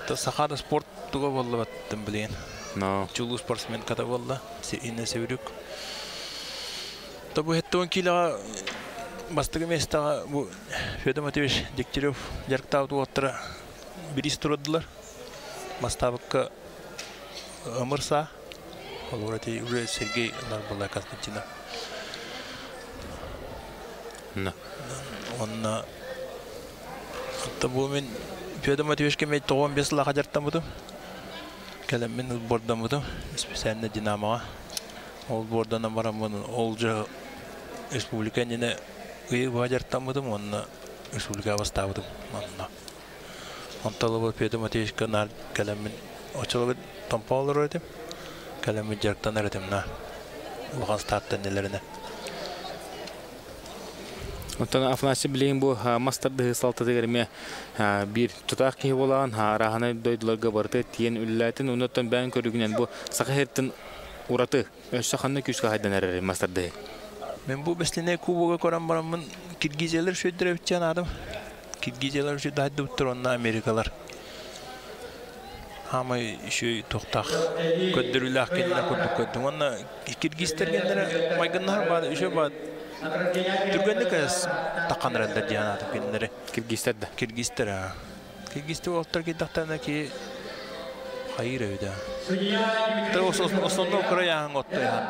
Ta sahada sport tuga bolla battım bilen. No. Çulu sportsmen kada bolla. Inne Severuk. Ta bu hetton kila bastığı mesta bu Fedomativiş Diktirov jarktavdu otra biris turdular. Mastavka Amırsa Olurati Ure Sergey Narbola Konstantinov. No. Onna tabu men Fedomativiške me toğum besla hajartamadım. Kelem men bordamadım. Spesialne Dinamo. Ol bordan baramın olca Respublikanine gıy hajartamadım onna Respublika bastavadım onna. Ontalı Fedomativiške nar kelem men açılıp tampa olurdu. Kelem men jarktan eredim na. Ulan starttan nelerine. Ondan Afnasi bilen bu master'da saltadı germe bir tutak ki olan rahana doydularga bartı tiyen üllatin ondan ben körügünen bu sakahettin uratı ölçakanna küçük haydan erer master'da. Ben bu besline kuboga koran baramın Kirgizeler şöyle bitçen adam. Kirgizeler şöyle hayda uttur onna Amerikalar. Ama şu toktak köddürülah kendine kuduk onna Kirgizler kendine mayganlar bağlı şu bağlı. Türkiye'de kız takan rende diana Türkiye'de. Kirgizler'de. Kirgizler. Kirgizler otur ki tahtana ki hayır öyle. Tabii o sonunda Ukrayna otur yani.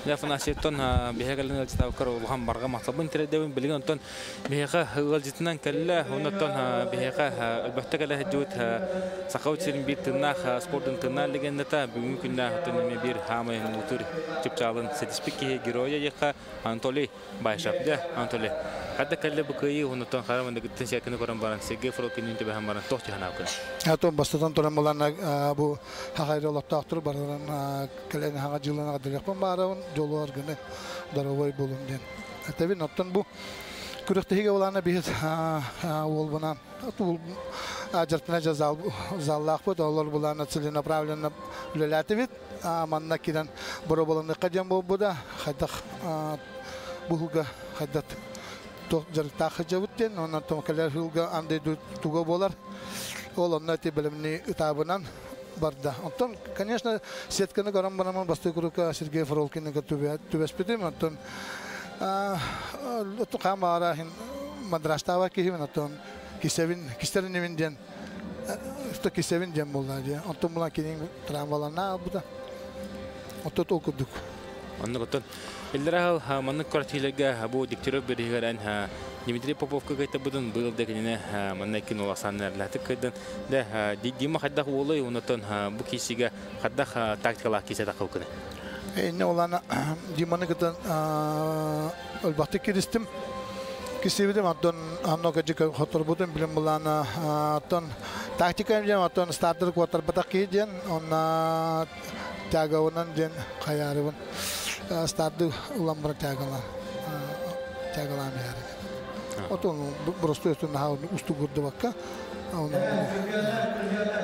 Ya fanasiyeton bihegalin alçıtavkar olğan barga matlabın tiredevin bilgin ondan biheqa alcıtından kalla ondan biheqa elbette kalla hecut sakavçirin bir tırnak sportun tırnak legendata bugün günde hatta bir hamay motor çıpçalın sertifiki giroya yaka Anatoly Bayşap'da Anatoly kadda kalla bu kıyı ondan karamanda gittin şekini koran baran Sergey Frokin'in de hem baran tohçı hanavkın. Atom bastan toran bulan bu hayırlı olaptaktır baran kalen haga jılana kadar yapın baran jolu argını daravay bulundan. Tabii nottan bu kürektehiga olana bir ol bunan atul ajartına zallaq bu dolar bulana çılına направленно лелятевит манна киран бороболны кадям bu da hadak buga hadat то жарта хажавуттен онан томакалар хулга анде туга болар ол оннати билимни табынан барда. Антон, конечно, сетканы гарам банаман басты курука Сергей Фролкинга түбеспедим. Антон, оту камара хин мадрастава кихим антон кистерин евинден что кисевин дем болла же. Антон була кинин трамвалана буда. Ото окудук. Онны готон Илдерал манны квартирага бу диктөрө беригерен Дмитрий Поповка кайта будун быйыл дегене манны кин уласаннар латык кайдан да дима хадда олой онотон бу кисиге хадда тактикалар кисе такылкын. Ne olana Dima'nın kadar elbette kiristim. Kisividim aton anokacık hotor budum bilim bulana aton taktikayım jen aton starter quarter bataki jen ona tagawanan jen kayarıvan starter ulambar tagalar yani. Aton prosto üstünde ha ustu kurdu bakka.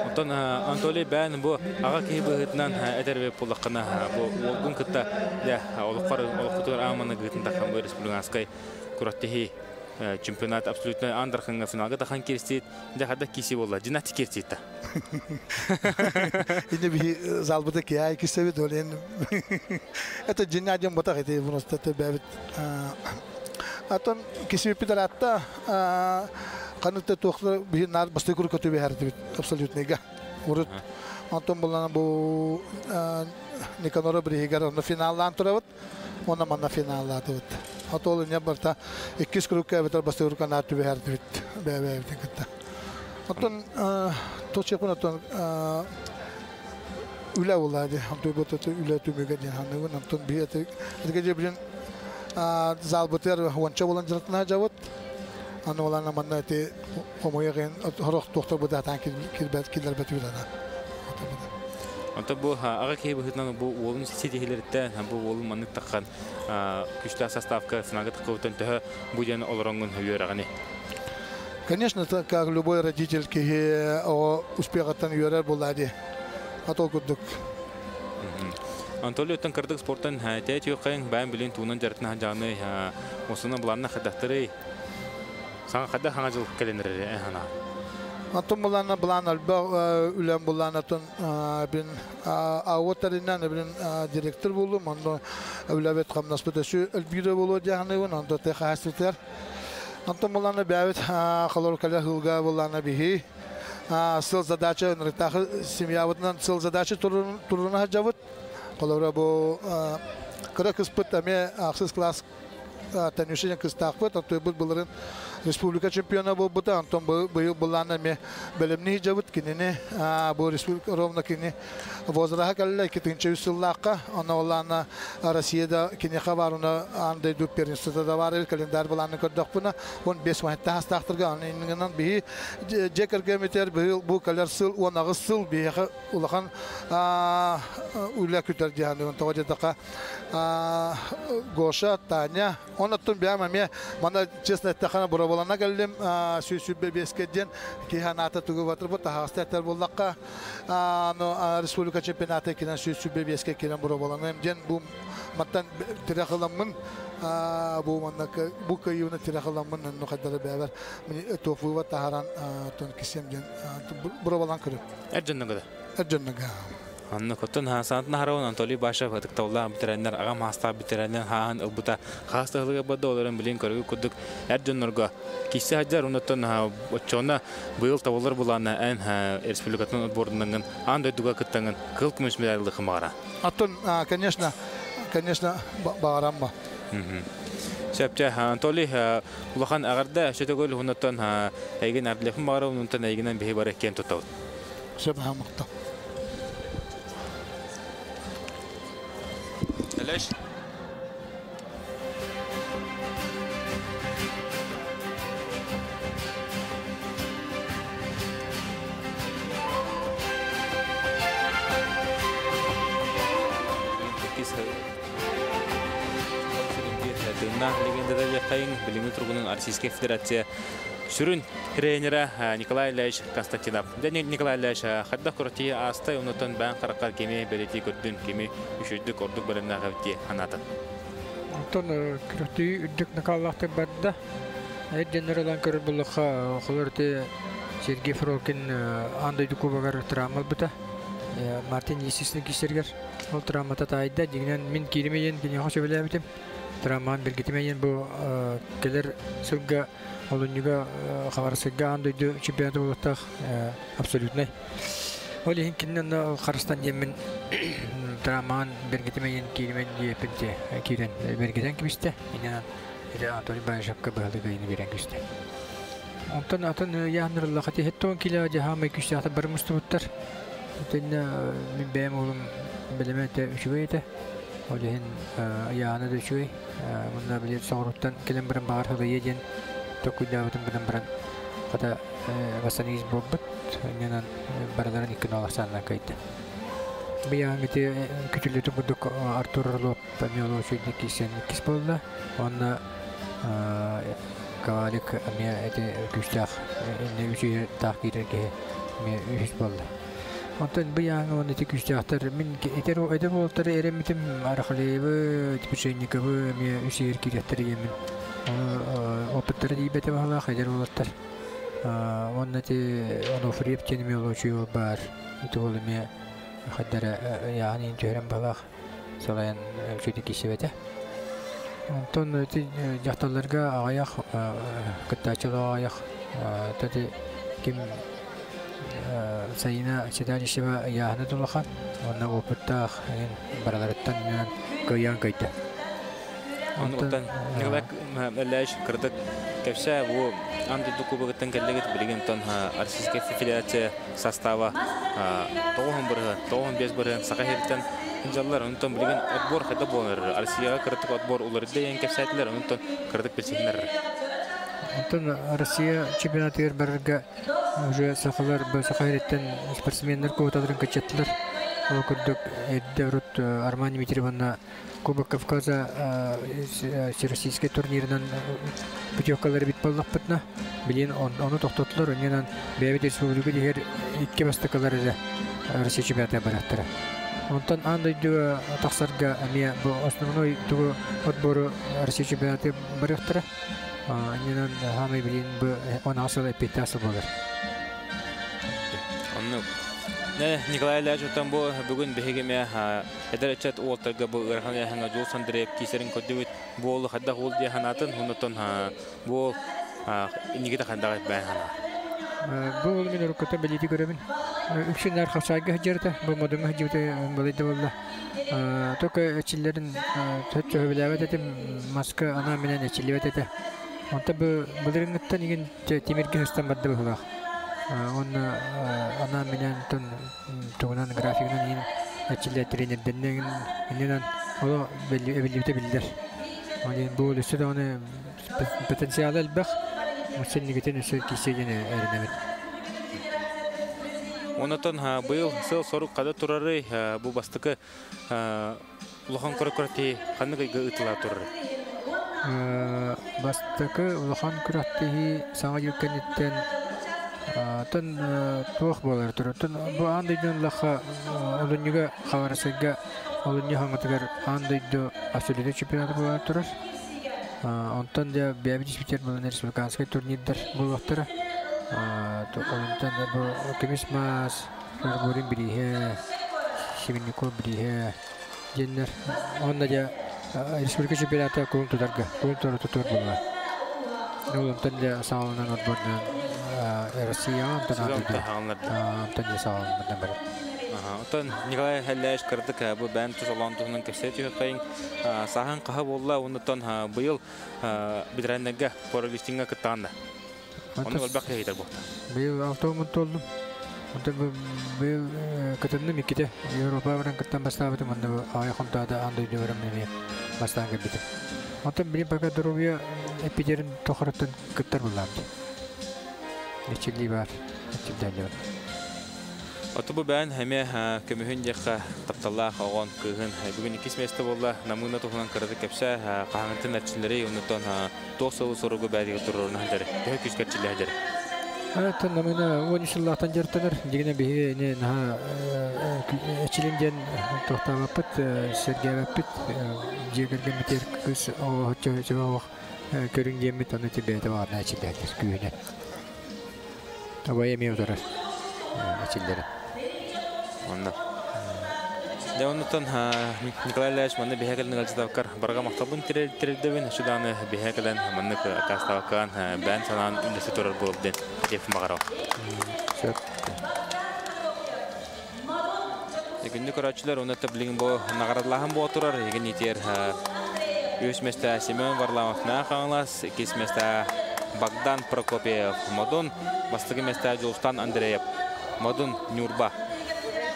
Ondan Anatoly ben bu ağa kibihitnan ederbe pulaqana bu olgun kıtta ya olqar olqutur amana gıtında ham respublikaskay kurattihi чемпионат абсолютно андерханга финалга тахан керсит жахада киси болла жинати керсит. Ini bir zalbıda ki ay ki sevi dolen. Eto jinnadem botak ete просто te bebet. Aton kisi pidar atta kanıtta toxta bir nar bastı kuru kötü bir herdi absolut nega. Urut Anton bulana bu Nikanora Brihigar onu finallan turavat. Ona manna finalladı. Atolun ya barta 2 kuru köbeter bastı kuru kanat bir herdi bebe teketta. Aton toçepun aton üle olaydı. Anton botu üle tümüge dihanı Anton bir ete gece zalbıtır wancha olan jratna javut ana olana manna te homoya gen horok doktor bu datan kirbet kiler betülana. Anta bu aga ki bu hitnan bu olun sitihilerdə bu olun manık taqqan güçlü составка финалга тaqıwtan tə bu yana olarangun yörəğini. Конечно, как любой родитель, который успехотан юрер болады. Атол кудук. Антолио тан кырдык спорттан тәт юқайын бән билен туунан жарытына жаны осына буланна хадактыры саңа хадда хаңа жыл келенер хана. Антон буланна булан алба үлән буланна тон бин авотаринан бин директор булдым. Анда үләбет камнаспытасы элбире булу дияны анда техаситер. Антон буланна бәвет халор кале хылга буланна бихи. Сыл задача нритахы семьявытнан сыл задача турына жавыт. Колора бу кырак испытаме аксыз класс теннисчен кыстакпыт атой буларын республика чемпиона болбута антон быйыл булланы ме белемни жабыт кинене бу республика ровно кини возраха калле китинче юсуллакка ана олана Россияда кини хабарына андай ду первенствода да бар календар буланы көрдөкпүнө 15 вакытта хастактырга анынан би жекерге метер бу калер сыл 19 сыл би улахан уйла күтөр жаны товаждака Гоша Таня онаттын бяма ме мана честно тахана бурабалана келдим сүббе бескеден киханата тугу батыр бу тахастатар буллакка республика чемпионаты кинен сүббе беске кинен бурабалана ден бу маттан тирахаламын бу маннака бу кайуна тирахаламын ну кадары бәбер тофува тахаран тон кисем ден бурабалан кырып эдженнага Анна коттон хасант нахарон Антоли баша фатык тавла битереннер агам хаста битереннер хаан ылбыта хастыгылыга бадда оларын билен көрүгү кудук эрдөннөргө киссе хаджар унуттан очона быйыл тавлар булана эн республикатын отборунан андай дуга кыттанган кыл күмүш медалды хымара. Аттон конечно багарамма. Шапча Антоли улахан агарда шетөгөл унуттан айген ардлефин бара унуттан айгенен бихи бар экен тутабыт. Шабахамакта. ليش؟ Легендарный Каин, Белимитругун, Российская Федерация. Сүрін тренера Николай Ильич Константинов. Николай Ильич хадда құртии астай ұнытын бән қарақар кеме бәлеті көрдін кеме үшірдік ордық бәрімна ғавте ханатын. Антон құртии үддік Николаевтың бәрді. Әйденералан көрір бұлыққа құлырды Сергей Фролкин андайды кубағар травмал бұта. Мартин есесіні кесергер. Ол травмата тайды. Дегінен мен керемейен кене қошы біле бітім. Травман бергетемейен бұл келер сылға Олуньга хабарсыга андойду чемпионаты болуктак абсолютно. Ол киннен Карстан емен траман бергетемен киймен епенте кирен бергетен кибисте. Инен Антоний Башапка багы гайны берен кибисте. Онтан атын яһнырла хати хеттон кила жаһамы күчтә бер мустубуттар. Тенне мин бәм улым белемете үчүгәйте. Ол яһны да үчүгәй. Монда билет сорыттан келен бер бар хәле еген. Токуйдавытын бирен ката васаниз боббут ненен барадан иккен аласанна кайтты. Бияңгите күтүлөтү будук Артур Орлов памиоло чөйдик кисен кис болду. Онна кавалик ме эти күчтак не үчү такирге ме үч болду. Онтан бияңгы оны күчтактар мин эдер болтары эремитим архалебы типиченниковы ме үчер киреттер емен. опыттары дейбете бағала қайдар болаттар. Онна те Онуфриев тенеме олучу бар. Ити ол эме қайдары яғын ен түйерен балақ солайын сөйті кесебеті. Онтон жақталарға ағаяқ, күттачылы ағаяқ, тәді кем сайына седалишева яғыны тұлақан, онна опыттақ бараларыттан көйян көйті. Онтан нигәк мәләш кырдык кәпсә бу андыды кубыгытын кәллегет билген тон Российская Федерация состава 9 бер сакаһиттан инжаллар онтон билген отбор хәдә булыр Россияга кырдык отбор улар дигән кәпсәтләр онтон кырдык белсеннәр. Онтон Россия чемпионаты бергә уже сахалар бу сакаһиттан спортсменнар көтәдерен кәчәтләр. Ол кырдык Эддерут Армани Митревна Кубок Кавказа всероссийский турнирынан путевкалары бит боллаппытна. Билен оны тоқтатылар, оннан Бәйбет Республика дегер 2 бастакалары Россия чемпионаты бараттары. Онтан андайды тақсарға әме бұл основной туғы отборы Россия чемпионаты бараттары. Оннан хамай билен бұл оны асыл әпетті асыл болар. Николай Ляжутан бу бүгүн бегеме эдерчет уолтарга бу ырхан яханга жол сандырып кисерин көдөбүт болу хадда хол дияханатын хунутон бу нигита хандагат байхана. Бу мен руката белити көрөмүн. Үксүнөр хасага жерде бу модума жибте болду болду. Тока чиллерин төчө билебет этим маска ана менен чиллебет эте. Онта бу булырынгыттан иген темирге хастан бадды булак. Она меня тугунан графигнан ин ачиле тренерден инен ол белибите билдер. Они бул үстө аны потенциалы албах. Мөселнигетен үсө кисеген эренебит. Онотон быйыл сыл сорук када турары бу бастыкы улахан көрөкөрти ханныгыга ытыла турары. Бастыкы улахан көрөкти саңа юккенеттен тон туох болар турутун бу андайдын лаха олуньга хабарсыга олуньга хангатыгар андайды асулиде чемпионаты болар турар. Онтон да бәбидис битер болан республиканский турнирдер болуктара. Онтон да бу кемисмас Горбурин бирихе Семенников бирихе женнер онда да республика чемпионаты кулун тударга кулун турутур болар. Онтон да саалынан отбордан Россия Антон Николай Хәлләш кырдык бу бән тусалантуның кәсәтү кайын сахан каһа булла унтан быел битрәннәгә поролистинга кытанда. Оны гөлбәк хәйтер бу. Быел автомат толдым. Онда быел кытынны миките Европа белән кыттан башлап монда аяхында да андай дөрәм неме баштанган бит. Онда бир бага дөрүгә эпидерин тохраттан кыттар булам. Нечили бар, нечилдәләр. Отубу бән һәме көмөһүн яққа тапталлах огон кыгын бүгүн икис месте болла намуна тухнан кырды кепсә кахаңтын нәрчиләре унутан тосылы соругы бәдиге турурна хәдәр. Төһә күскәчилә хәдәр. Ата намуна 13 еллактан жертелер. Дигене бие не на эчиленден тохтабапыт сергәбапыт җегәргә метер күс о чөчөбак көрүнгән мит аны тибәтә варна эчилдә күнә. Табая меудара. Эчилдәре. Онда. Дәвонтан Николай Ляш маны бехәкелне галҗдавкар барга мактабын тирәдәбен шуданы бехәкелен маны каставкан бән санан үндәсе турар булды дип магарау. Сөп. Егенне көрәчләр уны таблин бу нагарадлаһын бу турар еген итер үсмәстә Семен Варламовна ханлас кисмәстә Богдан Прокопьев Модун бастыгы места Жолстан Андреев Модун Нюрба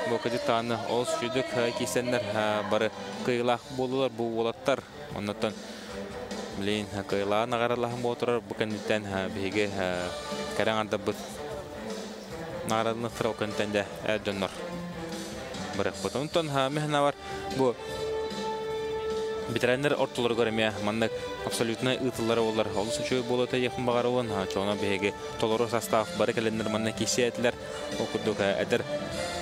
бу кадетаны ол сүдүк кисеннер бары кыйлах болулар бу болаттар оннан билин кыйла нагаралаһын бу турар бу кандидаттан биге караңанда бу нагаралны фрокентенде эдонор бары потонтон мехна бар бу битренер ортолор göreme маннык абсолютно ытылары олар олус үчөө болота якын багаруын чоңа беге толору состав бары келендер манна кисетлер окудука эдер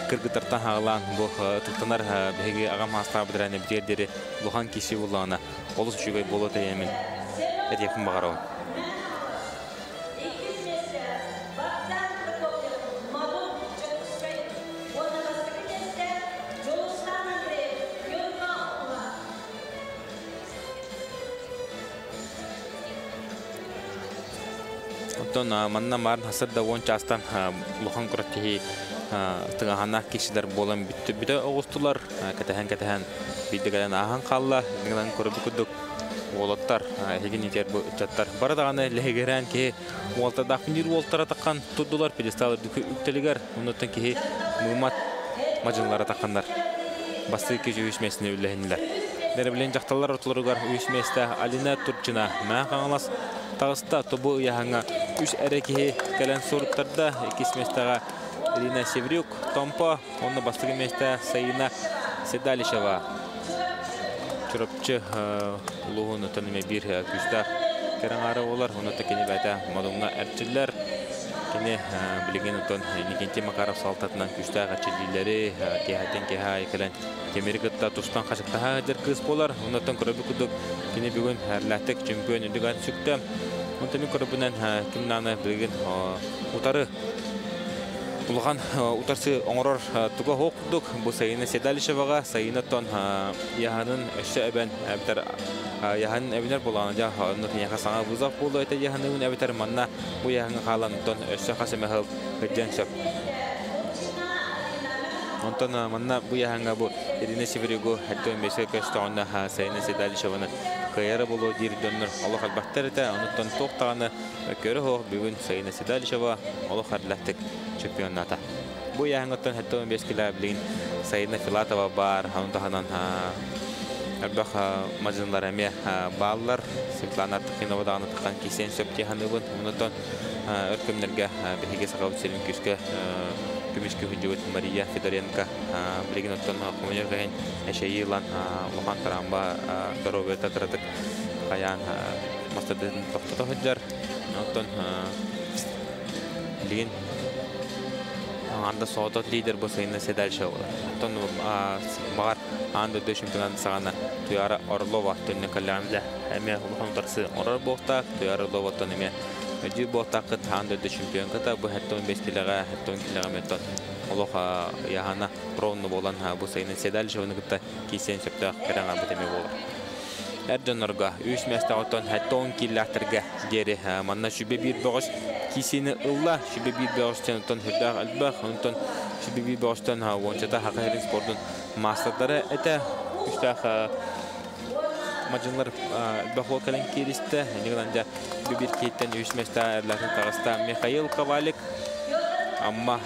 кыргытарта хаалан бу туттанар беге агам хаста битренер битердери бухан киси булана олус үчөө болота емен этекин багарау. Оттон манна марын хасырда он частан лухан кураттихи тыгахана кишилер болан бүтө огустулар катахан биддеген ахан қалла дегенен көрүп күдүк олоттар хеген итер бу чаттар бардаганы легерен ки уолтада күнүр уолтара таккан tuddular пьедесталды үктелигер онуттан ки мумат мажынлары таккандар басты ки жүйүшмесине үлехинилер дер билен жакталар отулуругар үйүшместе Алина Турчина ма каңалас тагыста тобу яһаңа үш әрекеһе кәлән соруттарда кисместага Ирина Севрюк, Томпо, онны бастыгы месте Саина Седалишева. Чурапчы улуғын өтініме бір күшті кәріңары олар, оны тәкені бәді мадуңна әртчілер. Кені білеген өтін Никенте Макаров салтатынан күшті ғачылилері кехәтен кеха екілін Темерикетта тұстан қашықтаға әдер кыз болар. Оны өтін көрөбі күдік кені бүгін әрләттік чемпион үдігін сүкті. Онтами көрөбінен кімнаны білген ұтары Улахан утарсы оңорор туга хоқдук бу Саина Седалишевага Саинаттон яһанын өшө әбен әбтер яһанын әбинер болганы жа ханны яха саңа бузак болду айта яһанын әбтер манна бу яһанын халантон өшө хасемехал гәҗән шап онтон манна бу яһанга бу Ирина Севрюгу хәтта месе кастона Саина Седалишеваны кайра болу дирдөннөр Аллах албахтарда онтон токтаганы көрө хо бүгүн Саина Седалишева Аллах арлаттык чемпионата. Бу яңгыттан хәтта 15 кило билин Саина Филатова бар, ханутаханан арбаха мажынлар әме баллар, Светлана Тахинова дагы таккан кисен сөпти ханыбын, онтон өркөмнәргә беге сагып селин күскә күмешкә хүҗәт Мария Федоренко билген оттан коммунерген әшәйлан Лухан Тарамба здоровье татратык аян мастадын токтото хөҗәр, онтон билген анда соотот лидер бу Саина Седалишева. Тон бар анда дөй чемпионат сагана Туяра Орлова төнне калянда эме улхан тарсы орор бохта Туяра Орлова тон эме өҗи бохта кыт анда дөй чемпион кыта бу 15 килога 10 килога метод Аллаха яһана пронны болан бу Саина Седалишеваны кыта кисен сөптә караңа битеме булыр. Эрдөнөргә 3 мәстә отон 10 килограммга дери манна шүбе бир богыш кисене ылла шүбе бир богыштан тон хөрдә албах онтон шүбе бир богыштан вончата хакырын спортын мастерлары эте үстәх маҗынлар бахол кален киристе нигәндә бир киттен 3 мәстә эрләрен тагыста Михаил Ковалик амма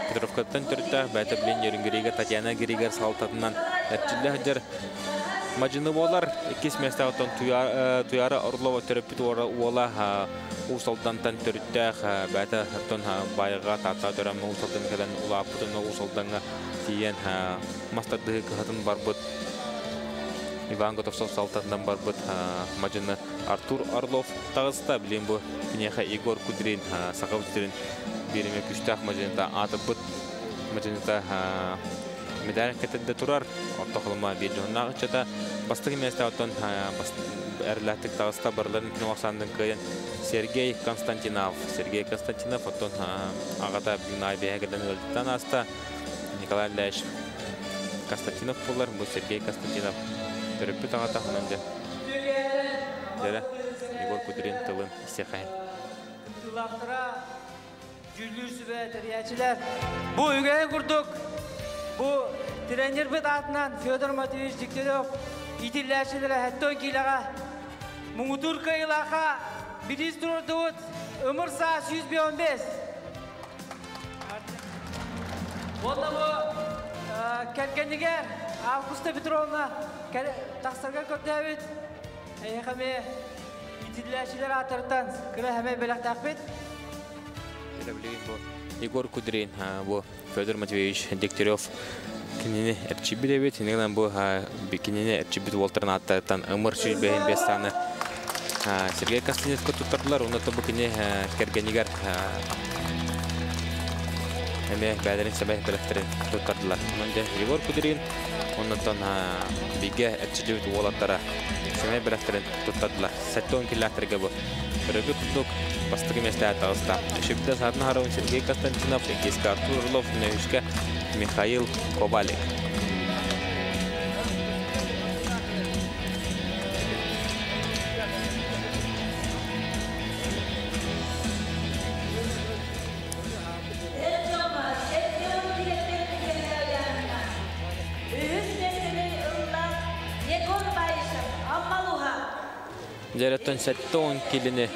Петровкаттан төртә бәтә белән йөргәнгә Татьяна Григор салтатыннан әттиләр Маҗыны болар 2 мәстә отон Туяра Орлова терапит уола усалдантан төртә бәтә тон байга тата төрәм усалдан кален улапытын усалданга тиен мастарды хатын барбыт Иван Готовцов салтатынан барбыт маҗыны Артур Орлов тагыста билен бу Кнеха Игорь Кудрин сагып дирен биреме күчтәк маҗында атып маҗында медаль кетәдә турар ортохлыма бир жоннагы чата бастыгы месте отон эрләтик тагыста барларын киносандан кыйын Сергей Константинов отон агата бинай бегәдән өлтән аста Николай Леш Константинов булар бу Сергей Константинов төрөп тагата ханында дәре Игорь Кудрин тылын исәхәй Тулактыра жүлүсү бе тәрячиләр бу үгәй курдук бу тренер бит атынан Федор Матвеевич Дегтярев итилләшеләре хәттә киләгә Муңутурка илаха Бидиструр дут Өмөрса 115 Онда бу кәлкәнигә Августа Петровна тахсарга көрдәбит әйхәме итилләшеләр атыртан кирә һәме беләк тәхбит Егор Кудрин бу Федор Матвеевич Дегтярев кинене эрчибидебит нигән бу кинене эрчибид волтерна аттан өмөр сүйлбәйин бестаны Сергей Константинов тутырдылар уны бу кине кергенигер эме бәдерин сәбәй беләктерин тутырдылар. Монда Егор Кудрин оннан биге эрчибид волаттара Şöyle bıraktıran tuttular. 7-10 kilometre bu. Rögü tuttuk. Bastığı mesleğe tağızda. Şüphede sadın haravun Sergey Konstantinov, Ekiski Artur Orlov, Nevişka, Mikhail Kobalek. Jereton 7-10 kilini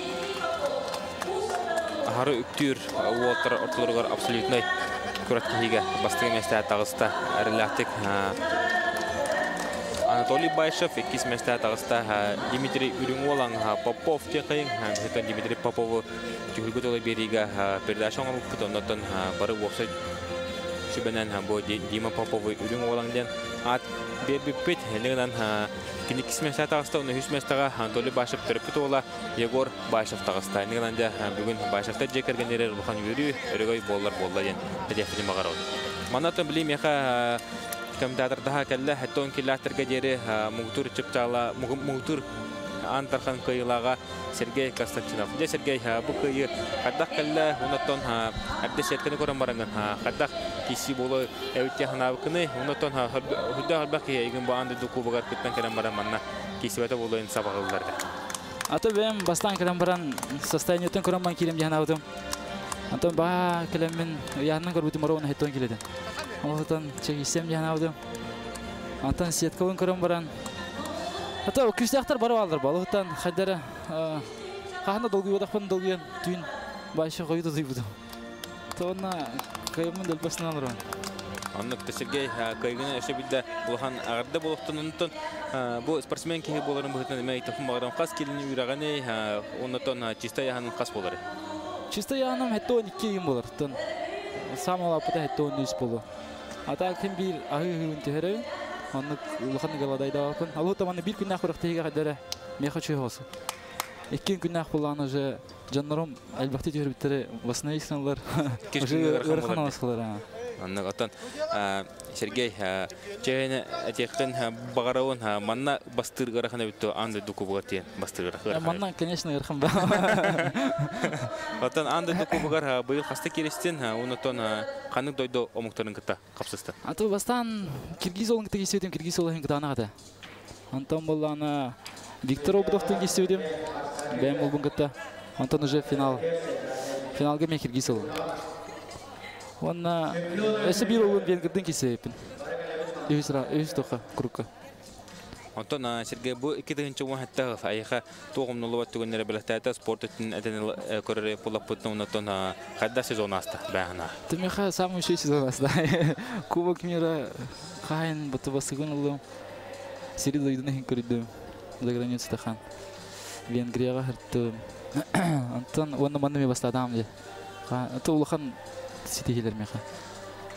Harı üktür Walter ortalarıgar absolutnay kuratkihiga bastığı mesleğe tağızda erlahtık Anatoly Bayshev ikis mesleğe tağızda Dimitri Ürüngolan Popov tekayın Dimitri Popov'u tühülgüt beriga perdaşan olup ondan barı website şübenen bu Dima Popov'u Ürüngolan'dan at bir pit henünden Kinikis mesleğe tağızda onu hüs mesleğe Anatoly Bayshev terapit ola Yegor Bayshev tağızda henünden bugün Bayshev'ta jekergenler bukan yürü örgöy bollar yen hedefini mağara oldu. Manatın bileyim yaka Komentator daha kelle 7-10 kilometre jeri muhtur çıpçala muhtur antarkan kıyılağa Sergey Konstantinov. Je Sergey bu kıyı kadak kelle unaton adde setkeni koran barangan kadak kisi bolo evti hanavkını unaton hudda halbaki egin bu andı duku bagar kıttan keran baran manna kisi bata bolo in sabahlarda. Ata ben bastan keran baran состояниетен koran kirim jahanavdım. Anton ba kelemin yandan korbuti maro 7-10 kileden. Allah'tan çekişsem jahanavdım. Anton siyetkovun koran baran Ata o küstahtar barı alır ba. Allah'tan haydara kahanda dolgu odakpan dolguyan tüyün başı koydu duybudu. Tona kayımın delpasını alır on. Anlık Sergey kaygını eşe bildi bulhan ağırda buluktun ondan bu sportsmen ki boların buhutun demeyi tafım bağıran kas kilini yürağını ondan çista yahanın kas boları. Çista yahanım hette 12 yıl bolar. Samala apıda hette 13 bolu. Ata kim bir ahı hırın tehere anlık ulğanı galadayda alpın. Alı tamanı bir günah kurak tehiga kadere meha çöy olsun. 2 günah bulanı je canlarım elbette teher bittere basına iskanlar. Irxan alasılar. Anlık atan Sergey çeyne tekin bağıravun manna bastır garahana bitti andı duku bağırtiyen bastır garahana. Manna конечно irxan ba. Atan andı duku bağır bıyıl hasta kerestin unuton kanık doydu omuktarın kıta kapsızdı. Atı bastan Kirgiz olun kıta geçiyorum Kirgiz olun kıta ana kıta. Anton bolana Viktor Obdov'tan geçiyorum. Ben bulbun kıta. Anton уже finalga men Kirgiz olun. Ona ese bir olun Vengir'den keseyipin. Öğüs toka kurukka. Anton Sergey bu iki dağınca bu hatta ayıqa toğumlu luvat tügünlere bilahtada sport için eden korere pulaputun ondan kadda sezon asta bahana. Тимеха самый еще сезон asta. Кубок мира кайын батыбасыгын улым. Серида иден көрдüm. За границу тахан. Венгрияга хырттым. Антон оны манныме бастадам де. Ата улахан стихилер меха.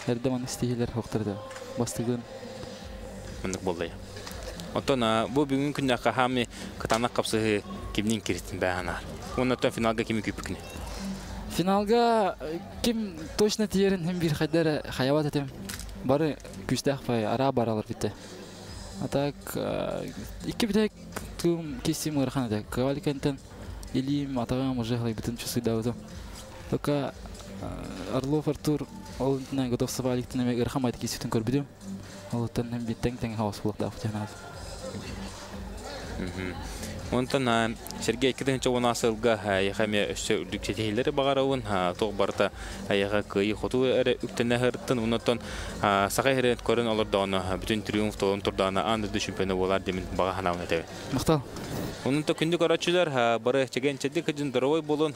Эрдем аны стихилер хоктырды. Бастыгын. Мындык болду. Антон bu bugün günde kahami katanak kapsı kimnin kiristin bahana. Ondan finalga kimi küpükne. Finalga kim точно тиерин hem bir haydara hayavat etem. Bari güçtah pay ara baralar bitti. Atak iki bitek tüm kesim ırxanada. Kavalikenten Илим атагам уже bütün часы давды. Только Орлов Артур ол на готов савалик тенеме ырхамайт кеситен көрбүдүм. Ол тенем биттен хаос булып да футеназ. Онтан Сергей киденче онасылга яхаме үдүкчетейлери багарауын тог барта аяга кыйы хоту эре үктенехердин онтон сагайрет көрөн олордоны бүтүн триумф тоон турдана анды чемпионы болар демин бага ханауна тебе. Мактал. Онунта күндүк арачылар бары чегенчеди кыжын дровой болун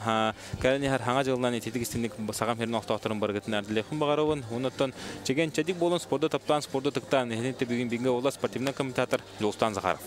калени хар хаңа жылдан этидигистиндик сагам херин октокторун баргытын ардылехин багарауын онтон чегенчеди болун спорда таптан спорда тыктан энете бүгүн бинге ола спортивный комментатор Жолстан Захаров.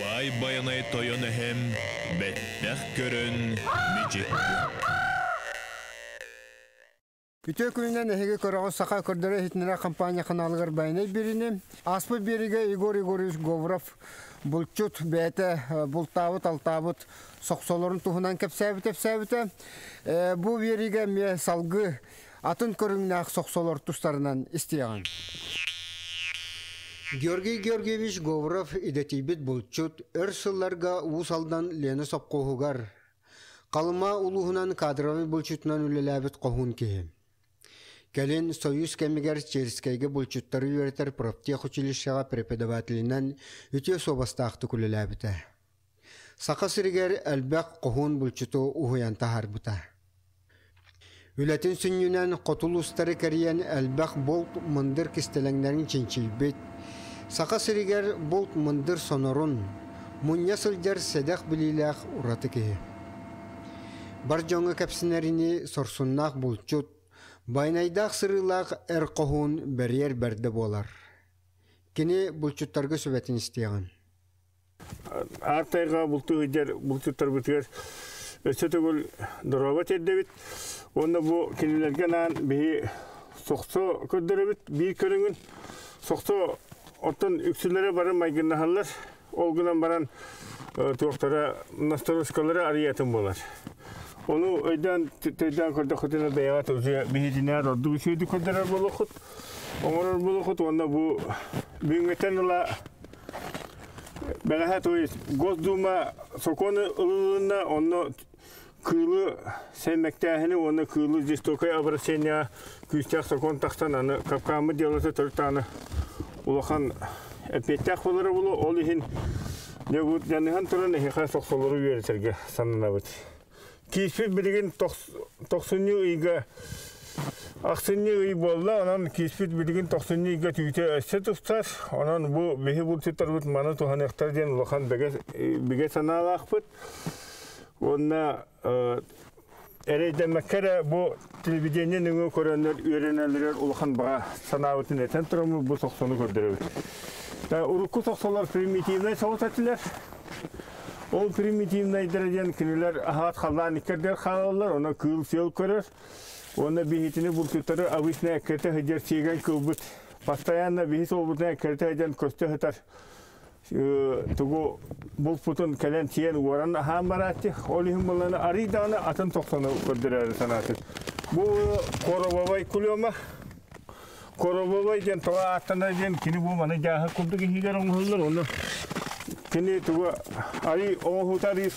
Бай баянай тойон эһем, бәттәх көрөн, мичек. Күтө күннен эһиге көрөгө сака көрдөрө хитнера компания каналыгар байнай бирине. Аспы бериге Игорь Егорович Говоров булчут бәте бултабыт алтабыт соксолорун тухунан кепсәбите. Бу бериге ме салгы атын көрүңнәк соксолор тустарынан истияган. Георгий Георгиевич Говоров идетибит булчут өрсылларга усалдан лені сопкоһугар. Калыма улуһунан кадровый булчутунан үлеләбит кохун кеһи. Кэлен Союз кемигер Черскайга булчуттары үйрәтер профтех училищега преподавателинен үтө собастақты күлеләбите. Сака сиригер әлбәк кохун булчуту уһуянта харбыта. Үләтин сүннүнен котулустары кәриян әлбәк болт мындыр кистеләңнәрин чинчилбет. Сака сиригер болт мындыр сонорун, мунья сылдер седәк билиләк ураты кеһи. Бар жоңы кәпсинәрини сорсуннақ булчут, байнайдақ сырылақ әр қоғын бәрер бәрді болар. Кені булчуттарға сөбәтін істеген. Артайға булчуттар бұтығар өсі түгіл дұрабат едді бит. Онда бұл кенелерге нан бейі соқсы көддірі бит, бейі көріңін. Соқсы оттан үксілері барын майгыннағалар, олғынан баран туақтара настороскалары ариятын болар. Onu öden körde kutuna beyat uzuya bihidine roddu şeydi kördüler bulukut. Onlar bulukut onda bu büyümeten ola begahat o gozduma sokonu ılığına onu kıyılı sevmektehini onu kıyılı jistokay abrasenya küstek sokon taktan anı kapkamı diyorlarsa törtanı ulakan epettak oları bulu olihin ne bu yanıhan turan ehika soksoları verirserge sanınabıt. Kişfet bilgin 90 yıga aksın yıga bolla onan kişfet bilgin 90 yıga tüyte eset tutar onan bu behi bulçutar bit mana tuhan ektar diyen ulakan bege sanal akbet ona ereyden mekkere bu televizyonun nüngü koranlar öğrenenler ulakan bağa sanavıtın eten turamı bu soksonu gördürüyor. Urukku soksolar primitivne savut ettiler. O primitivne derecenin kiniler ahat xallan ikerder xalallar, ona kıl sel körür. Ona bihitini bultutarı avişne ekerte hıcar çiğen kılbıt. Pastayanla bihis olbutuna ekerte hıcan köste hıtar. Tugu bulputun kelen çiğen uğran aham baratı. Olihim bulana aridağını atın toksana kördürer sanatı. Bu korobabay kulüyoma. Korobabay jen toğa atana jen kini bu manı jahı kuldu ki higar oğullar onu. Kini tuğa ari oğutari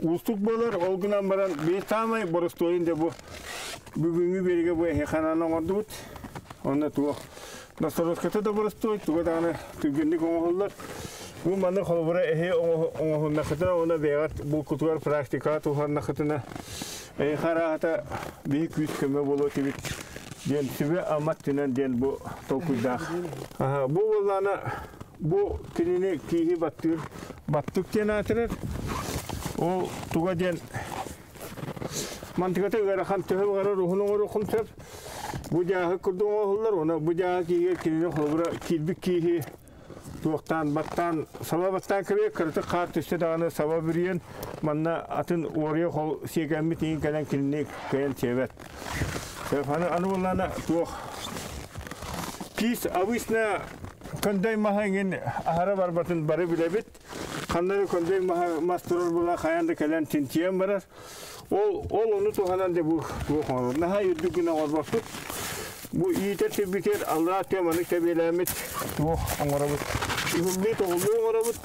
ustuk bolar olgunan baran bir tamay borostoyinde bu bugünkü berige bu hekanana ordut. Onda tuğa nasoroskata da borostoy tuğa dağını tügünlük oğullar. Bu manı kolbura ehe oğul nakıtına ona beğat bu kutular praktika tuğan nakıtına hara hata büyük yüz köme bolu tibit. Den sibe amat tinen den bu tokuyda. Bu olana bu kinini kihi battık den atırır. O tuğa den mantıkata garahan tühü gara ruhunu ruhun tep. Bu jahı kurduğun oğullar ona bu jahı kihi kinini kolbura kilbik kihi tuğaktan battan sabah battan kırıya kırıtı kart üstü dağını sabah bürüyen manna atın oraya kol segenmi teyin kalen kinini kayan çevet. Hani anıvallana tuğ kis avisna konday mahangin ahara barbatın barı bilebit kanları konday masturur bula kayanda kalen tintiyen barar ol onu tuğanan de bu tuğ naha yürdüküne orbakut bu iyiter tebbiker Allah temanı tebelemet tuğ angarabut ühümlü toğullu angarabut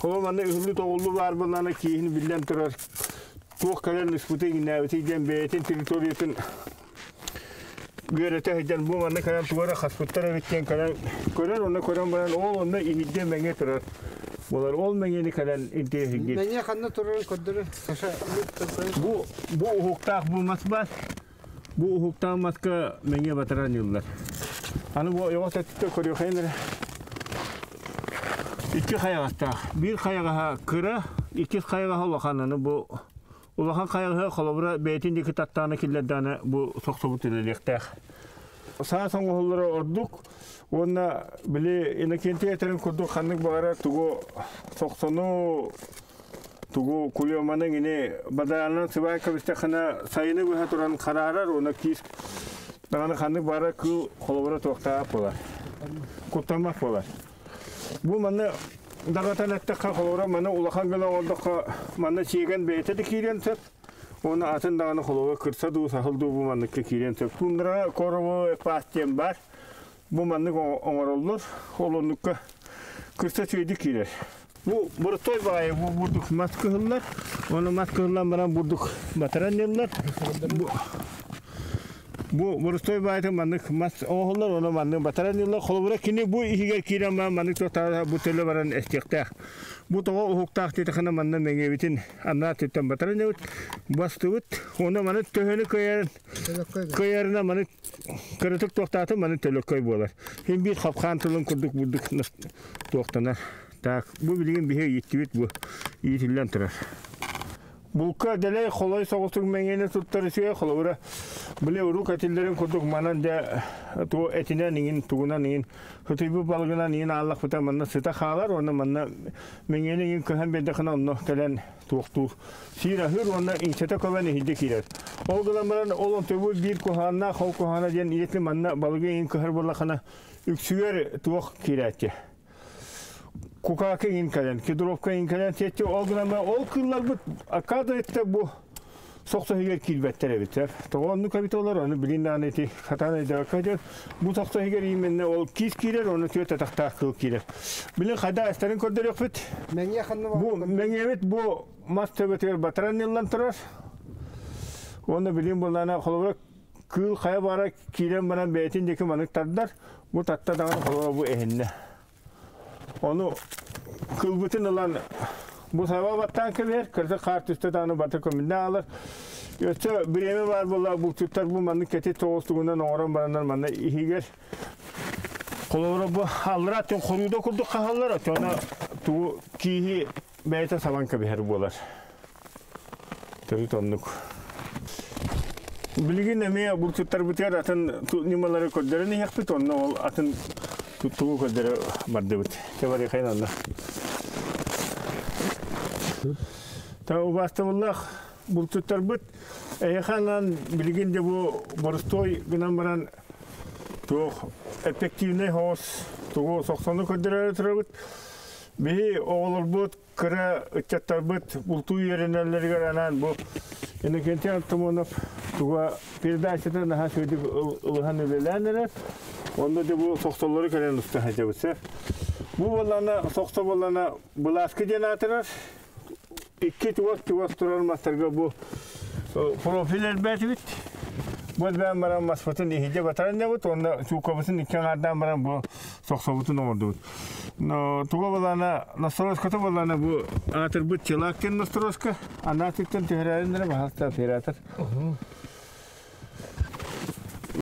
kolamanı ühümlü toğullu var bulana kiyini bilden turar tuğ kalen nisputu ginaveti den beyetin teritoriyetin görete hiden bu manı kalan tuğara hasputlara bitten kalan görer ona koran baran ol onda ihidde menge turar. Bunlar olmayeni kalan intihar higit. Menge kanna turar kodları. Bu huktak bu masbas. Bu huktak maska menge bataran yıllar. Hani bu yavaş etikte koruyor kayınları. İki kayakta. Bir kayaka kıra, iki kayaka ulakanını bu ulakan kayakı kolabura beytindeki tattağını killerden bu soksobut edilecektir. Sağ son oğulları orduk. Онна біле инакенте етерін күрді қанның бағара тугу соқсону тугу кулиоманың ине бадаянан сыбай кабисте қана сайыны бұға тұран қарарар, оны кейс дағаны қанның бағара күл қолыбыра тоқтап болар. Құттамақ болар. Бұл маны дағатан әттіққа қолыбыра маны улақан гіла олдыққа маны чеген бәйтеді кейрен сөп. Оны атын дағаны қолыбыра кірса ду сақылду бұл маныққа кейрен сөп. Тундыра корыбы пастен бар. Бұл манның оңырылыр, олоныққа кірса сөйді кейлер. Бұл бұрытой бағай, бұл бұрдық маскығылар. Оны маскығылар баран бұрдық батаран елілер. Бұл бұрытой бағайты манның оңғылар, оны манның батаран елілер. Қолыбыра кені бұл егер кейлер манның тоқтағы бұл төлі баран әстектәқ. Бұл тоға ұхықтақ деті қана манның мәңгебетін анна төттен батаран еліт. Басты бұт, оны манның төхені көйеріне манның кырытык тоқтаты маны төлөккөй болар. Хем бит хапқан тылын күрдік бұлдық тоқтанар. Так, бұл білген біге еттібет бұл етілден тұрар. Бұлқа дәлей қолай соғыстың мәңгені тұттары сөйе қолауыра. Біле ұру кәтелдерін күрдік манан да әтінен еңін, тұғынан еңін, хүтейбі балғынан еңін аллақ бұта манна сыта қалар, оны манна мәңгені еңін күхан бәдіқына оны тәлән туқтур. Сира хүр оны инсета көбәні хилді кейлер. Ол ғыламыран олын төбі бір күханна, қол күхана ден етлі манна балығы еңін күхар болақына үксігер туық кейләтті. Кукака инкален, кедровка инкален тетти огнама ол кыллар бут акада етте бу соқса егер килбеттер битер. Тоғонну капиталар оны билиндан эти хатаны да кадер. Бу соқса егер именне ол кис килер, оны төтө тахта кыл килер. Билин кайда астерин көрдөрөк бит. Меңе ханны бу меңе бит бу мастебетер батаран еллан турар. Оны билин булана колобрак кыл кая бара килен менен бетин деки маныктардар. Бу татта даган колобрак бу эхинне. Onu kılbıtın olan bu sabah battan kıver, kırsa kart üstte dağını batı komünde alır. Yoksa bir emi var bunlar, bu tutar bu manlı keti toğustuğundan oğran baranlar manlı ihiger. Kolora bu alır atın, koruyuda kurduk kahallar atın. Ona tuğu kihi beyte savan kabiher bular. Tabii tonluk. Bilgin emeye bu tutar bitiyor atın nimaları kodlarını yakpit onunla ol atın tuğu kodları bardı bit. Kebari kayın Allah. Tabi bastımullah bu tutar bit. Eyhanan bilgin de bu borstoy günan baran tuğu efektivne hoş tuğu soksonu kodları tutar bit. Bihi oğulur bit, kıra ıçattar bit, bultuğu yerinlerleri garanan bu. Yine kenti attım onu tuğu perdaşıda daha söyledik ılıhan ölelenler. Onda da bu soksaları kalen usta hacabısı. Bu bolana soksa bolana bulaskı jenatırar. İki tuvas turar mastarga bu profiller betbit. Bu ben baran masfatın ihice bataran ne bu? Onda şu kabısın ikkanlardan baran bu soksa butun oldu. No tuğu bolana nastroskata bolana bu atır bu çılakken nastroska. Anatikten tehrarindere bahasta feratar.